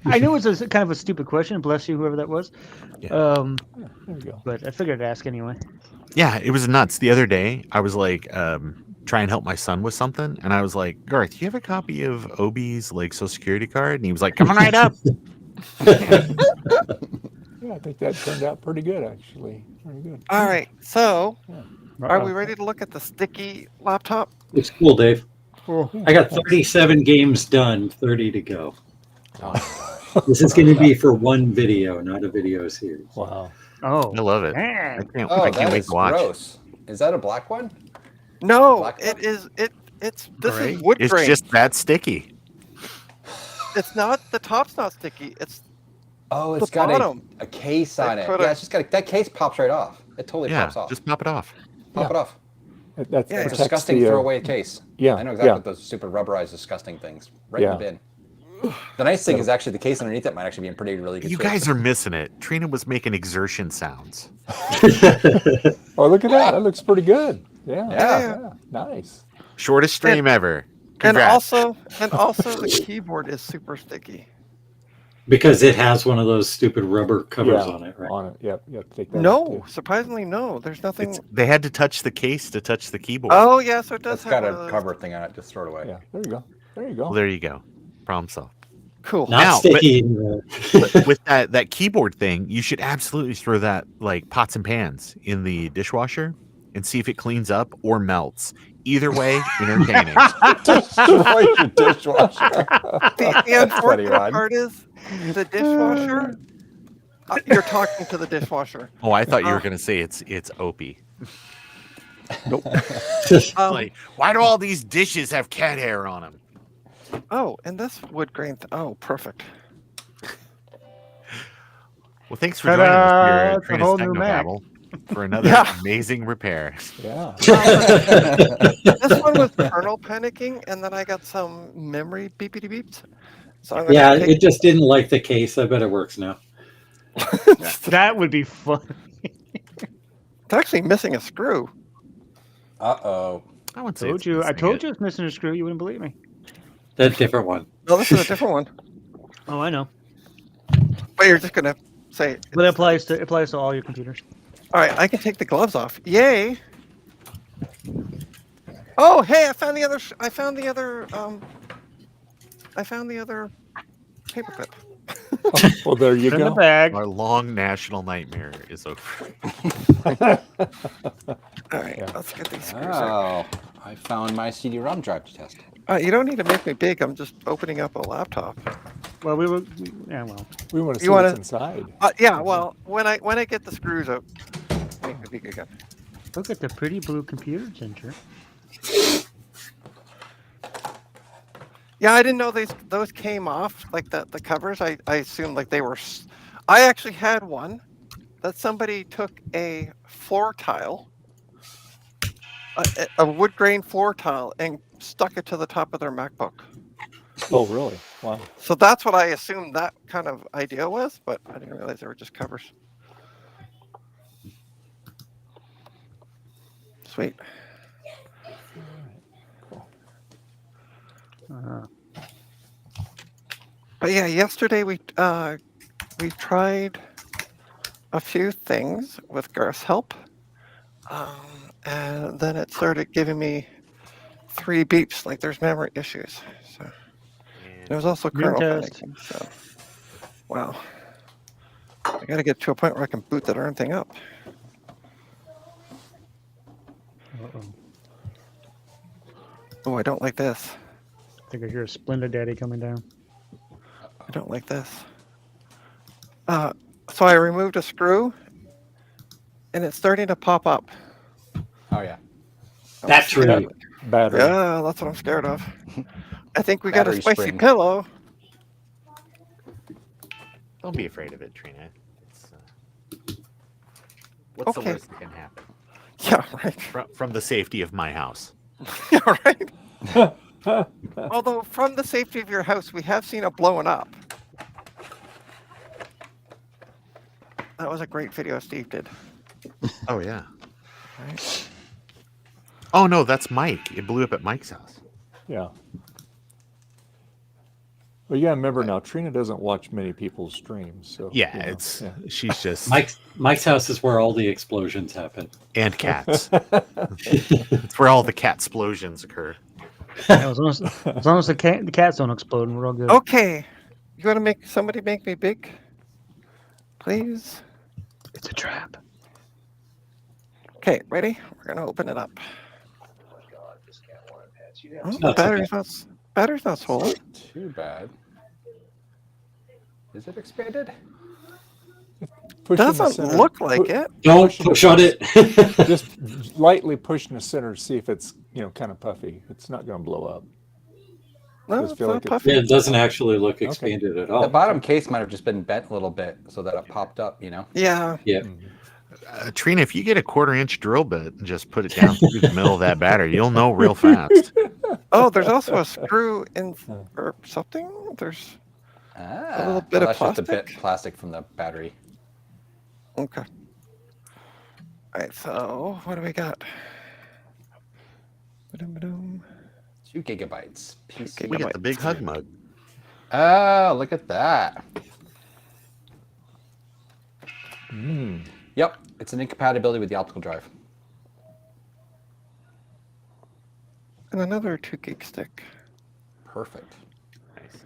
I knew it was kind of a stupid question. Bless you, whoever that was. Yeah. There we go. But I figured I'd ask anyway. Yeah, it was nuts. The other day, I was like, try and help my son with something, and I was like, Garth, do you have a copy of Obi's like Social Security card? And he was like, coming right up. Yeah, I think that turned out pretty good, actually. Very good. All right, so are Uh-oh. we ready to look at the sticky laptop? It's cool, Dave. Oh, I got 37 games done, 30 to go. Oh my gosh. This is going to be for one video, not a video series. wow. Oh. I love it. Dang. I can't Oh, wait that to is watch. gross. Is that a black one? No, Black it one? is. It's this Right? is wood It's grain. just that sticky. It's not. The top's not sticky. It's Oh, it's The got bottom. a case on They it. put Yeah, a- it's just got that case pops right off. It totally Yeah, pops off. just pop it off. Pop it off. That's Yeah, It's it's protects disgusting the, throwaway case. yeah, I know exactly yeah. what those stupid rubberized disgusting things. Right in the Yeah. bin. The nice thing is actually the case underneath it might actually be in pretty really good You shape. guys are missing it. Trina was making exertion sounds. Oh, look at that. That looks pretty good. Yeah. Yeah. Nice. Shortest stream ever. and Congrats. also the keyboard is super sticky. Because it has one of those stupid rubber covers Yeah, on it, right? On it. Yep. You have to take that No, off, surprisingly, no. There's nothing. They had to touch the case to touch the keyboard. Oh yeah, so it does It's have got one of a those. cover thing on it. Just throw it away. too. Yeah. There you go. There you go. Well, there you go. Problem solved. Cool. Not Now, sticky. But with that keyboard thing, you should absolutely throw that like pots and pans in the dishwasher and see if it cleans up or melts. Either way, entertaining. Destroy your dishwasher. The Funny, unfortunate Rod. part is the dishwasher. You're talking to the dishwasher. Oh, I thought you were going to say it's Opie. Um, Like, why do all these dishes have cat hair on them? oh, and this wood grain. Oh, perfect. Well, thanks for joining us Ta-da! here at It's a Trina's whole new Mac. Technobabble for another Yeah. amazing repair. Yeah. This one was kernel panicking, and then I got some memory beepity beeps. So I'm gonna Yeah, take- it just didn't like the case. I bet it works now. That would be fun. It's actually missing a screw. Uh-oh. I would say Told it's you. I missing told it. you it's missing a screw. You wouldn't believe me. That different one. No, this is a different one. Oh, I know. But you're just gonna say. But it applies to all your computers. All right, I can take the gloves off. Yay! Oh, hey! I found the other. I found the other paperclip. Well, there you Put in the go. bag. Our long national nightmare is over. All right, Yeah. let's get these screws out. Oh. I found my CD-ROM drive to test. You don't need to make me big. I'm just opening up a laptop. Well, yeah, well. We want to see You what's want to? inside. Yeah. Well, when I get the screws out, make me big again. Look at the pretty blue computer center. Yeah, I didn't know those came off like the covers. I assumed like they were. I actually had one that somebody took a floor tile, a wood grain floor tile, and stuck it to the top of their MacBook. Oh, really? Wow. So that's what I assumed that kind of idea was, but I didn't realize they were just covers. Sweet. But yeah, yesterday we tried a few things with Garth's help, and then it started giving me 3 beeps like there's memory issues. So there was also Green kernel test. panicking. So wow, I got to get to a point where I can boot that darn thing up. Uh-oh. Oh, I don't like this. I think I hear a Splendid Daddy coming down. I don't like this. So I removed a screw, and it's starting to pop up. Oh yeah. That's really Battery. Yeah, that's what I'm scared of. I think we got a Battery spicy spring. pillow. Don't be afraid of it, Trina. What's the Okay. worst that can happen? Yeah, right. From the safety of my house. Yeah, right. Although from the safety of your house, we have seen it blowing up. That was a great video Steve did. Oh yeah. Right. Oh no, that's Mike. It blew up at Mike's house. Yeah. Well, you gotta remember now, Trina doesn't watch many people's streams, so Yeah, you know, it's yeah. she's just Mike's house is where all the explosions happen. and cats. It's where all the cat explosions occur. Yeah, as long as the cats don't explode, we're all good. Okay. You want to make somebody make me big? Please? It's a trap. Okay, ready? We're going to open it up. Oh, the not so battery's not swollen. Too bad. Is it expanded? Push in the Doesn't center. look like it. Don't push on it. Just lightly push in the center to see if it's, kind of puffy. It's not going to blow up. No, Does it's feel not like it's- puffy. Yeah, it doesn't actually look expanded at all. The bottom case might have just been bent a little bit so that it popped up, you know? Yeah. Yeah. Trina, if you get a 1/4-inch drill bit and just put it down through the middle of that battery, you'll know real fast. Oh, there's also a screw in or something. There's Ah, little bit of that's just a plastic? bit plastic from the battery. okay. All right, so what do we got? Ba-dum-ba-dum. 2 gigabytes. PC. We got the big hug mug. Oh, look at that. Mm. Yep, it's an incompatibility with the optical drive. And another 2 gig stick. Perfect. Nice.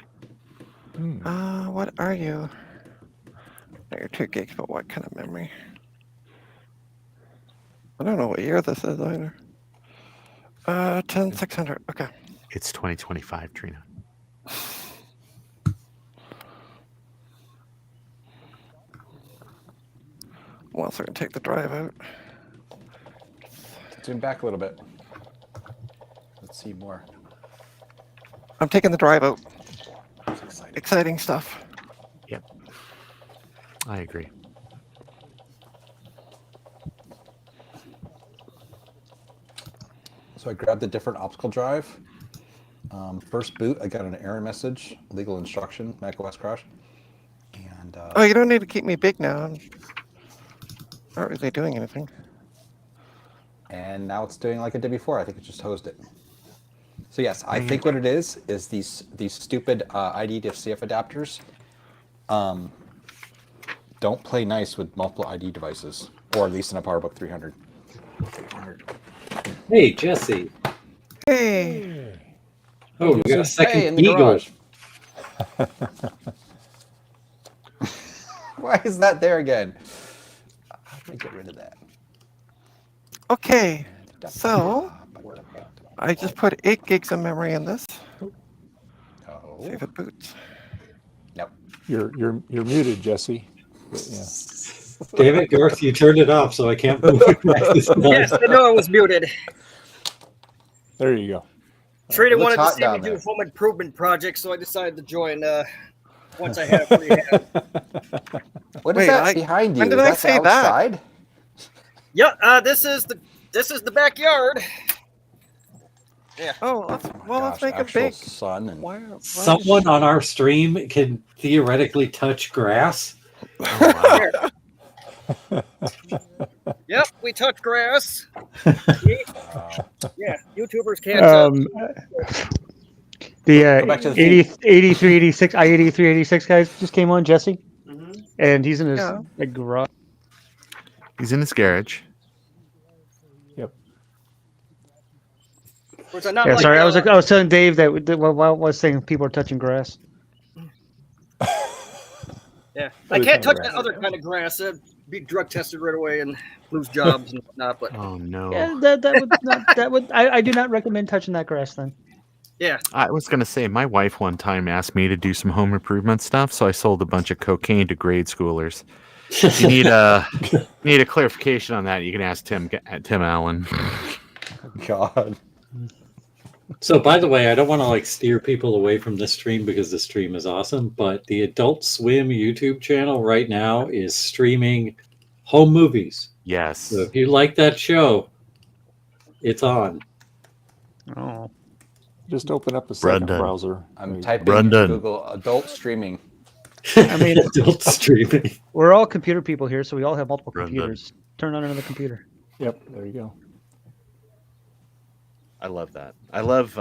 What are you? No, you're 2 gigs, but what kind of memory? I don't know what year this is either. 10600. Okay. It's 2025, Trina. I'm also gonna take the drive out. Zoom back a little bit. Let's see more. I'm taking the drive out. It's exciting. Exciting stuff. Yep. I agree. So I grabbed a different optical drive. First boot, I got an error message, legal instruction, macOS crash. And Oh, you don't need to keep me big now. I'm not really doing anything. and now it's doing like it did before. I think it just hosed it. So yes, I think what it is these stupid ID to CF adapters don't play nice with multiple ID devices, or at least in a PowerBook 300. Hey, Jesse. Hey. Oh, we got a second Hey, in the eagle. garage. Why is that there again? How do I get rid of that? Okay. So I just put 8 gigs of memory in this. Oh. See if it boots. Nope. You're muted, Jesse. But, yeah. Damn it, Garth, you turned it off, so I can't move it back this time. Yes, I know I was muted. There you go. Trina Looks wanted to hot see me down do there. home improvement projects, so I decided to join once I had a free hand. What is Wait, that behind you? when did Is I that say the that? outside? Yeah, this is the backyard. Yeah. Oh, let's let's make it actual big. sun and Why Someone on our stream can theoretically touch grass. Oh, wow. Yep, we touch grass. Yeah, YouTubers can't. The Go back to the feet. 83, 86, I-83, 86 guys just came on, Jesse. And he's in his Yeah. like, garage. He's in his garage. Which are not Yeah, like, sorry, I was telling Dave that I was saying people are touching grass. Yeah, I Other can't kind of touch that grass. other kind of grass. Be drug tested right away and lose jobs and whatnot. But Oh no. Yeah, that would I do not recommend touching that grass then. yeah, I was gonna say my wife one time asked me to do some home improvement stuff, so I sold a bunch of cocaine to grade schoolers. If you need a clarification on that, you can ask Tim Allen. God. So, by the way, I don't want to like steer people away from this stream because the stream is awesome, but the Adult Swim YouTube channel right now is streaming home movies. Yes. So if you like that show, it's on. Oh. Just open up a second Brendan. browser. I'm typing Brendan. Google adult streaming. I mean, Adult streaming. we're all computer people here, so we all have multiple Brendan. computers. Turn on another computer. Yep, there you go. I love that. I love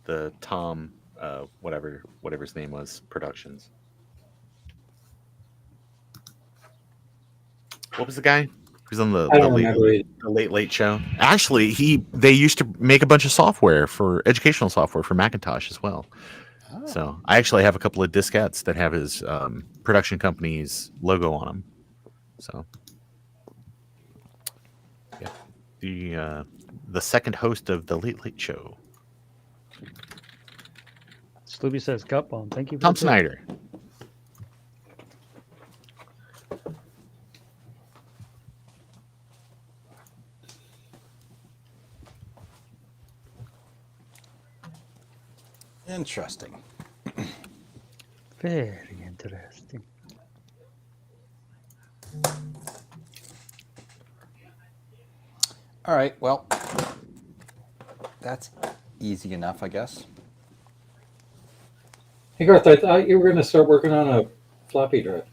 the Tom whatever his name was Productions. What was the guy who's on the I don't remember it. late show? Actually, they used to make a bunch of software for educational software for Macintosh as well. So I actually have a couple of diskettes that have his production company's logo on them. So yeah, the second host of the Late Show, Slooby says gut bomb. Thank you. For Tom the tip. Snyder. Interesting. Very interesting. All right. Well, that's easy enough, I guess. Hey Garth, I thought you were going to start working on a floppy drive.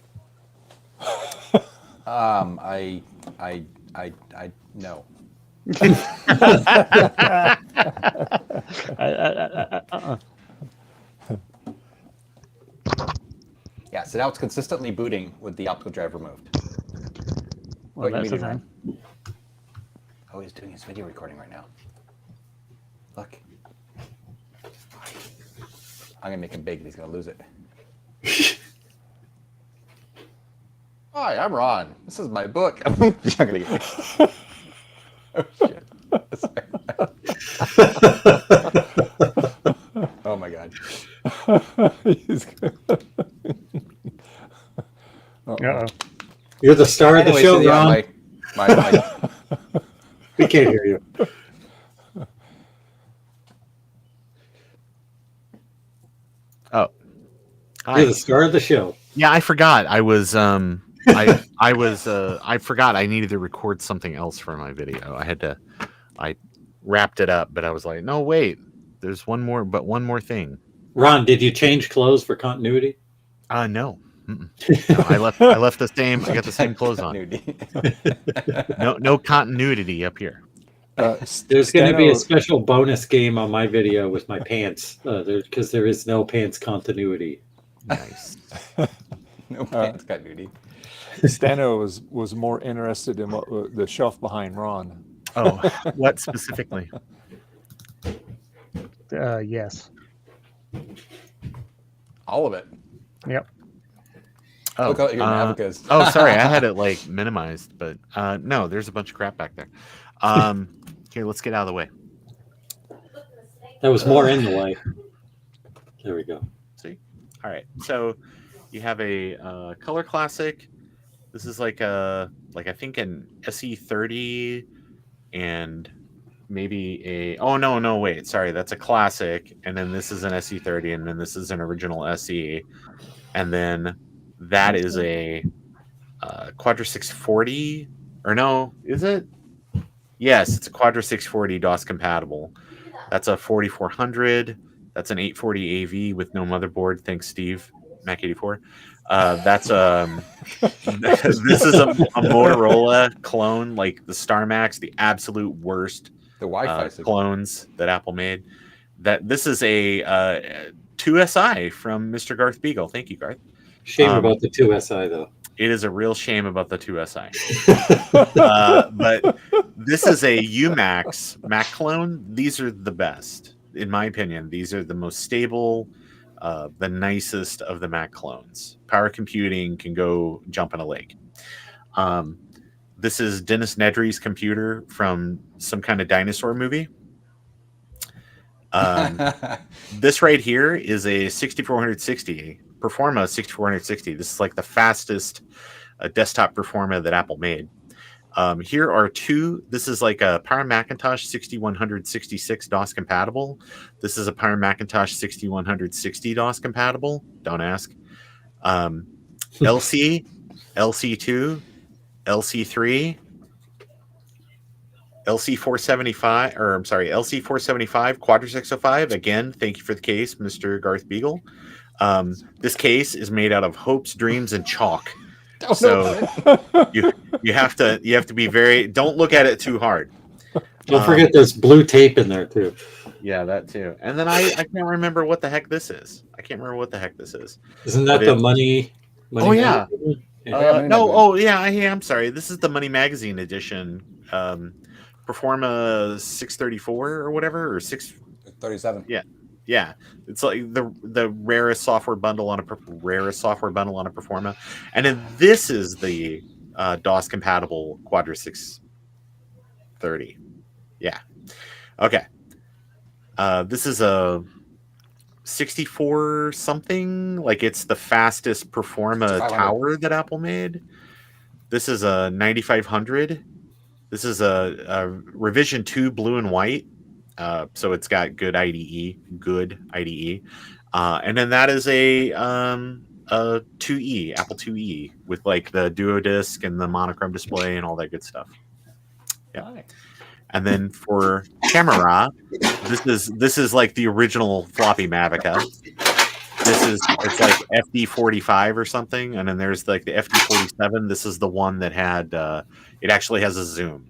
I no. Yeah, so now it's consistently booting with the optical drive removed. Well, What you that's the mean, thing. Oh, he's doing his video recording right now. Look. I'm gonna make him big and he's gonna lose it. Hi, I'm Ron. This is my book. I'm not gonna get it. Oh shit. Oh my god. Uh-oh. You're the star of the Anyway, show, so yeah, Ron. my We can't hear you. Oh, You're the star of the show. yeah, I forgot. I was I forgot I needed to record something else for my video. I wrapped it up, but I was like, no, wait, there's one more thing. Ron, did you change clothes for continuity? No. Mm-mm. No, I left the same. I got the same clothes on. No continuity up here. There's going to be a Stano- special bonus game on my video with my pants, because there is no pants continuity. Nice. No pants got duty. Stano was more interested in what the shelf behind Ron. Oh, what specifically? Yes. All of it. Yep. Oh, Look out your Navicas. oh, sorry, I had it like minimized, but no, there's a bunch of crap back there. Okay, let's get out of the way. That was more in the way. There we go. See? All right. So you have a color classic. This is like I think an SE30 and maybe a no wait, sorry, that's a classic, and then this is an SE30, and then this is an original SE, and then that is a Quadra 640, or no, is it? Yes, it's a Quadra 640 DOS compatible. That's a 4400. That's an 840 AV with no motherboard. Thanks, Steve. Mac 84. That's this is a Motorola clone, like the Star Max, the absolute worst The Wi-Fi signal. clones that Apple made. That this is a 2SI from Mr. Garth Beagle. Thank you, Garth. Shame about the 2SI though. It is a real shame about the 2SI. But this is a UMax Mac clone. These are the best, in my opinion. These are the most stable, the nicest of the Mac clones. Power computing can go jump in a lake. This is Dennis Nedry's computer from some kind of dinosaur movie. This right here is a 6460 Performa 6460. This is like the fastest desktop Performa that Apple made. Here are two. This is like a Power Macintosh 6166 DOS compatible. This is a Power Macintosh 6160 DOS compatible. Don't ask. LC, LC2, LC3, LC475, or I'm sorry, LC475 Quadra 605. Again, thank you for the case, Mr. Garth Beagle. This case is made out of hopes, dreams, and chalk. So you have to be very. Don't look at it too hard. Don't forget there's blue tape in there too. Yeah, that too. And then I can't remember what the heck this is. Isn't that the money? Oh yeah. Yeah. No. Oh yeah. I'm sorry. This is the Money Magazine edition. Performa 634 or whatever, or 637. Yeah. It's like the rarest software bundle on a Performa, and then this is the DOS compatible Quadra 630. Yeah. Okay. This is a 64 something. Like it's the fastest Performa tower that Apple made. This is a 9500. This is a revision 2 blue and white. So it's got good IDE. And then that is a 2E, Apple 2E, with like the Duo Disc and the monochrome display and all that good stuff. Yeah. Nice. And then for camera, this is like the original floppy Mavica. It's like FD45 or something, and then there's like the FD47. This is the one that had it actually has a zoom.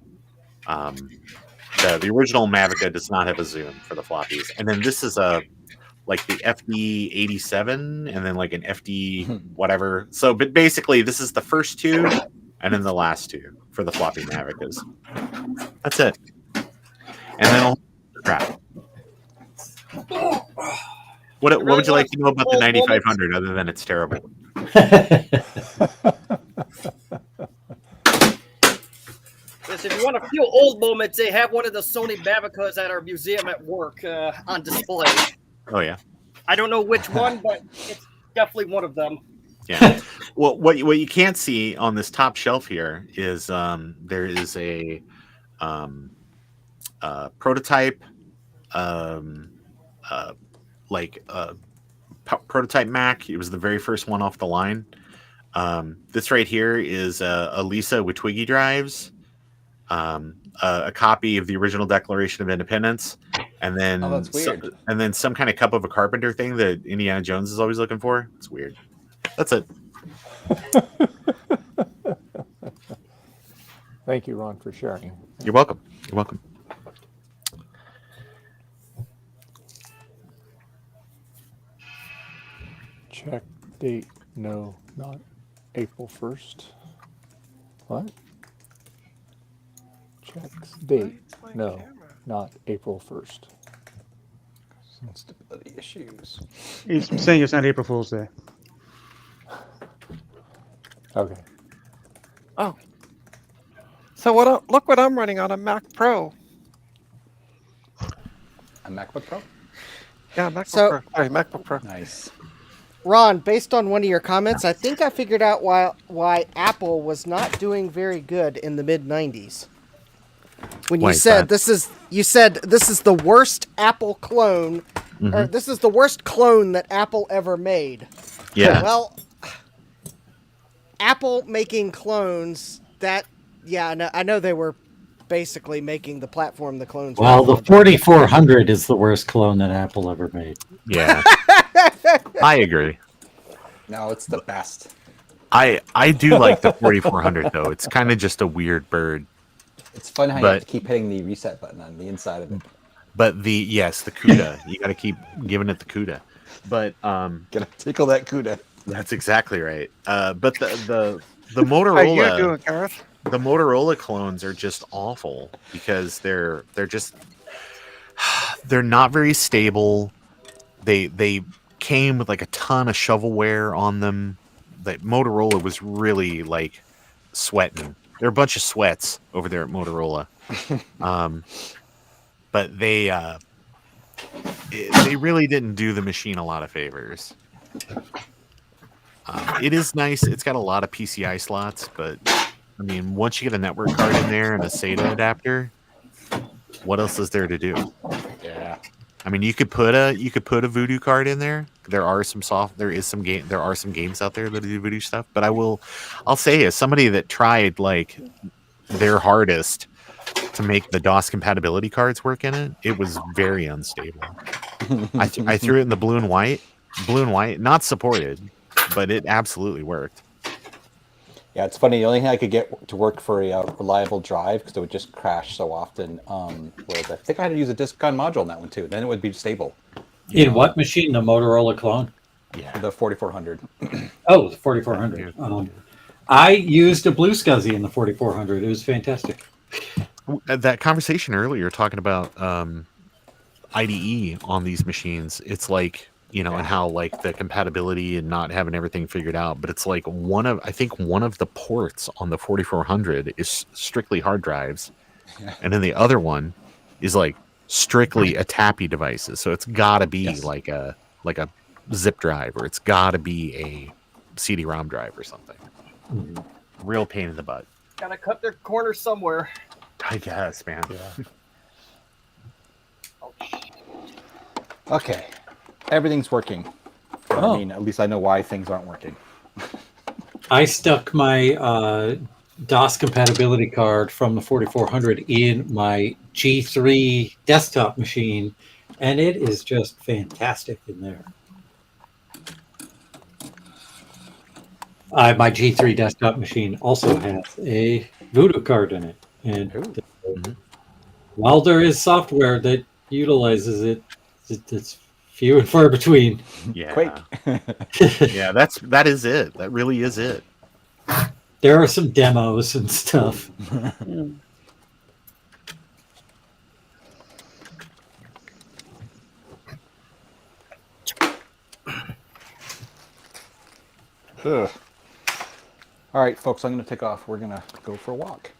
The original Mavica does not have a zoom for the floppies, and then this is like the FD87, and then like an FD whatever. So, but basically, this is the first two, and then the last two for the floppy Mavicas. That's it. And then crap. What would you like to know about the 9500 other than it's terrible? Yes, if you want to feel old moments, they have one of the Sony Mavicas at our museum at work on display. Oh yeah. I don't know which one, but it's definitely one of them. Yeah. Well, what you can't see on this top shelf here is there is a prototype, prototype Mac. It was the very first one off the line. This right here is a Lisa with Twiggy drives, a copy of the original Declaration of Independence, and then that's weird. and then some kind of Cup of a Carpenter thing that Indiana Jones is always looking for. It's weird. That's it. Thank you, Ron, for sharing. You're welcome. You're welcome. Check date. No, not April 1st. What? Checks date. No, not April 1st. Stability issues. He's saying it's not April Fool's Day. Okay. Oh. So look what I'm running on a Mac Pro. A MacBook Pro? Yeah, MacBook So- Pro. Sorry, MacBook Pro. Nice. Ron, based on one of your comments, I think I figured out why Apple was not doing very good in the mid '90s. When you Why is said that? you said this is the worst Apple clone, or this is the worst clone that Apple ever made. Yeah. Well, Apple making clones, I know they were basically making the platform the clones. Well, were the 4400 is the worst clone that Apple ever made. Yeah. I agree. No, it's the best. I do like the 4400 though. It's kind of just a weird bird. It's fun how you But- have to keep hitting the reset button on the inside of it. But the CUDA, you got to keep giving it the CUDA. But Gotta tickle that CUDA. that's exactly right. But the How you Motorola doing, Gareth? the Motorola clones are just awful because they're not very stable. They came with like a ton of shovelware on them. That Motorola was really like sweating. They're a bunch of sweats over there at Motorola. But they really didn't do the machine a lot of favors. It is nice. It's got a lot of PCI slots, but I mean, once you get a network card in there and a SATA adapter, what else is there to do? Yeah. I mean, you could put a Voodoo card in there. There are some games out there that do Voodoo stuff. But I'll say, as somebody that tried like their hardest to make the DOS compatibility cards work in it, it was very unstable. I threw it in the blue and white, not supported, but it absolutely worked. Yeah, it's funny. The only thing I could get to work for a reliable drive, because it would just crash so often, was I think I had to use a discon module in that one too. Then it would be stable. In what machine? The Motorola clone? Yeah. The 4400. Oh, the 4400. I used a Blue SCSI in the 4400. It was fantastic. That conversation earlier talking about IDE on these machines, it's like, and how like the compatibility and not having everything figured out, but it's like I think one of the ports on the 4400 is strictly hard drives, and then the other one is like strictly a TAPI devices. So it's got to be like a zip drive, or it's got to be a CD-ROM drive or something. Real pain in the butt. Gotta cut their corners somewhere. I guess, man. Okay. Everything's working. I mean, at least I know why things aren't working. I stuck my DOS compatibility card from the 4400 in my G3 desktop machine, and it is just fantastic in there. My G3 desktop machine also has a Voodoo card in it, and while there is software that utilizes it, it's few and far between. Yeah. Quake. Yeah, that is it. That really is it. There are some demos and stuff. Ugh. All right, folks, I'm going to take off. We're going to go for a walk.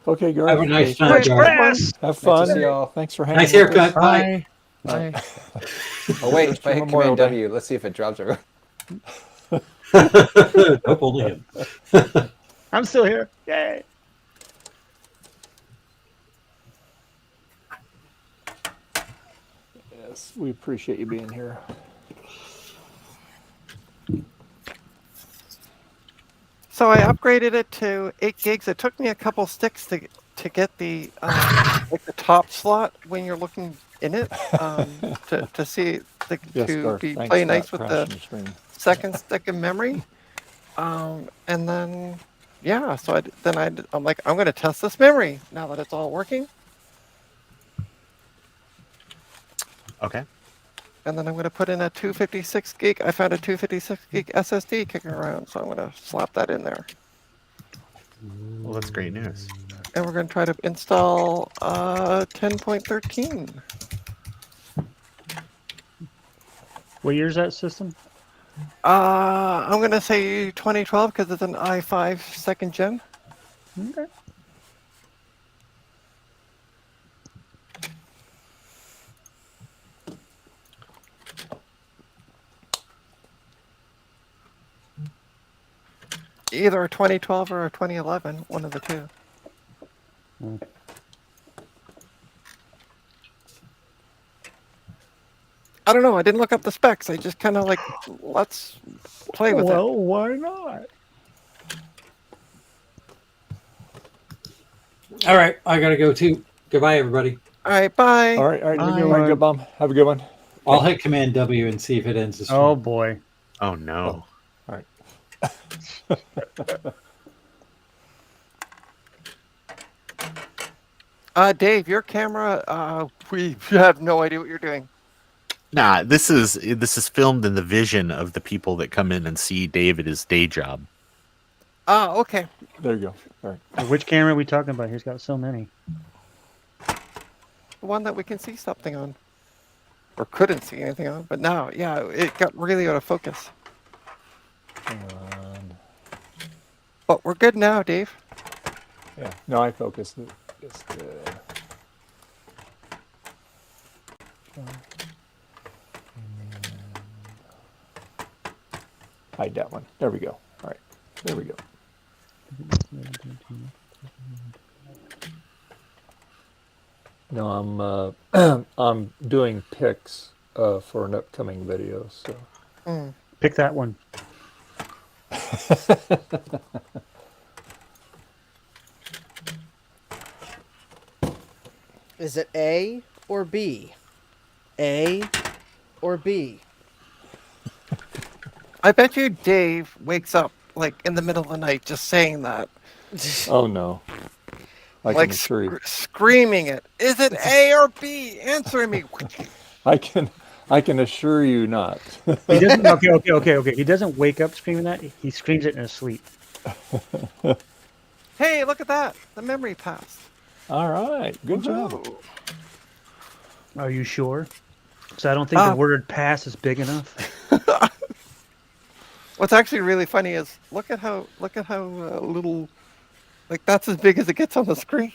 Okay, Garth. Have a nice time, Have Garth. fun. Nice to see y'all. Thanks for hanging Nice with us. haircut. Bye. Bye. Oh, wait, if I hit Memorial Command Day. W, let's see if it drops everyone. Nope, only him. I'm still here. Yay! Yes, we appreciate you being here. So I upgraded it to 8 gigs. It took me a couple sticks to get the like the top slot when you're looking in it to see Yes, to Garth, be thanks play for nice not with crashing the your screen. second stick of memory. And then so I'm like, I'm going to test this memory now that it's all working. Okay. And then I'm going to put in a 256 gig. I found a 256 gig SSD kicking around, so I'm going to slap that in there. Well, that's great news. And we're going to try to install 10.13. What year is that system? I'm going to say 2012 because it's an i5 second gen. Okay. Either a 2012 or a 2011, one of the two. I don't know. I didn't look up the specs. I just kind of like, let's play with it. Why not? All right, I gotta go too. Goodbye, everybody. All right, bye. All right. Have a good Bye. one, Good Bomb. Have a good one. I'll hit Command W and see if it ends the stream. Oh boy. Oh no. All right. Dave, your camera, we have no idea what you're doing. Nah, this is filmed in the vision of the people that come in and see Dave at his day job. Okay. There you go. All right. Which camera are we talking about? He's got so many. The one that we can see something on. Or couldn't see anything on. But now, yeah, it got really out of focus. But we're good now, Dave. Yeah. No, I focused. Just, hide that one. There we go. All right. There we go. No, I'm doing pics for an upcoming video. So Pick that one. Is it A or B? A or B? I bet you Dave wakes up like in the middle of the night just saying that. oh no, I like can assure you. screaming it. Is it A or B? Answer me. I can assure you not. He doesn't. Okay. He doesn't wake up screaming that. He screams it in his sleep. Hey, look at that. The memory passed. All right. Good job. Woohoo. Are you sure? So I don't think the word "pass" is big enough. What's actually really funny is look at how little, like that's as big as it gets on the screen.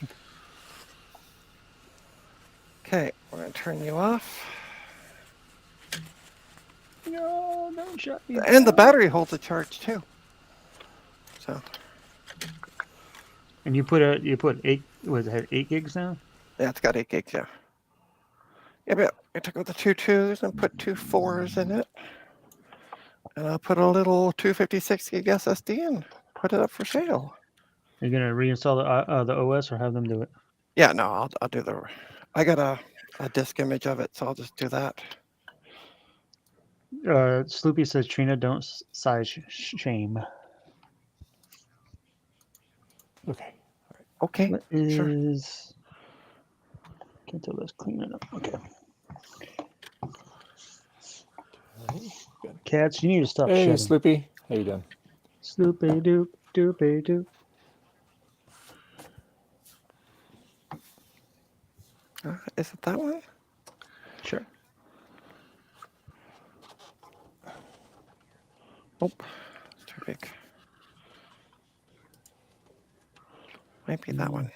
Okay, we're gonna turn you off. No, don't shut me. And the battery holds a charge too. So. And you put 8. Was it 8 gigs now? Yeah, it's got 8 gigs. Yeah. Yeah, but I took out the 2 2s and put 2 4s in it. And I'll put a little 256 gig SSD and put it up for sale. Are you gonna reinstall the OS or have them do it? Yeah, no, I'll do the. I got a disk image of it, so I'll just do that. Sloopy says Trina, don't size shame. Okay. Okay. What is? Can't tell. Let's clean it up. Okay. Cats, you need to stop Hey, shedding. Sloopy. How you doing? Sloopy doop doopy doop. Is it that one? Sure. Oh, it's too big. Might be that one.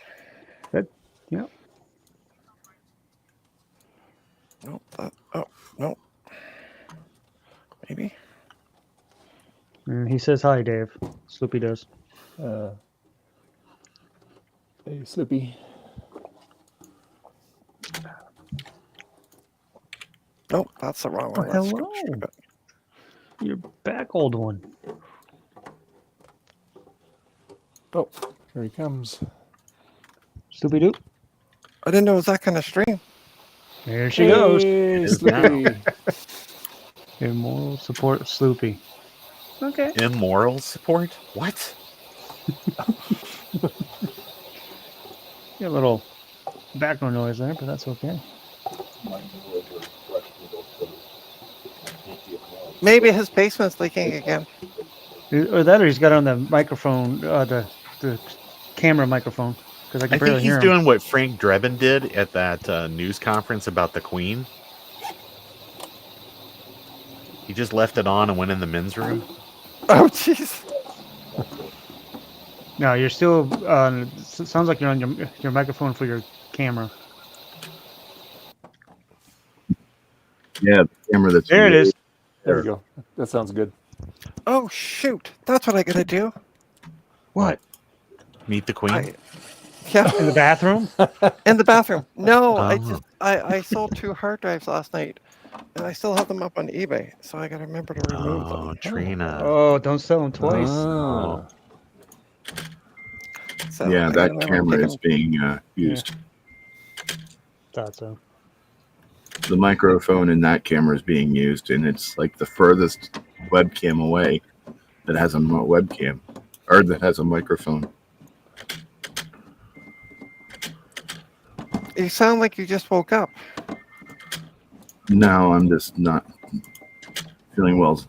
That, yeah. Nope. Oh, no. Maybe. He says hi, Dave. Sloopy does. Hey, Sloopy. Nope, that's the wrong one. Oh, Let's go hello. straight up. You're back, old one. Oh, here he comes. Sloopy doop. I didn't know it was that kind of stream. There she goes. Hey, Sloopy. Immoral support Sloopy. Okay. Immoral support? What? Got a little background noise there, but that's okay. Maybe his basement's leaking again. Or that, or he's got on the microphone, the camera microphone, because I can I barely think hear he's him. doing what Frank Drebin did at that news conference about the Queen. He just left it on and went in the men's room. Oh, jeez. No, you're still. Sounds like you're on your microphone for your camera. Yeah, the camera that's There it is. There we go. That sounds good. Oh, shoot. That's what I gotta do. What? Meet the Queen? Yeah, In the bathroom? in the bathroom. No, Oh. I sold 2 hard drives last night, and I still have them up on eBay, so I got to remember to remove them. Oh, Trina. Oh, don't sell them twice. Ah. So Yeah, I that gotta remember to camera take is them. being used. Thought so. The microphone in that camera is being used, and it's like the furthest webcam away that has a webcam or that has a microphone. You sound like you just woke up. No, I'm just not feeling well.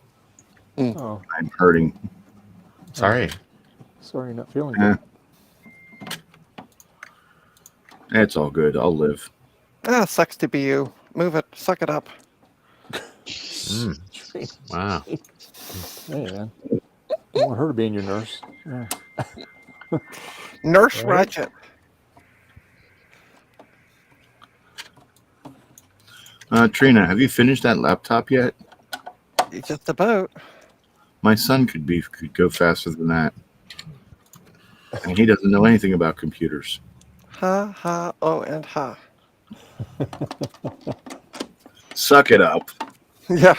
Oh, I'm hurting. Sorry. sorry, you're not feeling Eh, good. it's all good. I'll live. Sucks to be you. Move it. Suck it up. Wow. Hey, man. I want her to be in your nurse. Yeah. Nurse Right? Ratchet. Trina, have you finished that laptop yet? Just about. My son could go faster than that, and he doesn't know anything about computers. Ha, ha, oh, and ha. Suck it up. Yeah.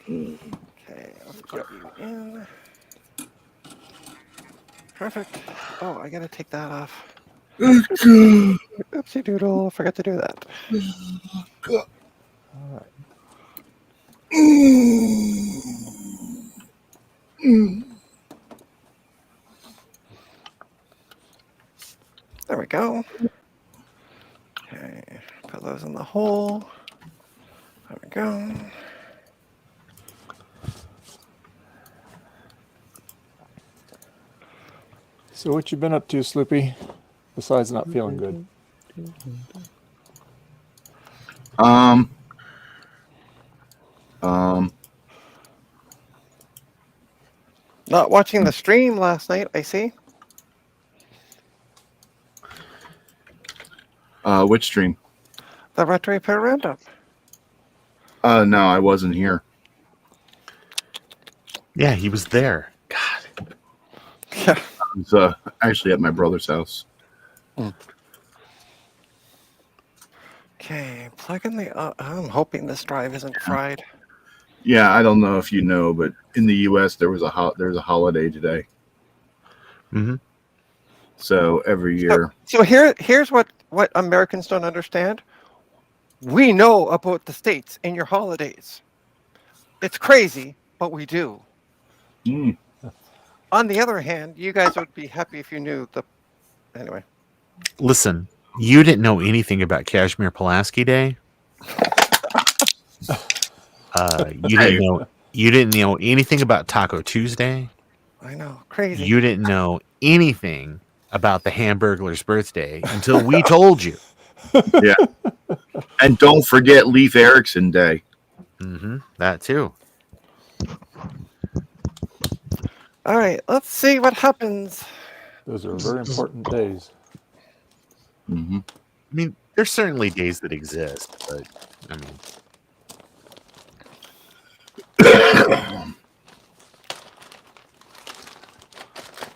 Okay, let's put you in. Perfect. Oh, I gotta take that off. Oopsie doodle. Forgot to do that. All right. There we go. Okay, put those in the hole. There we go. So what you been up to, Sloopy? Besides not feeling good. Not watching the stream last night, I see. Which stream? The Retro Repair Roundup. No, I wasn't here. Yeah, he was there. God. Yeah. I was actually at my brother's house. Okay, plug in the. I'm hoping this drive isn't fried. Yeah, I don't know if you know, but in the U.S. there's a holiday today. Mm-hmm. So every year. So here's what Americans don't understand. We know about the States and your holidays. It's crazy, but we do. Mm. On the other hand, you guys would be happy if you knew the. Anyway. Listen, you didn't know anything about Kashmir Pulaski Day. You didn't know anything about Taco Tuesday. I know, crazy. You didn't know anything about the Hamburglar's birthday until we told you. Yeah. And don't forget Leif Erikson Day. Mm-hmm. That too. All right, let's see what happens. Those are very important days. Mm-hmm. I mean, there's certainly days that exist, but I mean.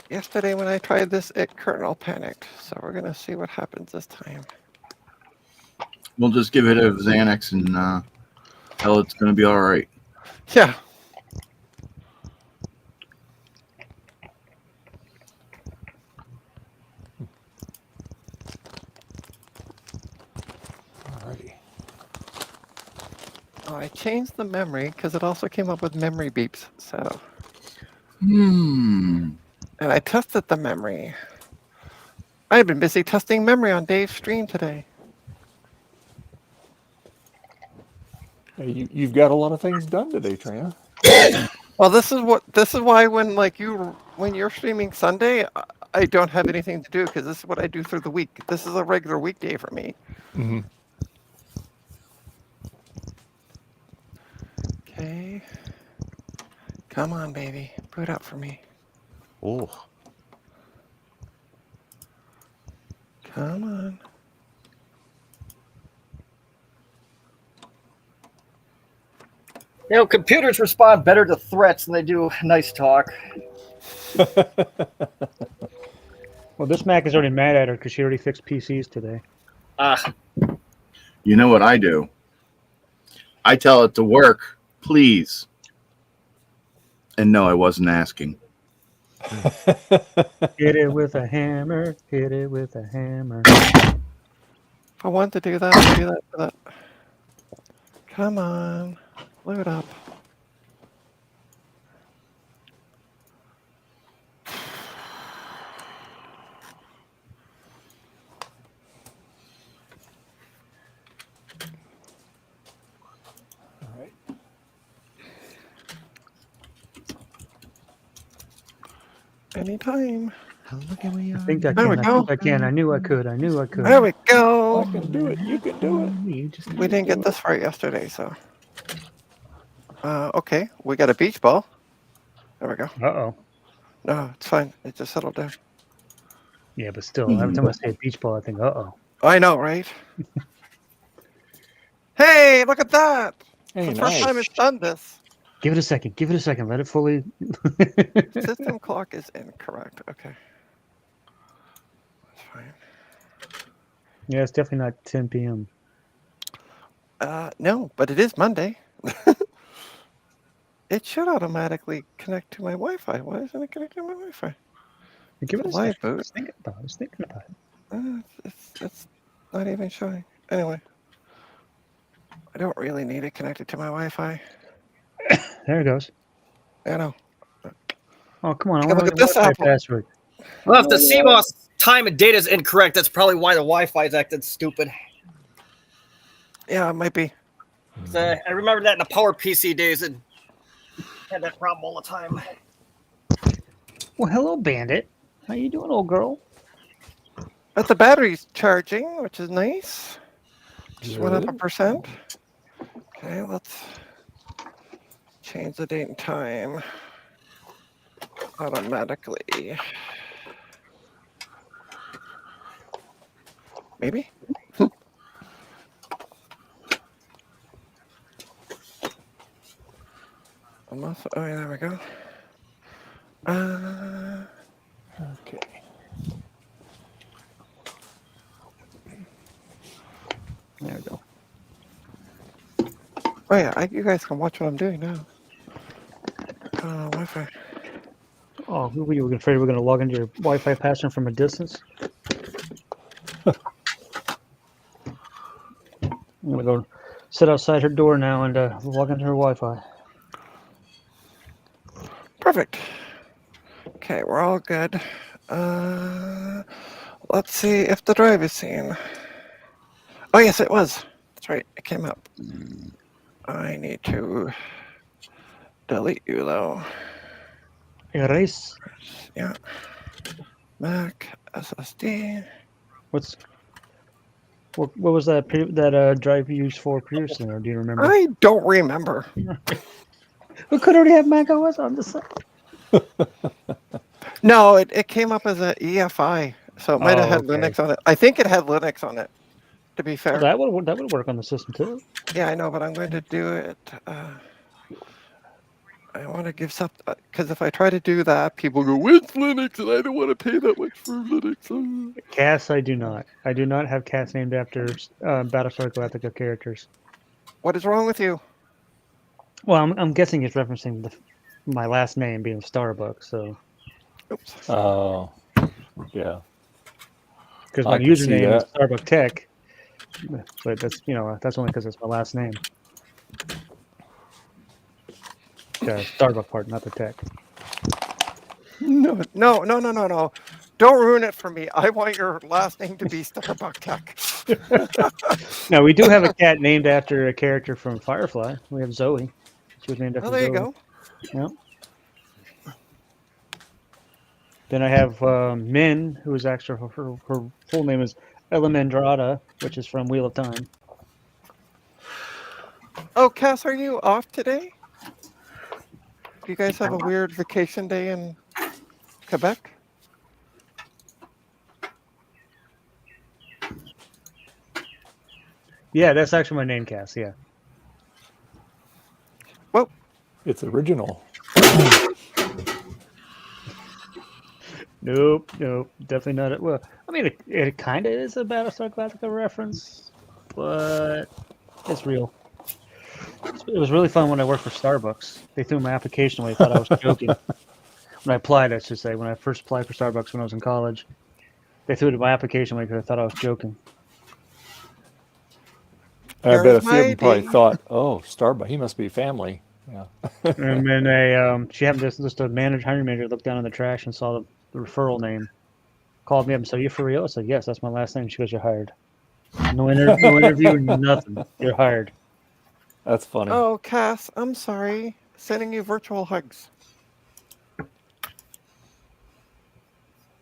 Yesterday when I tried this, it kernel panicked. So we're gonna see what happens this time. We'll just give it a Xanax and tell it's going to be all right. Yeah. Alrighty. Oh, I changed the memory because it also came up with memory beeps. So. Hmm. And I tested the memory. I've been busy testing memory on Dave's stream today. Hey, you've got a lot of things done today, Trina. Well, this is why when you're streaming Sunday, I don't have anything to do because this is what I do through the week. This is a regular weekday for me. Mm-hmm. Okay. Come on, baby. Boot up for me. Oh. Come on. You know, computers respond better to threats than they do nice talk. Well, this Mac is already mad at her because she already fixed PCs today. You know what I do? I tell it to work, please. And no, I wasn't asking. Hit it with a hammer. Hit it with a hammer. If I want to do that, I'll do that. Come on, load up. All right. Anytime. Look at me. I think I There we can. I go. think I can. I knew I could. I knew I could. There we go. I can do it. You can do it. We didn't get this far yesterday, so. Okay, we got a beach ball. There we go. Uh-oh. No, it's fine. It just settled down. Yeah, but still, every time I say beach ball, I think, uh-oh. I know, right? Hey, look at that! Hey, It's the first nice. time it's done this. Give it a second. Give it a second. Let it fully... System clock is incorrect. Okay. That's fine. Yeah, it's definitely not 10 p.m. No, but it is Monday. It should automatically connect to my Wi-Fi. Why isn't it connecting to my Wi-Fi? Give it a Live second. I boot. was thinking about it. I was thinking about it. It's not even showing. Anyway. I don't really need it connected to my Wi-Fi. There it goes. I know. Oh, come on. I Hey, want look to at this Wi-Fi apple. password. Well, if the CMOS time and data is incorrect, that's probably why the Wi-Fi is acting stupid. Yeah, it might be. I remember that in the Power PC days and had that problem all the time. Well, hello, Bandit. How you doing, old girl? But the battery's charging, which is nice. Just went up Good. 1%. Okay, let's change the date and time automatically. Maybe? Almost. Oh, yeah, there we go. Okay. There we go. Oh, yeah, you guys can watch what I'm doing now. Wi-Fi. Oh, who were you afraid we were going to log into your Wi-Fi password from a distance? I'm going to go sit outside her door now and log into her Wi-Fi. Perfect. Okay, we're all good. Let's see if the drive is seen. Oh, yes, it was. That's right. It came up. I need to delete you, though. Erase. Yeah. Mac SSD. What was that drive you used for previously, or do you remember? I don't remember. We could already have Mac OS on the side. No, it came up as an EFI, so it might have had okay. Linux on it. I think it had Linux on it, to be fair. Well, that would work on the system too. Yeah, I know, but I'm going to do it. I want to give something, because if I try to do that, people go, "It's Linux," and I don't want to pay that much for Linux. CAS, I do not. I do not have CAS named after Battlestar Galactica characters. What is wrong with you? Well, I'm guessing it's referencing my last name being Starbucks, so. Oops. Oh, yeah. Because I my can see username is that. Starbuck Tech, but that's only because it's my last name. The Starbuck part, not the tech. No. Don't ruin it for me. I want your last name to be Starbuck Tech. Now, we do have a cat named after a character from Firefly. We have Zoe. She was named after Oh, there Zoe. you go. Yep. Then I have Min, who is actually her full name is Elemendrada, which is from Wheel of Time. Oh, Cass, are you off today? Do you guys have a weird vacation day in Quebec? Yeah, that's actually my name, Cass. Yeah. Well, It's original. Nope, definitely not. Well, I mean, it kind of is a Battlestar Galactica reference, but it's real. It was really fun when I worked for Starbucks. They threw my application away. Thought I was joking. When I applied, I should say, when I first applied for Starbucks when I was in college, they threw my application away because I thought I was joking. And I bet Here's a few my of them probably ID. thought, "Oh, Starbucks, he must be family." Yeah. And then she happened to just a hiring manager looked down in the trash and saw the referral name. Called me up and said, "You for real?" I said, "Yes, that's my last name." She goes, "You're hired." No interview, nothing. You're hired. That's funny. Oh, Cass, I'm sorry. Sending you virtual hugs.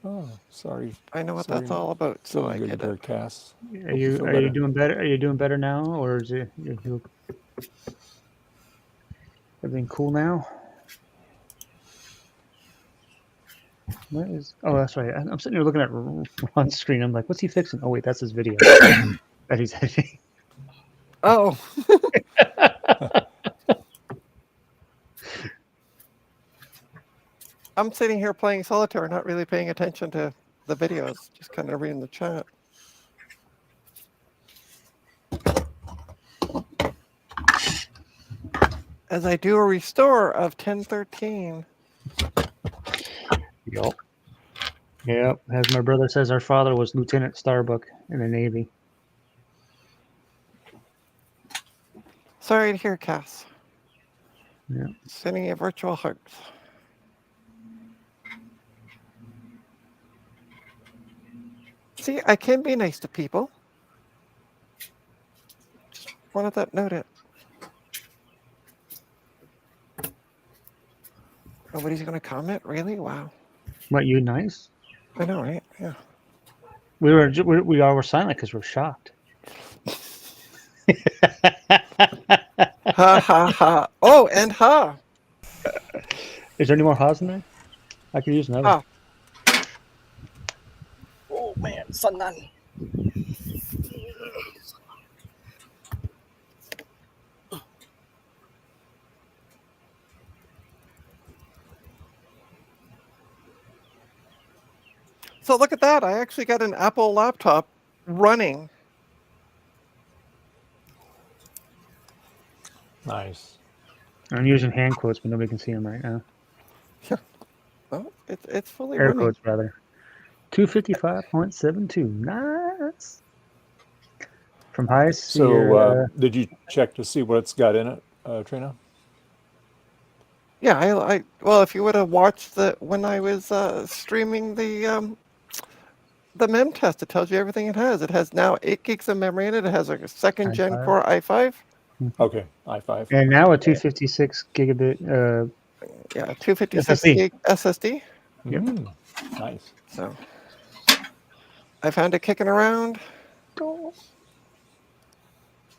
Oh, sorry. I know what Sorry, that's all about, so feeling I good did there, it. Cass. Are Hope you feel you better. doing better? Are you doing better now, or is it everything cool now? What is? Oh, that's right. I'm sitting here looking at Ron's screen. I'm like, what's he fixing? Oh wait, that's his video that he's editing. Oh. I'm sitting here playing solitaire, not really paying attention to the videos, just kind of reading the chat. As I do a restore of 1013. Yup. Yep. As my brother says, our father was Lieutenant Starbuck in the Navy. Sorry to hear, Cass. Yeah. Sending you virtual hugs. See, I can be nice to people. Just wanted that noted. Nobody's going to comment? Really? Wow. What, you nice? I know, right? Yeah. We all were silent because we're shocked. Ha ha ha. Oh, and ha. Is there any more ha's in there? I could use another. Ha. Oh man, sandan. So look at that. I actually got an Apple laptop running. Nice. I'm using hand quotes, but nobody can see them right now. Oh, it's fully Air running. quotes, rather. 255.72. Nice. From highest So, did you check to see what it's got in it, Trina? Yeah, I well, if you would have watched when I was streaming the mem test, it tells you everything it has. It has now 8 gigs of memory in it. It has a second gen i5. Core i5. Okay, i5. And now a 256 gigabit Yeah, 256 SSD. gig SSD. Yep. Nice. So I found it kicking around.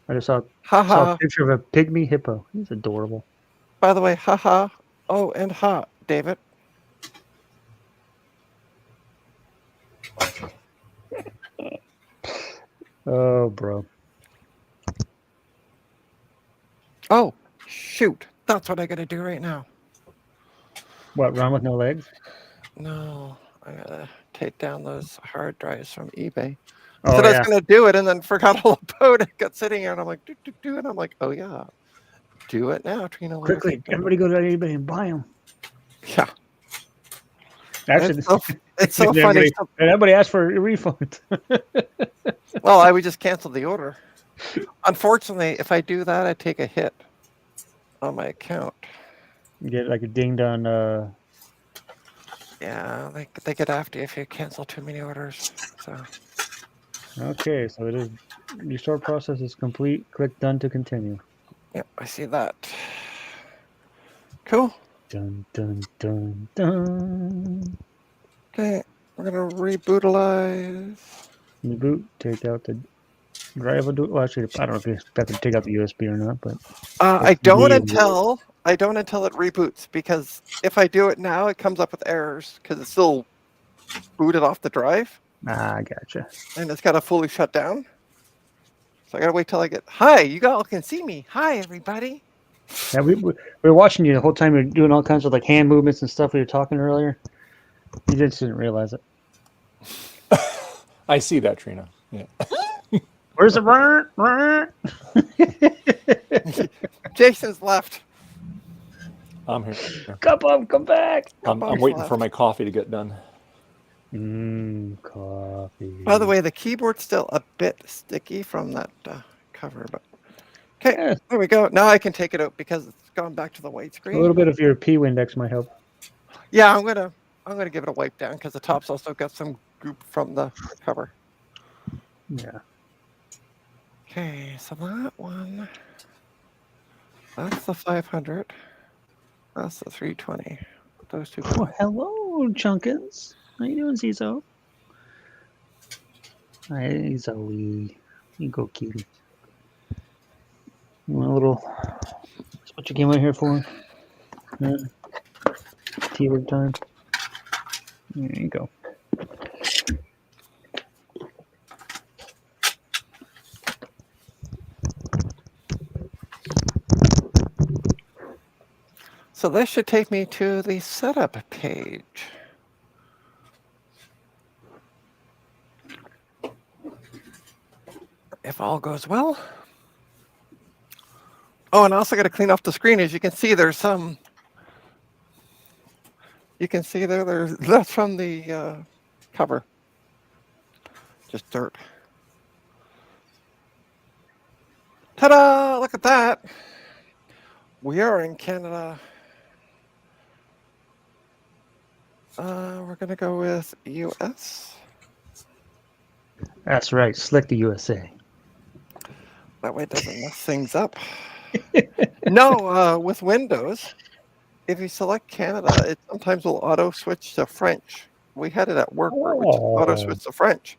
I just saw a Haha. picture of a pygmy hippo. He's adorable. By the way, haha. Oh, and ha, David. Oh, bro. Oh, shoot. That's what I gotta do right now. What, run with no legs? No, I gotta take down those hard drives from eBay. Oh, I said I yeah. was gonna do it and then forgot all about it. Got sitting here and I'm like, do, and I'm like, oh yeah, do it now, Trina. Let me Quickly, take them. everybody go to eBay and buy them. Yeah. Actually, It's so funny. Everybody asked for a refund. Well, I would just cancel the order. Unfortunately, if I do that, I take a hit on my account. You get like a dinged on. Yeah, they get after you if you cancel too many orders. So. Okay, so it is. Restore process is complete. Click done to continue. Yep, I see that. Cool. Dun dun dun dun. Okay, we're gonna rebootalize. Reboot. Take out the drive. Well, actually, I don't know if you have to take out the USB or not, but I don't until it reboots, because if I do it now, it comes up with errors because it's still booted off the drive. Ah, gotcha. And it's got to fully shut down. So I gotta wait till I get. Hi, you all can see me. Hi, everybody. Yeah, we were watching you the whole time. You're doing all kinds of like hand movements and stuff. We were talking earlier. You just didn't realize it. I see that, Trina. Yeah. Where's the run? Jason's left. I'm here. Come back. I'm waiting for my coffee to get done. Coffee. By the way, the keyboard's still a bit sticky from that cover, but okay, there we go. Now I can take it out because it's gone back to the white A screen. little bit of your P-Windex might help. Yeah, I'm gonna give it a wipe down because the top's also got some goop from the cover. Yeah. Okay, so that one, that's the 500. That's the 320. Those two. Oh, hello, Chunkins. How you doing, Zizo? Hi, Zoe. You go, cutie. You want a little... That's what you came out here for? Yeah. Tea work time. There you go. So this should take me to the setup page. If all goes well. Oh, and I also got to clean off the screen. As you can see, there's some. You can see that's from the cover. Just dirt. Ta-da! Look at that. We are in Canada. We're going to go with US. That's right. Select the USA. That way it doesn't mess things up. No, with Windows, if you select Canada, it sometimes will auto switch to French. We had it at work where it would auto switch to French.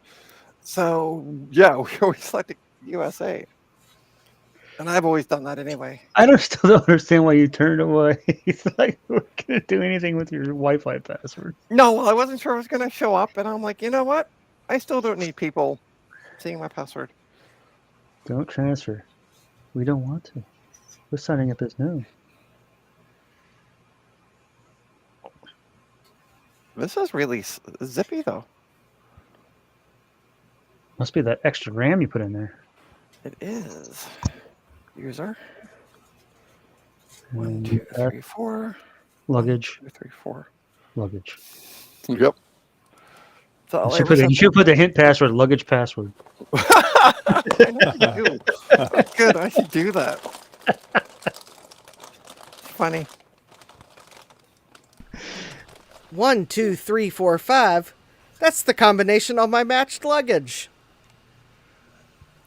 So, yeah, we always selected USA. And I've always done that anyway. I still don't understand why you turned away. It's like, we're going to do anything with your Wi-Fi password. No, well, I wasn't sure it was going to show up. And I'm like, you know what? I still don't need people seeing my password. Don't transfer. We don't want to. We're signing up as new. This is really zippy, though. Must be that extra RAM you put in there. It is. User. And 1, 2, 3, 4. Luggage. 1, 2, 3, 4. Luggage. Yep. So You should put the hint password, luggage password. I know you do. Good, I should do that. Funny. 1, 2, 3, 4, 5. That's the combination of my matched luggage.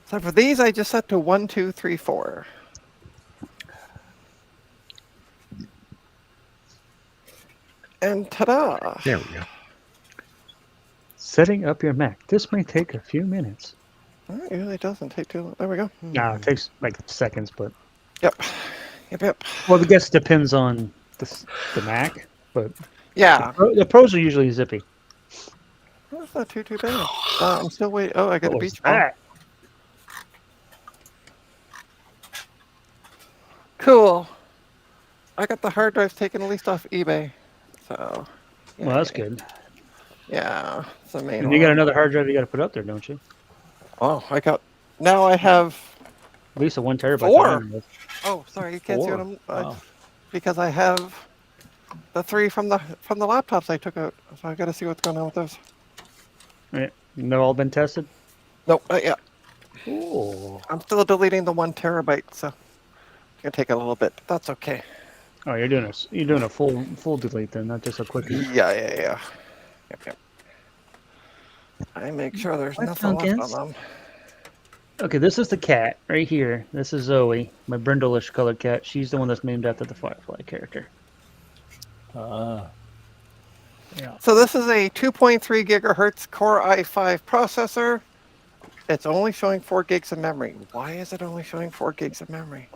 So for these, I just set to 1, 2, 3, 4. And ta-da! There we go. Setting up your Mac. This may take a few minutes. It usually doesn't take too long. There we go. No, it takes like seconds, but... Yep. Yep. Well, I guess it depends on the Mac, but... Yeah. The pros are usually zippy. That's not too bad. I'm still waiting. Oh, I got a What beach was ball. that? Cool. I got the hard drives taken at least off eBay. So. Yeah. Well, that's good. Yeah. It's the main And you got one. another hard drive you got to put up there, don't you? Oh, now I have. At least a 1 terabyte. 4. Oh, sorry, you can't see what 4. I'm. Wow. Because I have the 3 from the laptops I took out. So I got to see what's going on with those. Right. And they've all been tested? Nope, not yet. Ooh. I'm still deleting the 1 terabyte, so it's gonna take a little bit. But that's okay. Oh, you're doing a full delete then, not just a quickie. Yeah. Yep. I make sure there's nothing left on them. Okay, this is the cat right here. This is Zoe, my brindleish colored cat. She's the one that's named after the Firefly character. Ah. Yeah. So this is a 2.3 gigahertz Core i5 processor. It's only showing 4 gigs of memory. Why is it only showing 4 gigs of memory?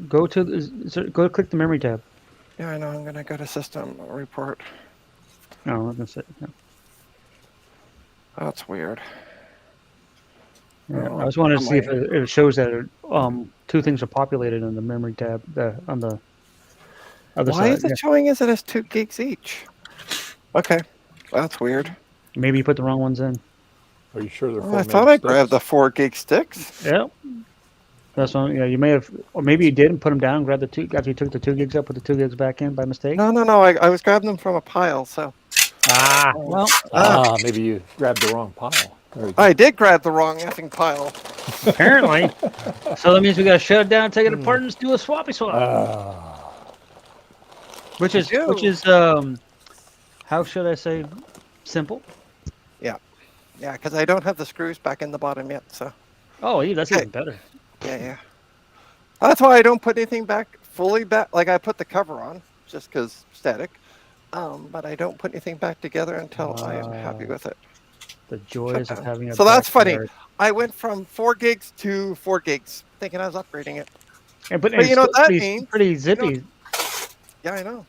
Go click the memory tab. Yeah, I know. I'm gonna go to System Report. No, I'm gonna say. Yeah. That's weird. Yeah, I just wanted to see if it shows that 2 things are populated in the memory tab on the other side. Why is it showing as it has 2 gigs each? Okay. That's weird. Maybe you put the wrong ones in. Are you sure they're Oh, 4 I meg thought I sticks? grabbed the 4 gig sticks. Yep. That's one. Yeah, you may have, or maybe you did and put them down. Grab the two after you took the 2 gigs out. Put the 2 gigs back in by mistake. No. I was grabbing them from a pile, so. Well. Maybe you grabbed the wrong pile. There you go. I did grab the wrong effing pile. Apparently. So that means we got to shut it down, take it apart, and just do a swappy swap. Which is how should I say, simple. Yeah, because I don't have the screws back in the bottom yet, so. Oh, yeah, that's even better. Yeah. That's why I don't put anything back fully back. Like I put the cover on just because static, but I don't put anything back together until I am happy with it. The joys of having a. So that's funny. I went from 4 gigs to 4 gigs, thinking I was upgrading it. But you know what that means? Pretty zippy. Yeah, I know.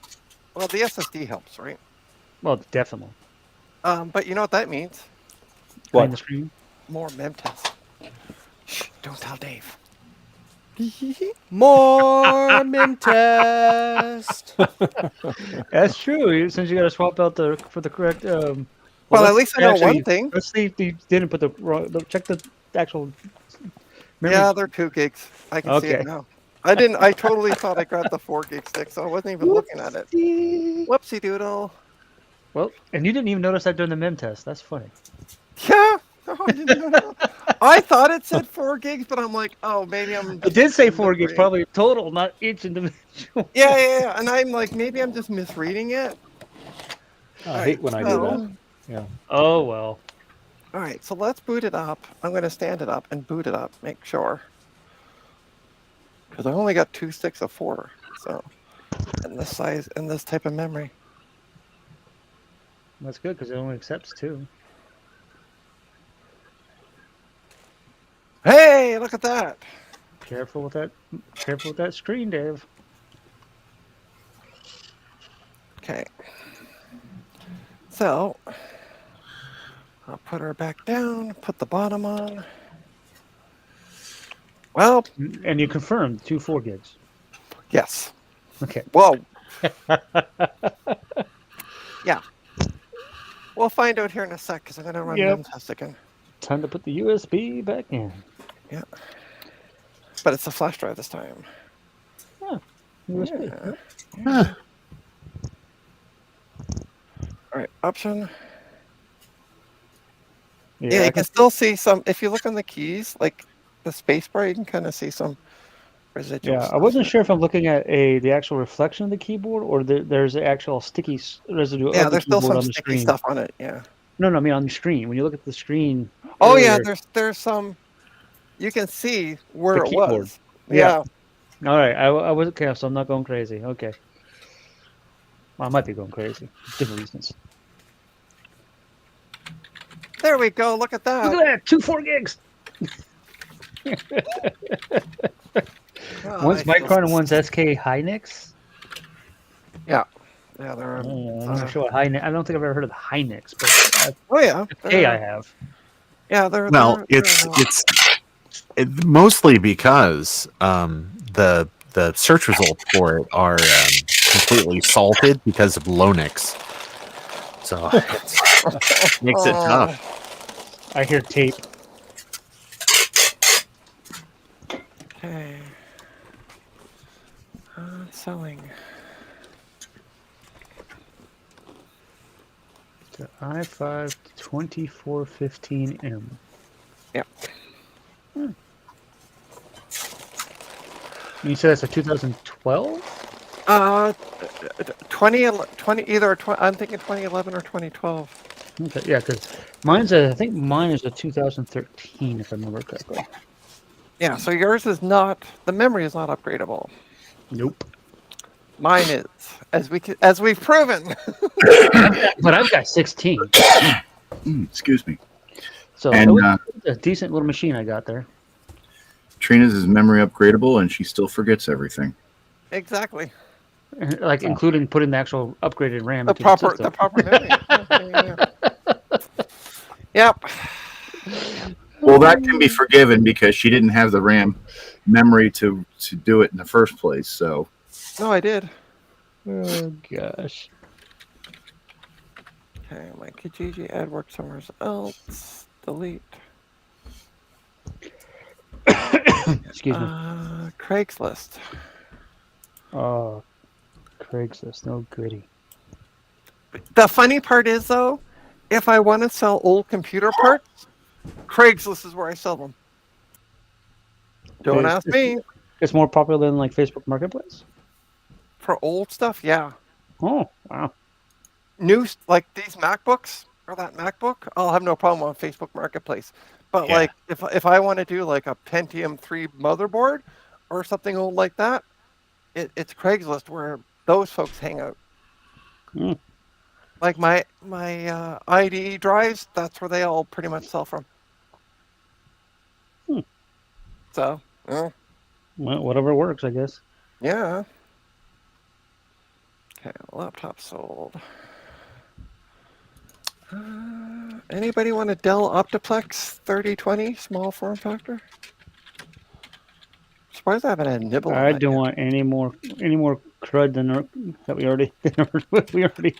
Well, the SSD helps, right? Well, definitely. But you know what that means? Behind the screen. More mem tests. Shh, don't tell Dave. More mem test. That's true. Since you got to swap out for the correct. Well, at least I know one thing. Let's see if you didn't put the wrong. Check the actual. Memory. Yeah, they're 2 gigs. I can see it now. I didn't. I totally thought I grabbed the 4 gig stick, so I wasn't even looking at it. Whoopsie doodle. Well, and you didn't even notice that during the mem test. That's funny. Yeah. Oh, I didn't know. I thought it said 4 gigs, but I'm like, oh, maybe I'm. It did say 4 gigs, probably total, not each individual. Yeah. And I'm like, maybe I'm just misreading it. I hate when I do that. Yeah. Oh, well. All right, so let's boot it up. I'm going to stand it up and boot it up, make sure. Because I only got 2 sticks of 4, so. And this size and this type of memory. That's good, because it only accepts 2. Hey, look at that. Careful with that. Careful with that screen, Dave. Okay. So, I'll put her back down, put the bottom on. Well. And you confirmed 2 4 gigs. Yes. Okay. Whoa. Yeah. We'll find out here in a sec, because I'm going to run mem test again. Time to put the USB back in. Yeah. But it's a flash drive this time. Oh, USB. Yeah. All right, option. Yeah, you can still see some. If you look on the keys, like the space bar, you can kind of see some residual. Yeah, I wasn't sure if I'm looking at the actual reflection of the keyboard or there's the actual sticky residue. Yeah, of the there's still keyboard some on the sticky screen. stuff on it. Yeah. No, I mean on the screen. When you look at the screen. Oh yeah, there's some. You can see where it was. Yeah. All right, I was okay, so I'm not going crazy. Okay. Well, I might be going crazy. Different reasons. There we go. Look at that. Look at that. 2 4 gigs. One's Micron and one's SK Hynix. Yeah. Yeah, they're. I'm not sure what Hynix. I don't think I've ever heard of the Hynix, but oh yeah. I have. Yeah, they're. Well, it's mostly because the search results for it are completely salted because of Linux. So it makes it tough. I hear tape. Okay. Selling. The i5 2415M. Yeah. You said that's a 2012? 20 either. I'm thinking 2011 or 2012. Okay, yeah, because I think mine is a 2013, if I remember correctly. Yeah, so yours is not. The memory is not upgradable. Nope. Mine is, as we've proven. But I've got 16. Excuse me. So and, it was a decent little machine I got there. Trina's is memory upgradable, and she still forgets everything. Exactly. Like including putting the actual upgraded RAM. The proper memory. Yep. Well, that can be forgiven because she didn't have the RAM memory to do it in the first place. So. No, I did. Oh gosh. Okay, my Kijiji ad worked somewhere else. Delete. Excuse me. Craigslist. Oh, Craigslist, no goody. The funny part is, though, if I want to sell old computer parts, Craigslist is where I sell them. Don't ask me. It's more popular than like Facebook Marketplace. For old stuff, yeah. Oh, wow. New, like these MacBooks or that MacBook, I'll have no problem on Facebook Marketplace. But Yeah. like, if I want to do like a Pentium 3 motherboard or something old like that, it's Craigslist where those folks hang out. Mm. Like my IDE drives, that's where they all pretty much sell from. Hmm. So, Well, whatever works, I guess. yeah. Okay, laptop sold. Anybody want a Dell Optiplex 3020 small form factor? Surprised I haven't had a nibble on I that don't yet. want any more crud than that we already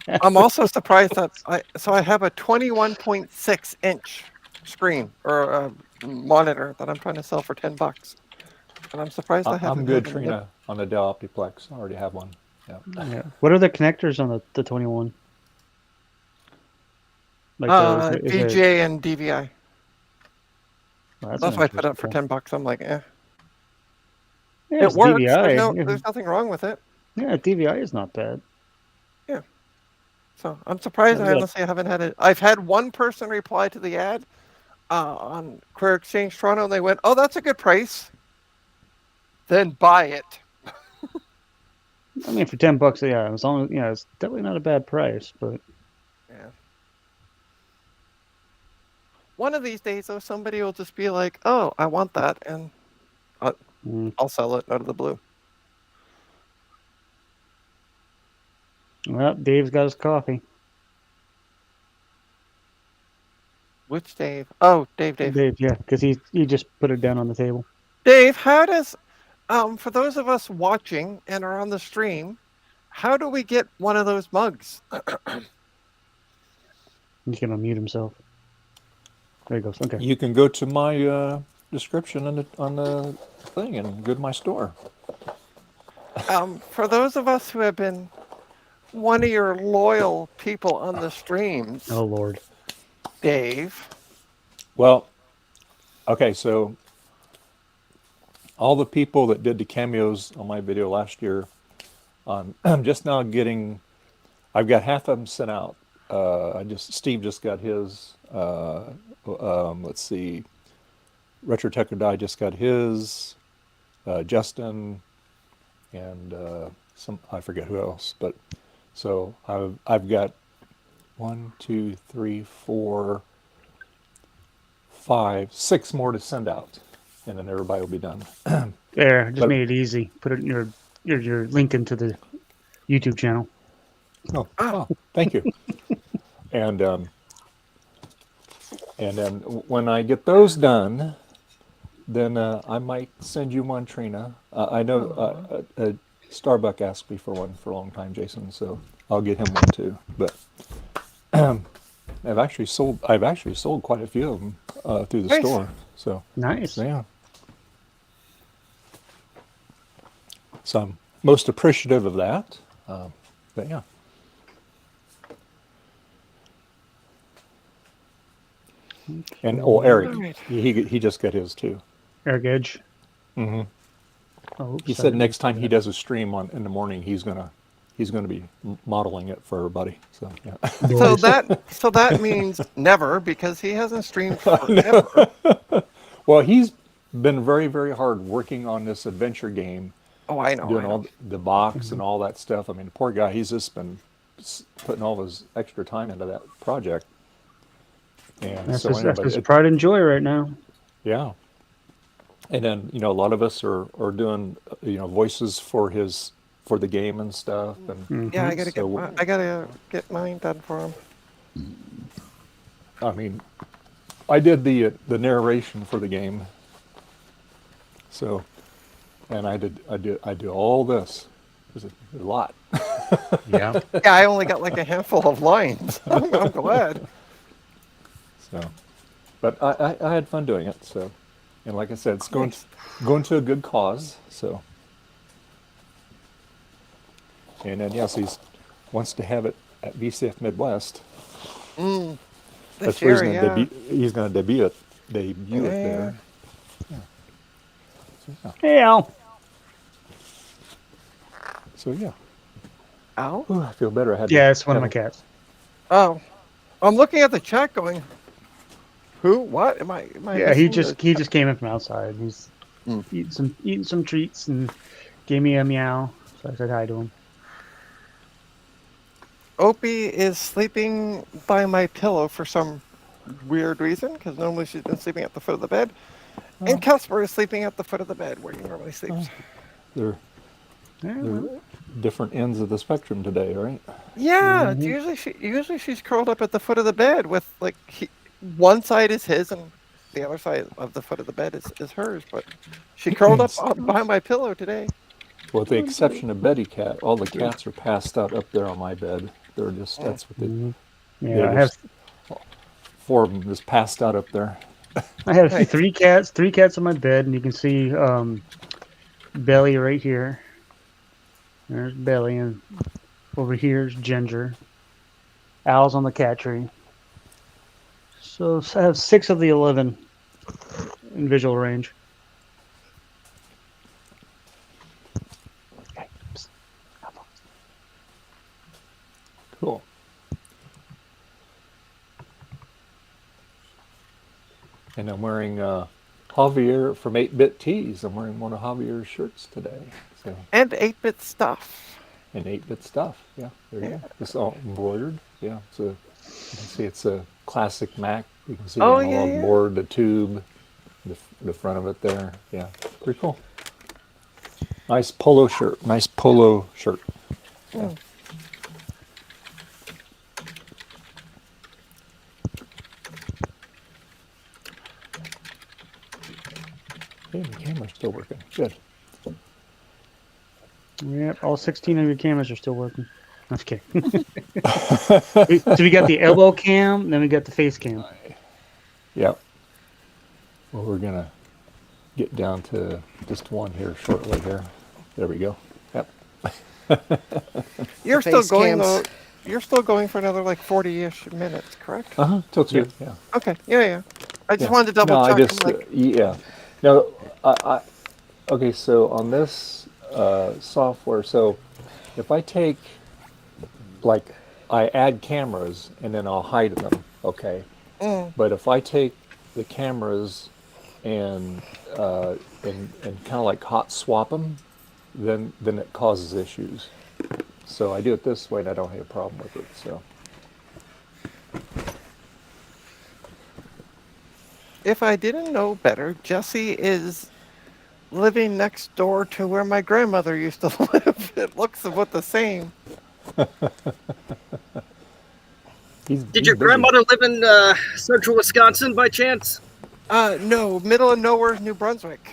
have. I'm also surprised that I have a 21.6 inch screen or monitor that I'm trying to sell for $10, and I'm surprised I haven't. I'm good, had a Trina, on the Dell Optiplex. I already have one. Yeah. Yeah. What are the connectors on the 21? Like VGA and DVI. Well, That's why I put it up for $10. I'm like, eh. Yeah, It it's works. DVI. There's nothing wrong with it. Yeah, DVI is not bad. Yeah. So I'm surprised Yeah, honestly I haven't had it. I've had one person reply to the ad on Queer Exchange Toronto, and they went, "Oh, that's a good price." Then buy it. I mean, for $10, yeah, as long as it's definitely not a bad price, but yeah. One of these days, though, somebody will just be like, "Oh, I want that," and I'll sell it out of the blue. Well, Dave's got his coffee. Which Dave? Oh, Dave. Dave, yeah, because he just put it down on the table. Dave, how does for those of us watching and are on the stream, how do we get one of those mugs? He's gonna mute himself. There he goes. Okay. You can go to my description on the thing and go to my store. For those of us who have been one of your loyal people on the streams. Oh, Lord. Dave. Well, okay, so all the people that did the cameos on my video last year, I'm just now getting, I've got half of them sent out. Steve just got his. Let's see, Retro Tech or Die just got his. Justin, and I forget who else, but so I've got 1, 2, 3, 4, 5, 6 more to send out, and then everybody will be done. There, just made it easy. Put it in your link into the YouTube channel. Oh, thank you. And then when I get those done, then I might send you one, Trina. I know Starbuck asked me for one for a long time, Jason, so I'll get him one too. But I've actually sold quite a few of them through the store. So nice. Yeah. So I'm most appreciative of that. But yeah. And Eric, Right. he just got his too. Eric Edge. Mm-hmm. Oh, He said next time he does a stream in the morning, he's gonna be modeling it for everybody. So yeah. So that means never, because he hasn't streamed forever. Well, he's been very, very hard working on this adventure game. Oh, I know. Doing all the box and all that stuff. I mean, the poor guy, he's just been putting all his extra time into that project. And that's so that's his pride and joy right now. Yeah. And then, a lot of us are doing, voices for the game and stuff. And Yeah, I gotta get mine done for him. I mean, I did the narration for the game. So, and I do all this. There's a lot. Yeah. Yeah, I only got like a handful of lines. I'm glad. So, but I had fun doing it. So, and like I said, it's going Nice. going to a good cause. So, and then yes, he wants to have it at VCF Midwest. This That's year, where he's going to yeah. He's going to debut it Yeah. there. Hey, Al. So yeah. Ow. Ooh, I feel better. I had Yeah, to it's one of my have cats. Oh, I'm looking at the chat going, who? What? Am I Yeah, he missing just came in from outside. He's eating some treats and gave me a meow. So I said hi to him. Opie is sleeping by my pillow for some weird reason, because normally she's been sleeping at the foot of the bed. And Casper is sleeping at the foot of the bed where he normally sleeps. they're different ends of the spectrum today, right? Yeah, it's usually she's curled up at the foot of the bed with like one side is his and the other side of the foot of the bed is hers. But she curled up behind my pillow today. With the exception of Betty Cat, all the cats are passed out up there on my bed. They're just that's what they. Yeah, I have 4 of them just passed out up there. I have three cats on my bed, and you can see Belly right here. There's Belly, and over here is Ginger. Al's on the cat tree. So I have 6 of the 11 in visual range. Cool. And I'm wearing Javier from 8-Bit Tees. I'm wearing one of Javier's shirts today. So. And 8-bit stuff. And 8-bit stuff. Yeah, there you go. It's all embroidered. Yeah, so you can see it's a classic Mac. You can see the analog board, the tube, the front of it there. Yeah, pretty cool. Nice polo shirt. Nice polo shirt. Yeah. Hey, the camera's still working. Good. Yep, all 16 of your cameras are still working. Okay. So we got the elbow cam, then we got the face cam. Yep. Well, we're gonna get down to just one here shortly. Here, there we go. Yep. You're still going though. You're still going for another like 40-ish minutes, correct? Till 2. Yeah. Okay. Yeah. I just wanted to double check. I just yeah. No, okay. So on this software, so if I take like I add cameras and then I'll hide them, okay. But if I take the cameras and kind of like hot swap them, then it causes issues. So I do it this way and I don't have a problem with it. So. If I didn't know better, Jesse is living next door to where my grandmother used to live. It looks about the same. Did your grandmother live in central Wisconsin by chance? No, middle of nowhere, New Brunswick.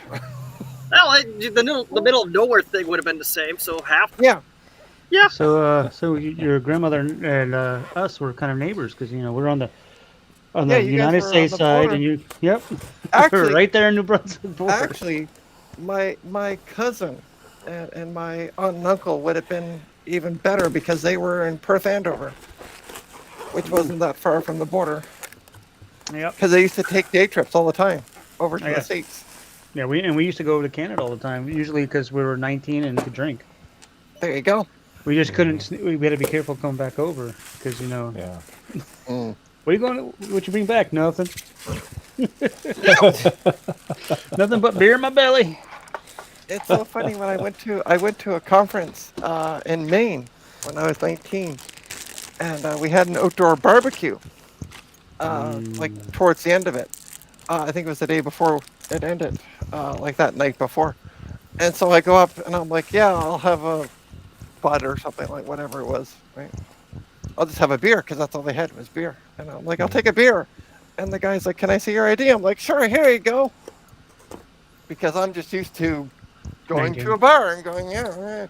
Well, the middle of nowhere thing would have been the same, so half. Yeah. Yeah. So your grandmother and us were kind of neighbors because we're on the United States side, and you Actually, right there in New Brunswick border. Actually, my cousin and my aunt and uncle would have been even better because they were in Perth Andover, which wasn't that far from the border. Yep. Because they used to take day trips all the time over to the States. Yeah, we used to go to Canada all the time, usually because we were 19 and could drink. There you go. We just couldn't. We had to be careful coming back over because Yeah. What are you going? What you bring back? Nothing. Nothing but beer in my belly. It's so funny when I went to a conference in Maine when I was 19, and we had an outdoor barbecue. Like towards the end of it, I think it was the day before it ended, like that night before. And so I go up and I'm like, yeah, I'll have a bud or something, like whatever it was, right? I'll just have a beer because that's all they had was beer. And I'm like, I'll take a beer. And the guy's like, can I see your ID? I'm like, sure, here you go. Because I'm just used to going 19. to a bar and going, yeah.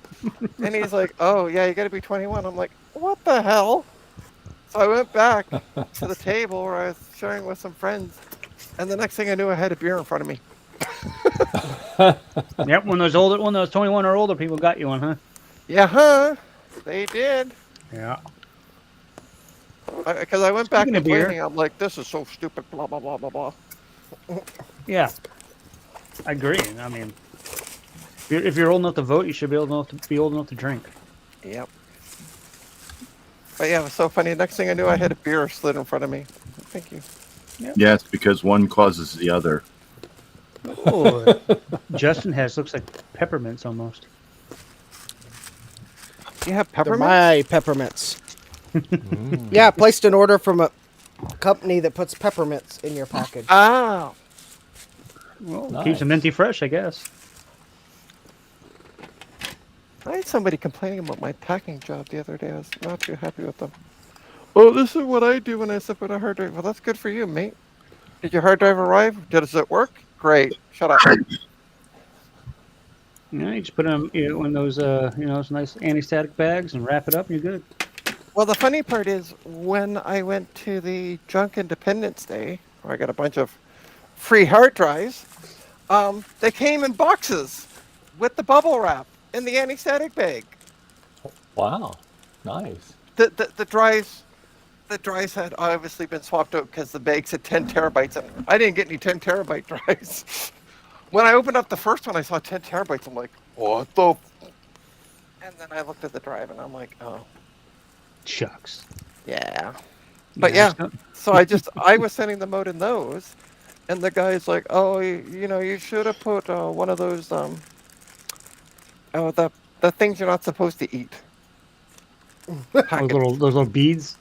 And he's like, oh, yeah, you got to be 21. I'm like, what the hell? So I went back to the table where I was sharing with some friends. And the next thing I knew, I had a beer in front of me. Yep, when those 21 or older people got you one, huh? Yeah, huh? They did. Yeah. Because I went back Speaking of beer. complaining. I'm like, this is so stupid, blah, blah, blah, blah, blah. Yeah. I agree. I mean, if you're old enough to vote, you should be old enough to drink. Yep. But yeah, it was so funny. Next thing I knew, I had a beer slid in front of me. Thank you. Yep. Yes, because one causes the other. Oh, Justin looks like peppermints almost. You have They're peppermint? my peppermints. Yeah, I placed an order from a company that puts peppermints in your package. Oh. Well, Nice. keeps them minty fresh, I guess. I had somebody complaining about my packing job the other day. I was not too happy with them. Oh, this is what I do when I sit with a hard drive. Well, that's good for you, mate. Did your hard drive arrive? Does it work? Great. Shut up. Yeah, you just put them in those those nice anti-static bags and wrap it up, and you're good. Well, the funny part is when I went to the Junk Independence Day, where I got a bunch of free hard drives, they came in boxes with the bubble wrap in the anti-static bag. Wow. Nice. The drives had obviously been swapped out because the bags had 10 terabytes. And I didn't get any 10 terabyte drives. When I opened up the first one, I saw 10 terabytes. I'm like, what the? And then I looked at the drive and I'm like, oh. Shucks. Yeah. But yeah, so I was sending them out in those. And the guy's like, oh, you should have put one of those, the things you're not supposed to eat. Those little beads.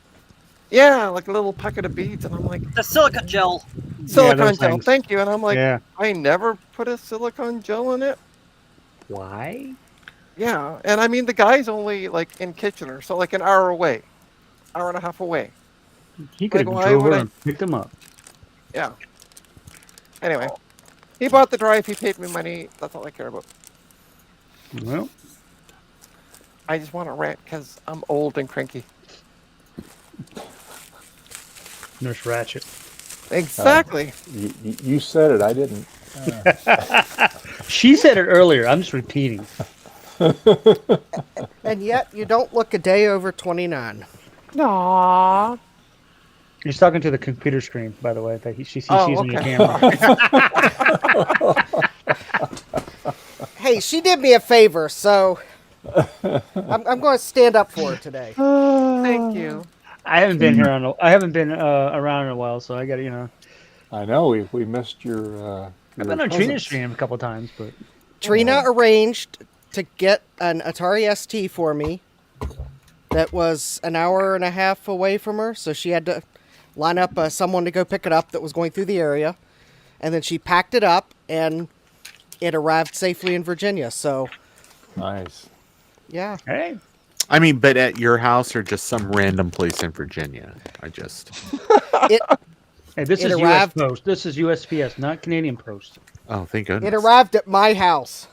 Yeah, like a little packet of beads, and I'm like, The silica gel. silicone those gel, things. thank you. And I'm like, Yeah. I never put a silicone gel in it. Why? Yeah, and I mean the guy's only like in Kitchener, so like an hour away, hour and a half away. He could Like, have why drove would over I- and picked them up. Yeah. Anyway, he bought the drive. He paid me money. That's all I care about. Well, I just want to rant because I'm old and cranky. Nurse Ratchet. Exactly. You said it. I didn't. She said it earlier. I'm just repeating. And yet, you don't look a day over 29. Aww. He's talking to the computer screen, by the way. That she sees Oh, on your okay. camera. Hey, she did me a favor, so I'm going to stand up for her today. Thank you. I haven't been here around in a while, so I got to I know we missed your. I've been on Trina's stream a couple times, but Trina arranged to get an Atari ST for me that was an hour and a half away from her, so she had to line up someone to go pick it up that was going through the area, and then she packed it up, and it arrived safely in Virginia, so Nice. yeah. hey, I mean, but at your house or just some random place in Virginia? It hey, this It is arrived- U.S. Post. This is USPS, not Canadian Post. Oh, thank goodness. it arrived at my house.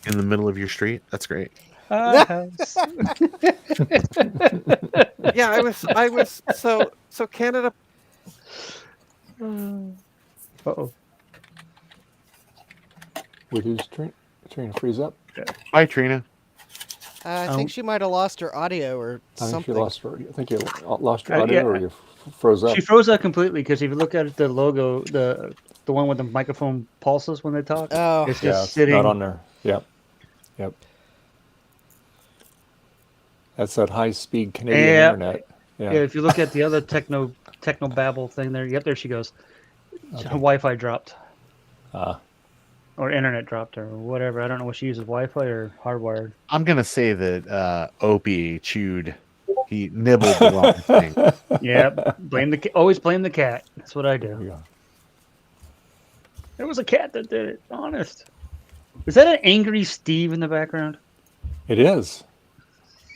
In the middle of your street? That's great. House. Yeah, I was so Canada. Uh-oh. Would who's Trina freeze up? Bye, Trina. I think she might have lost her audio or I think something. you lost your audio yeah. or you froze up. She froze up completely because if you look at the logo, the one with the microphone pulses when they talk, Oh. it's just Yeah, it's sitting. not on there. Yep. That's that high-speed Canadian Yeah. internet. Yeah, if you look at the other techno babble thing there, yep, there she goes. Her Wi-Fi dropped. Or internet dropped or whatever. I don't know what she uses, Wi-Fi or hardwired. I'm going to say that Opie he nibbled the wrong thing. Yeah, always blame the cat. That's what I do. Yeah. There was a cat that did it. Honest. Is that an angry Steve in the background? It is.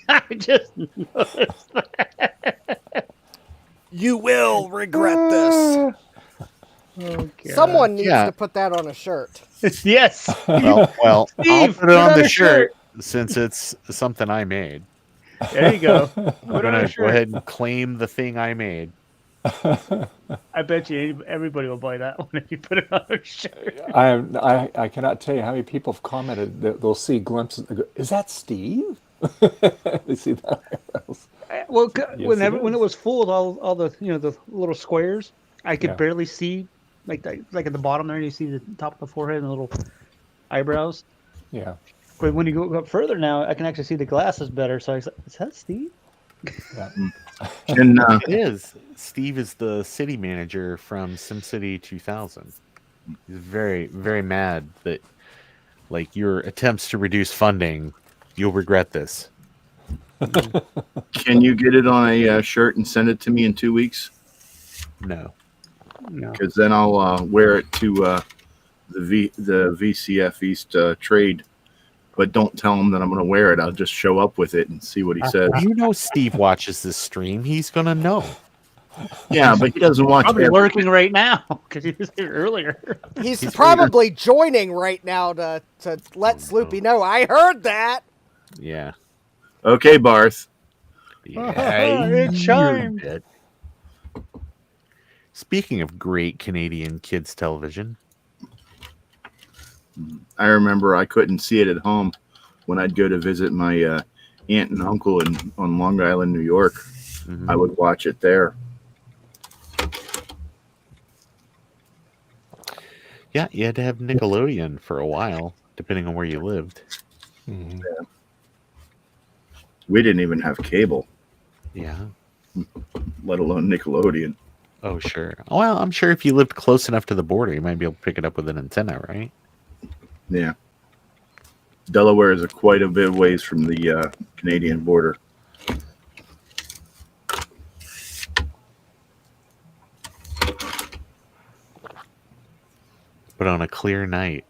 I just noticed that. You will regret this. Oh, God. Someone needs Yeah. to put that on a shirt. Yes. Well, I'll Steve, put it on put the a shirt since it's something I made. There you go. I'm Put on a gonna go shirt. ahead and claim the thing I made. I bet you everybody will buy that one if you put it on a shirt. I cannot tell you how many people have commented that they'll see glimpses. They go, is that Steve? They see that. Well, Yes, when it was full with all the the little squares, I could Yeah. barely see like at the bottom there. You see the top of the forehead and the little eyebrows. Yeah. But when you go up further now, I can actually see the glasses better. So I was like, is that Steve? Yeah. And It is. Steve is the city manager from SimCity 2000. He's very, very mad that, like, your attempts to reduce funding, you'll regret this. can you get it on a shirt and send it to me in 2 weeks? No. No. Because then I'll wear it to the VCF East trade. But don't tell him that I'm going to wear it. I'll just show up with it and see what he says. You know Steve watches this stream. He's going to know. Yeah, but he doesn't watch Probably every- working right now because he was here earlier. He's probably joining right now to let Sloopy know. I heard that. Yeah. Okay, Barth. Yeah, It chimed. you're dead. Speaking of great Canadian kids television, I remember I couldn't see it at home when I'd go to visit my aunt and uncle on Long Island, New York. I would watch it there. yeah, you had to have Nickelodeon for a while, depending on where you lived. Mhm. Yeah. We didn't even have cable, Yeah. let alone Nickelodeon. Oh, sure. Well, I'm sure if you lived close enough to the border, you might be able to pick it up with an antenna, right? Yeah. Delaware is quite a bit ways from the Canadian border. But on a clear night,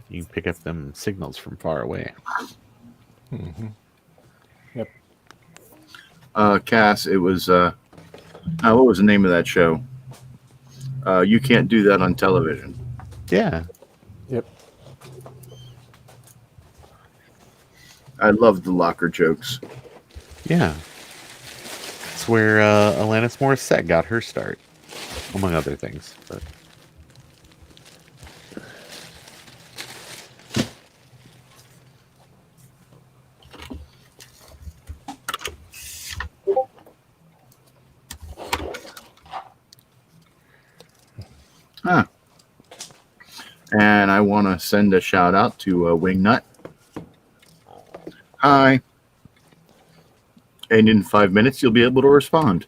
you can pick up them signals from far away. Mm-hmm. Yep. Cass, it was what was the name of that show? You can't do that on television. Yeah. Yep. I love the locker jokes. Yeah. It's where Alanis Morissette got her start, among other things. But Huh. And I want to send a shout out to Wingnut. Hi. And in 5 minutes, you'll be able to respond.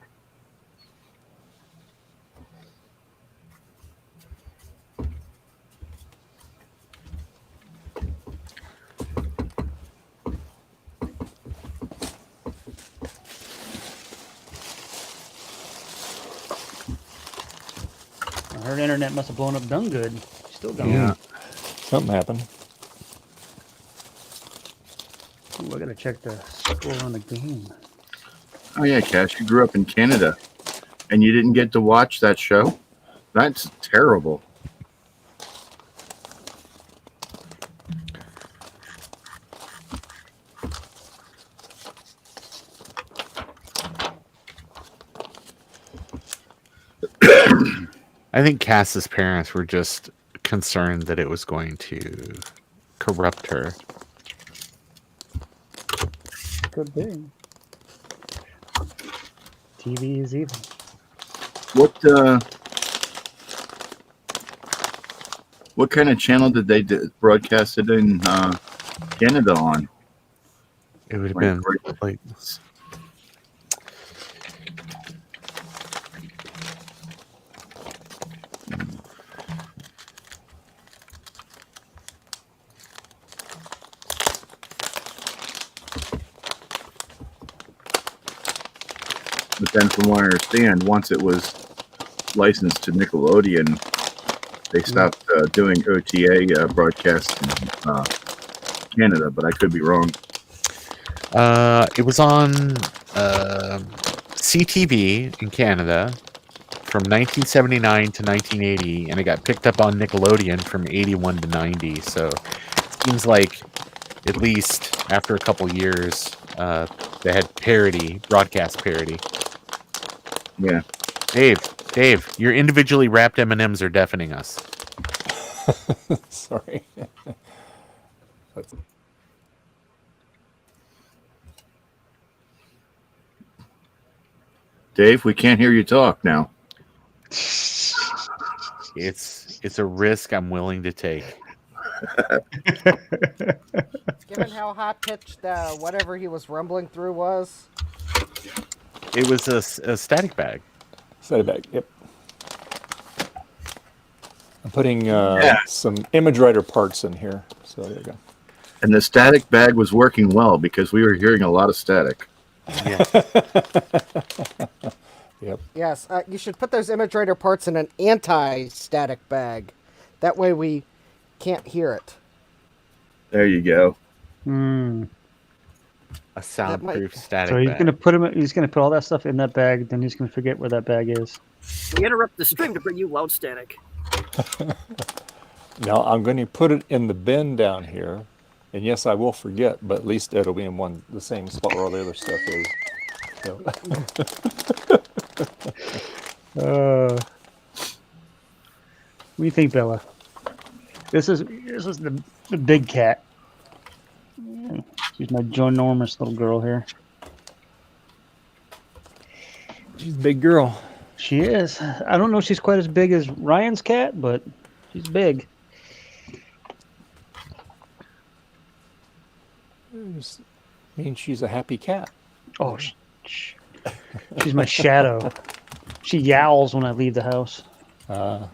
Her internet must have blown up done good. Still going. Yeah. Something happened. Ooh, I gotta check the score on the game. Oh, yeah, Cash, you grew up in Canada and you didn't get to watch that show? That's terrible. I think Cass's parents were just concerned that it was going to corrupt her. Good thing. TV is evil. What kind of channel did they broadcast it in Canada on? It would have been like But then, from what I understand, once it was licensed to Nickelodeon, they stopped doing OTA broadcasts in Canada. But I could be wrong. it was on CTV in Canada from 1979 to 1980, and it got picked up on Nickelodeon from 81 to 90. So it seems like at least after a couple years, they had parody, broadcast parody. Yeah. Dave, your individually wrapped M&Ms are deafening us. Sorry. Dave, we can't hear you talk now. It's a risk I'm willing to take. Given how high pitched whatever he was rumbling through was. It was a static bag. Static bag, yep. I'm putting some image writer parts in here. So there you go. And the static bag was working well because we were hearing a lot of static. Yeah. Yep. Yes, you should put those image writer parts in an anti-static bag. That way we can't hear it. There you go. A soundproof static So he's bag. gonna put him. He's gonna put all that stuff in that bag. Then he's gonna forget where that bag is. We interrupt the stream to bring you loud static. Now I'm going to put it in the bin down here, and yes, I will forget, but at least it'll be in the same spot where all the other stuff is. So. What do you think, Bella? This is the big cat. Yeah, she's my ginormous little girl here. She's a big girl. She is. I don't know if she's quite as big as Ryan's cat, but she's big. It just means she's a happy cat. Oh, she's my shadow. She yowls when I leave the house. Yep,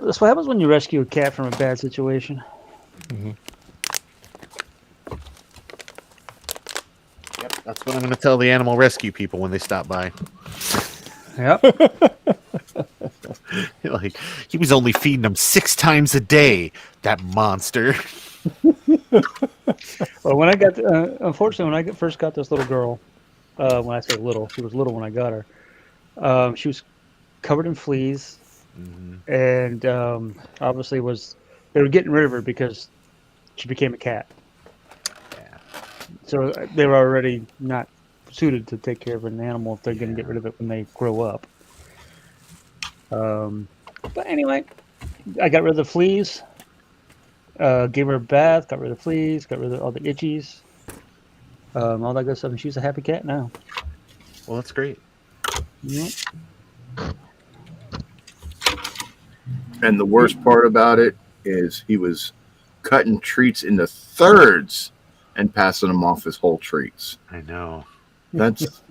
that's what happens when you rescue a cat from a bad situation. Mm-hmm. Yep, that's what I'm going to tell the animal rescue people when they stop by. Yep. Like, he was only feeding them 6 times a day, that monster. Well, when I got, unfortunately, when I first got this little girl, when I say little, she was little when I got her. She was covered in fleas, and obviously they were getting rid of her because she became a cat. Yeah. So they were already not suited to take care of an animal if they're going to get rid of it when they grow up. But anyway, I got rid of the fleas. Gave her a bath, got rid of the fleas, got rid of all the itchies, all that good stuff, and she's a happy cat now. Well, that's great. Yep. And the worst part about it is he was cutting treats into thirds and passing them off as whole treats. I know. That's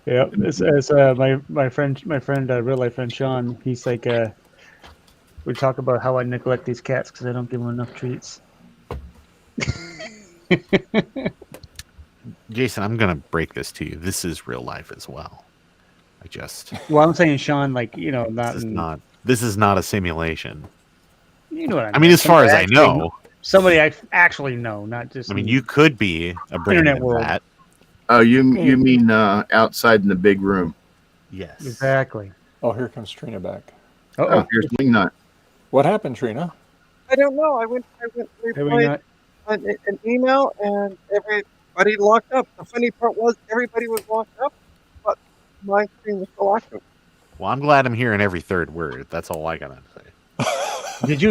Yeah. It's my friend, real life friend Sean. He's like, we talk about how I neglect these cats because I don't give them enough treats. Jason, I'm going to break this to you. This is real life as well. Well, I'm saying Sean, like, you know, this is not a simulation. You know what I mean? I mean, as far as I know. Somebody I actually know, not just. I mean, you could be a brain internet in world. that. Oh, you mean outside in the big room? Yes. Exactly. Oh, here comes Trina back. Oh, here's Wingnut. What happened, Trina? I don't know. I went replied an email and everybody locked up. The funny part was everybody was locked up, but my screen was still active. Well, I'm glad I'm hearing every third word. That's all I got to say. Did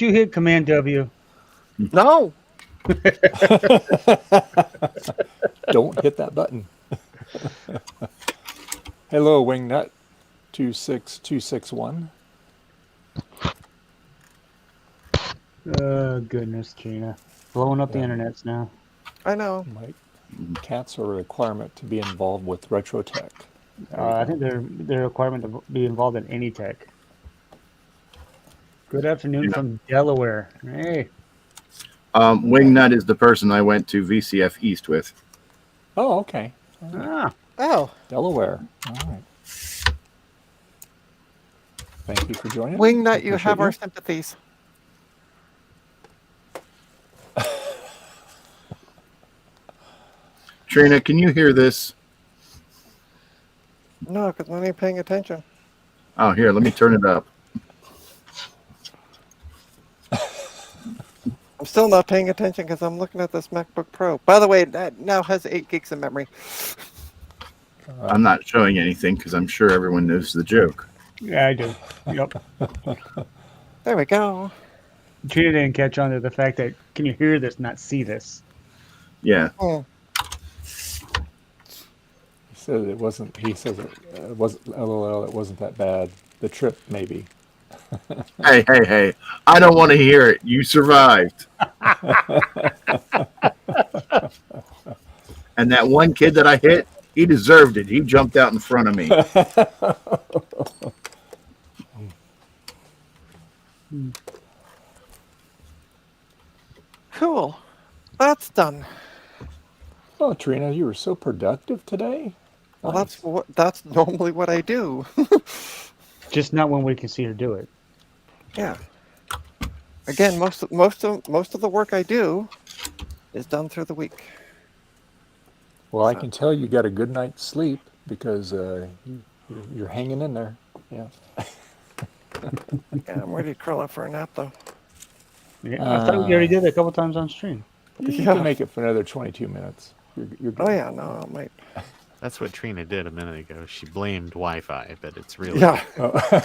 you hit Command W? No. Don't hit that button. Hello, Wingnut 26261. Oh, goodness, Trina. Blowing up the internets now. I know. Mike, cats are a requirement to be involved with retro tech. I think they're a requirement to be involved in any tech. Good afternoon from Delaware. Hey. Wingnut is the person I went to VCF East with. Oh, okay. Oh. Delaware. All right. Thank you for joining us. Wingnut, you Appreciate have our sympathies. Trina, can you hear this? No, because I ain't paying attention. Oh, here, let me turn it up. I'm still not paying attention because I'm looking at this MacBook Pro. By the way, that now has 8 gigs of memory. I'm not showing anything because I'm sure everyone knows the joke. Yeah, I do. Yep. There we go. Trina didn't catch on to the fact that can you hear this, not see this? Yeah. Oh, He said it wasn't. He says it wasn't. LOL. It wasn't that bad. The trip, maybe. Hey. I don't want to hear it. You survived. And that one kid that I hit, he deserved it. He jumped out in front of me. cool. That's done. Oh, Trina, you were so productive today. Well, Nice. that's normally what I do. Just not when we can see her do it. Yeah. Again, most of the work I do is done through the week. Well, I can tell you got a good night's sleep because you're hanging in there. Yeah. Yeah, I'm ready to curl up for a nap though. Yeah, I thought we already did it a couple times on stream. You Yeah. can make it for another 22 minutes. You're good. Oh yeah, no, I might. That's what Trina did a minute ago. She blamed Wi-Fi, but it's really Yeah.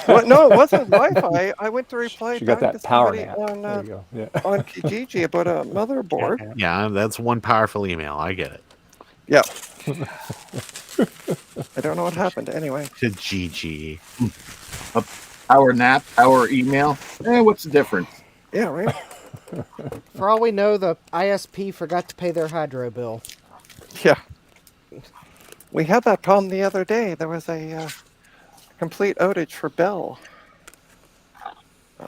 Well, no, it wasn't Wi-Fi. I went to reply She back got to that power somebody nap. on There you go. Yeah. on Kijiji about a motherboard. Yeah, that's one powerful email. I get it. Yeah. I don't know what happened. Anyway. To GG. Power nap, power email. What's the difference? Yeah, right. For all we know, the ISP forgot to pay their hydro bill. Yeah. We had that problem the other day. There was a complete outage for Bell,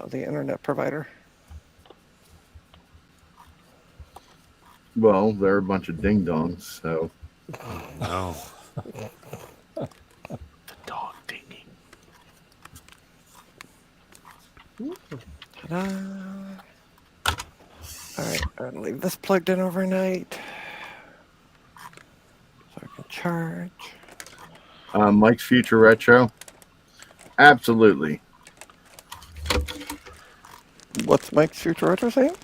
the internet provider. Well, they're a bunch of ding-dongs, so... No. Dog dinging. Ta-da. Alright, I'm gonna leave this plugged in overnight. So I can charge. Mike's Future Retro? Absolutely. What's Mike's Future Retro saying?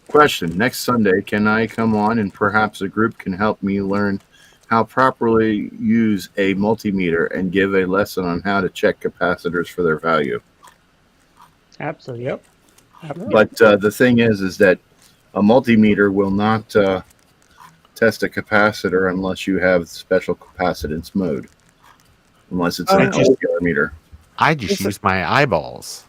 Question. Next Sunday, can I come on and perhaps a group can help me learn how properly use a multimeter and give a lesson on how to check capacitors for their value? Absolutely. Yep. But the thing is that a multimeter will not test a capacitor unless you have special capacitance mode. Unless it's an LCR meter. I just use my eyeballs.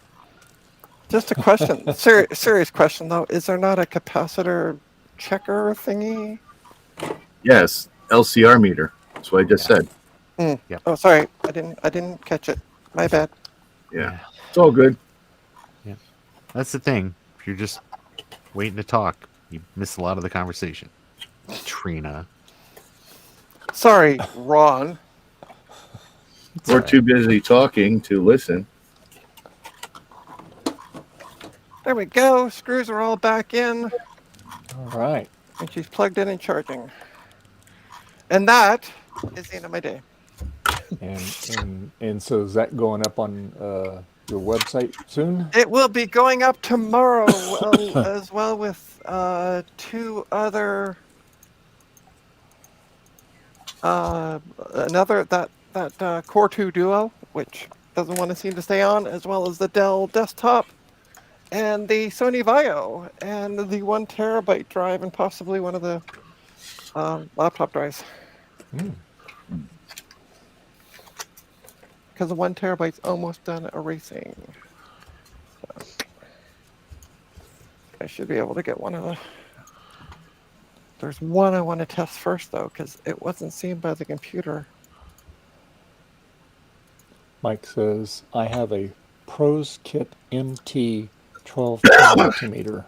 Just a question. Serious question though. Is there not a capacitor checker thingy? Yes, LCR meter. That's what I just said. Mm. Yep. Oh, sorry. I didn't catch it. My bad. Yeah. It's all good. Yeah. That's the thing. If you're just waiting to talk, you miss a lot of the conversation. Trina. Sorry, Ron. We're too busy talking to listen. There we go. Screws are all back in. All right. And she's plugged in and charging. And that is the end of my day. And so is that going up on your website soon? It will be going up tomorrow as well with 2 other another that Core 2 Duo, which doesn't want to seem to stay on, as well as the Dell desktop and the Sony Vaio and the 1 terabyte drive and possibly one of the laptop drives. Because the 1 terabyte's almost done erasing. So I should be able to get one of the... There's one I want to test first, though, because it wasn't seen by the computer. Mike says, I have a Pros Kit MT 12 multimeter.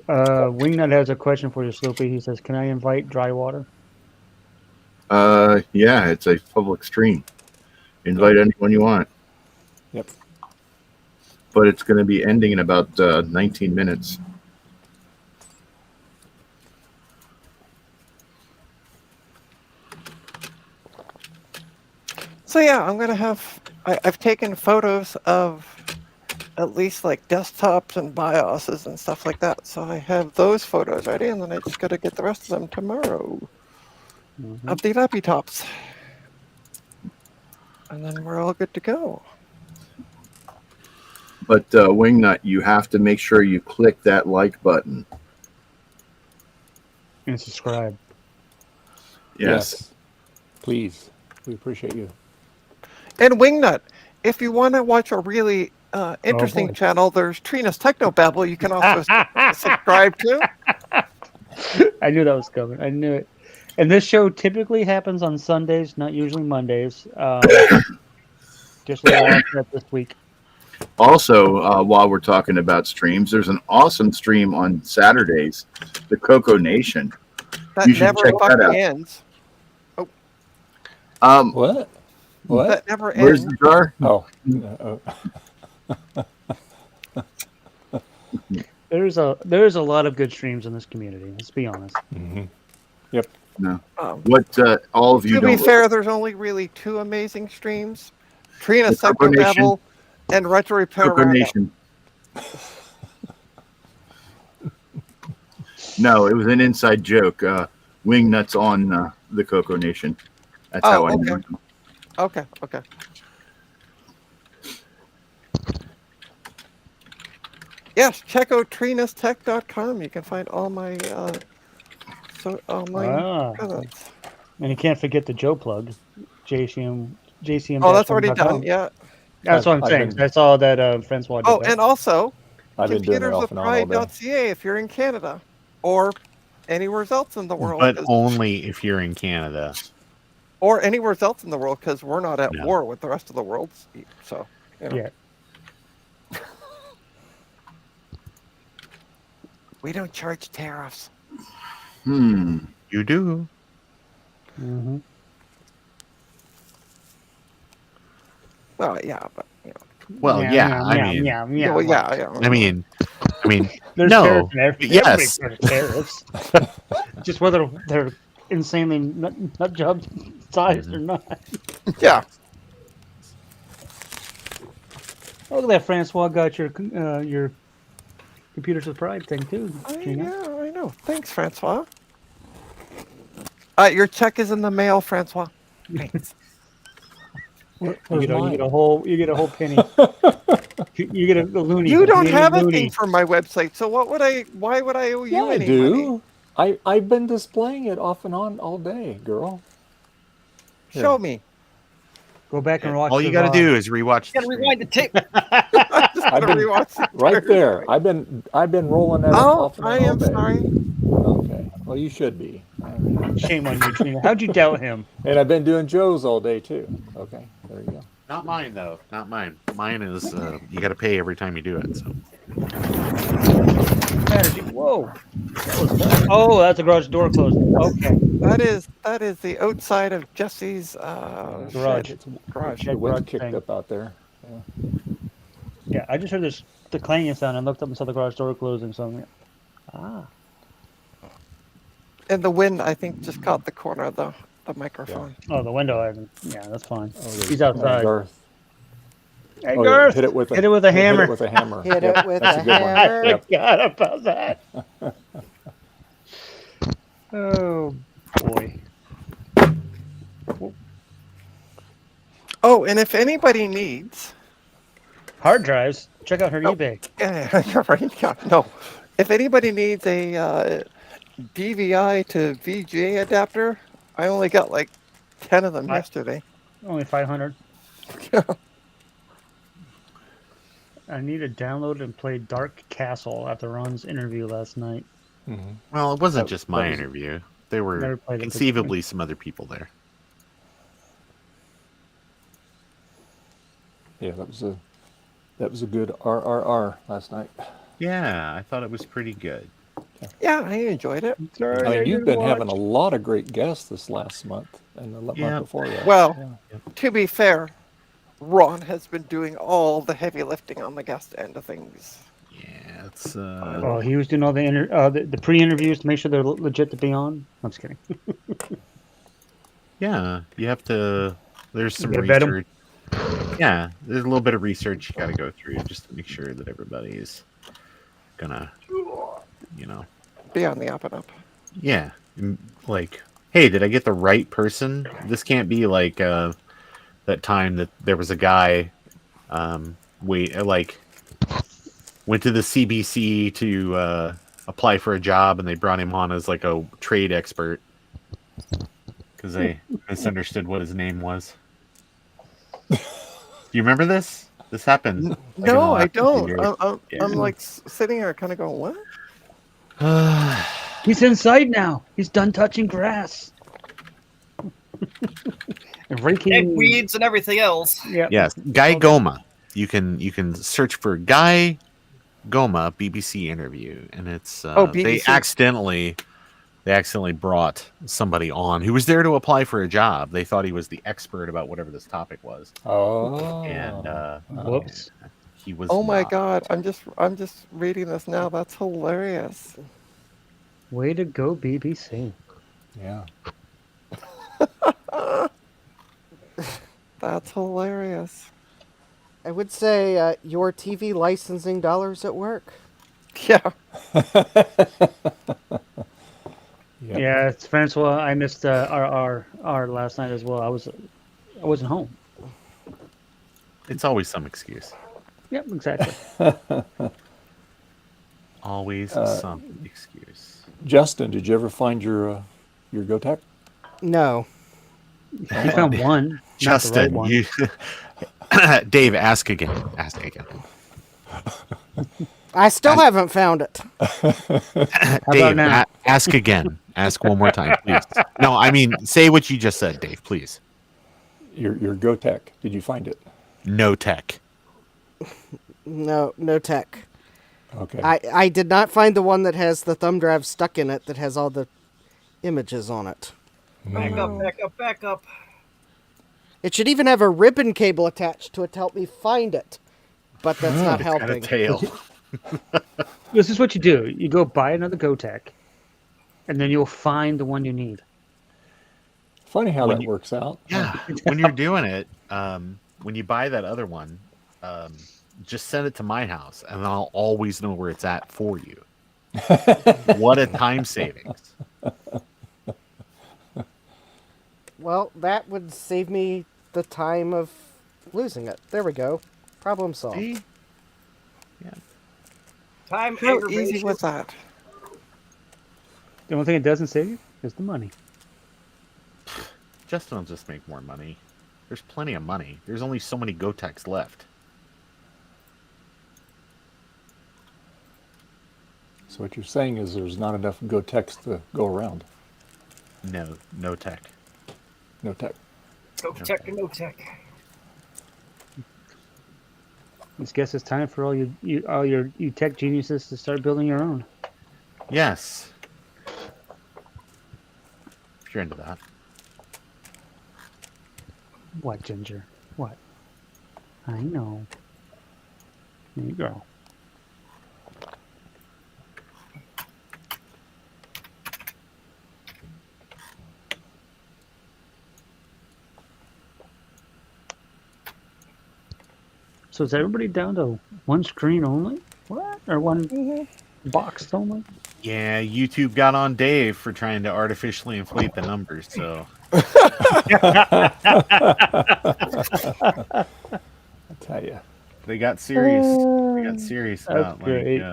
Wingnut has a question for you, Sloopy. He says, can I invite dry water? Yeah, it's a public stream. Invite anyone you want. Yep. but it's going to be ending in about 19 minutes. So yeah, I'm gonna have. I've taken photos of at least like desktops and BIOSes and stuff like that. So I have those photos ready, and then I just got to get the rest of them tomorrow of the laptops, and then we're all good to go. But Wingnut, you have to make sure you click that like button. And subscribe. Yes. Please. We appreciate you. And Wingnut, if you want to watch a really interesting boy. channel, there's Trina's Technobabble. You can also subscribe to. I knew that was coming. I knew it. And this show typically happens on Sundays, not usually Mondays. Just a little offset this week. Also, while we're talking about streams, there's an awesome stream on Saturdays, the Coco Nation. That You should never check that fucking out. ends. What? What? That never Where's ends. the jar? Oh. There's a lot of good streams in this community. Let's be honest. Yep. No. Um, What all of you To be don't fair, there's only really two amazing streams: Trina's The Coco Nation. Technobabble and Retro Repair Coco Roundup. Nation. No, it was an inside joke. Wingnut's on the Coco Nation. That's how I know. Okay. Yes, check out trinastech.com. You can find all my presents. And you can't forget the Joe plug, JCM. Oh, that's already done. Yeah. That's what I'm saying. That's all that Francois did. Oh, that. and also I've been doing it off and on all day. computerswithpride.ca if you're in Canada or anywhere else in the world. But only if you're in Canada. Or anywhere else in the world, because we're not at No. war with the rest of the world. So, you know. Yeah. We don't charge tariffs. Hmm. You do. Mm-hmm. Well, yeah, but you know. Well, yeah. I mean, Yeah. I mean, There's no. tariffs in every, Yes. everybody charges tariffs. Just whether they're insanely nut job sized or not. Yeah. Oh, look at that, Francois got your Computers with Pride thing too. Yeah, I know. Thanks, Francois. Your check is in the mail, Francois. Thanks. You get a whole penny. you get a loony. You don't have a loony. thing for my website, so why would I owe you I any do. money? I've been displaying it off and on all day, girl. Show me. Go back and watch. all you got to do is rewatch. Gotta rewind the tape. I've been right there. I've been rolling that off and on I all am day. sorry. Okay. Well, you should be. Shame on you, Trina. How'd you doubt him? And I've been doing Joe's all day too. Okay, there you go. Not mine though. Not mine. Mine is you got to pay every time you do it. So. Whoa. Oh, that's a garage door closing. Okay. That is the outside of Jesse's Garage. garage. The wind garage kicked thing. up out there. Yeah, I just heard the clanging sound and looked up and saw the garage door closing. So I'm like, And the wind, I think, just caught the corner of the microphone. Oh, the window. Yeah, that's fine. Oh, He's outside. Garth. Hey, Oh, Garth. hit it with a hammer. Hit it with a hammer. Hit Yep, it with that's a good one. hammer. I Yep. forgot about that. Oh boy. Oh, and if anybody needs Hard drives. Check out her eBay. Yeah, you're right. Yeah, no. If anybody needs a DVI to VGA adapter, I only got like 10 of them yesterday. Only 500. I need to download and play Dark Castle after Ron's interview last night. Well, it wasn't That- just my that was- interview. There Never were played it, but- conceivably some other people there. Yeah, that was a good RRR last night. Yeah, I thought it was pretty good. Yeah, I enjoyed it. I mean, you've been having a lot of great guests this last month and the month Yeah. before that. Well, Yeah. to be fair, Ron has been doing all the heavy lifting on the guest end of things. Yeah, it's Oh, he was doing all the pre-interviews to make sure they're legit to be on. I'm just kidding. yeah. You have to. There's some You gotta vet 'em. research. Yeah, there's a little bit of research you got to go through just to make sure that everybody's gonna, Be on the up and up. yeah, like, hey, did I get the right person? This can't be like that time that there was a guy, went to the CBC to apply for a job, and they brought him on as like a trade expert because they misunderstood what his name was. Do you remember this? This happened. like, in the No, I last few don't. years. I'm like sitting here kind of going, what? He's inside now. He's done touching grass. And raking Dead weeds and everything else. Yeah. Yes, Guy Goma. You can search for Guy Goma BBC interview, and it's they BBC. accidentally brought somebody on who was there to apply for a job. They thought he was the expert about whatever this topic was. Oh. And Whoops. he was. Oh my not. God! I'm just reading this now. That's hilarious. Way to go, BBC. Yeah. That's hilarious. I would say your TV licensing dollars at work. Yeah. Yeah, it's Francois. I missed our last night as well. I wasn't home. It's always some excuse. Yep, exactly. Always some excuse. Justin, did you ever find your GoTech? No. You found one. Justin, not the right one. you. Dave, ask again. Ask again. I still haven't found it. Dave, now? ask again. Ask one more time, please. No, I mean, say what you just said, Dave, please. Your GoTech. Did you find it? No tech. No tech. Okay. I did not find the one that has the thumb drive stuck in it that has all the images on it. Back up. It should even have a ribbon cable attached to it to help me find it. But that's not It's got a helping. tail. This is what you do. You go buy another GoTech, and then you'll find the one you need. Funny how that works out. Yeah, when you're doing it, when you buy that other one, just send it to my house, and I'll always know where it's at for you. What a time savings! Well, that would save me the time of losing it. There we go. Problem solved. See? Yeah. Time How aggravation. easy was that? The only thing it doesn't save you is the money. Justin will just make more money. There's plenty of money. There's only so many GoTechs left. So what you're saying is there's not enough GoTechs to go around. No tech. No tech. No tech. I guess it's time for all you tech geniuses to start building your own. Yes. If you're into that. What, Ginger? What? I know. There you go. So is everybody down to one screen only? What? Or one box only? Yeah, YouTube got on Dave for trying to artificially inflate the numbers, so. I tell you. They got serious. They got serious about great.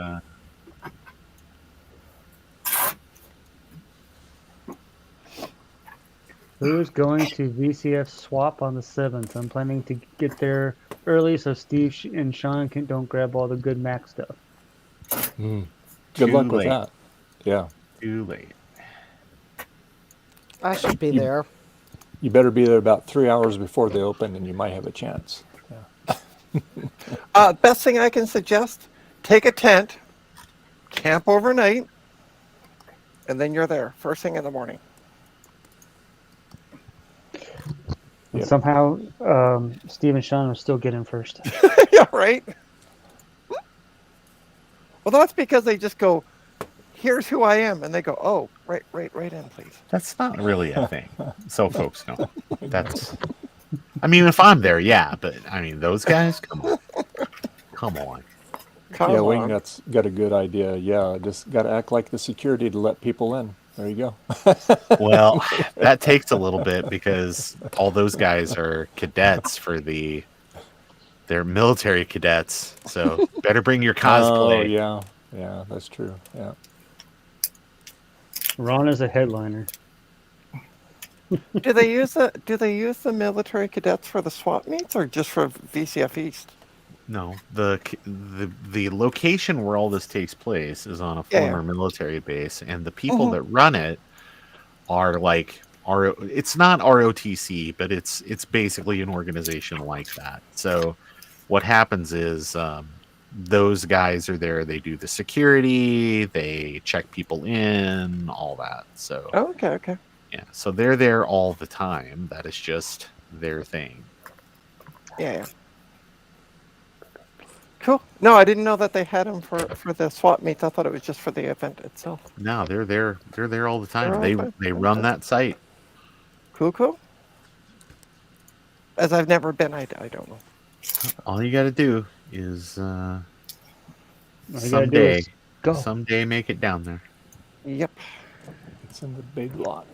Who's going to VCF swap on the 7th? I'm planning to get there early so Steve and Sean don't grab all the good Mac stuff. Good Too luck with late. that. Yeah. Too late. I should be there. You better be there about 3 hours before they open, and you might have a chance. Best thing I can suggest: take a tent, camp overnight, and then you're there first thing in the morning. And Yep. somehow, Steve and Sean are still getting first. Yeah, right. Well, that's because they just go, "Here's who I am," and they go, "Oh, right in, please." That's not really a thing. So folks know. That's. I mean, if I'm there, yeah, but I mean, those guys, come on. Come Yeah, on. Wingnut's got a good idea. Yeah, just got to act like the security to let people in. There you go. Well, that takes a little bit because all those guys are cadets for they're military cadets. So better bring your Oh, cosplay. yeah, that's true. Yeah. Ron is a headliner. Do they use the military cadets for the swap meets or just for VCF East? No, the location where all this takes place is on a Yeah, former military base, and the people that run it are like it's not ROTC, but it's basically an organization like that. So what happens is those guys are there. They do the security, they check people in, all that. So Okay. yeah, so they're there all the time. That is just their thing. Yeah. Cool. No, I didn't know that they had them for the swap meets. I thought it was just for the event itself. No, they're there. They're there all the time. They're all They run that site. Cool. As I've never been, I don't know. All you got to do is All you gotta do is someday make it down there. Yep. It's in the big lot.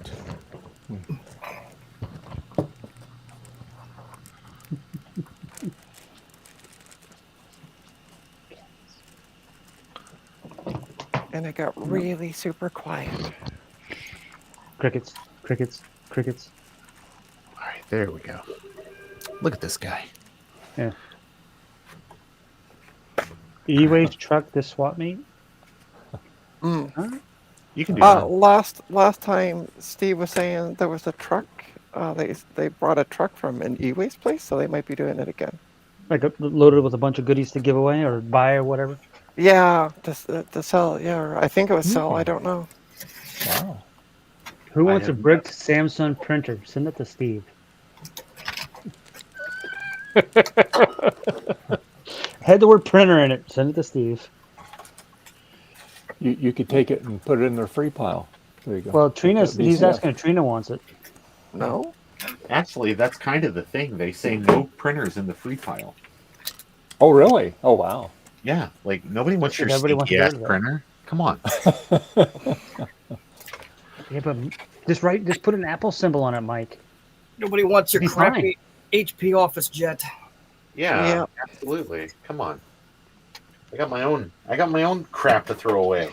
And it got really super quiet. Crickets. All right, there we go. Look at this guy. Yeah. E-Waste truck this swap meet? You can do that. Last time Steve was saying there was a truck. They brought a truck from an e-waste place, so they might be doing it again. Like loaded with a bunch of goodies to give away or buy or whatever? Yeah, to sell. Yeah, I think it was sell. I don't know. Wow. Who wants a bricked Samsung printer? Send it to Steve. Had the word printer in it. Send it to Steve. You could take it and put it in their free pile. There you go. Well, he's BCF. asking if Trina wants it. No. Actually, that's kind of the thing. They say no printers in the free pile. Oh, really? Oh, wow. Yeah, like nobody wants your Everybody wants to stinky ass go to that. printer. Come on. Yeah, but just put an Apple symbol on it, Mike. Nobody wants your Be crappy HP Office jet. Yeah, absolutely. Come on. I got my own crap to throw away.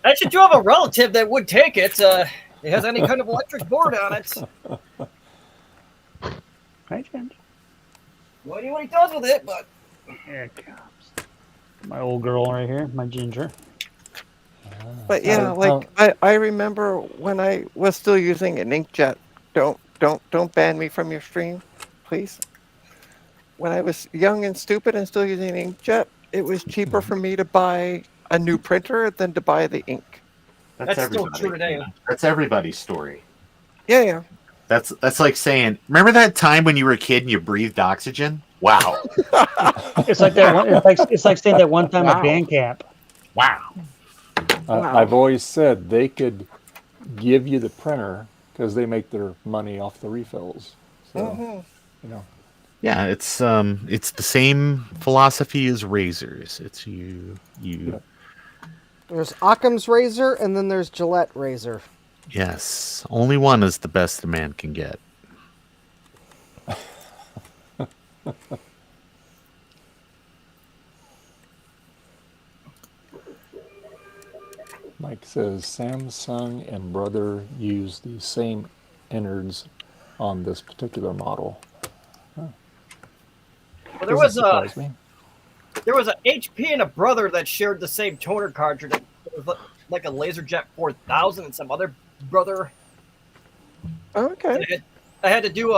Actually, do have a relative that would take it. It has any kind of electric board on it. Right, Jen? What do he does with it, but Here it comes. My old girl right here, my ginger. But yeah, I remember when I was still using an inkjet. Don't ban me from your stream, please. When I was young and stupid and still using an inkjet, it was cheaper for me to buy a new printer than to buy the ink. That's still everybody. true today. That's everybody's story. Yeah. That's like saying, remember that time when you were a kid and you breathed oxygen? Wow. It's like that one. It's like saying that one time at band camp. Wow. I've always said they could give you the printer because they make their money off the refills. So, you know. Yeah, it's the same philosophy as razors. It's you. There's Occam's razor, and then there's Gillette razor. Yes, only one is the best a man can get. Mike says Samsung and Brother use the same innards on this particular model. Well, there was surprise me. There was an HP and a Brother that shared the same toner cartridge. It was like a LaserJet 4000 and some other Brother. Okay. I had to do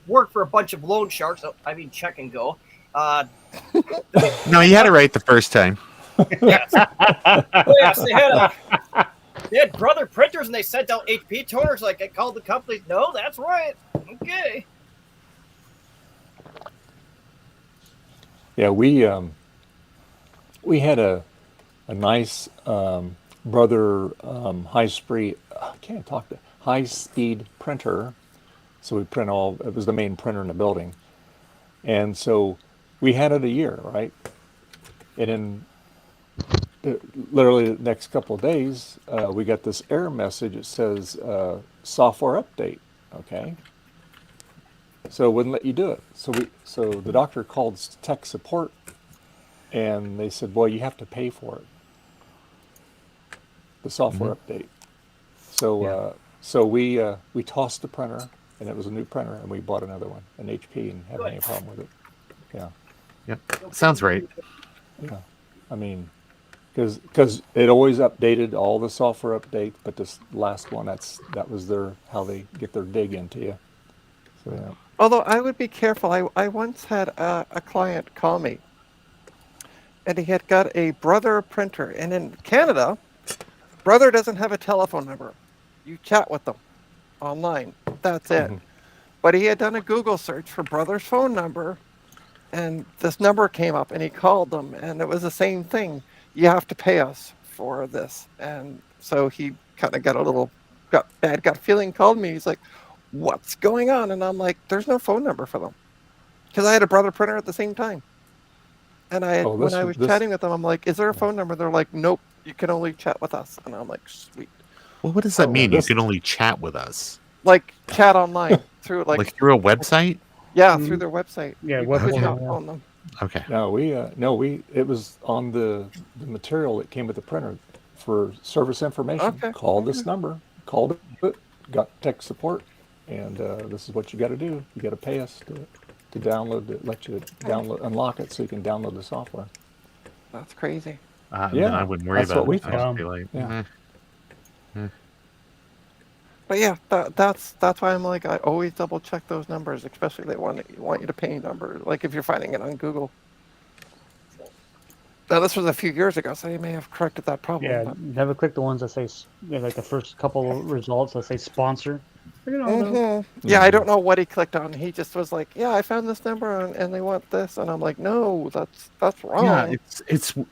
work for a bunch of loan sharks. Check and go. No, you had it right the first time. Yes. Yes, They had brother printers and they sent out HP toners. Like I called the company. No, that's right. Okay. Yeah, we had a nice brother high speed printer. So we print all. It was the main printer in the building, and so we had it a year, right? And in literally the next couple of days, we got this error message. It says software update. Okay. So it wouldn't let you do it. So the doctor called tech support, and they said, "Well, you have to pay for it, the software update." So we tossed the printer, and it was a new printer, and we bought another one, an HP, and haven't any problem with it. Yeah. Yep. Sounds right. Yeah. I mean, because it always updated all the software updates, but this last one, that was how they get their dig into you. So yeah. Although I would be careful. I once had a client call me, and he had got a brother printer. And in Canada, brother doesn't have a telephone number. You chat with them online. That's it. Mm-hmm. But he had done a Google search for brother's phone number, and this number came up, and he called them, and it was the same thing. You have to pay us for this. And so he kind of got bad gut feeling, called me. He's like, what's going on? And I'm like, there's no phone number for them. Because I had a brother printer at the same time. And when I was chatting with them, I'm like, is there a phone number? They're like, nope, you can only chat with us. And I'm like, sweet. Well, what does that mean? You can only chat with us? Like chat online through like through a website? Yeah, through their website. Yeah, you could not phone them. Okay. No, it was on the material that came with the printer for service information. Okay. Call this number. Called it. Got tech support. And this is what you got to do. You got to pay us to download it, let you unlock it so you can download the software. That's crazy. Then I wouldn't worry that's about what we it. I'd just be like, But yeah, that's why I'm like, I always double check those numbers, especially they want you to pay numbers. Like if you're finding it on Google. Now this was a few years ago, so you may have corrected that problem. Yeah, but- never click the ones that say like the first couple of results that say sponsor. Yeah, I don't know what he clicked on. He just was like, "Yeah, I found this number and they want this," and I'm like, "No, that's wrong." Yeah,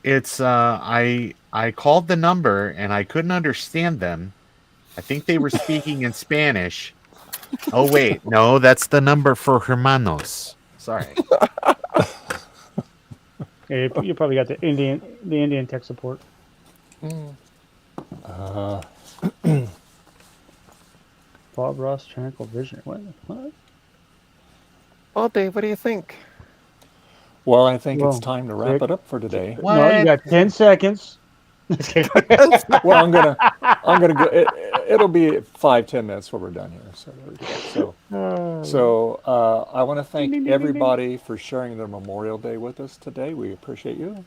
it's I called the number and I couldn't understand them. I think they were speaking in Spanish. Oh wait, no, that's the number for hermanos. Sorry. Yeah, you probably got the Indian tech support. Bob Ross Tranquil Vision. What? Well, Dave, what do you think? Well, I think it's time to wrap it up for today. No, you got 10 seconds. Well, I'm gonna go. It'll be 5-10 minutes before we're done here. So there we go. I want to thank everybody for sharing their Memorial Day with us today. We appreciate you.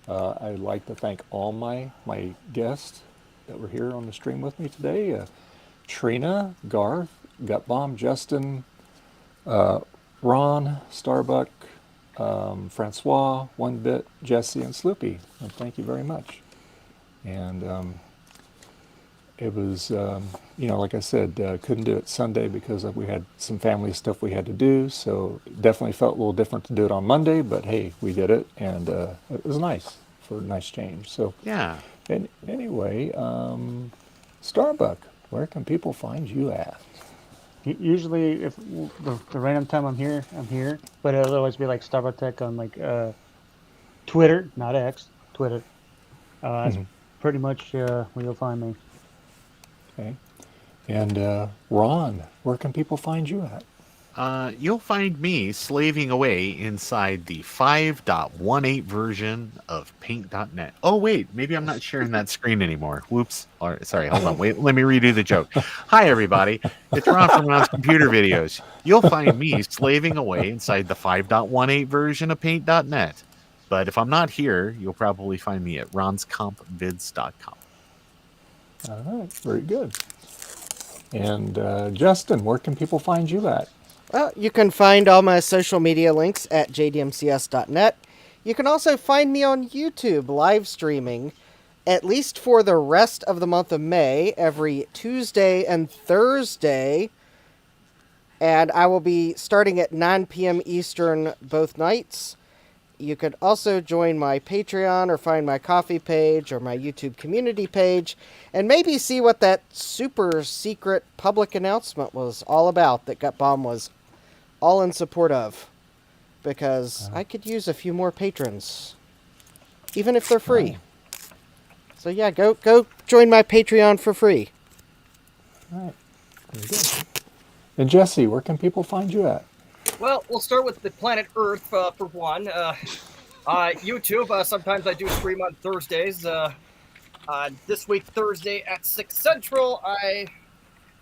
I'd like to thank all my guests that were here on the stream with me today. Trina, Garth, Gutbomb, Justin, Ron, Starbuck, Francois, One Bit, Jesse, and Sloopy. And thank you very much. And it was, like I said, couldn't do it Sunday because we had some family stuff we had to do. So definitely felt a little different to do it on Monday, but hey, we did it, and it was nice for a nice change. So yeah. And anyway, Starbuck, where can people find you at? Usually, if the random time I'm here, but it'll always be like Starbuck Tech on like Twitter, not X, Twitter. That's pretty much where you'll find me. Okay. And Ron, where can people find you at? You'll find me slaving away inside the 5.18 version of Paint.net. Oh, wait, maybe I'm not sharing that screen anymore. Whoops. All right, sorry, hold on. Wait, let me redo the joke. Hi, everybody. It's Ron from Ron's Computer Videos. You'll find me slaving away inside the 5.18 version of Paint.net. But if I'm not here, you'll probably find me at ronscompvids.com. All right, very good. And Justin, where can people find you at? Well, you can find all my social media links at jdmcs.net. You can also find me on YouTube live streaming at least for the rest of the month of May, every Tuesday and Thursday. And I will be starting at 9 p.m. Eastern both nights. You could also join my Patreon or find my coffee page or my YouTube community page and maybe see what that super secret public announcement was all about that Gutbomb was all in support of. Because I could use a few more patrons, even if they're free. So yeah, go join my Patreon for free. All right. Very good. And Jesse, where can people find you at? Well, we'll start with the planet Earth for one. YouTube. Sometimes I do stream on Thursdays. This week, Thursday at 6 Central. I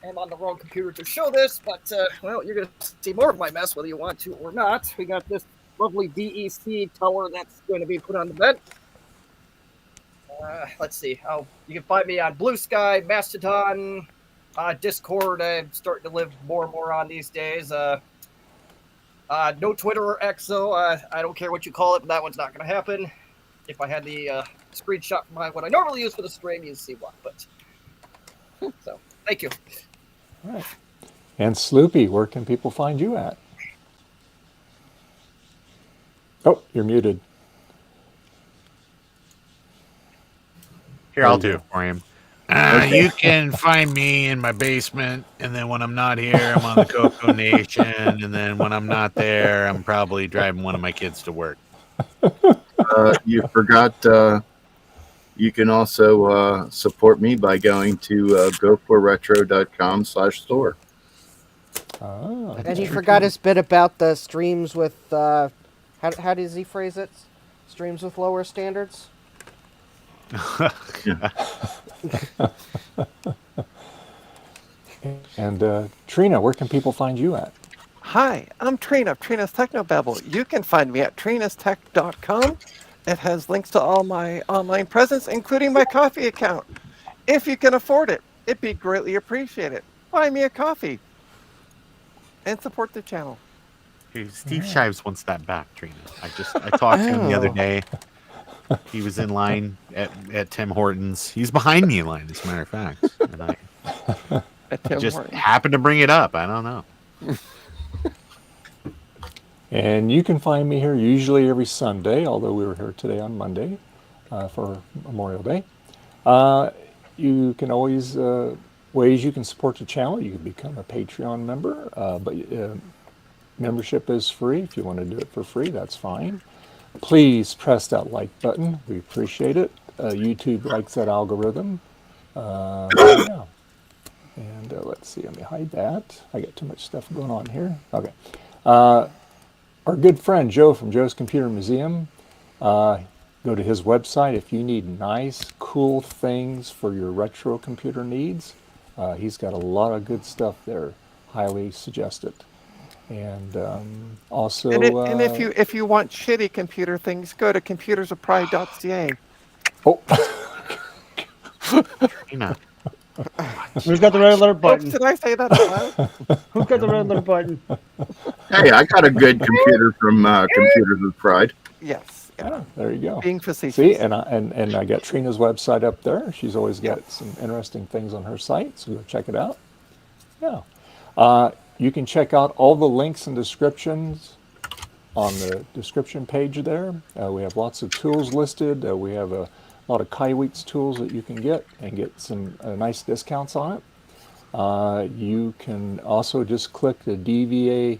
am on the wrong computer to show this, but well, you're going to see more of my mess whether you want to or not. We got this lovely DEC tower that's going to be put on the bed. Let's see. Oh, you can find me on Blue Sky, Mastodon, Discord. I'm starting to live more and more on these days. No Twitter or XO. I don't care what you call it, but that one's not going to happen. If I had the screenshot from what I normally use for the stream, you'd see what. But so, thank you. All right. And Sloopy, where can people find you at? Oh, you're muted. Here, I'll do it for him. You can find me in my basement, and then when I'm not here, I'm on the Coco Nation, and then when I'm not there, I'm probably driving one of my kids to work. You forgot you can also support me by going to goforretro.com/store. Oh, And he forgot his bit about the streams with, how does he phrase it? Streams with lower standards? And Trina, where can people find you at? Hi, I'm Trina of Trina's Technobabble. You can find me at trinastech.com. It has links to all my online presence, including my coffee account. If you can afford it, it'd be greatly appreciated. Buy me a coffee and support the channel. Hey, Steve Shives wants that back, Trina. I talked to him the other day. He was in line at Tim Hortons. He's behind me in line, as a matter of fact. And I just happened to bring it up. I don't know. And you can find me here usually every Sunday, although we were here today on Monday for Memorial Day. You can always, ways you can support the channel. You can become a Patreon member, but membership is free. If you want to do it for free, that's fine. Please press that like button. We appreciate it. YouTube likes that algorithm. Yeah. And let's see, let me hide that. I got too much stuff going on here. Okay. Our good friend Joe from Joe's Computer Museum, go to his website if you need nice, cool things for your retro computer needs. He's got a lot of good stuff there. Highly suggest it. And also, and if you want shitty computer things, go to computersofpride.ca. Oh, Trina. Who's got the red alert button? Oops, did I say that out loud? Who's got the red alert button? Hey, I got a good computer from Computers with Pride. Yes. Yeah. there you go. Being facetious. See, and I got Trina's website up there. She's always got some interesting things on her site, so go check it out. Yeah. You can check out all the links and descriptions on the description page there. We have lots of tools listed. We have a lot of Kaiweets tools that you can get and get some nice discounts on it. You can also just click the dvavt.net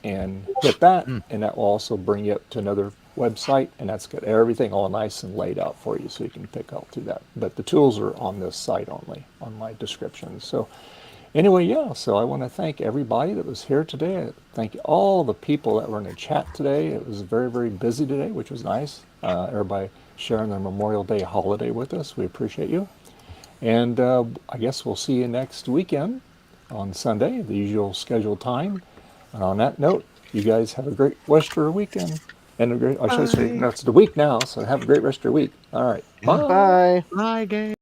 and hit that, and that will also bring you up to another website, and that's got everything all nice and laid out for you, so you can pick out through that. But the tools are on this site only, on my description. So anyway, yeah, so I want to thank everybody that was here today. Thank all the people that were in the chat today. It was very, very busy today, which was nice. Everybody sharing their Memorial Day holiday with us. We appreciate you. And I guess we'll see you next weekend on Sunday, the usual scheduled time. And on that note, you guys have a great rest of your weekend. And a great, I should say, that's the week now, so have a great rest of your week. All right. Bye. Bye. Bye, gang.